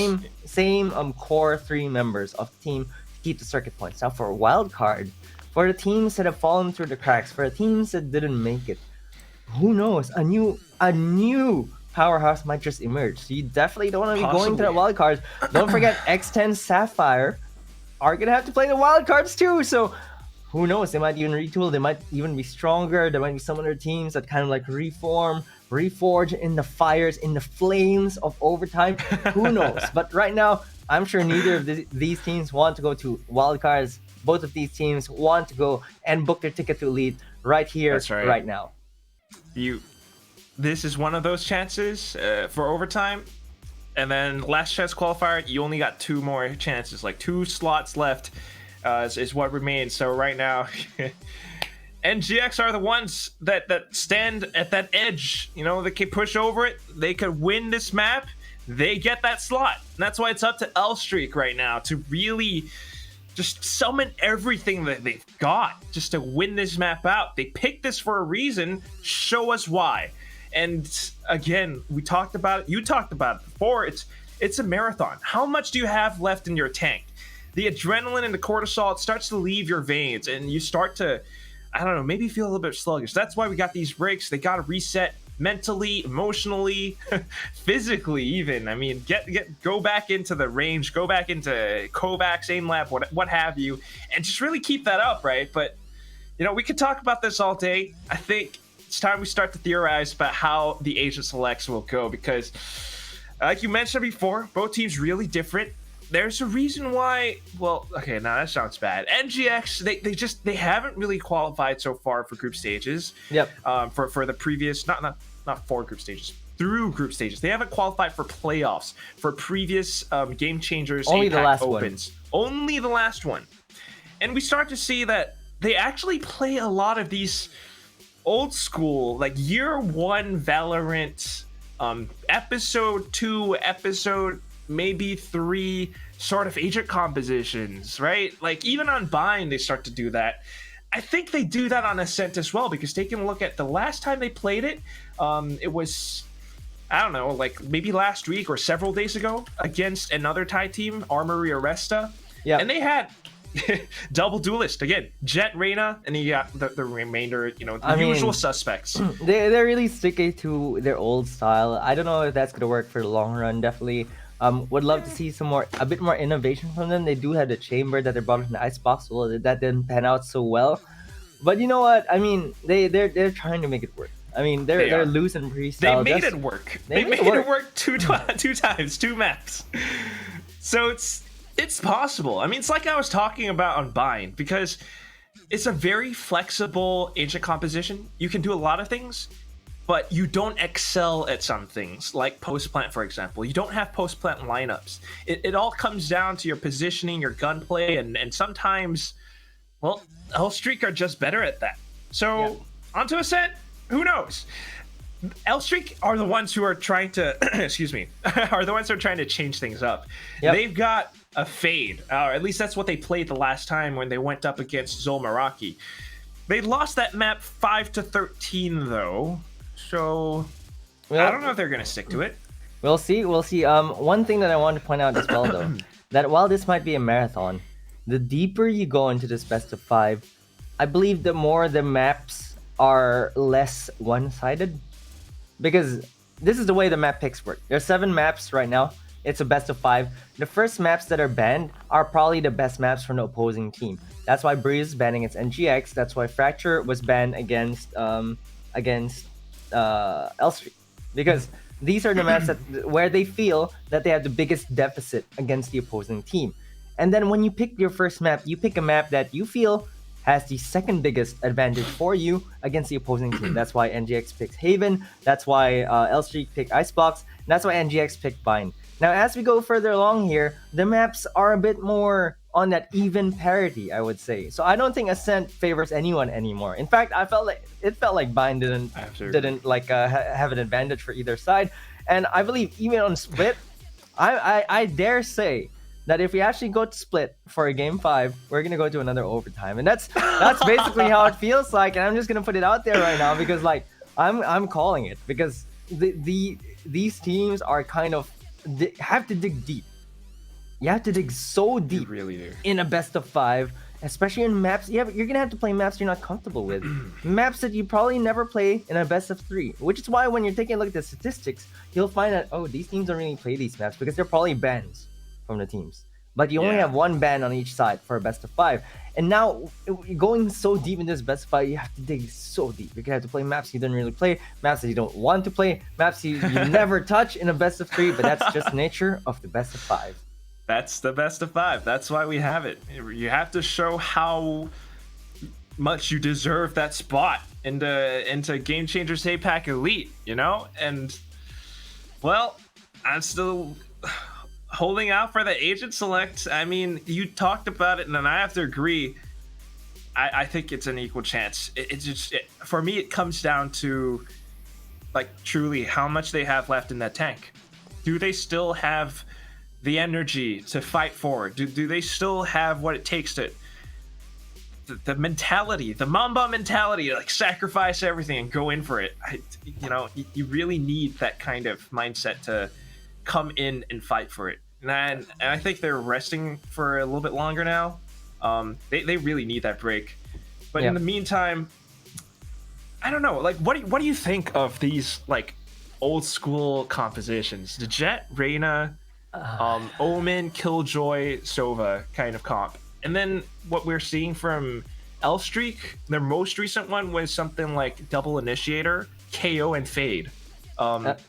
Same core three members of the team to keep the circuit points. Now for a wild card, for the teams that have fallen through the cracks, for the teams that didn't make it, who knows? A new powerhouse might just emerge. So you definitely don't want to be going to the Possibly. wild cards. Don't forget X10 Sapphire are gonna have to play the wild cards too. So who knows? They might even retool. They might even be stronger. There might be some other teams that kind of like reforge in the fires, in the flames of overtime. Who knows? But right now, I'm sure neither of these teams want to go to wild cards. Both of these teams want to go and book their ticket to Elite right here, That's right. right now. This is one of those chances for overtime, and then last chance qualifier, you only got two more chances, like 2 slots left is what remains. So right now NGX are the ones that stand at that edge. You know, they can push over it, they could win this map, they get that slot, and that's why it's up to Elstreak right now to really just summon everything that they've got just to win this map out. They picked this for a reason. Show us why. And again, we talked about it. You talked about it before. It's a marathon. How much do you have left in your tank? The adrenaline and the cortisol, it starts to leave your veins, and you start to, I don't know, maybe feel a little bit sluggish. That's why we got these breaks. They got to reset mentally, emotionally, physically even. I mean, go back into the range, go back into Kovacs, aim lab, what have you, and just really keep that up, right? But we could talk about this all day. I think it's time we start to theorize about how the Asian selects will go because, like you mentioned before, both teams really different. There's a reason why. Well, okay, now that sounds bad. NGX, they haven't really qualified so far for group stages. Yep. For the previous not for group stages. Through group stages, they haven't qualified for playoffs for previous Game Changers Only the APAC last opens. Only the last one, and we start to see that they actually play a lot of these old school, like year one Valorant, episode 2, episode maybe 3 sort of agent compositions, right? Like even on Bind, they start to do that. I think they do that on Ascent as well because taking a look at the last time they played it, it was, I don't know, like maybe last week or several days ago against another Thai team, Armory Arresta. Yeah. And they had double duelist again, Jet, Reyna, and you got the remainder, the usual suspects. They're really sticky to their old style. I don't know if that's gonna work for the long run. Definitely, would love to see a bit more innovation from them. They do have the chamber that they brought in the icebox. Well, that didn't pan out so well. But you know what? I mean, they're trying to make it work. I mean, they're loose and freestyle. They made it work. They made it work two times, 2 maps. So it's possible. I mean, it's like I was talking about on Bind because it's a very flexible agent composition. You can do a lot of things, but you don't excel at some things, like post-plant, for example. You don't have post-plant lineups. It all comes down to your positioning, your gunplay, and sometimes, well, L-Streak are just better at that. So, onto Ascent, who knows? L-Streak are the ones who are trying to, excuse me, are the ones who are trying to change things up. Yep. They've got a fade, or at least that's what they played the last time when they went up against Zol Meraki. They lost that map 5-13 though. So, Well, I don't know if they're going to stick to it. We'll see. One thing that I want to point out as well, though, that while this might be a marathon, the deeper you go into this best of 5, I believe the more the maps are less one-sided. Because this is the way the map picks work. There's 7 maps right now. It's a best of 5. The first maps that are banned are probably the best maps from the opposing team. That's why Breeze is banning against NGX. That's why Fracture was banned against L-Streak. Because these are the maps where they feel that they have the biggest deficit against the opposing team. And then when you pick your first map, you pick a map that you feel has the second biggest advantage for you against the opposing team. That's why NGX picks Haven. That's why L-Streak picked Icebox. And that's why NGX picked Bind. Now, as we go further along here, the maps are a bit more on that even parity, I would say. So I don't think Ascent favors anyone anymore. In fact, it felt like Bind didn't like have an advantage for either side. And I believe even on Split, I dare say that if we actually go to Split for a game 5, we're gonna go to another overtime, and that's basically how it feels like. And I'm just gonna put it out there right now because like I'm calling it because these teams are kind of have to dig deep. You have to dig so deep, really do. In a best of 5, especially in maps. You're gonna have to play maps you're not comfortable with, maps that you probably never play in a best of 3. Which is why when you're taking a look at the statistics, you'll find that these teams don't really play these maps because they're probably bans from the teams. But you only have 1 ban on each side for a best of 5. And now, going so deep in this best of 5, you have to dig so deep. You're gonna have to play maps you don't really play, maps that you don't want to play, maps you never touch in a best of 3. But that's just nature of the best of 5. That's the best of 5. That's why we have it. You have to show how much you deserve that spot into Game Changers APAC Elite, And, well, I'm still holding out for the agent select. I mean, you talked about it, and I have to agree. I think it's an equal chance. For me, it comes down to, like, truly how much they have left in that tank. Do they still have the energy to fight forward? Do they still have what it takes to the mentality, the Mamba mentality, like sacrifice everything and go in for it? You really need that kind of mindset to come in and fight for it. And I think they're resting for a little bit longer now. They really need that break. But in the meantime, I don't know. Like, what do you think of these like old school compositions? The Jet, Reyna, Omen, Killjoy, Sova kind of comp, and then what we're seeing from L-Streak, their most recent one was something like Double Initiator, KO, and Fade.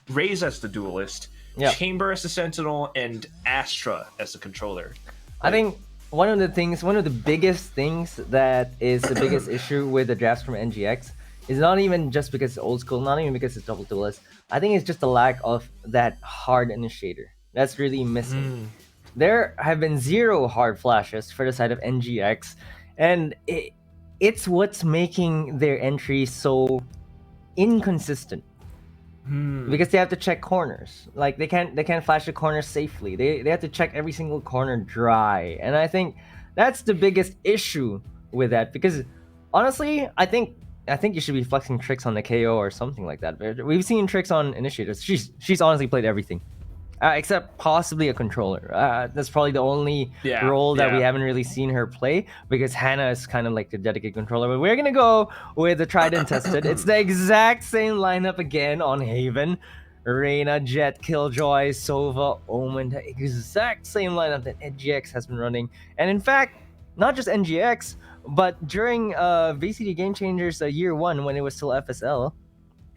Raze as the duelist, Yeah. Chamber as the Sentinel, and Astra as the controller. I think one of the biggest things that is the biggest issue with the drafts from NGX is not even just because it's old school, not even because it's double duelist. I think it's just the lack of that hard initiator. That's really missing. There have been 0 hard flashes for the side of NGX, and it's what's making their entry so inconsistent. Because they have to check corners. Like they can't flash the corners safely. They have to check every single corner dry. And I think that's the biggest issue with that. Because honestly, I think you should be flexing tricks on the KO or something like that. We've seen tricks on initiators. She's honestly played everything. Except possibly a controller. That's probably the only role that we haven't really seen her play, because Hannah is kind of like the dedicated controller. But we're gonna go with the tried and tested. It's the exact same lineup again on Haven. Reyna, Jet, Killjoy, Sova, Omen, the exact same lineup that NGX has been running. And in fact, not just NGX, but during VCT Game Changers year 1, when it was still FSL,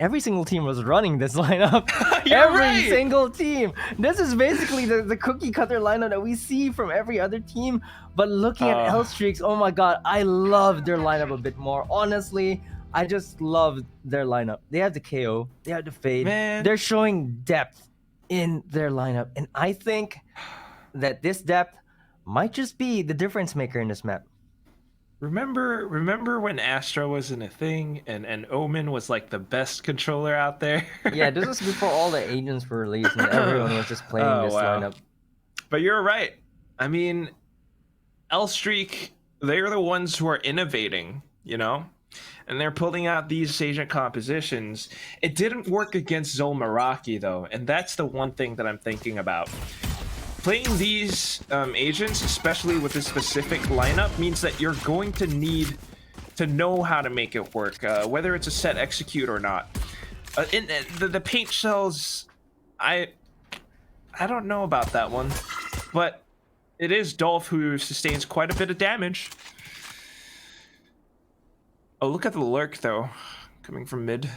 every single team was running this lineup. Every single team. This is basically the cookie cutter lineup that we see from every other team. But looking at L-Streaks, oh my god, I love their lineup a bit more. Honestly, I just love their lineup. They have the KO, they have the Fade. Man. They're showing depth in their lineup. And I think that this depth might just be the difference maker in this map. Remember when Astra wasn't a thing and Omen was like the best controller out there? Yeah, this was before all the agents were released and everyone was just playing this lineup. But you're right. I mean, L-Streak, they're the ones who are innovating, you know? And they're pulling out these agent compositions. It didn't work against Zol Meraki, though, and that's the one thing that I'm thinking about. Playing these agents, especially with this specific lineup, means that you're going to need to know how to make it work, whether it's a set execute or not. The paint shells, I don't know about that one, but it is Dolph who sustains quite a bit of damage. Oh, look at the lurk though, coming from mid.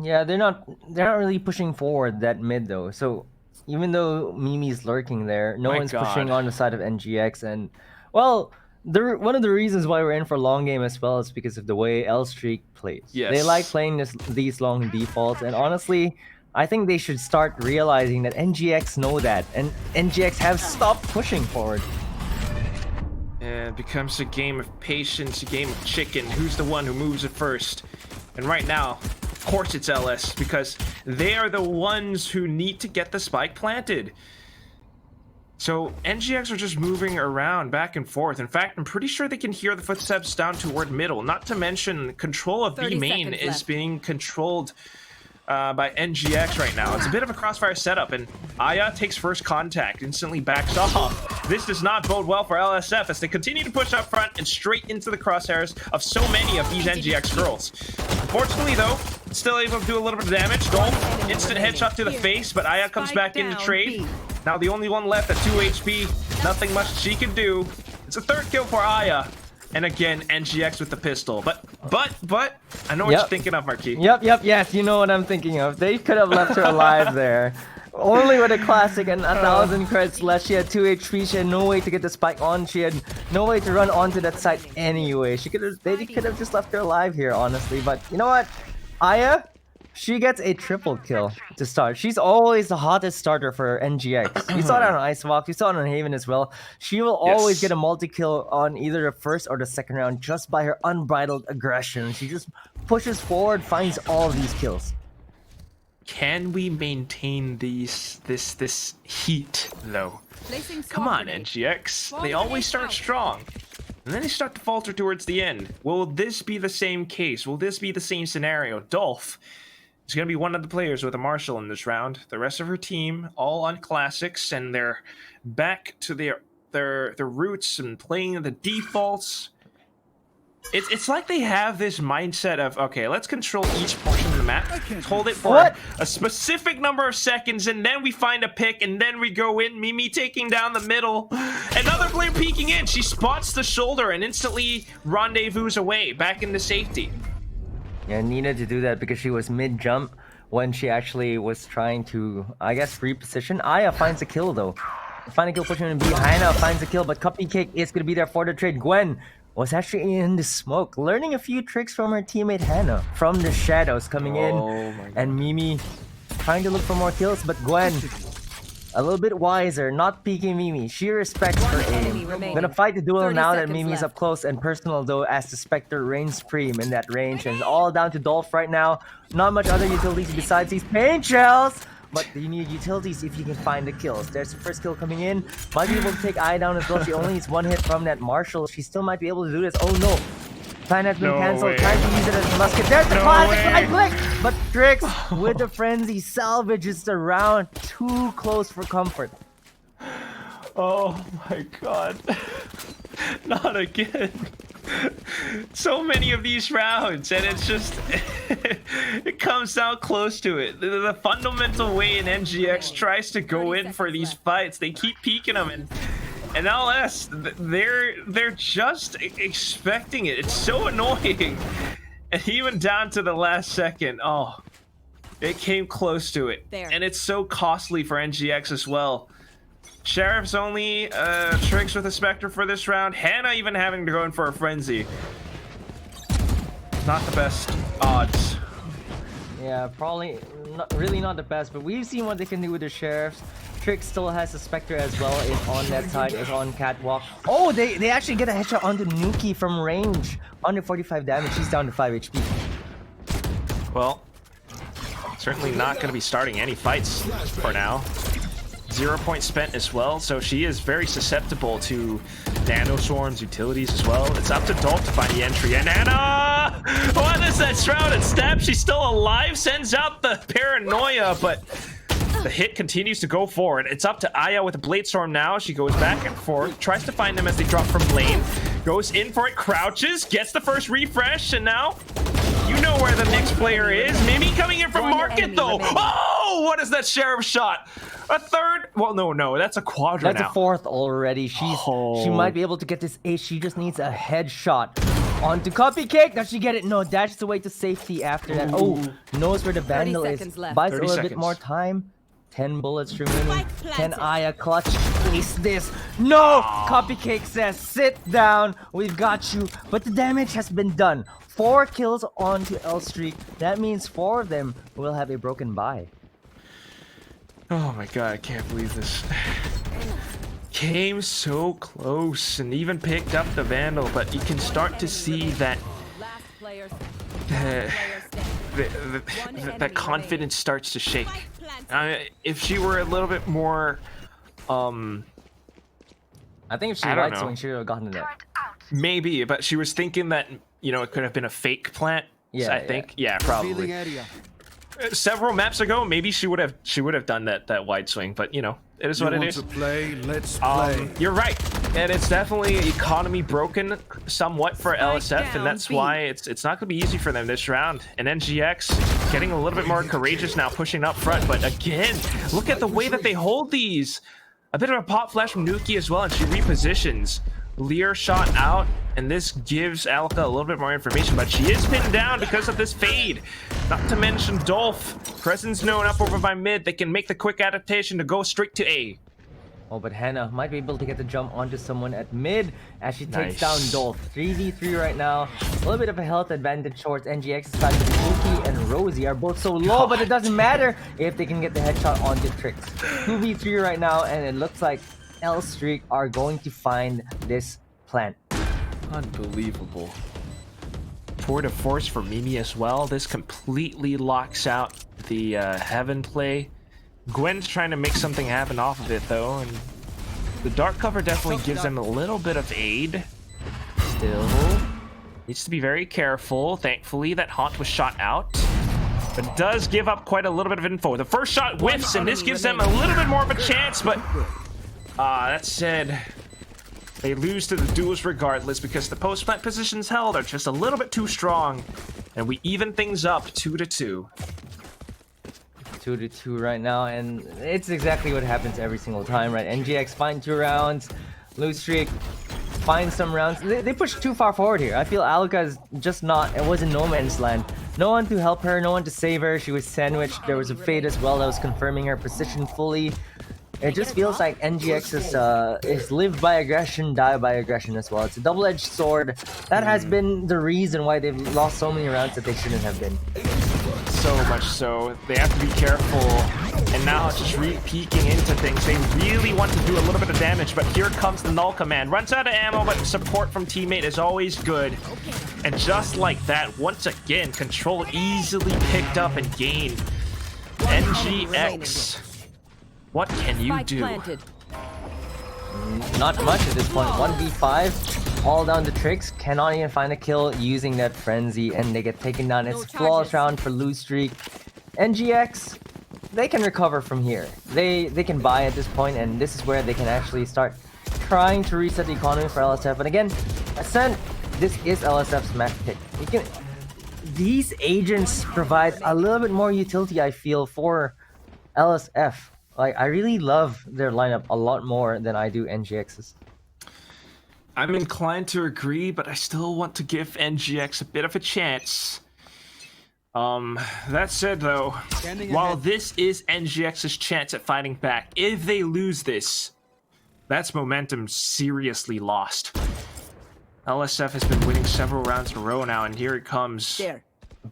Yeah, they're not really pushing forward that mid though. So even though Mimi's lurking there, no one's pushing on the side of NGX. And well, one of the reasons why we're in for long game as well is because of the way L-Streak plays. Yes. They like playing these long defaults, and honestly, I think they should start realizing that NGX know that, and NGX have stopped pushing forward. Yeah, it becomes a game of patience, a game of chicken. Who's the one who moves it first? And right now, of course it's LS, because they are the ones who need to get the spike planted. So NGX are just moving around back and forth. In fact, I'm pretty sure they can hear the footsteps down toward middle. Not to mention, control of B main is being controlled by NGX right now. It's a bit of a crossfire setup, and Aya takes first contact, instantly backs off. This does not bode well for LSF as they continue to push up front and straight into the crosshairs of so many of these NGX girls. Unfortunately, though, still able to do a little bit of damage. Dolph, instant headshot to the face, but Aya comes back in to trade. Now the only one left at 2 HP. Nothing much she can do. It's a third kill for Aya. And again, NGX with the pistol. But, I know what you're thinking of, Marquis. Yes, you know what I'm thinking of. They could have left her alive there. Only with a classic and 1,000 credits left. She had 2 HP. She had no way to get the spike on. She had no way to run onto that site anyway. They could have just left her alive here, honestly. But you know what? Aya, she gets a triple kill to start. She's always the hottest starter for NGX. We saw that on Icebox. We saw it on Haven as well. She will always get a multi-kill on either the first or the second round just by her unbridled aggression. She just pushes forward, finds all of these kills. Can we maintain this heat though? Come on, NGX. They always start strong, and then they start to falter towards the end. Will this be the same case? Will this be the same scenario? Dolph is going to be one of the players with a Marshall in this round. The rest of her team all on classics, and they're back to their roots and playing the defaults. It's like they have this mindset of, okay, let's control each portion of the map, hold it for a specific number of seconds, and then we find a pick, and then we go in, Mimi taking down the middle, and another player peeking in. She spots the shoulder and instantly rendezvous away back into safety. Yeah, needed to do that because she was mid-jump when she actually was trying to, I guess, reposition. Aya finds a kill though. Final kill pushing in B. Hannah finds a kill, but Cupcake is going to be there for the trade. Gwen was actually in the smoke, learning a few tricks from her teammate Hannah. From the shadows coming in, and Mimi trying to look for more kills, but Gwen a little bit wiser, not peeking Mimi. She respects her enemy aim. remaining. Gonna fight the duel 30 now that seconds Mimi's left. up close and personal though, as the Spectre reigns supreme in that range, and it's all down to Dolph right now. Not much other utilities besides these pain shells, but you need utilities if you can find the kills. There's the first kill coming in. Might be able to take Eye down as well. She only needs one hit from that Marshall. She still might be able to do this. Oh no. Plan has been No cancelled. way. Trying to use it as a musket. There's the No classic way. right click! But Trix with the frenzy salvages the round. Too close for comfort. Oh my god. Not again. So many of these rounds, and it's just it comes down close to it. The fundamental way in NGX tries to go in for these fights, they keep peeking them, and LS, they're just expecting it. It's so annoying, and even down to the last second, oh, it came close to it, There. and it's so costly for NGX as well. Sheriff's only tricks with a Spectre for this round. Hannah even having to go in for a Frenzy. Not the best odds. Yeah, probably really not the best, but we've seen what they can do with the Sheriffs. Trix still has a Spectre as well, is on that side, is on Catwalk. Oh, they actually get a headshot onto Nuki from range. Under 45 damage, she's down to 5 HP. Well, certainly not going to be starting any fights for now. 0 points spent as well, so she is very susceptible to Nano Swarms, utilities as well. It's up to Dolph to find the entry, and Anna! What is that shrouded stab? She's still alive, sends out the paranoia, but the hit continues to go forward. It's up to Aya with a Blade Storm now. She goes back and forth, tries to find them as they drop from lane, goes in for it, crouches, gets the first refresh, and now you know where the next player is. Mimi coming in from One market enemy though. remaining. Oh, what is that Sheriff shot? A third? Well, no, that's a quadra That's now. a fourth already. She Oh. might be able to get this ace. She just needs a headshot. Onto Cupcake. Does she get it? No, dashes away to safety after that. Oh, knows where the 30 Vandal is. seconds left. Buys a 30 little bit seconds. more time. 10 bullets remaining. Spike Can planted. Aya clutch ace this? No! Cupcake says, sit down. We've got you. But the damage has been done. 4 kills onto L Streak. That means 4 of them will have a broken bye. Oh my god, I can't believe this. Came so close and even picked up the Vandal, but you can start to see that Last player. uh, that confidence starts to shake. If she were a little bit more, I think if she I don't right know. swing, she would have gotten it. maybe, but she was thinking that, you know, it could have been a fake plant. Yeah, I think. Yeah, probably. Several maps ago, maybe she would have done that wide swing, but you know, it is what it is. play? Let's play. You're right, and it's definitely economy broken somewhat for LSF, down, and that's B. why it's not gonna be easy for them this round. And NGX getting a little bit more courageous now, pushing up front. But again, look at the way that they hold these. A bit of a pop flash from Nuki as well, and she repositions. Lear shot out, and this gives Alka a little bit more information, but she is pinned down because of this fade. Not to mention Dolph. Presence known up over by mid. They can make the quick adaptation to go straight to A. Oh, but Hannah might be able to get the jump onto someone at mid as she takes Nice. down Dolph. 3v3 right now. A little bit of a health advantage towards NGX's side, but Nuki and Rosie are both so low, but it doesn't matter if they can get the headshot onto Trix. 2v3 right now, and it looks like L Streak are going to find this plant. Unbelievable. Tour de force for Mimi as well. This completely locks out the Heaven play. Gwen's trying to make something happen off of it though, and the dark cover definitely gives them a little bit of aid. Still needs to be very careful. Thankfully, that Haunt was shot out, but does give up quite a little bit of info. The first shot whiffs, and this gives them a little bit more of a chance, but that said, they lose to the duels regardless because the post-plant positions held are just a little bit too strong, and we even things up 2-2. 2-2 right now, and it's exactly what happens every single time, right? NGX find 2 rounds. Lose streak. Find some rounds. They pushed too far forward here. I feel Alka is just not. It was in no man's land. No one to help her. No one to save her. She was sandwiched. There was a fade as well that was confirming her position fully. It just feels like NGX is live by aggression, die by aggression as well. It's a double-edged sword. That has been the reason why they've lost so many rounds that they shouldn't have been. So much so. They have to be careful. And now just peeking into things. They really want to do a little bit of damage, but here comes the null command. Runs out of ammo, but support from teammate is always good. And just like that, once again, control easily picked up and gained. NGX. What can you Spike do? planted. Not much at this point. 1v5, all down to Tricks. Cannot even find a kill using that frenzy, and they get taken down. It's a flawless round for Lose Streak. NGX, they can recover from here. They can buy at this point, and this is where they can actually start trying to reset the economy for LSF. And again, Ascent, this is LSF's map pick. These agents provide a little bit more utility, I feel, for LSF. Like, I really love their lineup a lot more than I do NGX's. I'm inclined to agree, but I still want to give NGX a bit of a chance. That said though, while this is NGX's chance at fighting back, if they lose this, that's momentum seriously lost. LSF has been winning several rounds in a row now, and here it comes. There.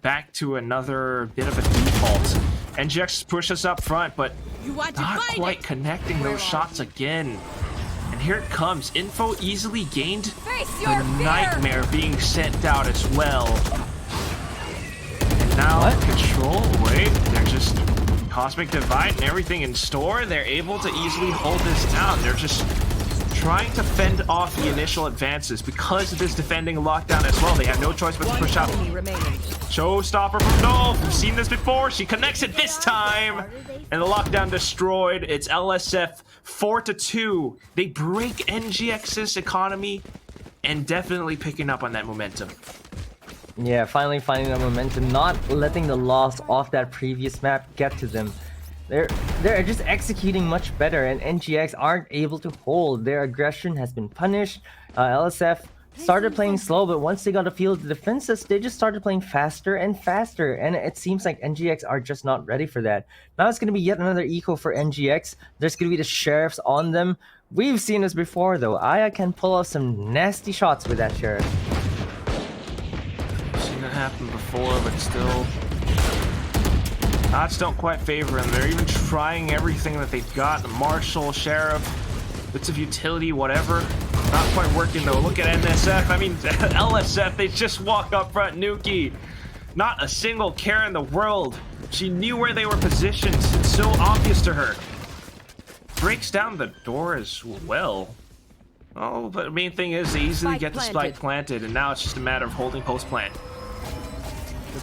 Back to another bit of a default. NGX pushes up front, but You want to not find quite it. connecting those shots again. And here it comes. Info easily gained. Face The your fear. Nightmare being sent out as well. And now Control, wait, they're just Cosmic Divide and everything in store. They're able to easily hold this down. They're just trying to fend off the initial advances because of this defending lockdown as well. They have no choice but to push out. Enemy remaining. Showstopper from Dolph. We've seen this before. She connects it this time. And the lockdown destroyed. It's LSF 4-2. They break NGX's economy and definitely picking up on that momentum. Yeah, finally finding that momentum, not letting the loss off that previous map get to them. They're just executing much better, and NGX aren't able to hold. Their aggression has been punished. LSF started playing slow, but once they got a feel of the defenses, they just started playing faster and faster, and it seems like NGX are just not ready for that. Now it's going to be yet another eco for NGX. There's going to be the sheriffs on them. We've seen this before, though. Aya can pull off some nasty shots with that sheriff. Seen that happen before, but still, odds don't quite favor them. They're even trying everything that they've got. The Marshal, Sheriff, bits of utility, whatever. Not quite working though. Look at NSF. I mean, LSF, they just walk up front. Nuki, not a single care in the world. She knew where they were positioned. It's so obvious to her. Breaks down the door as well. Oh, but the main thing is they easily Spike get the spike planted, and now it's just a matter of holding post plant.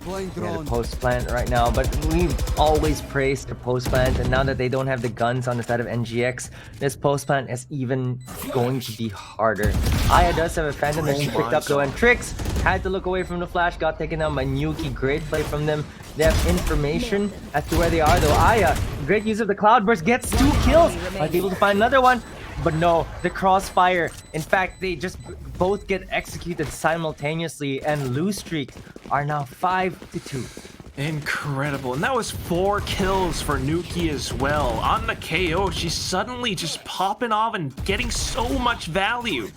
Yeah, the post plant right now, but we've always praised the post plant, and now that they don't have the guns on the side of NGX, this post plant is even going to be harder. Aya does have a Phantom that she picked up though, and Trix had to look away from the flash, got taken down by Nuki. Great play from them. They have information as to where they are though. Aya, great use of the Cloudburst, gets 2 kills. Might be able to find another one. But no, the crossfire. In fact, they just both get executed simultaneously, and Lose Streaks are now 5-2. Incredible. And that was 4 kills for Nuki as well. On the KO, she's suddenly just popping off and getting so much value.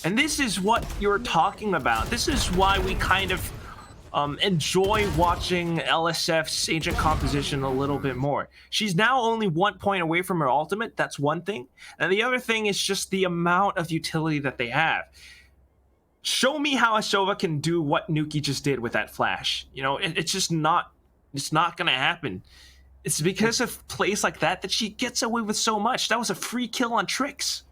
And this is what you're talking about. This is why we kind of enjoy watching LSF's agent composition a little bit more. She's now only 1 point away from her ultimate. That's one thing. And the other thing is just the amount of utility that they have. Show me how Asova can do what Nuki just did with that flash. You know, it's just not, it's not going to happen. It's because of plays like that she gets away with so much. That was a free kill on Trix.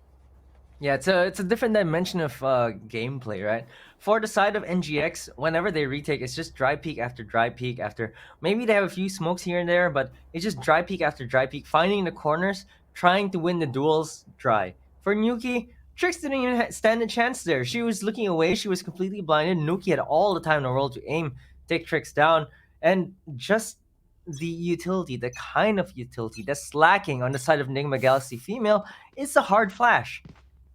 Yeah, it's a different dimension of gameplay, right? For the side of NGX, whenever they retake, it's just dry peek after dry peek after. Maybe they have a few smokes here and there, but it's just dry peek after dry peek, finding the corners, trying to win the duels dry. For Nuki, Trix didn't even stand a chance there. She was looking away, she was completely blinded. Nuki had all the time in the world to aim, take Trix down, and just the utility, the kind of utility that's lacking on the side of Nigma Galaxy Female is a hard flash.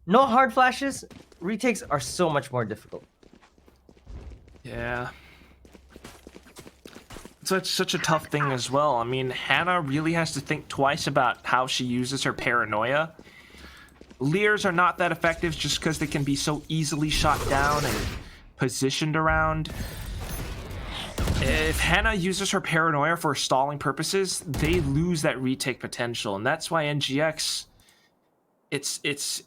No hard flashes. Retakes are so much more difficult. Yeah. So it's such a tough thing as well. I mean, Hannah really has to think twice about how she uses her paranoia. Leers are not that effective just because they can be so easily shot down and positioned around. If Hannah uses her paranoia for stalling purposes, they lose that retake potential, and that's why NGX, it's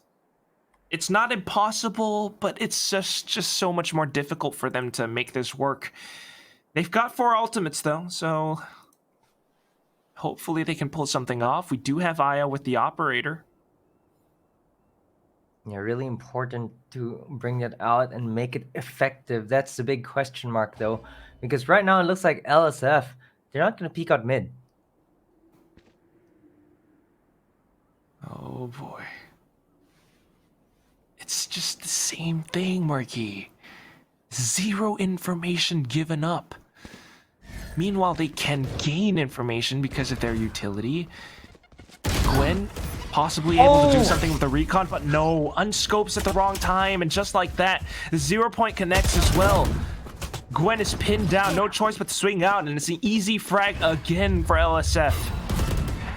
not impossible, but it's just so much more difficult for them to make this work. They've got 4 ultimates though, so hopefully they can pull something off. We do have Aya with the operator. Yeah, really important to bring that out and make it effective. That's the big question mark, though, because right now it looks like LSF, they're not going to peek out mid. Oh boy. It's just the same thing, Marquis. Zero information given up. Meanwhile, they can gain information because of their utility. Gwen possibly able to do something with the recon, but no, unscopes at the wrong time, and just like that, the 0 point connects as well. Gwen is pinned down, no choice but to swing out, and it's an easy frag again for LSF.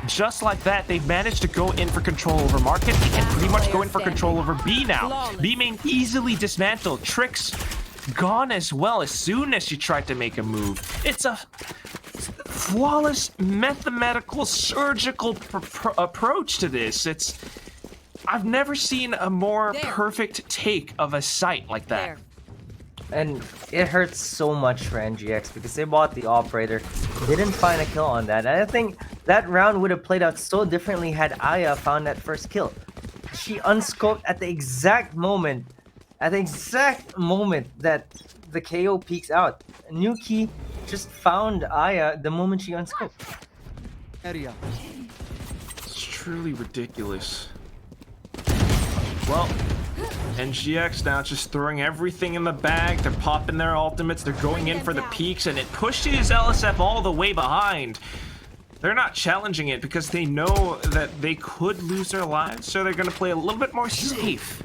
Just like that, they've managed to go in for control over market and pretty much go in for control over B now. B main easily dismantled. Tricks gone as well as soon as she tried to make a move. It's a flawless, mathematical, surgical approach to this. I've never seen a more perfect take of a site like that. And it hurts so much for NGX because they bought the operator, didn't find a kill on that. And I think that round would have played out so differently had Aya found that first kill. She unscoped at the exact moment that the KO peeks out. Nuki just found Aya the moment she unscoped. It's truly ridiculous. Well, NGX now just throwing everything in the bag. They're popping their ultimates. They're going in for the peaks, and it pushes LSF all the way behind. They're not challenging it because they know that they could lose their lives, so they're going to play a little bit more safe.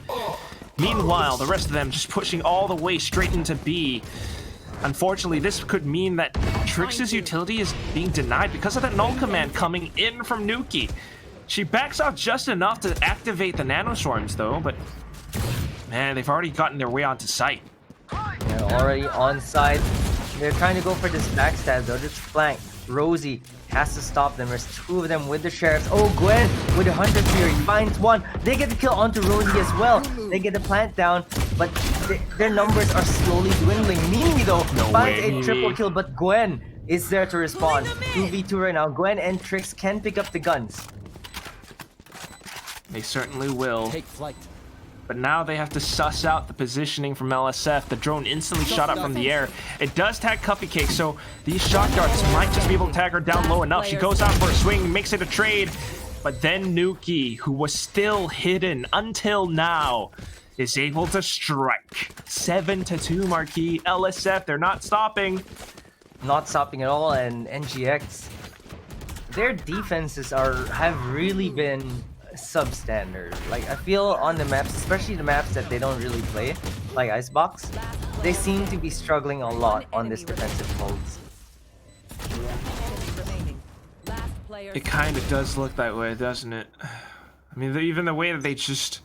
Meanwhile, the rest of them just pushing all the way straight into B. Unfortunately, this could mean that Trix's utility is being denied because of that null command coming in from Nuki. She backs out just enough to activate the nanoswarms, though, but man, they've already gotten their way onto site. They're already on site. They're trying to go for this backstab, though. Just flank. Rosie has to stop them. There's 2 of them with the sheriffs. Oh, Gwen with a Hunter Fury finds one. They get the kill onto Rosie as well. They get the plant down, but their numbers are slowly dwindling. Mimi, though, finds a triple kill, but Gwen is there to respond. 2v2 right now. Gwen and Trix can pick up the guns. They certainly will. Take flight. But now they have to suss out the positioning from LSF. The drone instantly shot up from the air. It does tag Cuffy Cake, so these shot darts might just be able to tag her down low enough. She goes out for a swing, makes it a trade. But then Nuki, who was still hidden until now, is able to strike. 7-2 Marquis. LSF, they're not stopping. Not stopping at all, and NGX, their defenses have really been substandard. Like, I feel on the maps, especially the maps that they don't really play, like Icebox, they seem to be struggling a lot on this defensive modes. It kind of does look that way, doesn't it? I mean, even the way that they just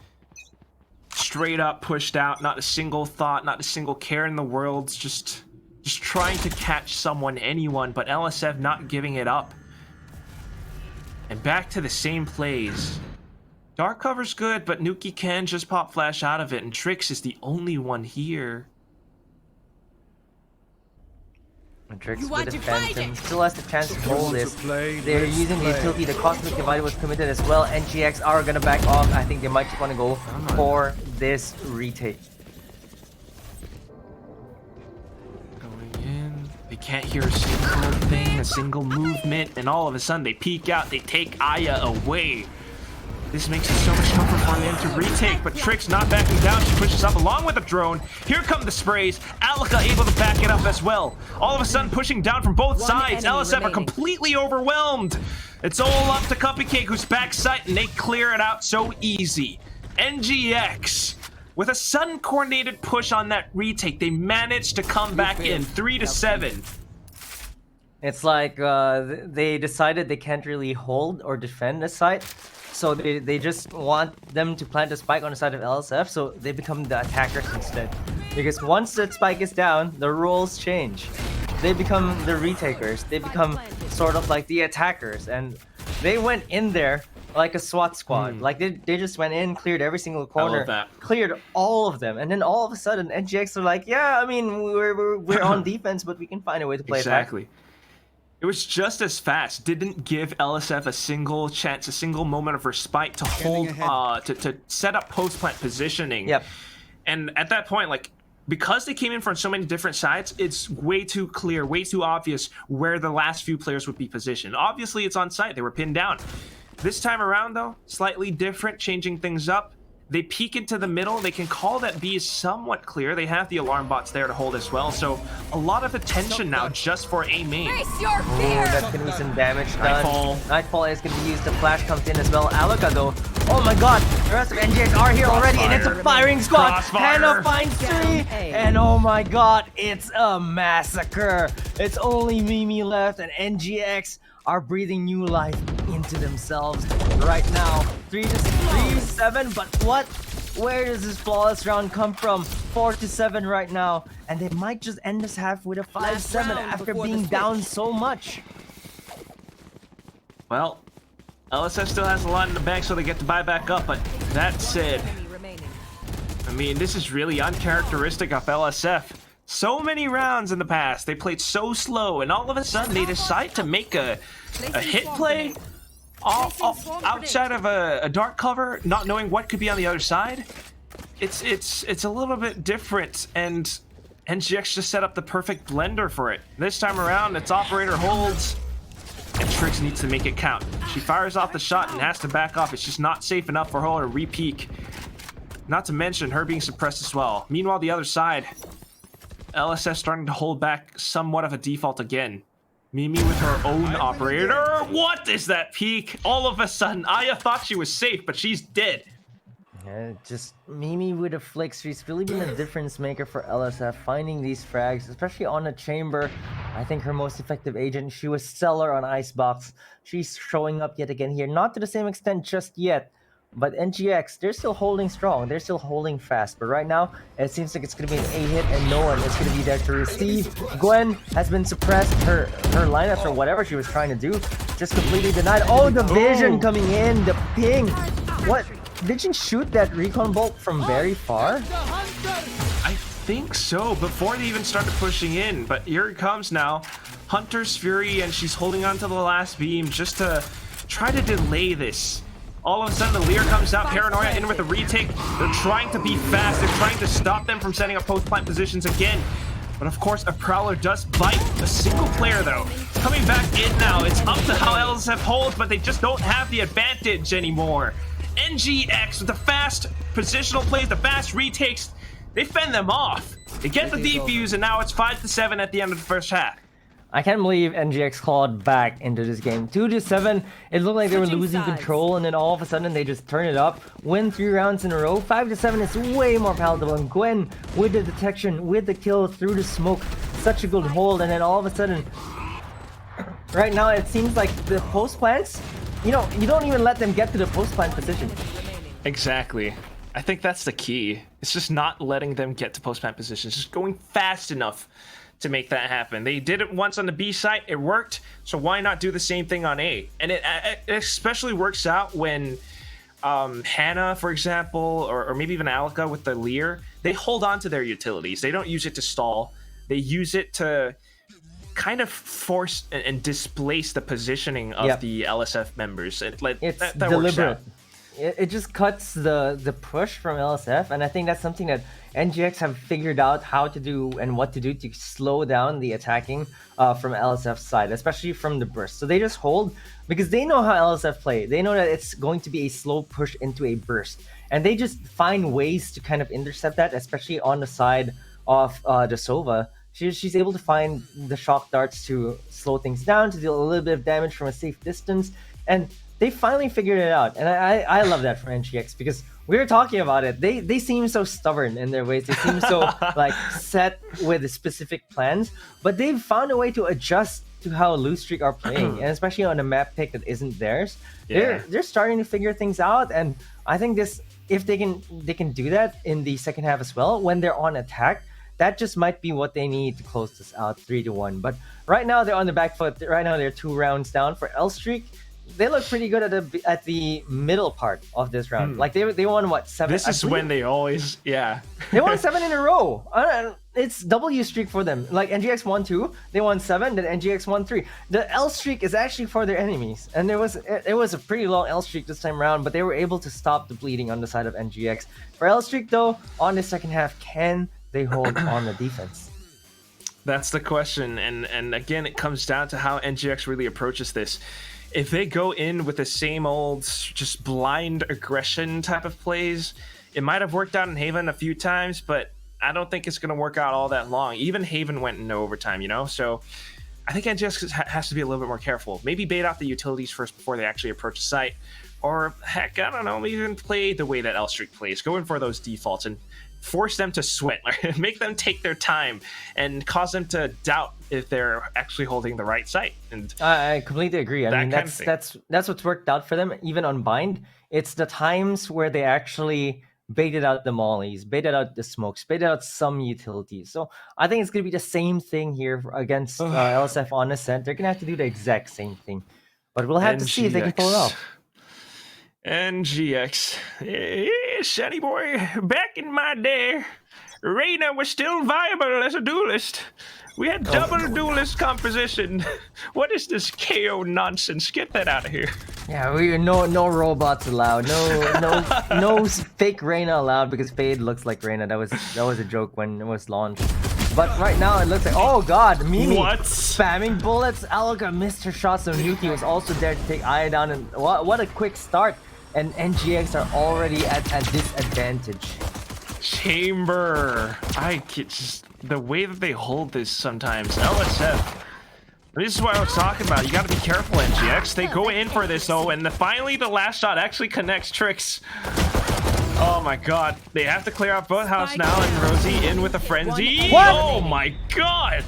straight up pushed out, not a single thought, not a single care in the world, just trying to catch someone, anyone, but LSF not giving it up. And back to the same plays. Dark cover's good, but Nuki can just pop flash out of it, and Trix is the only one here. And Trix with the Phantom still has the chance to hold this. They're using the utility. The Cosmic Divider was committed as well. NGX are gonna back off. I think they might just want to go for this retake. Going in. They can't hear a single thing, a single movement, and all of a sudden they peek out. They take Aya away. This makes it so much tougher for them to retake, but Trix not backing down. She pushes up along with the drone. Here come the sprays. Alika able to back it up as well. All of a sudden pushing down from both sides. LSF are completely overwhelmed. It's all up to Cuppy Cake, who's back sight, and they clear it out so easy. NGX, with a sudden coordinated push on that retake, they managed to come back in 3-7. It's like they decided they can't really hold or defend the site, so they just want them to plant a spike on the side of LSF, so they become the attackers instead. Because once that spike is down, the roles change. They become the retakers. They become sort of like the attackers, and they went in there like a SWAT squad. Like they just went in, cleared every single corner, that. cleared all of them, and then all of a sudden NGX are like, yeah, I mean we're on defense, but we can find a way to play Exactly. attack. It was just as fast. Didn't give LSF a single chance, a single moment of respite to hold, to set up post-plant positioning. Yep. And at that point, like, because they came in from so many different sides, it's way too clear, way too obvious where the last few players would be positioned. Obviously, it's on site. They were pinned down. This time around, though, slightly different, changing things up. They peek into the middle. They can call that B is somewhat clear. They have the alarm bots there to hold as well. So a lot of attention now just for A main. Face your Ooh, fear! that's gonna be some damage done. Nightfall. Nightfall is gonna be used. The flash comes in as well. Alaka though. Oh my god, the rest of NGX are here already, and it's a firing squad. Crossfire. Hannah finds 3, and oh my god, it's a massacre. It's only Mimi left, and NGX are breathing new life into themselves right now. 3-7, but what? Where does this flawless round come from? 4-7 right now, and they might just end this half with a 5-7 round after before the being switch. down so much. Well, LSF still has a lot in the bank, so they get to buy back up. But that said, Enemy remaining. I mean, this is really uncharacteristic of LSF. So many rounds in the past, they played so slow, and all of a sudden they decide to make a hit play outside of a dark cover, not knowing what could be on the other side. It's a little bit different, and NGX just set up the perfect blender for it. This time around, it's operator holds, and Trix needs to make it count. She fires off the shot and has to back off. It's just not safe enough for her to re-peek. Not to mention her being suppressed as well. Meanwhile, the other side, LSS starting to hold back somewhat of a default again. Mimi with her own operator. What is that peek? All of a sudden, Aya thought she was safe, but she's dead. Yeah, just Mimi with a flick. She's really been a difference maker for LSF, finding these frags, especially on the chamber. I think her most effective agent. She was stellar on Icebox. She's showing up yet again here, not to the same extent just yet. But NGX, they're still holding strong. They're still holding fast. But right now, it seems like it's going to be an A-hit and no one is going to be there to receive. Gwen has been suppressed. Her lineups or whatever she was trying to do just completely denied. Oh, the vision coming in. The ping. What? Did she shoot that recon bolt from very far? I think so, before they even started pushing in. But here it comes now. Hunter's Fury, and she's holding on to the last beam just to try to delay this. All of a sudden, the Lear comes out, Paranoia in with a retake. They're trying to be fast. They're trying to stop them from setting up post-plant positions again. But of course, a Prowler does bite. A single player, though, coming back in now. It's up to how LSF holds, but they just don't have the advantage anymore. NGX with the fast positional plays, the fast retakes, they fend them off. They get the defuse, and now it's 5-7 at the end of the first half. I can't believe NGX clawed back into this game. 2-7, it looked like they were Switching losing sides. control, and then all of a sudden they just turn it up, win 3 rounds in a row. 5-7 is way more palatable. And Gwen with the detection, with the kill through the smoke, such a good hold, and then all of a sudden, right now it seems like the post plants, you know, you don't even let them get to the post plant position. Exactly. I think that's the key. It's just not letting them get to post-plant positions, just going fast enough to make that happen. They did it once on the B site, it worked, so why not do the same thing on A? And it especially works out when Hannah, for example, or maybe even Alaka with the Lear, they hold on to their utilities. They don't use it to stall. They use it to kind of force and displace the positioning of the LSF members. It's that works out. deliberate. It just cuts the push from LSF, and I think that's something that NGX have figured out how to do and what to do to slow down the attacking from LSF's side, especially from the burst. So they just hold because they know how LSF play. They know that it's going to be a slow push into a burst, and they just find ways to kind of intercept that, especially on the side of the Sova. She's able to find the shock darts to slow things down, to deal a little bit of damage from a safe distance, and they finally figured it out. And I love that for NGX, because We were talking about it. They seem so stubborn in their ways. They seem so like set with specific plans, but they've found a way to adjust to how Loose Streak are playing, and especially on a map pick that isn't theirs. Yeah. They're starting to figure things out, and I think if they can do that in the second half as well when they're on attack. That just might be what they need to close this out 3-1. But right now they're on the back foot. Right now they're 2 rounds down for L Streak. They look pretty good at the middle part of this round. Like they won what 7? This is when they always they won 7 in a row. It's W streak for them. Like NGX won 2, they won 7, then NGX won 3. The L streak is actually for their enemies, and it was a pretty long L streak this time around, but they were able to stop the bleeding on the side of NGX. For L streak though, on the second half, can they hold on the defense? That's the question, and again, it comes down to how NGX really approaches this. If they go in with the same old just blind aggression type of plays, it might have worked out in Haven a few times, but I don't think it's going to work out all that long. Even Haven went into overtime, so I think NGX has to be a little bit more careful. Maybe bait out the utilities first before they actually approach the site, or heck, I don't know, even play the way that L Streak plays. Go in for those defaults and force them to sweat, make them take their time and cause them to doubt if they're actually holding the right site. And I completely agree. I mean, that's what's worked out for them. Even on Bind, it's the times where they actually baited out the mollies, baited out the smokes, baited out some utilities. So I think it's going to be the same thing here against LSF on Ascent. They're going to have to do the exact same thing. But we'll have to see if they can pull it off. NGX. Shiny boy, back in my day, Reyna was still viable as a duelist. We had double duelist composition. What is this KO nonsense? Get that out of here. Yeah, no robots allowed. No fake Reyna allowed because Fade looks like Reyna. That was a joke when it was launched. But right now it looks like, oh god, Mimi spamming bullets. Alka missed her shot, so Nuki was also there to take Aya down, and what a quick start. And NGX are already at disadvantage. Chamber. I get just the way that they hold this sometimes. LSF. This is what I was talking about. You got to be careful, NGX. They go in for this though, and finally the last shot actually connects Trix. Oh my god. They have to clear out both house now, and Rosie in with a frenzy. What? Oh my god.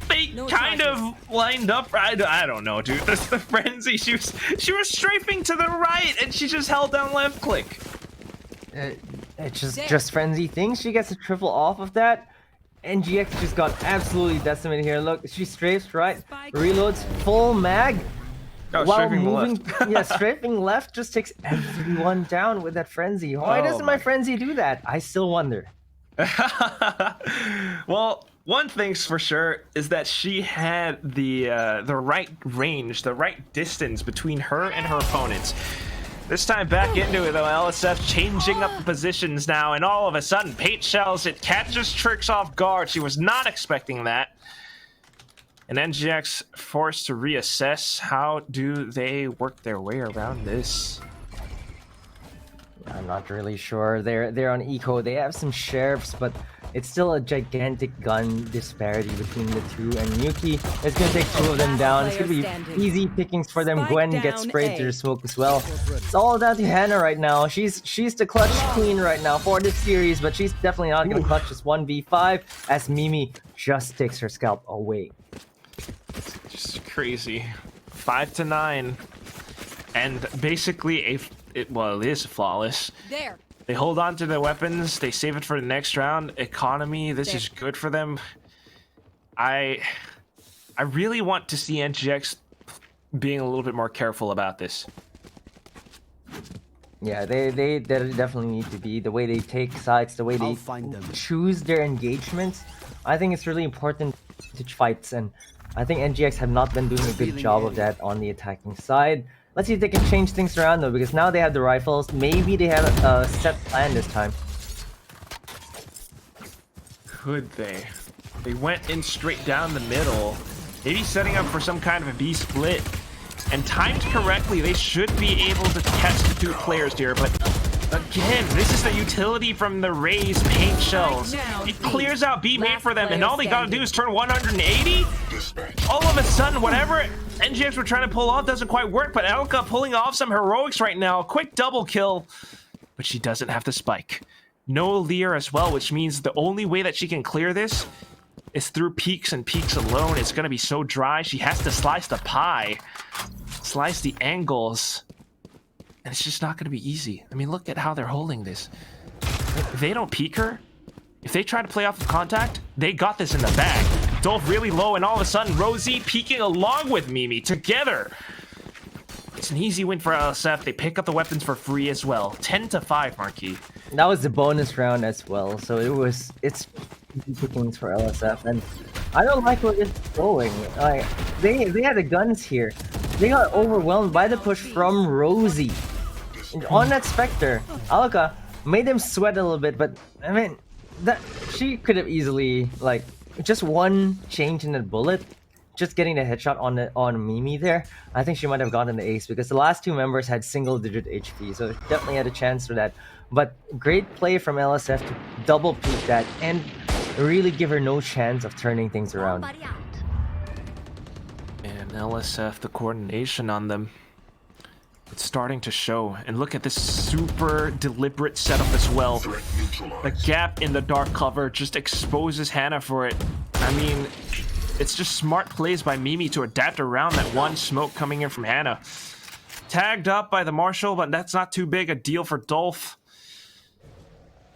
They kind of lined up. I don't know, dude. The frenzy. She was strafing to the right, and she just held down left click. It's just frenzy things. She gets a triple off of that. NGX just got absolutely decimated here. Look, she strafes right, reloads full mag. Oh, while strafing moving, left. yeah, strafing left just takes everyone down with that frenzy. Why doesn't my frenzy do that? I still wonder. Well, one thing's for sure is that she had the right range, the right distance between her and her opponents. This time back into it though, LSF changing up the positions now, and all of a sudden, Pate shells it, catches Trix off guard. She was not expecting that. And NGX forced to reassess. How do they work their way around this? I'm not really sure. They're on eco. They have some sheriffs, but it's still a gigantic gun disparity between the two. And Yuki is going to take 2 of them down. It's going to be easy pickings for them. Gwen gets sprayed through the smoke as well. It's all down to Hannah right now. She's the clutch queen right now for this series, but she's definitely not going to clutch this 1v5 as Mimi just takes her scalp away. Just crazy. 5-9, and basically it is flawless. There. They hold on to their weapons. They save it for the next round. Economy. This is good for them. I really want to see NGX being a little bit more careful about this. Yeah, they definitely need to be. The way they take sides, the way they choose their engagements. I think it's really important to fights, and I think NGX have not been doing a good job of that on the attacking side. Let's see if they can change things around though, because now they have the rifles. Maybe they have a set plan this time. Could they? They went in straight down the middle. Maybe setting up for some kind of a B split. And timed correctly, they should be able to catch the 2 players here, but again, this is the utility from the Raze paint shells. It clears out B main for them, and all they gotta do is turn 180. All of a sudden, whatever NGX were trying to pull off doesn't quite work, but Elka pulling off some heroics right now. A quick double kill. but she doesn't have the spike. No Lear as well, which means the only way that she can clear this is through peaks and peaks alone. It's going to be so dry. She has to slice the pie, slice the angles, and it's just not going to be easy. I mean, look at how they're holding this. If they don't peek her, if they try to play off of contact, they got this in the bag. Dolph really low, and all of a sudden, Rosie peeking along with Mimi together. It's an easy win for LSF. They pick up the weapons for free as well. 10-5, Marquis. That was the bonus round as well, so it's pickings for LSF, and I don't like where it's going. Like they had the guns here. They got overwhelmed by the push from Rosie. And on that Spectre, Alka made them sweat a little bit, but I mean that she could have easily, like, just one change in the bullet, just getting the headshot on Mimi there, I think she might have gotten the ace, because the last two members had single-digit HP, so definitely had a chance for that. But great play from LSF to double peek that and really give her no chance of turning things around. And LSF, the coordination on them, it's starting to show. And look at this super deliberate setup as well. The gap in the dark cover just exposes Hannah for it. I mean, it's just smart plays by Mimi to adapt around that one smoke coming in from Hannah. Tagged up by the Marshal, but that's not too big a deal for Dolph.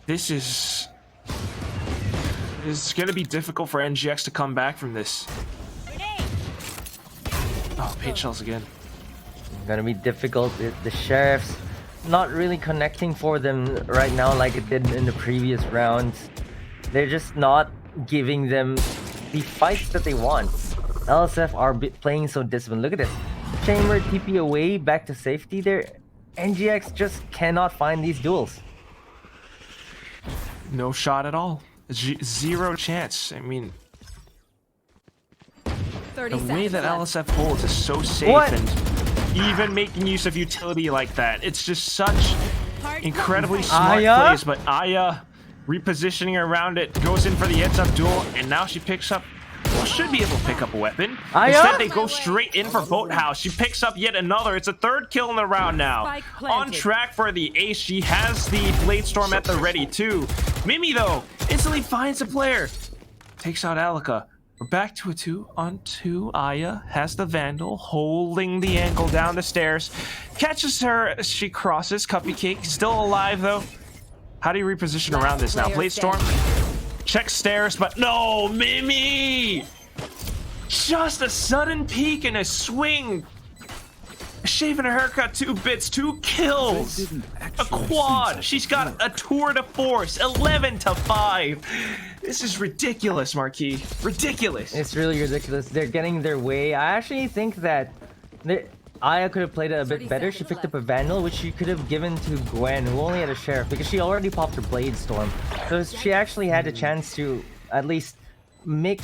This is going to be difficult for NGX to come back from this. Oh, paint shells again. Gonna be difficult. The Sheriff's not really connecting for them right now like it did in the previous rounds. They're just not giving them the fights that they want. LSF are playing so disciplined. Look at this. Chamber TP away, back to safety there. NGX just cannot find these duels. No shot at all. Zero chance. I mean, the way that LSF holds is so safe, and even making use of utility like that, it's just such incredibly smart plays. But Aya repositioning around it, goes in for the heads up duel, and now she picks up, well, should be able to pick up a weapon. Instead, they go straight in for Boathouse. She picks up yet another. It's a third kill in the round now. On track for the ace. She has the Blade Storm at the ready too. Mimi, though, instantly finds a player. Takes out Alika. We're back to a 2-on-2. Aya has the Vandal, holding the ankle down the stairs. Catches her as she crosses. Cupcake still alive, though. How do you reposition around this now? Blade Storm. Check stairs, but no, Mimi! Just a sudden peek and a swing. A shave and a haircut, 2 bits, 2 kills. A quad. She's got a tour de force, 11-5. This is ridiculous, Marquis. Ridiculous. It's really ridiculous. They're getting their way. I actually think that Aya could have played it a bit better. She picked up a Vandal, which she could have given to Gwen, who only had a Sheriff, because she already popped her Blade Storm. So she actually had a chance to at least make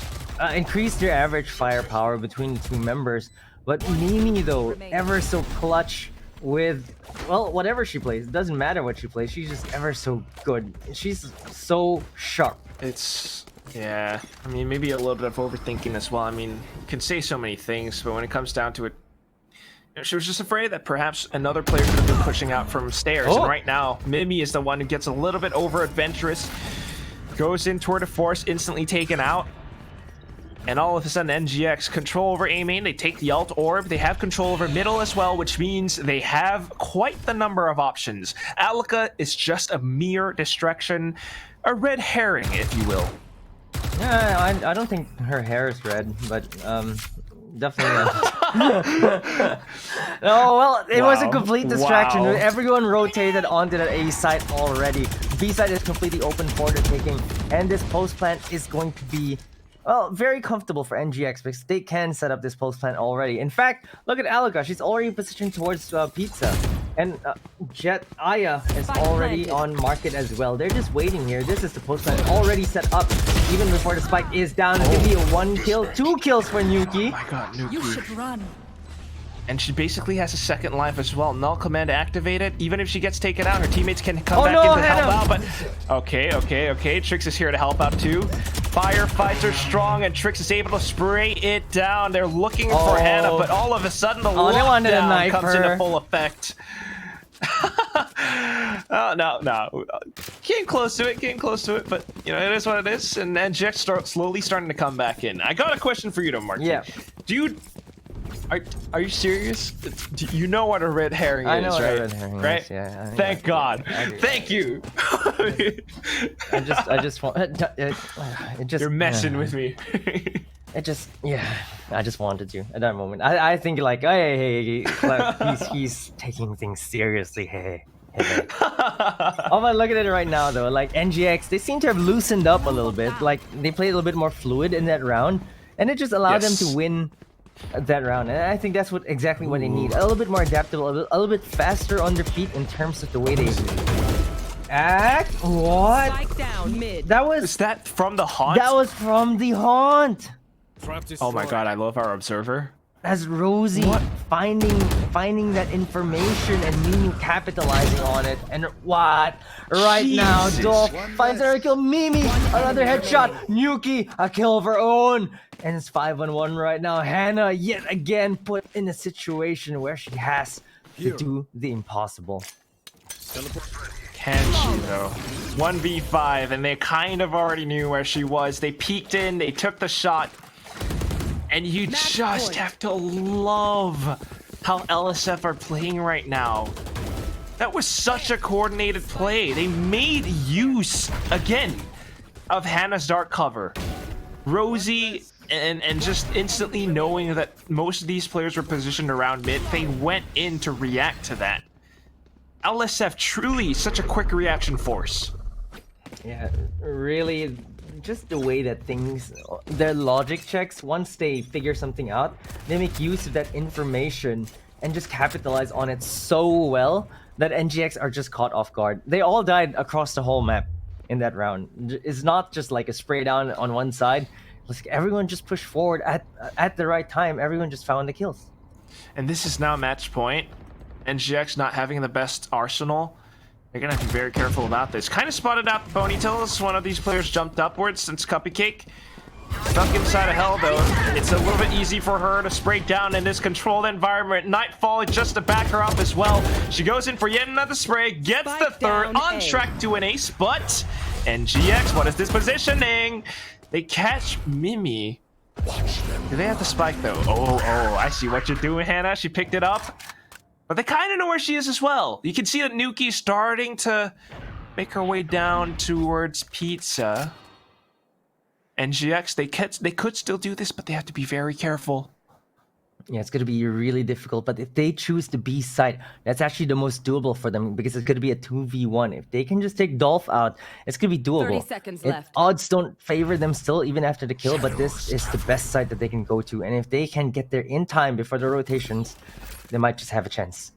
increase their average firepower between the two members. But Mimi, though, ever so clutch with, well, whatever she plays. It doesn't matter what she plays. She's just ever so good. She's so sharp. It's, yeah, I mean, maybe a little bit of overthinking as well. I mean, you can say so many things, but when it comes down to it, she was just afraid that perhaps another player could have been pushing out from stairs. And right now, Mimi is the one who gets a little bit over adventurous. Goes in tour de force, instantly taken out. And all of a sudden, NGX control over A main. They take the alt orb. They have control over middle as well, which means they have quite the number of options. Alika is just a mere distraction, a red herring, if you will. Yeah, I don't think her hair is red, but definitely. Oh well, it was a complete distraction. Wow. Everyone rotated onto that A site already. B site is completely open for the taking, and this post plant is going to be, well, very comfortable for NGX because they can set up this post plant already. In fact, look at Alika. She's already positioned towards Pizza. And Jet Aya is already on market as well. They're just waiting here. This is the post plant already set up even before the spike is down. It's gonna be a 1 kill, 2 kills for Nuki. Oh my god, Nuki. You should run. And she basically has a second life as well. Null command activated. Even if she gets taken out, her teammates can come back in to help out. But okay. Trix is here to help out too. Firefights are strong, and Trix is able to spray it down. They're looking for Hannah, but all of a sudden the lockdown comes into full effect. No. Came close to it, but you know, it is what it is. And NGX slowly starting to come back in. I got a question for you though, Mark. Yeah. Dude, are you serious? You know what a red herring I know is, what right? a red herring right? is, yeah. Thank God. Thank you. I just want it just. You're messing with me. It just, I just wanted to at that moment. I think like, hey, like, he's taking things seriously. Hey. Oh, but look at it right now though. Like NGX, they seem to have loosened up a little bit. Like they played a little bit more fluid in that round, and it just allowed them to win that round. And I think that's exactly what they need. A little bit more adaptable, a little bit faster on their feet in terms of the way they act. What? Spike down mid. That was. Is that from the haunt? That was from the haunt. Oh my God, I love our observer. As Rosie finding that information and Mimi capitalizing on it. And what? Right now, Jesus. Dolph finds her kill. Mimi, another headshot. Nuki, a kill of her own. And it's 5-on-1 right now. Hannah, yet again, put in a situation where she has to do the impossible. Can she though? 1v5, and they kind of already knew where she was. They peeked in, they took the shot. And you just have to love how LSF are playing right now. That was such a coordinated play. They made use, again, of Hannah's dark cover. Rosie, and just instantly knowing that most of these players were positioned around mid, they went in to react to that. LSF truly such a quick reaction force. Yeah, really, just the way that things, their logic checks, once they figure something out, they make use of that information and just capitalize on it so well that NGX are just caught off guard. They all died across the whole map in that round. It's not just like a spray down on one side. Like everyone just pushed forward at the right time. Everyone just found the kills. And this is now match point. NGX not having the best arsenal. They're gonna have to be very careful about this. Kind of spotted out the ponytails. One of these players jumped upwards since Cupcake. Stuck inside of hell though. It's a little bit easy for her to spray down in this controlled environment. Nightfall just to back her up as well. She goes in for yet another spray, gets the Spike third, down on A. track to an ace, but NGX, what is this positioning? They catch Mimi. Do they have the spike though? Oh, I see what you're doing, Hannah. She picked it up. But they kind of know where she is as well. You can see that Nuki's starting to make her way down towards Pizza. NGX, they could still do this, but they have to be very careful. Yeah, it's going to be really difficult, but if they choose the B side, that's actually the most doable for them because it's going to be a 2v1. If they can just take Dolph out, it's going to be doable. 30 seconds left. Odds don't favor them still, even after the kill, but this is the best side that they can go to. And if they can get there in time before the rotations, they might just have a chance.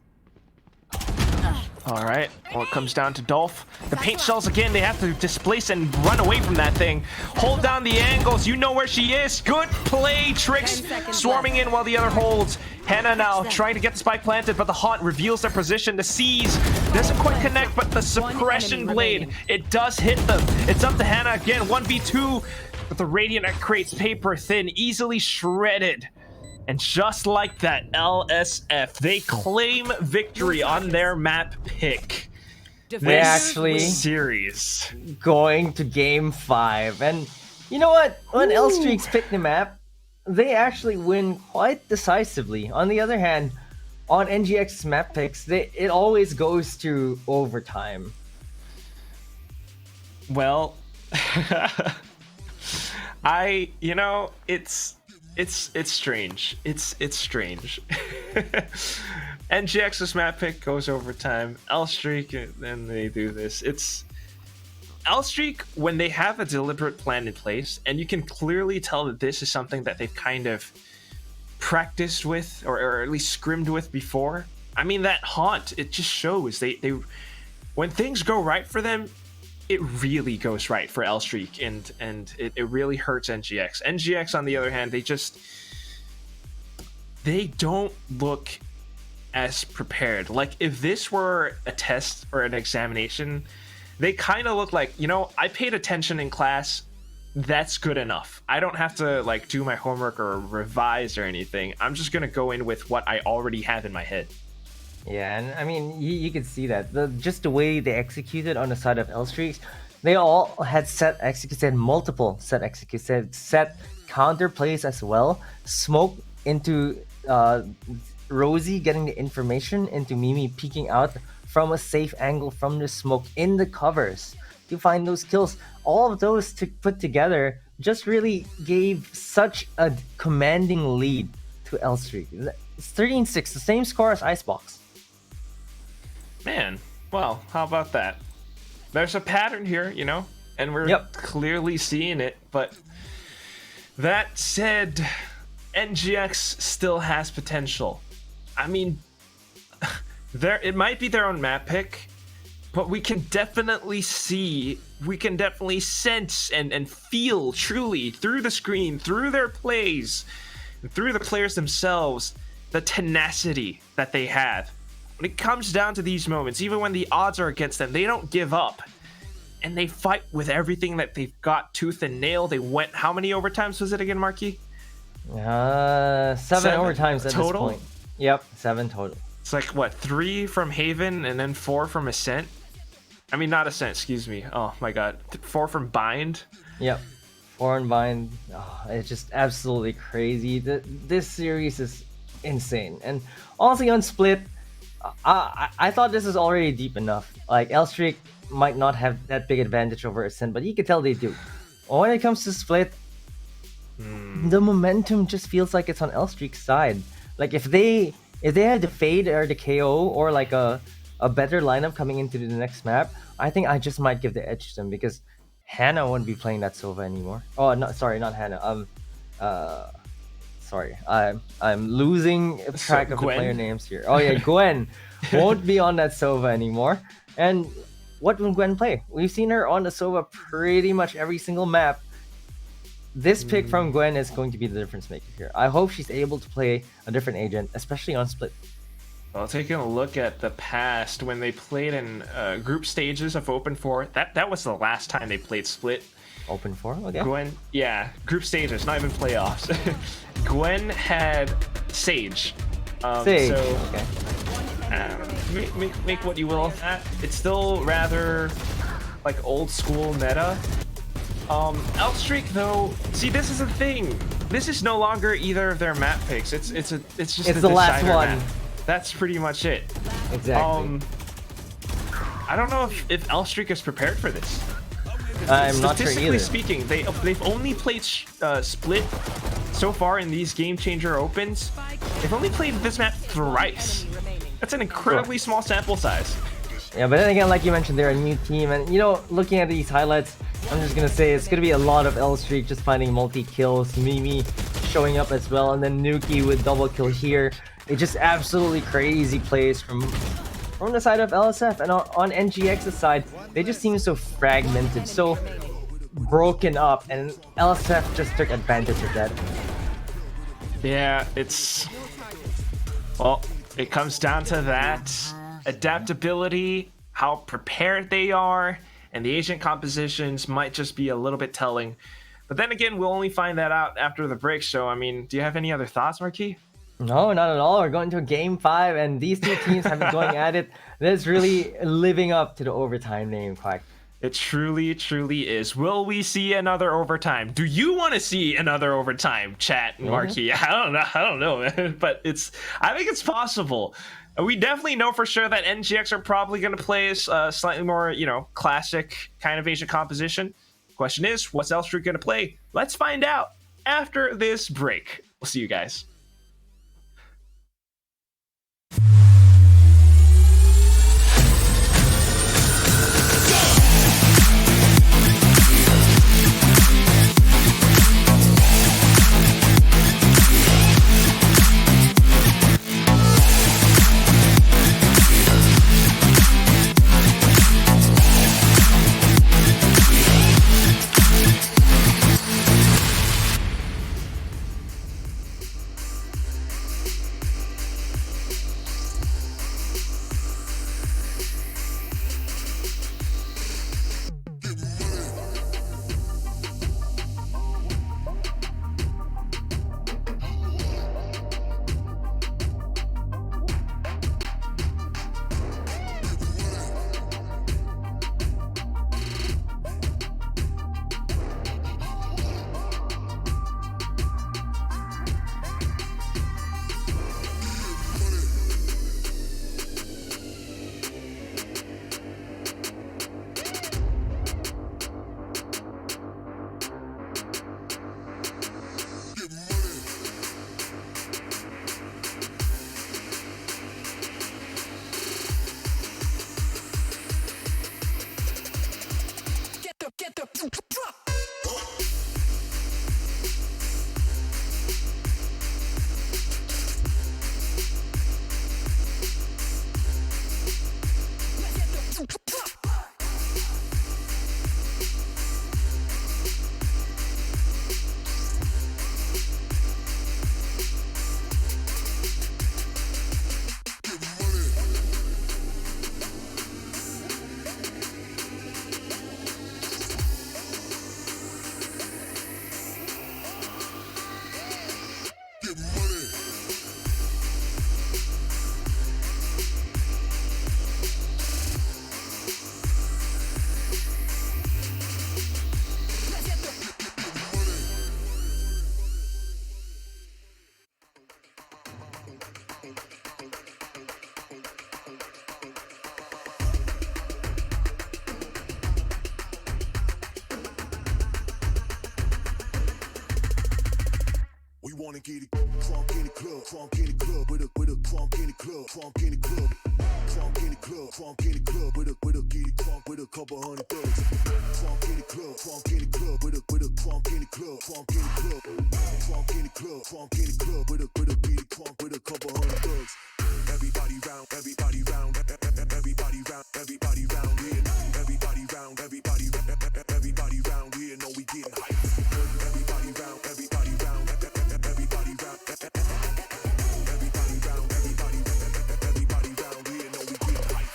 All right, well, it comes down to Dolph. The paint shells again, they have to displace and run away from that thing. Hold down the angles, you know where she is. Good play, Tricks 10 seconds swarming in while the other holds. Hannah now trying to get the spike planted, but the Haunt reveals their position. The Seize doesn't quite connect, but the suppression enemy blade, remaining. it does hit them. It's up to Hannah again, 1v2. But the Radiant creates paper thin, easily shredded. And just like that, LSF, they claim victory on their map pick. They actually Series. going to game 5. And you know what? When L Streaks pick the map, they actually win quite decisively. On the other hand, on NGX's map picks, it always goes to overtime. Well, it's strange. It's strange. NGX's map pick goes overtime. L Streak, then they do this. It's L Streak when they have a deliberate plan in place, and you can clearly tell that this is something that they've kind of practiced with, or at least scrimmed with before. I mean, that Haunt, it just shows they when things go right for them, it really goes right for L Streak, and it really hurts NGX. NGX, on the other hand, they don't look as prepared. Like, if this were a test or an examination, they kind of look like, I paid attention in class. That's good enough. I don't have to like do my homework or revise or anything. I'm just gonna go in with what I already have in my head. Yeah, and I mean, you could see that just the way they executed on the side of L Streaks, they all had set executes, had multiple set executes, had set counter plays as well. Smoke into Rosie getting the information, into Mimi peeking out from a safe angle from the smoke in the covers to find those kills. All of those to put together just really gave such a commanding lead to L Streak. It's 13-6, the same score as Icebox. Man, well, how about that? There's a pattern here, and we're clearly seeing it. But that said, NGX still has potential. I mean, it might be their own map pick, but we can definitely sense and feel truly through the screen, through their plays, and through the players themselves, the tenacity that they have. When it comes down to these moments, even when the odds are against them, they don't give up. And they fight with everything that they've got tooth and nail. They went, how many overtimes was it again, Marky? 7 overtimes at total? this point. Yep, 7 total. It's like, what, 3 from Haven and then 4 from Ascent? I mean, not Ascent, excuse me. Oh my god. 4 from Bind? Yep. 4 and Bind. Oh, it's just absolutely crazy. This series is insane. And honestly, on Split, I thought this is already deep enough. Like, L-Streak might not have that big advantage over Ascent, but you can tell they do. When it comes to Split, the momentum just feels like it's on L-Streak's side. Like, if they had the Fade or the KO or like a better lineup coming into the next map, I think I just might give the edge to them, because Hannah wouldn't be playing that Sova anymore. Oh, no, sorry, not Hannah. Sorry, I'm losing track of the player names here. Oh yeah, Gwen won't be on that Sova anymore. And what will Gwen play? We've seen her on the Sova pretty much every single map. This pick from Gwen is going to be the difference maker here. I hope she's able to play a different agent, especially on Split. Well, taking a look at the past, when they played in group stages of Open 4, that was the last time they played Split. Open 4? Okay. Gwen, yeah, group stages, not even playoffs. Gwen had Sage. Sage, so, okay. Make what you will of that. It's still rather like old school meta. L-Streak though, see, this is the thing. This is no longer either of their map picks. It's just the last one. Map. That's pretty much it. Exactly. I don't know if L-Streak is prepared for this. I'm not sure Statistically either. speaking, they've only played Split so far in these Game Changer Opens. They've only played this map thrice. That's an incredibly small sample size. Yeah, but then again, like you mentioned, they're a new team, and looking at these highlights, I'm just gonna say it's gonna be a lot of L-Streak just finding multi-kills, Mimi showing up as well, and then Nuki with double kill here. It's just absolutely crazy plays from the side of LSF, and on NGX's side, they just seem so fragmented, so broken up, and LSF just took advantage of that. Yeah, well, it comes down to that adaptability, how prepared they are, and the agent compositions might just be a little bit telling. But then again, we'll only find that out after the break. So, I mean, do you have any other thoughts, Marquis? No, not at all. We're going to Game 5, and these two teams have been going at it. That's really living up to the overtime name, Quack. It truly, truly is. Will we see another overtime? Do you want to see another overtime, chat and Marquis? I don't know, man. But I think it's possible. We definitely know for sure that NGX are probably going to play a slightly more, classic kind of Asian composition. Question is, what's L-Streak going to play? Let's find out after this break. We'll see you guys. wanna get it crunk in the club, crunk in the club, with a crunk in the club, crunk in the club, crunk in the club, crunk in the club, with a get it crunk with a couple hundred thugs. Crunk in the club, crunk in the club, with a crunk in the club, crunk in the club, crunk in the club, crunk in the club, with a get it crunk with a couple hundred thugs. Everybody round, everybody round, everybody round, everybody round here. Everybody round, everybody round here. Know we getting hype. Everybody round, everybody round, everybody round, everybody round, everybody round here. Know we getting hype.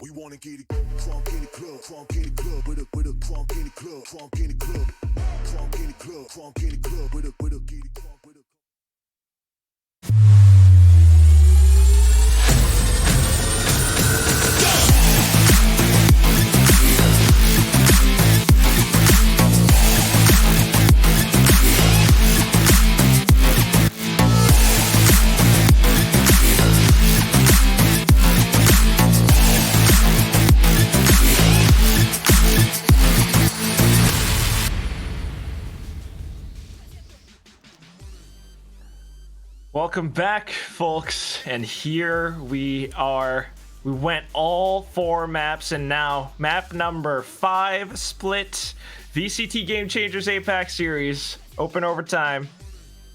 We wanna get it crunk in the club, crunk in the club, with a crunk in the club, crunk in the club, crunk in the club, crunk in the club, with a get it crunk with a. Welcome back, folks, and here we are. We went all 4 maps, and now map number 5, split VCT Game Changers APAC series, open overtime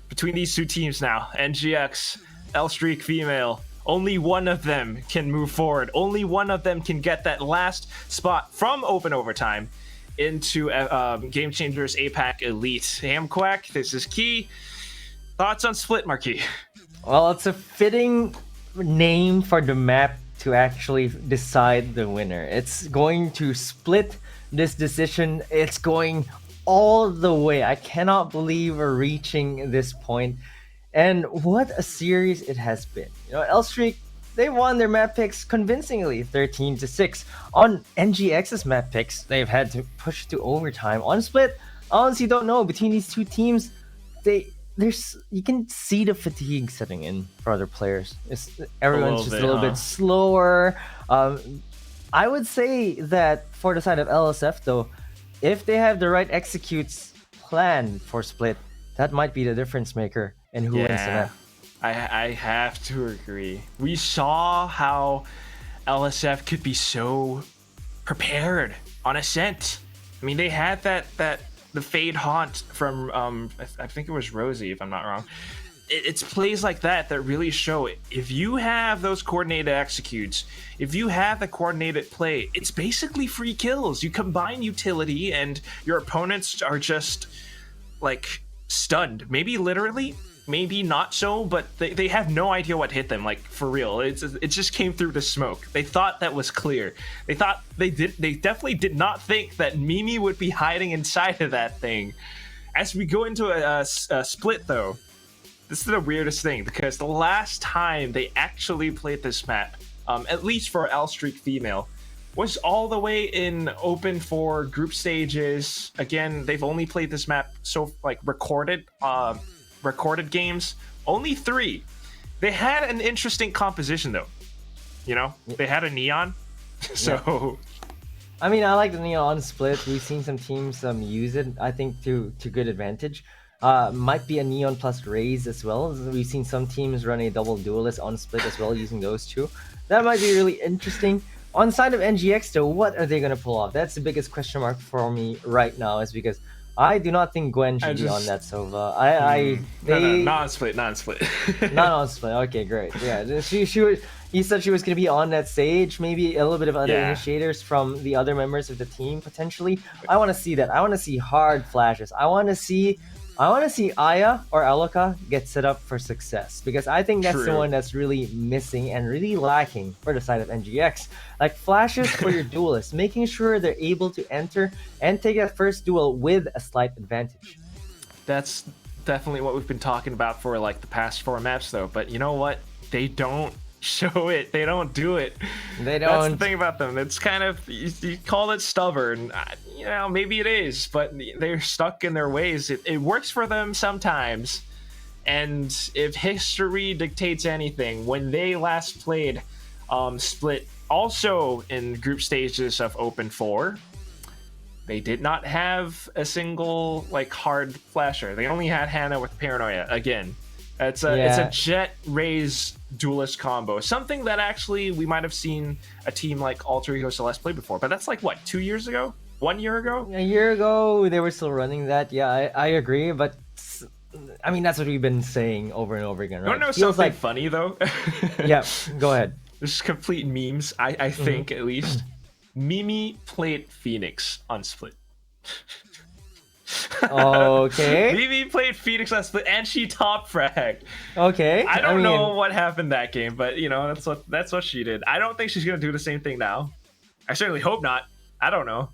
between these 2 teams now. NGX, L Streak female. Only one of them can move forward. Only one of them can get that last spot from open overtime into Game Changers APAC Elite. Hamquack, this is Key. Thoughts on Split, Marquis? Well, it's a fitting name for the map to actually decide the winner. It's going to split this decision. It's going all the way. I cannot believe we're reaching this point. And what a series it has been. You know, L Streak, they won their map picks convincingly, 13-6. On NGX's map picks, they've had to push to overtime. On Split, I honestly don't know. Between these 2 teams, you can see the fatigue setting in for other players. Everyone's just a little bit slower. I would say that for the side of LSF though, if they have the right executes plan for Split, that might be the difference maker in who wins the map. I have to agree. We saw how LSF could be so prepared on Ascent. I mean, they had the Fade Haunt from, I think it was Rosie, if I'm not wrong. It's plays like that really show it. If you have those coordinated executes, if you have the coordinated play, it's basically free kills. You combine utility and your opponents are just, like, stunned. Maybe literally, maybe not so, but they have no idea what hit them, like, for real. It just came through the smoke. They thought that was clear. They definitely did not think that Mimi would be hiding inside of that thing. As we go into a split though, this is the weirdest thing, because the last time they actually played this map, at least for L Streak female, was all the way in open for group stages. Again, they've only played this map recorded games, only 3. They had an interesting composition though. You know, they had a neon. So I mean, I like the neon split. We've seen some teams use it, I think, to good advantage. Might be a neon plus raise as well. We've seen some teams run a double duelist on split as well, using those 2. That might be really interesting. On side of NGX though, what are they going to pull off? That's the biggest question mark for me right now, is because I do not think Gwen should be on that Sova. They not on split, not on split. not on split. Okay, great. Yeah, she was. He said she was gonna be on that stage. Maybe a little bit of other initiators from the other members of the team potentially. I want to see that. I want to see hard flashes. I want to see Aya or Aloka get set up for success because I think that's the True. one that's really missing and really lacking for the side of NGX. Like flashes for your duelists, making sure they're able to enter and take that first duel with a slight advantage. That's definitely what we've been talking about for like the past 4 maps though. But you know what? They don't show it. They don't do it. They That's the don't. thing about them. It's kind of, you call it stubborn. You know, maybe it is, but they're stuck in their ways. It works for them sometimes. And if history dictates anything, when they last played Split, also in group stages of Open 4, they did not have a single like hard flasher. They only had Hannah with Paranoia again. It's a Jet Raze duelist combo. Something that actually we might have seen a team like Alter Ego Celeste play before, but that's like what, 2 years ago? 1 year ago? A year ago, they were still running that. Yeah, I agree, but I mean that's what we've been saying over and over again, right? You wanna know Feels something funny though? Yeah, go ahead. This is complete memes, I think at least. Mimi played Phoenix on Split. Okay. Mimi played Phoenix on Split and she top fragged. Okay. I don't mean, know what happened that game, but you know, that's what she did. I don't think she's gonna do the same thing now. I certainly hope not. I don't know.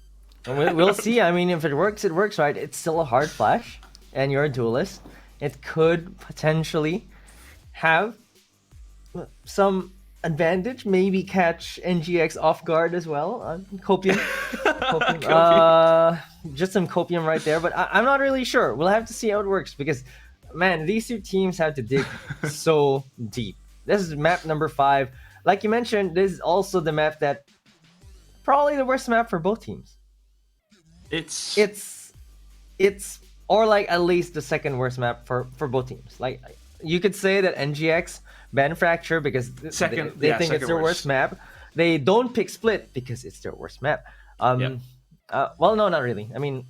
We'll see. I mean, if it works, it works, right? It's still a hard flash, and you're a duelist. It could potentially have some advantage. Maybe catch NGX off guard as well. Copium. Just some copium right there, but I'm not really sure. We'll have to see how it works because, man, these two teams have to dig so deep. This is map number 5. Like you mentioned, this is also the map that probably the worst map for both teams. It's or like at least the second worst map for both teams. Like you could say that NGX ban Fracture because they think it's their worst map. They don't pick Split because it's their worst map. Well, no, not really. I mean,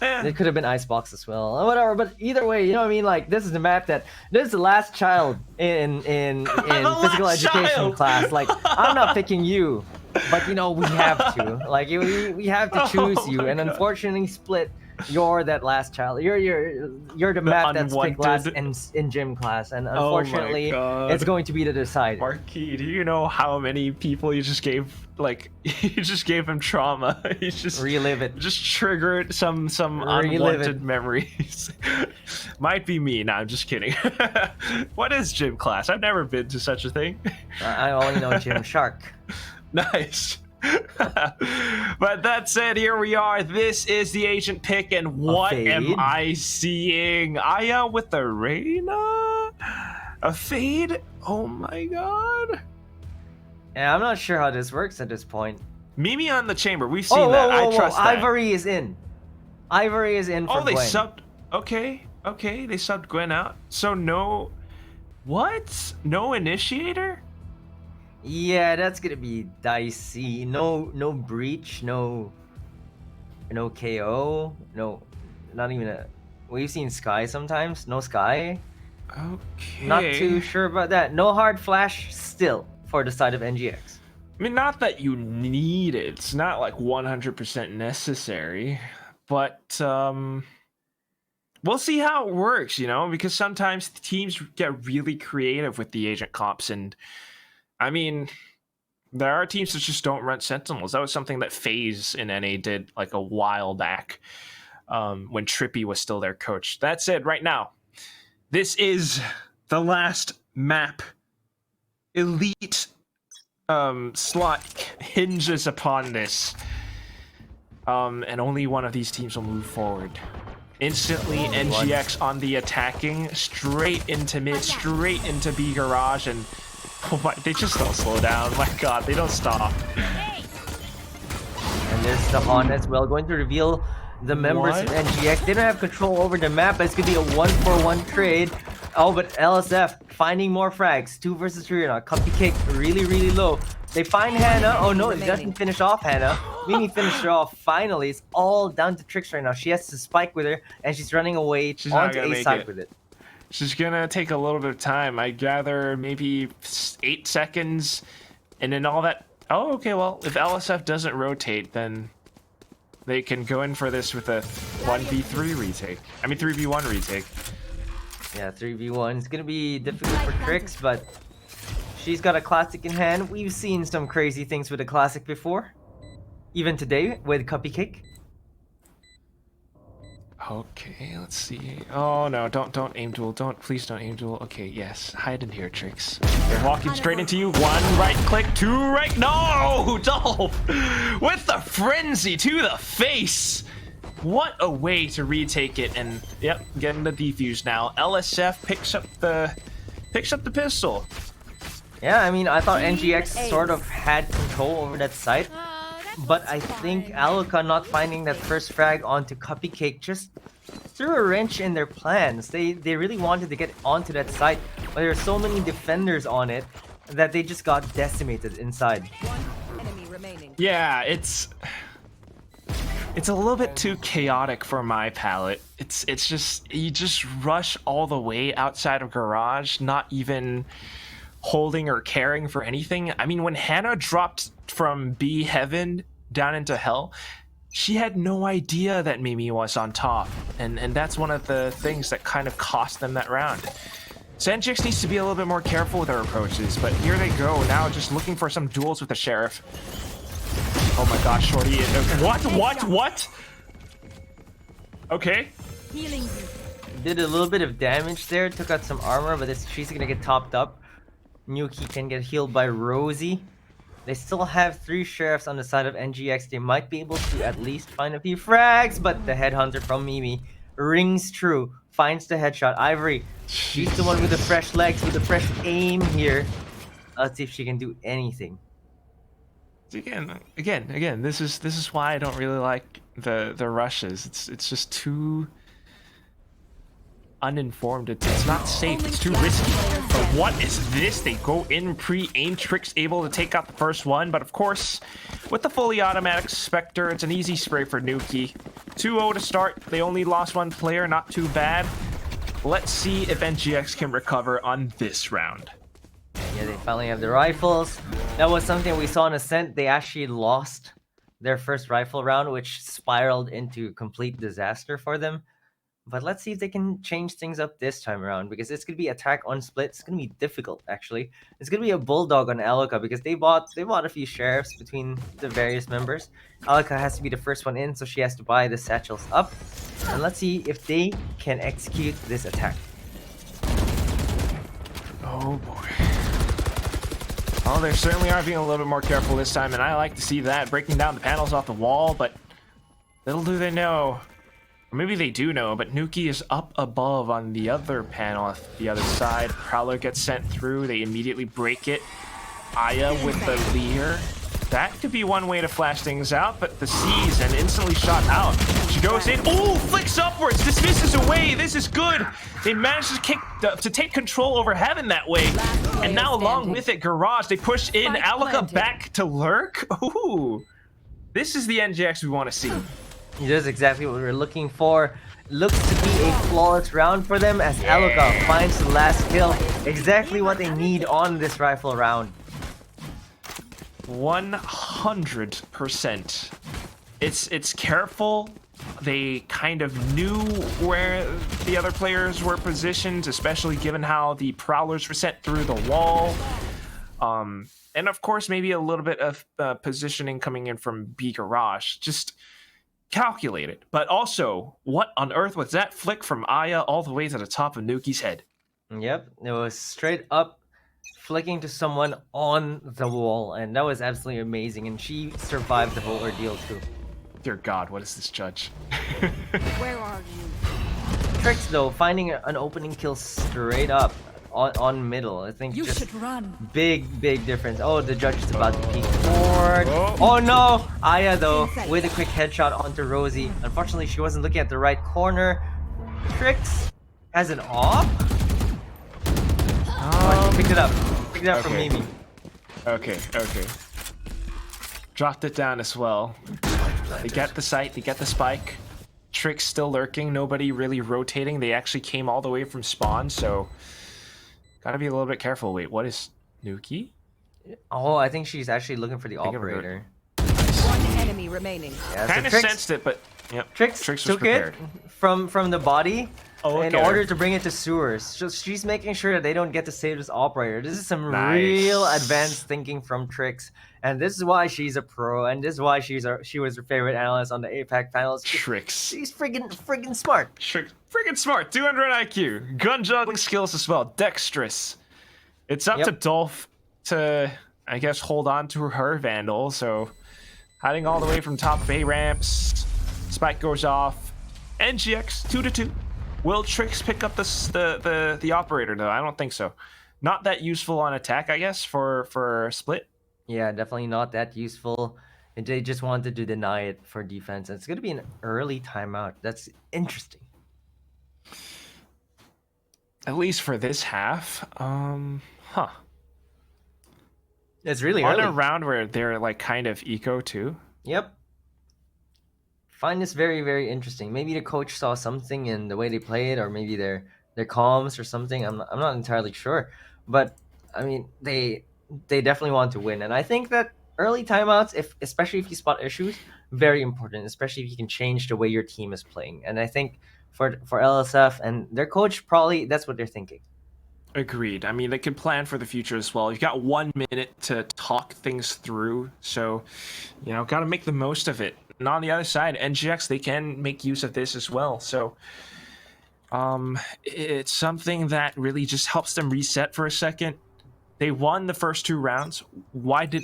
it could have been Icebox as well, or whatever. But either way, you know what I mean. Like this is the map that this is the last child in physical education class. Like I'm not picking you, but you know we have to. Like we have to choose you, and unfortunately, Split. You're that last child. You're the map that's picked last in gym class, and unfortunately, it's going to be the decide. Marquis, do you know how many people you just gave? Like, you just gave him trauma. You just relive it. Just triggered some unwanted memories. Might be me. No, I'm just kidding. What is gym class? I've never been to such a thing. I only know Gym Shark. Nice. But that said, here we are. This is the agent pick, and what am I seeing? Aya with the Reyna? A fade? Oh my god. Yeah, I'm not sure how this works at this point. Mimi on the chamber. We've seen that. I trust that. Ivory is in. Ivory is in for Gwen. Gwen. Subbed. Okay. They subbed Gwen out. So no. What? No initiator? Yeah, that's gonna be dicey. No breach, no KO, no, not even a. We've seen Sky sometimes. No Sky. Okay. Not too sure about that. No hard flash still for the side of NGX. I mean, not that you need it. It's not like 100% necessary, but we'll see how it works. You know, because sometimes teams get really creative with the agent comps and. I mean, there are teams that just don't run Sentinels. That was something that FaZe in NA did like a while back when Trippy was still their coach. That said, right now, this is the last map. Elite slot hinges upon this. And only one of these teams will move forward. Instantly, NGX on the attacking, straight into mid, straight into B garage, and oh my, they just don't slow down. My god, they don't stop. And there's the Hon as well, going to reveal the members What? of NGX. They don't have control over the map, but it's gonna be a 1-for-1 trade. Oh, but LSF finding more frags. 2 versus 3 now. Copy kick really, really low. They find Hannah. Oh no, it doesn't finish off Hannah. Mimi finished her off. Finally, it's all down to Tricks right now. She has to spike with her, and she's running away She's not onto gonna A make side it. with it. She's gonna take a little bit of time. I gather maybe 8 seconds, and then all that. Oh, okay. Well, if LSF doesn't rotate, then they can go in for this with a 1v3 retake. I mean 3v1 retake. Yeah, 3v1. It's gonna be difficult for Tricks, but she's got a classic in hand. We've seen some crazy things with a classic before. Even today with Cuppy Kick. Okay, let's see. Oh no, don't aim duel. Please don't aim duel. Okay, yes. Hide in here, Tricks. They're walking straight into you. 1 right click, 2 right. No! Dolph! With the frenzy to the face! What a way to retake it, and yep, getting the defuse now. LSF picks up the pistol. Yeah, I mean, I thought NGX sort of had control over that site. But I think Aluka not finding that first frag onto Cuppy Cake just threw a wrench in their plans. They really wanted to get onto that site, but there are so many defenders on it that they just got decimated inside. One enemy remaining. Yeah, it's a little bit too chaotic for my palate. It's just you just rush all the way outside of garage, not even holding or caring for anything. I mean, when Hannah dropped from B heaven down into hell, she had no idea that Mimi was on top, and that's one of the things that kind of cost them that round. Sanjix needs to be a little bit more careful with their approaches, but here they go now, just looking for some duels with the sheriff. Oh my gosh, Shorty! What? Okay. Healing you. Did a little bit of damage there, took out some armor, but she's gonna get topped up. Nuki can get healed by Rosie. They still have 3 sheriffs on the side of NGX. They might be able to at least find a few frags, but the headhunter from Mimi rings true, finds the headshot. Ivory, she's the one with the fresh legs, with the fresh aim here. Let's see if she can do anything. Again, this is why I don't really like the rushes. It's just too uninformed. It's not safe. It's too risky. But what is this? They go in pre-aim. Tricks able to take out the first one, but of course, with the fully automatic Spectre, it's an easy spray for Nuki. 2-0 to start. They only lost 1 player. Not too bad. Let's see if NGX can recover on this round. Yeah, they finally have the rifles. That was something we saw in Ascent. They actually lost their first rifle round, which spiraled into complete disaster for them. But let's see if they can change things up this time around, because it's gonna be attack on split. It's gonna be difficult, actually. It's gonna be a bulldog on Aluka because they bought a few sheriffs between the various members. Aluka has to be the first one in, so she has to buy the satchels up. And let's see if they can execute this attack. Oh boy. Well, they certainly are being a little bit more careful this time, and I like to see that, breaking down the panels off the wall, but little do they know. Or maybe they do know, but Nuki is up above on the other panel, on the other side. Prowler gets sent through. They immediately break it. Aya with the Leer. That could be one way to flash things out, but the sees and instantly shot out. She goes in. Oh, flicks upwards. Dismisses away. This is good. They managed to take control over Heaven that way. And now along with it, Garage. They push in. Aluka back to lurk. Ooh. This is the NGX we want to see. This is exactly what we're looking for. Looks to be a flawless round for them as Aluka finds the last kill. Exactly what they need on this rifle round. 100%. It's careful. They kind of knew where the other players were positioned, especially given how the Prowlers were sent through the wall. And of course, maybe a little bit of positioning coming in from B Garage. Just calculated. But also, what on earth was that flick from Aya all the way to the top of Nuki's head? Yep, it was straight up flicking to someone on the wall, and that was absolutely amazing, and she survived the whole ordeal too. Dear God, what is this judge? Where are you? Tricks though, finding an opening kill straight up on middle. I think You just should run. big difference. Oh, the judge is about to peek forward. Oh no! Aya though with a quick headshot onto Rosie. Unfortunately, she wasn't looking at the right corner. Trix has an off. Oh, she picked it up. Picked it up from Okay. Mimi. Okay. Dropped it down as well. They get the site, they get the spike. Trix still lurking, nobody really rotating. They actually came all the way from spawn, so gotta be a little bit careful. Wait, what is Nuki? Oh, I think she's actually looking for the Think of her. operator. One enemy remaining. Yeah, so Kind of Trix- sensed it, but yep. Trix was took prepared. it from the body Oh, in okay. order to bring it to sewers. So she's making sure that they don't get to save this operator. This is some Nice. real advanced thinking from Trix, and this is why she's a pro, and this is why she was her favorite analyst on the APAC finals. Trix. She's friggin' smart. Freaking smart. 200 IQ. Gun juggling skills as well. Dexterous. It's up Yep. to Dolph to, I guess, hold on to her Vandal. So, hiding all the way from top bay ramps. Spike goes off. NGX 2-2. Will Trix pick up the operator though? I don't think so. Not that useful on attack, I guess, for split. Yeah, definitely not that useful. And they just wanted to deny it for defense. And it's gonna be an early timeout. That's interesting. At least for this half. Huh. It's really On early. a round where they're like kind of eco too. Yep. Find this very interesting. Maybe the coach saw something in the way they played, or maybe their comms or something. I'm not entirely sure, but I mean they definitely want to win, and I think that early timeouts, especially if you spot issues, very important. Especially if you can change the way your team is playing, and I think for LSF and their coach, probably that's what they're thinking. Agreed. I mean, they can plan for the future as well. You've got 1 minute to talk things through, so got to make the most of it. And on the other side, NGX, they can make use of this as well. So, it's something that really just helps them reset for a second. They won the first 2 rounds. Why did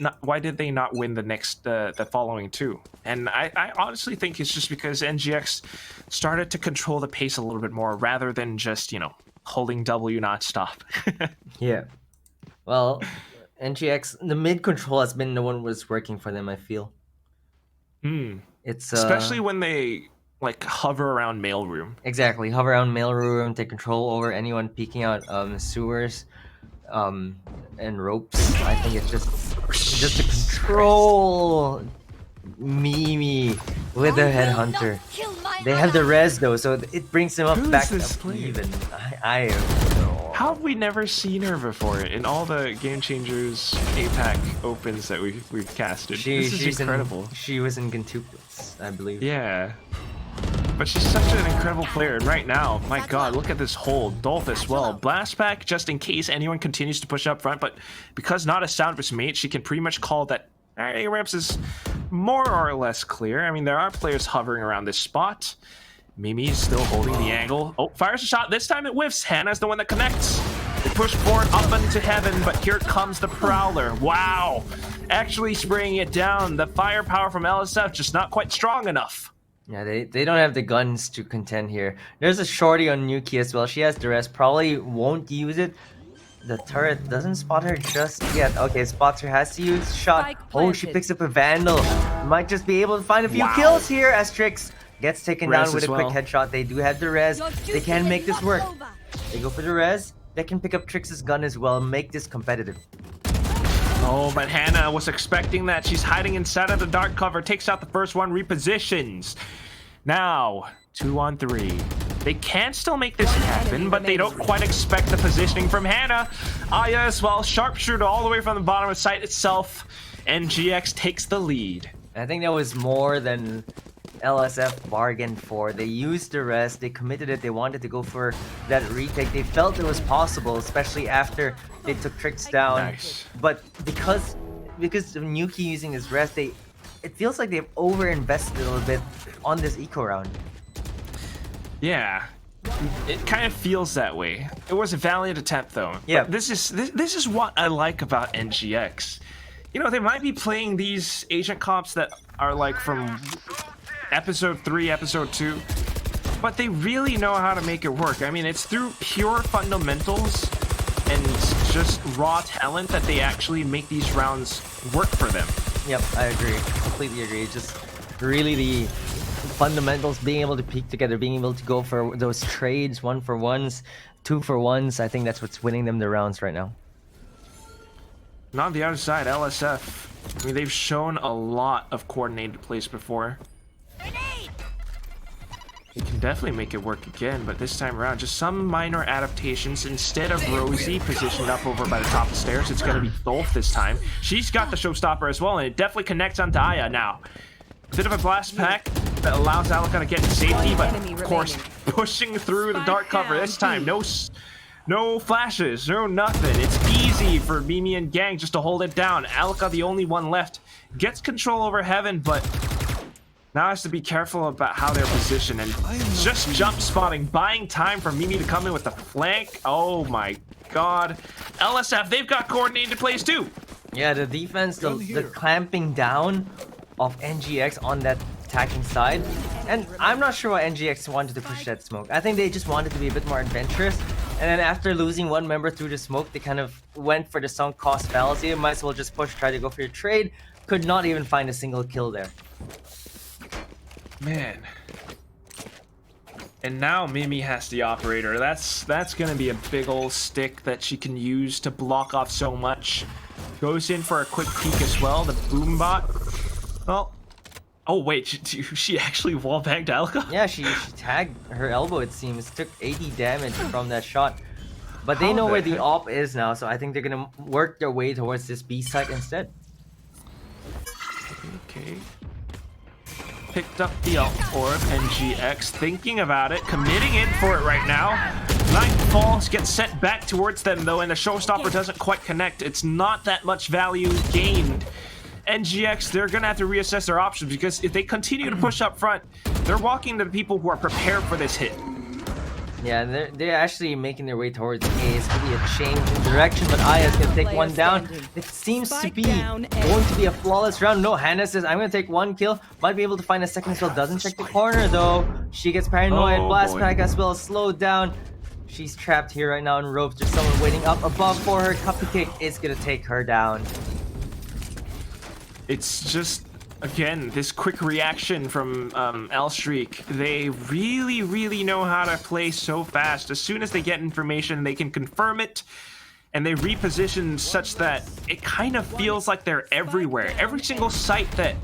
they not win the following 2? And I honestly think it's just because NGX started to control the pace a little bit more rather than just holding W not stop. Yeah. Well, NGX, the mid control has been the one was working for them. I feel. It's Especially when they hover around mailroom. exactly hover around mailroom, take control over anyone peeking out sewers, and ropes. I think it's just to control Mimi with the headhunter. They have the res though, so it brings them up Who is back this up player? even. I don't know. How have we never seen her before in all the Game Changers APAC opens that we've casted? This is she's incredible. She was in Quintuplets, I believe. Yeah. But she's such an incredible player. And right now, my god, look at this hold. Dolph as well. Blast back just in case anyone continues to push up front. But because not a Soundvis mate, she can pretty much call that A ramps is more or less clear. I mean, there are players hovering around this spot. Mimi's still holding the angle. Oh, fires a shot. This time it whiffs. Hannah's the one that connects. They push forward up into heaven, but here comes the Prowler. Wow. Actually spraying it down. The firepower from LSF just not quite strong enough. Yeah, they don't have the guns to contend here. There's a shorty on Nuki as well. She has the rest. Probably won't use it. The turret doesn't spot her just yet. Okay, spots her. Has to use shot. Spike Oh, she planted. picks up a Vandal. Might just be able to find a few Wow. kills here as Trix gets taken Res down with as a well. quick headshot. They do have the res. They can make this work. They go for the res. They can pick up Trix's gun as well. Make this competitive. Oh, but Hannah was expecting that. She's hiding inside of the dark cover. Takes out the first one, repositions. Now, 2-on-3. They can still make this happen, but they don't quite expect the positioning from Hannah. Aya as well, sharpshooter all the way from the bottom of the site itself. And GX takes the lead. I think that was more than LSF bargained for. They used the rest, they committed it, they wanted to go for that retake. They felt it was possible, especially after they took Trix down. Nice. But because of Nuki using his rest, it feels like they've over-invested a little bit on this eco round. Yeah. It kind of feels that way. It was a valiant attempt though. Yeah. But this is what I like about NGX. You know, they might be playing these agent comps that are like from episode 3, episode 2, but they really know how to make it work. I mean, it's through pure fundamentals and just raw talent that they actually make these rounds work for them. Yep, I agree. Completely agree. Just really the fundamentals, being able to peek together, being able to go for those trades, 1-for-1s, 2-for-1s. I think that's what's winning them the rounds right now. And on the other side, LSF, I mean, they've shown a lot of coordinated plays before. They can definitely make it work again, but this time around, just some minor adaptations. Instead of Rosie positioned up over by the top of the stairs, it's going to be Dolph this time. She's got the showstopper as well, and it definitely connects onto Aya now. Bit of a blast pack that allows Alaka to get to safety, but of course, pushing through the dark cover this time. No flashes, no nothing. It's easy for Mimi and Gang just to hold it down. Alaka, the only one left, gets control over Heaven, but now has to be careful about how they're positioned and just jump spotting, buying time for Mimi to come in with the flank. Oh my god. LSF, they've got coordinated plays too. Yeah, the defense, the clamping down of NGX on that attacking side. And I'm not sure why NGX wanted to push that smoke. I think they just wanted to be a bit more adventurous. And then after losing one member through the smoke, they kind of went for the sunk cost fallacy. Might as well just push, try to go for your trade. Could not even find a single kill there. Man. And now Mimi has the operator. That's gonna be a big old stick that she can use to block off so much. Goes in for a quick peek as well. The boom bot. Well, oh wait, she actually wallbanged Alka? Yeah, she tagged her elbow, it seems. Took 80 damage from that shot. But they know where the op is now, so I think they're gonna work their way towards this B site instead. Okay. Picked up the ult orb, NGX, thinking about it, committing in for it right now. Nightfall gets sent back towards them though, and the showstopper doesn't quite connect. It's not that much value gained. NGX, they're gonna have to reassess their options, because if they continue to push up front, they're walking to the people who are prepared for this hit. Yeah, they're actually making their way towards A. It's gonna be a change in direction, but Aya's gonna take one down. It seems to be going to be a flawless round. No, Hannah says, I'm gonna take one kill. Might be able to find a second kill. Doesn't check the corner though. She gets paranoid. Blast pack as well, slowed down. She's trapped here right now in ropes. There's someone waiting up above for her. Cupcake is gonna take her down. It's just, again, this quick reaction from L-Streak. They really know how to play so fast. As soon as they get information, they can confirm it, and they reposition such that it kind of feels like they're everywhere. Every single site that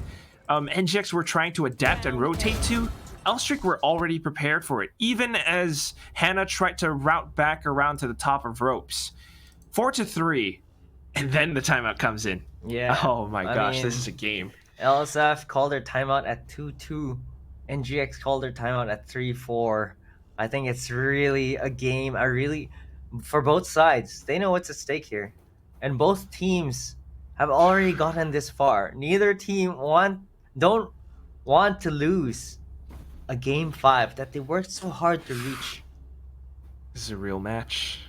NGX were trying to adapt and rotate to, L-Streak were already prepared for it, even as Hannah tried to route back around to the top of ropes. 4-3, and then the timeout comes in. Yeah. Oh my gosh, mean, this is a game. LSF called their timeout at 2-2. NGX called their timeout at 3-4. I think it's really a game. For both sides, they know what's at stake here. And both teams have already gotten this far. Neither team don't want to lose a game 5 that they worked so hard to reach. This is a real match.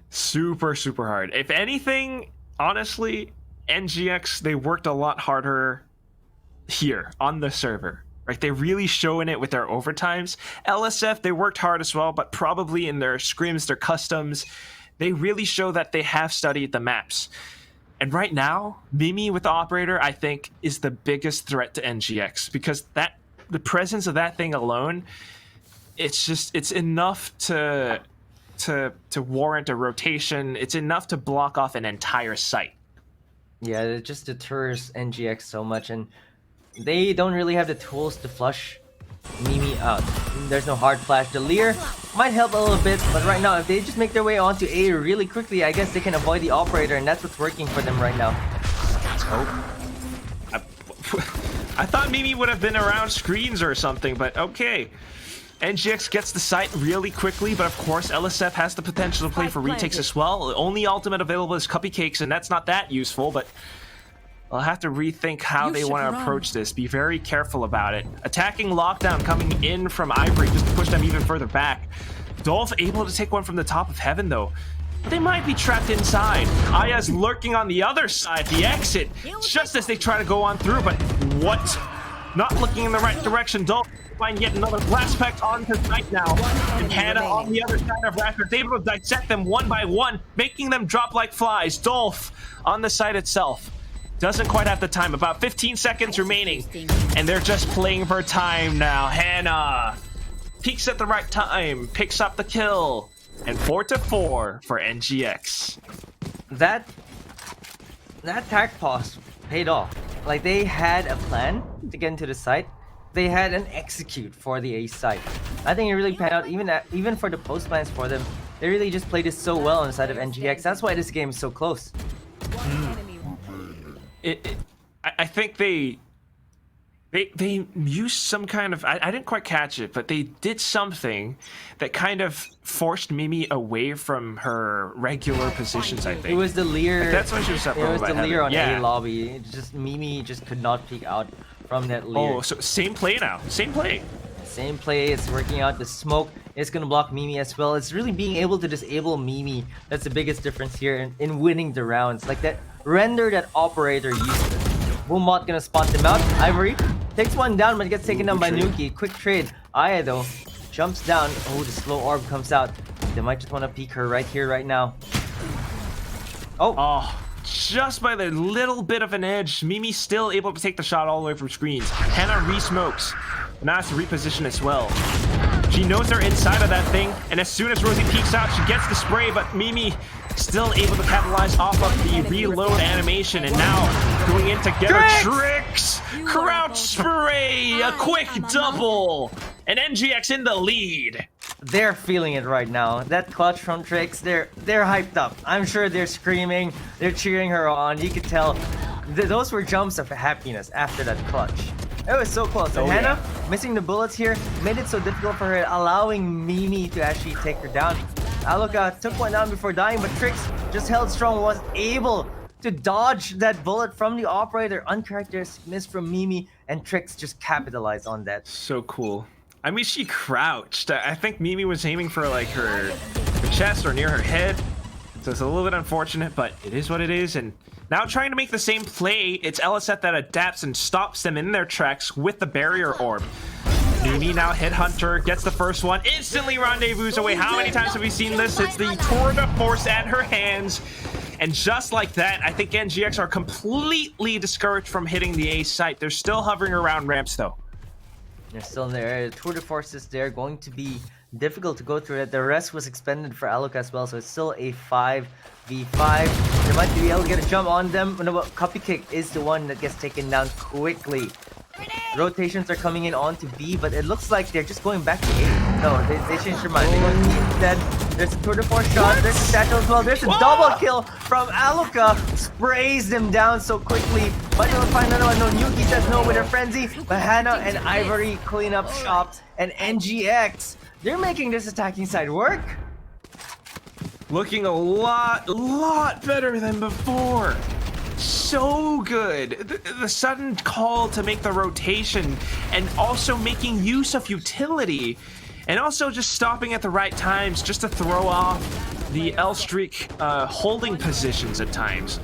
Super hard. If anything, honestly, NGX, they worked a lot harder here on the server. Right? They really showing it with their overtimes. LSF, they worked hard as well, but probably in their scrims, their customs, they really show that they have studied the maps. And right now, Mimi with the operator, I think, is the biggest threat to NGX, because the presence of that thing alone, it's enough to warrant a rotation. It's enough to block off an entire site. Yeah, it just deters NGX so much, and they don't really have the tools to flush Mimi out. There's no hard flash. The Leer might help a little bit, but right now, if they just make their way onto A really quickly, I guess they can avoid the operator, and that's what's working for them right now. Oh. I thought Mimi would have been around screens or something, but okay. NGX gets the site really quickly, but of course LSF has the potential to play for retakes as well. The only ultimate available is Cupcakes, and that's not that useful, but I'll have to rethink how they want to approach this. Be very careful about it. Attacking lockdown coming in from Ivory just to push them even further back. Dolph able to take one from the top of Heaven though. They might be trapped inside. Aya's lurking on the other side, the exit, just as they try to go on through, but what not looking in the right direction. Don't find yet another blast pack onto site now. And Hannah on the other side of Raptor is able to dissect them one by one, making them drop like flies. Dolph on the site itself doesn't quite have the time. About 15 seconds remaining, and they're just playing for time now. Hannah peeks at the right time, picks up the kill, and 4-4 for NGX. That tag pause paid off. Like, they had a plan to get into the site. They had an execute for the A site. I think it really panned out. Even for the post plans for them, they really just played it so well on the side of NGX. That's why this game is so close. I think they used some kind of, I didn't quite catch it, but they did something that kind of forced Mimi away from her regular positions, I think. It was the Lear. Like, that's why she was up. It was the Lear on yeah. A lobby. It just Mimi just could not peek out from that Lear. Oh, so same play now. Same play. Same play. It's working out. The smoke is gonna block Mimi as well. It's really being able to disable Mimi. That's the biggest difference here in winning the rounds. Like that render that operator used. Boomot gonna spot them out. Ivory takes one down, but gets taken down by Nuki. Quick trade. Aya though jumps down. Oh, the slow orb comes out. They might just want to peek her right here, right now. Oh, just by the little bit of an edge, Mimi still able to take the shot all the way from screens. Hannah re-smokes. Now has to reposition as well. She knows they're inside of that thing, and as soon as Rosie peeks out, she gets the spray, but Mimi still able to capitalize off of the reload animation, and now going in to get her tricks. Crouch spray, a quick double, and NGX in the lead. They're feeling it right now. That clutch from Trix, they're hyped up. I'm sure they're screaming, they're cheering her on. You could tell those were jumps of happiness after that clutch. It was so close. So Hannah missing the bullets here made it so difficult for her, allowing Mimi to actually take her down. Aluka took one down before dying, but Trix just held strong, was able to dodge that bullet from the operator. Uncharacteristic miss from Mimi, and Trix just capitalized on that. So cool. I mean, she crouched. I think Mimi was aiming for like her chest or near her head. So it's a little bit unfortunate, but it is what it is. And now trying to make the same play, it's LSF that adapts and stops them in their tracks with the barrier orb. Mimi now Headhunter gets the first one, instantly rendezvous away. How many times have we seen this? It's the tour de force at her hands. And just like that, I think NGX are completely discouraged from hitting the A site. They're still hovering around ramps though. They're still there. Tour de force is there, going to be difficult to go through it. The rest was expended for Aluka as well, so it's still a 5v5. They might be able to get a jump on them. No, but Copy Kick is the one that gets taken down quickly. Rotations are coming in onto B, but it looks like they're just going back to A. No, they changed their mind. They go to B instead. There's a tour de force shot. There's a satchel as well. There's a double kill from Aluka. Sprays them down so quickly. Might able to find another one. No, Yuki says no with her frenzy. But Hannah and Ivory clean up shops. And NGX, they're making this attacking side work. Looking a lot better than before. So good. The sudden call to make the rotation and also making use of utility and also just stopping at the right times just to throw off the L streak holding positions at times.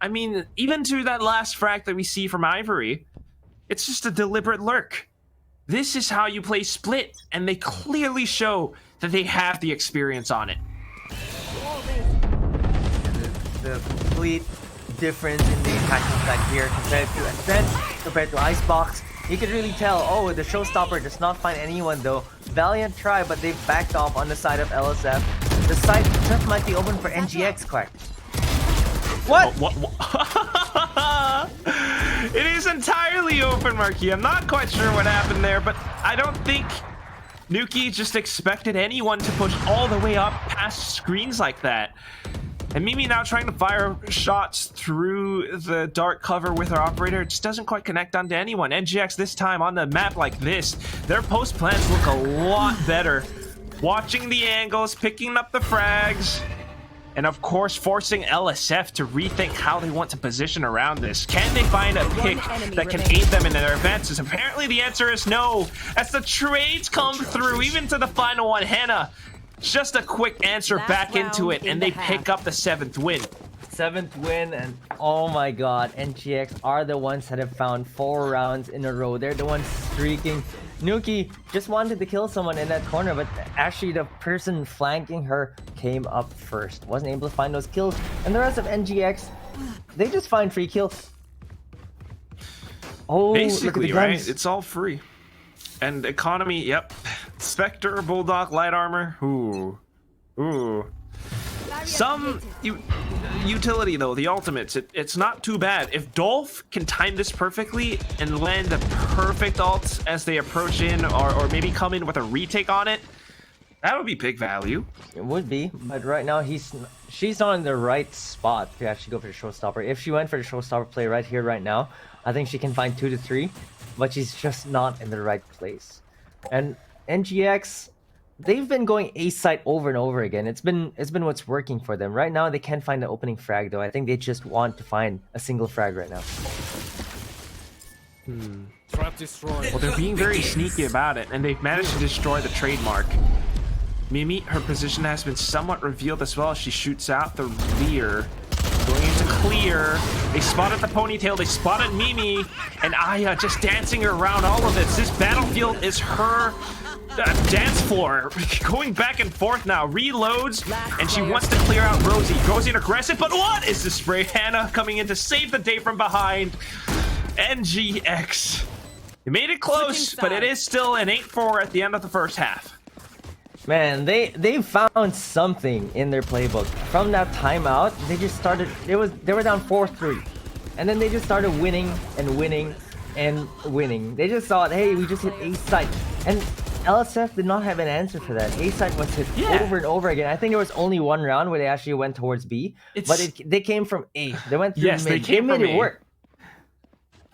I mean, even to that last frag that we see from Ivory, it's just a deliberate lurk. This is how you play split, and they clearly show that they have the experience on it. The complete difference in the attacking side here compared to Ascent, compared to Icebox. You could really tell, oh, the Showstopper does not find anyone though. Valiant try, but they've backed off on the side of LSF. The side just might be open for NGX, Quack. What? It is entirely open, Marky. I'm not quite sure what happened there, but I don't think Nuki just expected anyone to push all the way up past screens like that. And Mimi now trying to fire shots through the dark cover with her operator. It just doesn't quite connect onto anyone. NGX this time on the map like this, their post plans look a lot better. Watching the angles, picking up the frags, and of course forcing LSF to rethink how they want to position around this. Can they find a pick that can aid them in their advances? Apparently the answer is no, as the trades come through, even to the final one. Hannah, just a quick answer back into it, and they pick up the 7th win. 7th win, and oh my god, NGX are the ones that have found 4 rounds in a row. They're the ones streaking. Nuki just wanted to kill someone in that corner, but actually the person flanking her came up first. Wasn't able to find those kills, and the rest of NGX, they just find free kills. Oh, Basically, look at the right? guns. It's all free. And economy, yep. Spectre, Bulldog, Light Armor. Ooh. Some utility though, the ultimates, it's not too bad. If Dolph can time this perfectly and land the perfect ults as they approach in, or maybe come in with a retake on it, that would be big value. It would be, but right now she's not in the right spot to actually go for the showstopper. If she went for the showstopper play right here, right now, I think she can find 2 to 3, but she's just not in the right place. And NGX, they've been going A site over and over again. It's been what's working for them. Right now, they can't find the opening frag though. I think they just want to find a single frag right now. Trap destroyed. Well, they're being very sneaky about it, and they've managed to destroy the trademark. Mimi, her position has been somewhat revealed as well. She shoots out the rear. Going into clear. They spotted the ponytail. They spotted Mimi. And Aya just dancing around all of this. This battlefield is her dance floor. Going back and forth now. Reloads. And she wants to clear out Rosie. Goes in aggressive. But what is the spray? Hannah coming in to save the day from behind. NGX. They made it close, but it is still an 8-4 at the end of the first half. Man, they found something in their playbook. From that timeout, they just started. They were down 4-3, and then they just started winning and winning and winning. They just thought, hey, we just hit A site, and LSF did not have an answer for that. A site was hit over and over again. I think there was only one round where they actually went towards B, but they came from A. They went through mid. They made it work.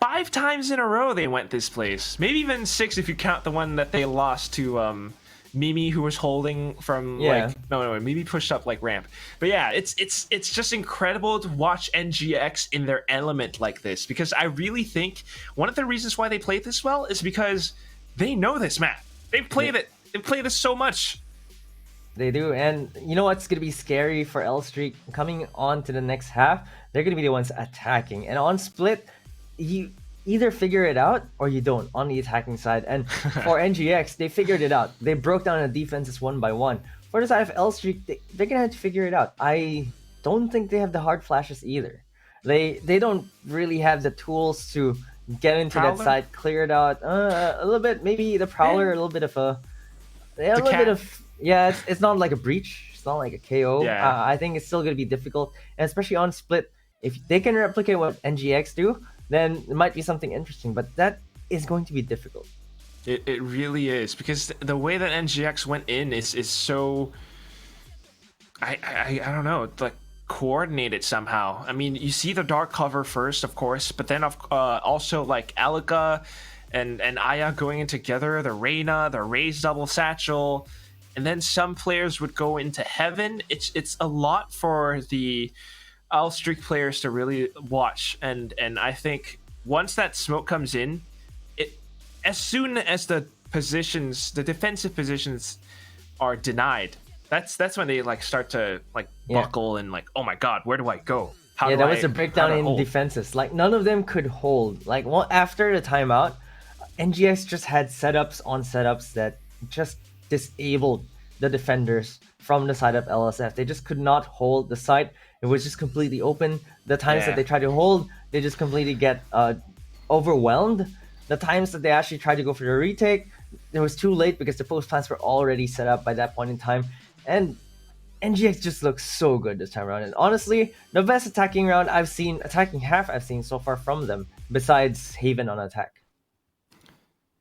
5 times in a row they went this place. Maybe even 6 if you count the one that they lost to Mimi, who was holding from like no Mimi pushed up like ramp. But yeah, it's just incredible to watch NGX in their element like this, because I really think one of the reasons why they play this well is because they know this map. They've played it. They've played this so much. They do, and you know what's gonna be scary for L Streak coming on to the next half? They're gonna be the ones attacking, and on split, you either figure it out or you don't on the attacking side. And for NGX, they figured it out. They broke down the defenses one by one. For the side of L Streak, they're gonna have to figure it out. I don't think they have the hard flashes either. They don't really have the tools to get into that side, clear it out. A little bit, maybe the Prowler, a little bit of a little bit of it's not like a breach. It's not like a KO. Yeah. I think it's still gonna be difficult, and especially on split, if they can replicate what NGX do, then it might be something interesting, but that is going to be difficult. It really is, because the way that NGX went in is so I don't know, like coordinated somehow. I mean, you see the dark cover first, of course, but then also like Alika and Aya going in together, the Reyna, the Raze double satchel, and then some players would go into heaven. It's a lot for the L Streak players to really watch, and I think once that smoke comes in, as soon as the defensive positions are denied, that's when they like start to like buckle and like, oh my god, where do I go? That was a breakdown in defenses. Like none of them could hold. Like after the timeout, NGX just had setups on setups that just disabled the defenders from the side of LSF. They just could not hold the site. It was just completely open. The times that they tried to hold, they just completely get overwhelmed. The times that they actually tried to go for the retake, it was too late because the post plants were already set up by that point in time. And NGX just looks so good this time around. And honestly, the best attacking half I've seen so far from them, besides Haven on attack.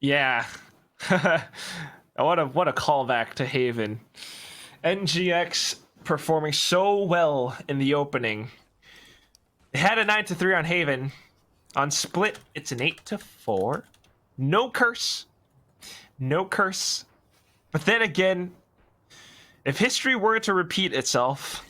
Yeah. What a callback to Haven. NGX performing so well in the opening. They had a 9-3 on Haven. On split, it's an 8-4. No curse. But then again, if history were to repeat itself,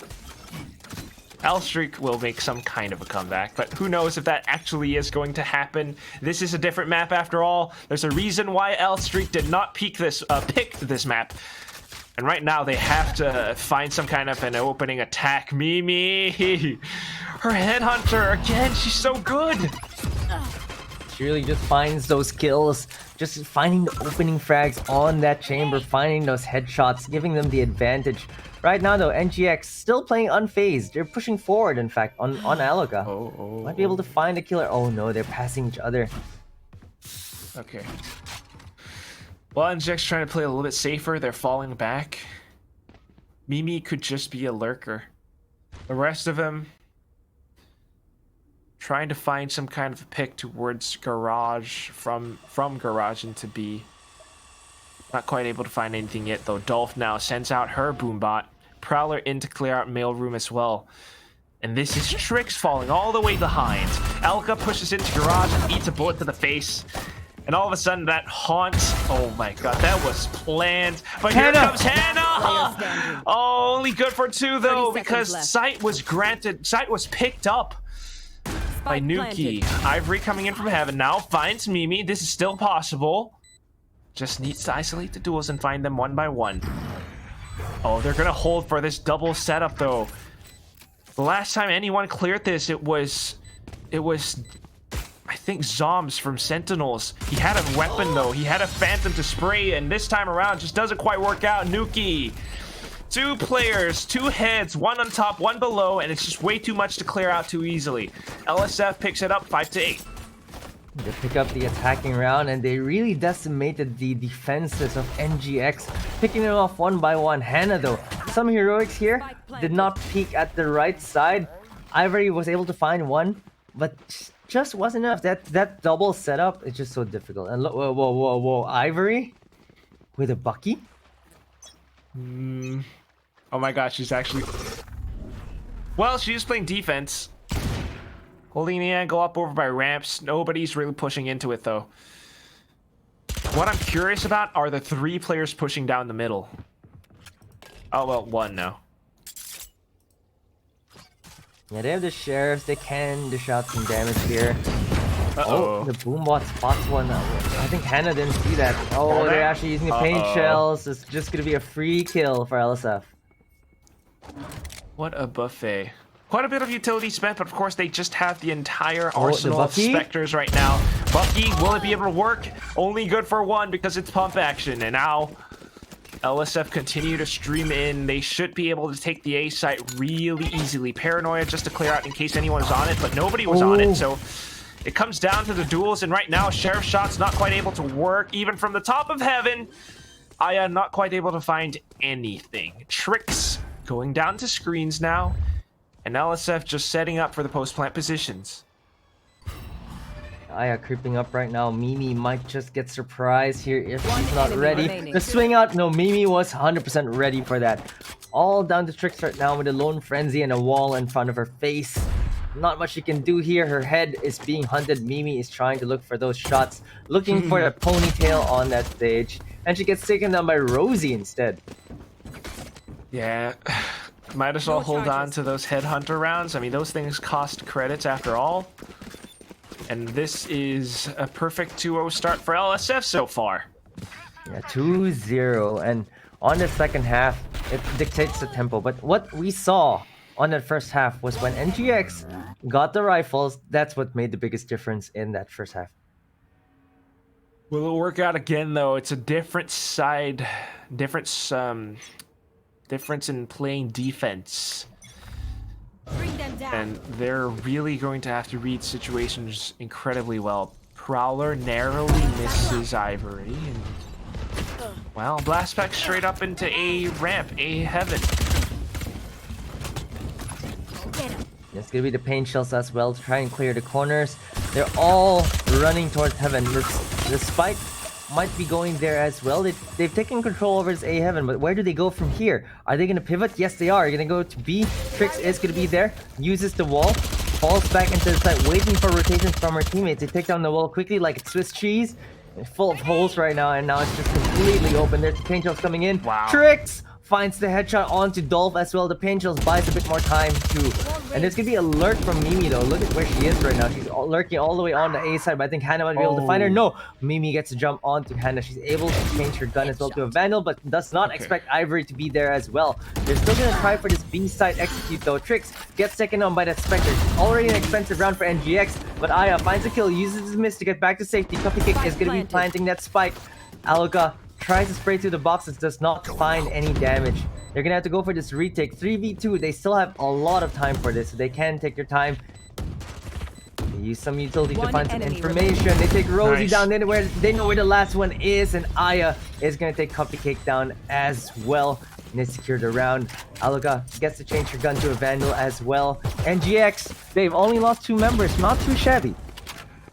L Streak will make some kind of a comeback, but who knows if that actually is going to happen. This is a different map after all. There's a reason why L Streak did not pick this map. And right now they have to find some kind of an opening attack. Mimi! Her headhunter again. She's so good. She really just finds those kills, just finding the opening frags on that chamber, finding those headshots, giving them the advantage. Right now though, NGX still playing unfazed. They're pushing forward, in fact, on Aloka. Might be able to find a killer. Oh no, they're passing each other. Okay. Well, NGX trying to play a little bit safer. They're falling back. Mimi could just be a lurker. The rest of them trying to find some kind of a pick towards garage from garage into B. Not quite able to find anything yet though. Dolph now sends out her boombot. Prowler in to clear out mail room as well. And this is Trix falling all the way behind. Elka pushes into garage and eats a bullet to the face. And all of a sudden that haunt, oh my god, that was planned. But here comes Hannah! Oh, only good for 2 though, because sight was picked up by Nuki. Ivory coming in from heaven now, finds Mimi. This is still possible. Just needs to isolate the duels and find them one by one. Oh, they're gonna hold for this double setup though. The last time anyone cleared this, it was I think Zombs from Sentinels. He had a weapon though. He had a Phantom to spray, and this time around just doesn't quite work out. Nuki. 2 players, 2 heads, 1 on top, 1 below, and it's just way too much to clear out too easily. LSF picks it up 5-8. They pick up the attacking round, and they really decimated the defenses of NGX, picking them off one by one. Hannah though, some heroics here, did not peek at the right side. Ivory was able to find one, but just wasn't enough. That double setup is just so difficult. And look, whoa, Ivory with a Bucky. Oh my gosh, she's actually... Well, she's playing defense. Holding the angle up over by ramps. Nobody's really pushing into it though. What I'm curious about are the 3 players pushing down the middle. Oh well, 1 now. Yeah, they have the sheriffs. They can dish out some damage here. Uh-oh. Oh, the boombot spots one. I think Hannah didn't see that. Oh, they're actually using the paint shells. It's just gonna be a free kill for LSF. What a buffet. Quite a bit of utility spent, but of course they just have the entire arsenal of Spectres right now. Bucky, will it be able to work? Only good for 1 because it's pump action. And now LSF continue to stream in. They should be able to take the A site really easily. Paranoia just to clear out in case anyone was on it, but nobody was on it. So it comes down to the duels, and right now Sheriff Shot's not quite able to work. Even from the top of heaven, Aya not quite able to find anything. Trix going down to screens now. And LSF just setting up for the post-plant positions. Aya creeping up right now. Mimi might just get surprised here if she's not enemy ready. remaining. The swing out, no, Mimi was 100% ready for that. All down to Trix right now with a lone frenzy and a wall in front of her face. Not much she can do here. Her head is being hunted. Mimi is trying to look for those shots, looking for a ponytail on that stage. And she gets taken down by Rosie instead. Yeah. Might as well hold on to those headhunter rounds. I mean, those things cost credits after all. And this is a perfect 2-0 start for LSF so far. Yeah, 2-0. And on the second half, it dictates the tempo. But what we saw on that first half was when NGX got the rifles, that's what made the biggest difference in that first half. Will it work out again, though? It's a different side, difference in playing defense. Bring them down. And they're really going to have to read situations incredibly well. Prowler narrowly misses Ivory. And, well, blast back straight up into a ramp, a heaven. It's gonna be the paint shells as well to try and clear the corners. They're all running towards heaven. The spike might be going there as well. They've taken control over this A heaven, but where do they go from here? Are they gonna pivot? Yes, they are. They're gonna go to B. Trix is gonna be there. Uses the wall. Falls back into the site, waiting for rotations from her teammates. They take down the wall quickly like it's Swiss cheese. It's full of holes right now, and now it's just completely open. There's the paint shells coming in. Wow. Trix finds the headshot onto Dolph as well. The pain chills buys a bit more time too. And there's gonna be a lurk from Mimi though. Look at where she is right now. She's lurking all the way on the A side, but I think Hannah might be able to find her. No, Mimi gets to jump onto Hannah. She's able to change her gun as well to a Vandal, but does not expect Ivory to be there as well. They're still gonna try for this B side execute though. Trix gets taken on by that Spectre. Already an expensive round for NGX, but Aya finds a kill, uses his miss to get back to safety. Cupcake is gonna be planting that spike. Aluka tries to spray through the boxes, does not find any damage. They're gonna have to go for this retake. 3v2, they still have a lot of time for this, so they can take their time. They use some utility to One find some enemy information. They take Rosie Nice. down, they know where the last one is, and Aya is gonna take Cupcake down as well. And they secure the round. Aluka gets to change her gun to a Vandal as well. NGX, they've only lost 2 members, not too shabby.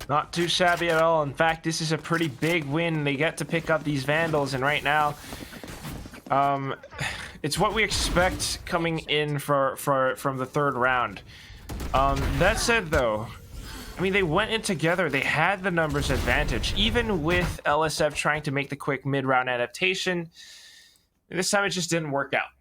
Not too shabby at all. In fact, this is a pretty big win. They get to pick up these Vandals, and right now, it's what we expect coming in from the 3rd round. That said, though, I mean, they went in together. They had the numbers advantage, even with LSF trying to make the quick mid-round adaptation. This time, it just didn't work out.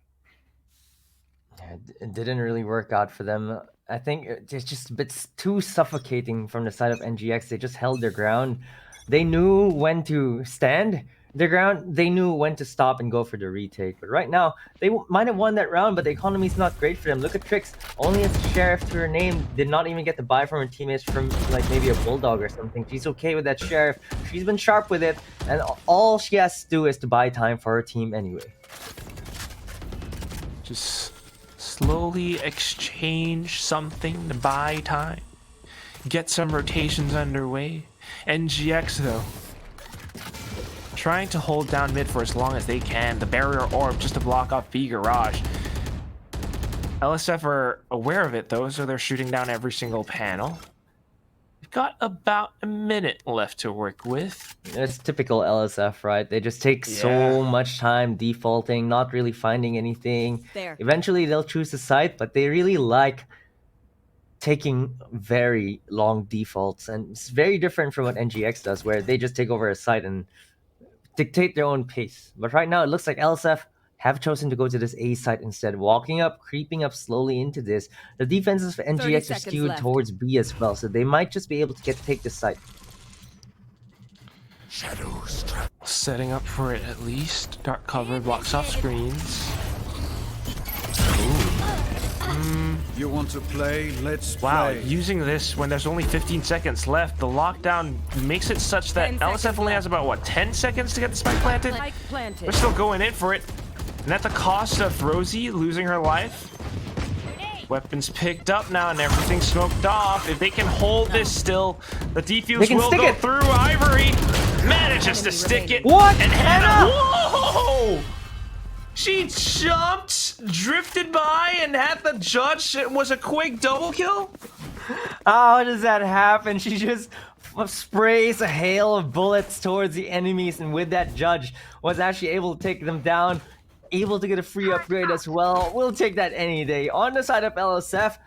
It didn't really work out for them. I think it's just a bit too suffocating from the side of NGX. They just held their ground. They knew when to stand their ground. They knew when to stop and go for the retake. But right now, they might have won that round, but the economy's not great for them. Look at Trix. Only as Sheriff to her name. Did not even get the buy from her teammates from like maybe a Bulldog or something. She's okay with that Sheriff. She's been sharp with it. And all she has to do is to buy time for her team anyway. Just slowly exchange something to buy time. Get some rotations underway. NGX, though, trying to hold down mid for as long as they can. The barrier orb just to block off B garage. LSF are aware of it, though, so they're shooting down every single panel. We've got about a minute left to work with. It's typical LSF, right? They just take so much time defaulting, not really finding anything. There. Eventually, they'll choose the site, but they really like taking very long defaults. And it's very different from what NGX does, where they just take over a site and dictate their own pace. But right now, it looks like LSF have chosen to go to this A site instead, walking up, creeping up slowly into this. The defenses for 30 NGX are seconds skewed left. towards B as well, so they might just be able to take this site. Setting up for it at least. Dark cover blocks off screens. You want to play? Let's Wow, play. using this when there's only 15 seconds left, the lockdown makes it such that 10 LSF seconds only has left. about, what, 10 seconds to get the spike planted? Spike planted. We're still going in for it. And at the cost of Rosie losing her life. Weapons picked up now and everything's smoked off. If they can hold this still, the defuse can will stick go it. through. Ivory manages to stick it. What? And Hannah, Hannah! whoa! She jumped, drifted by, and had the judge. It was a quick double kill. How does that happen? She just sprays a hail of bullets towards the enemies, and with that, Judge was actually able to take them down, able to get a free upgrade as well. We'll take that any day. On the side of LSF,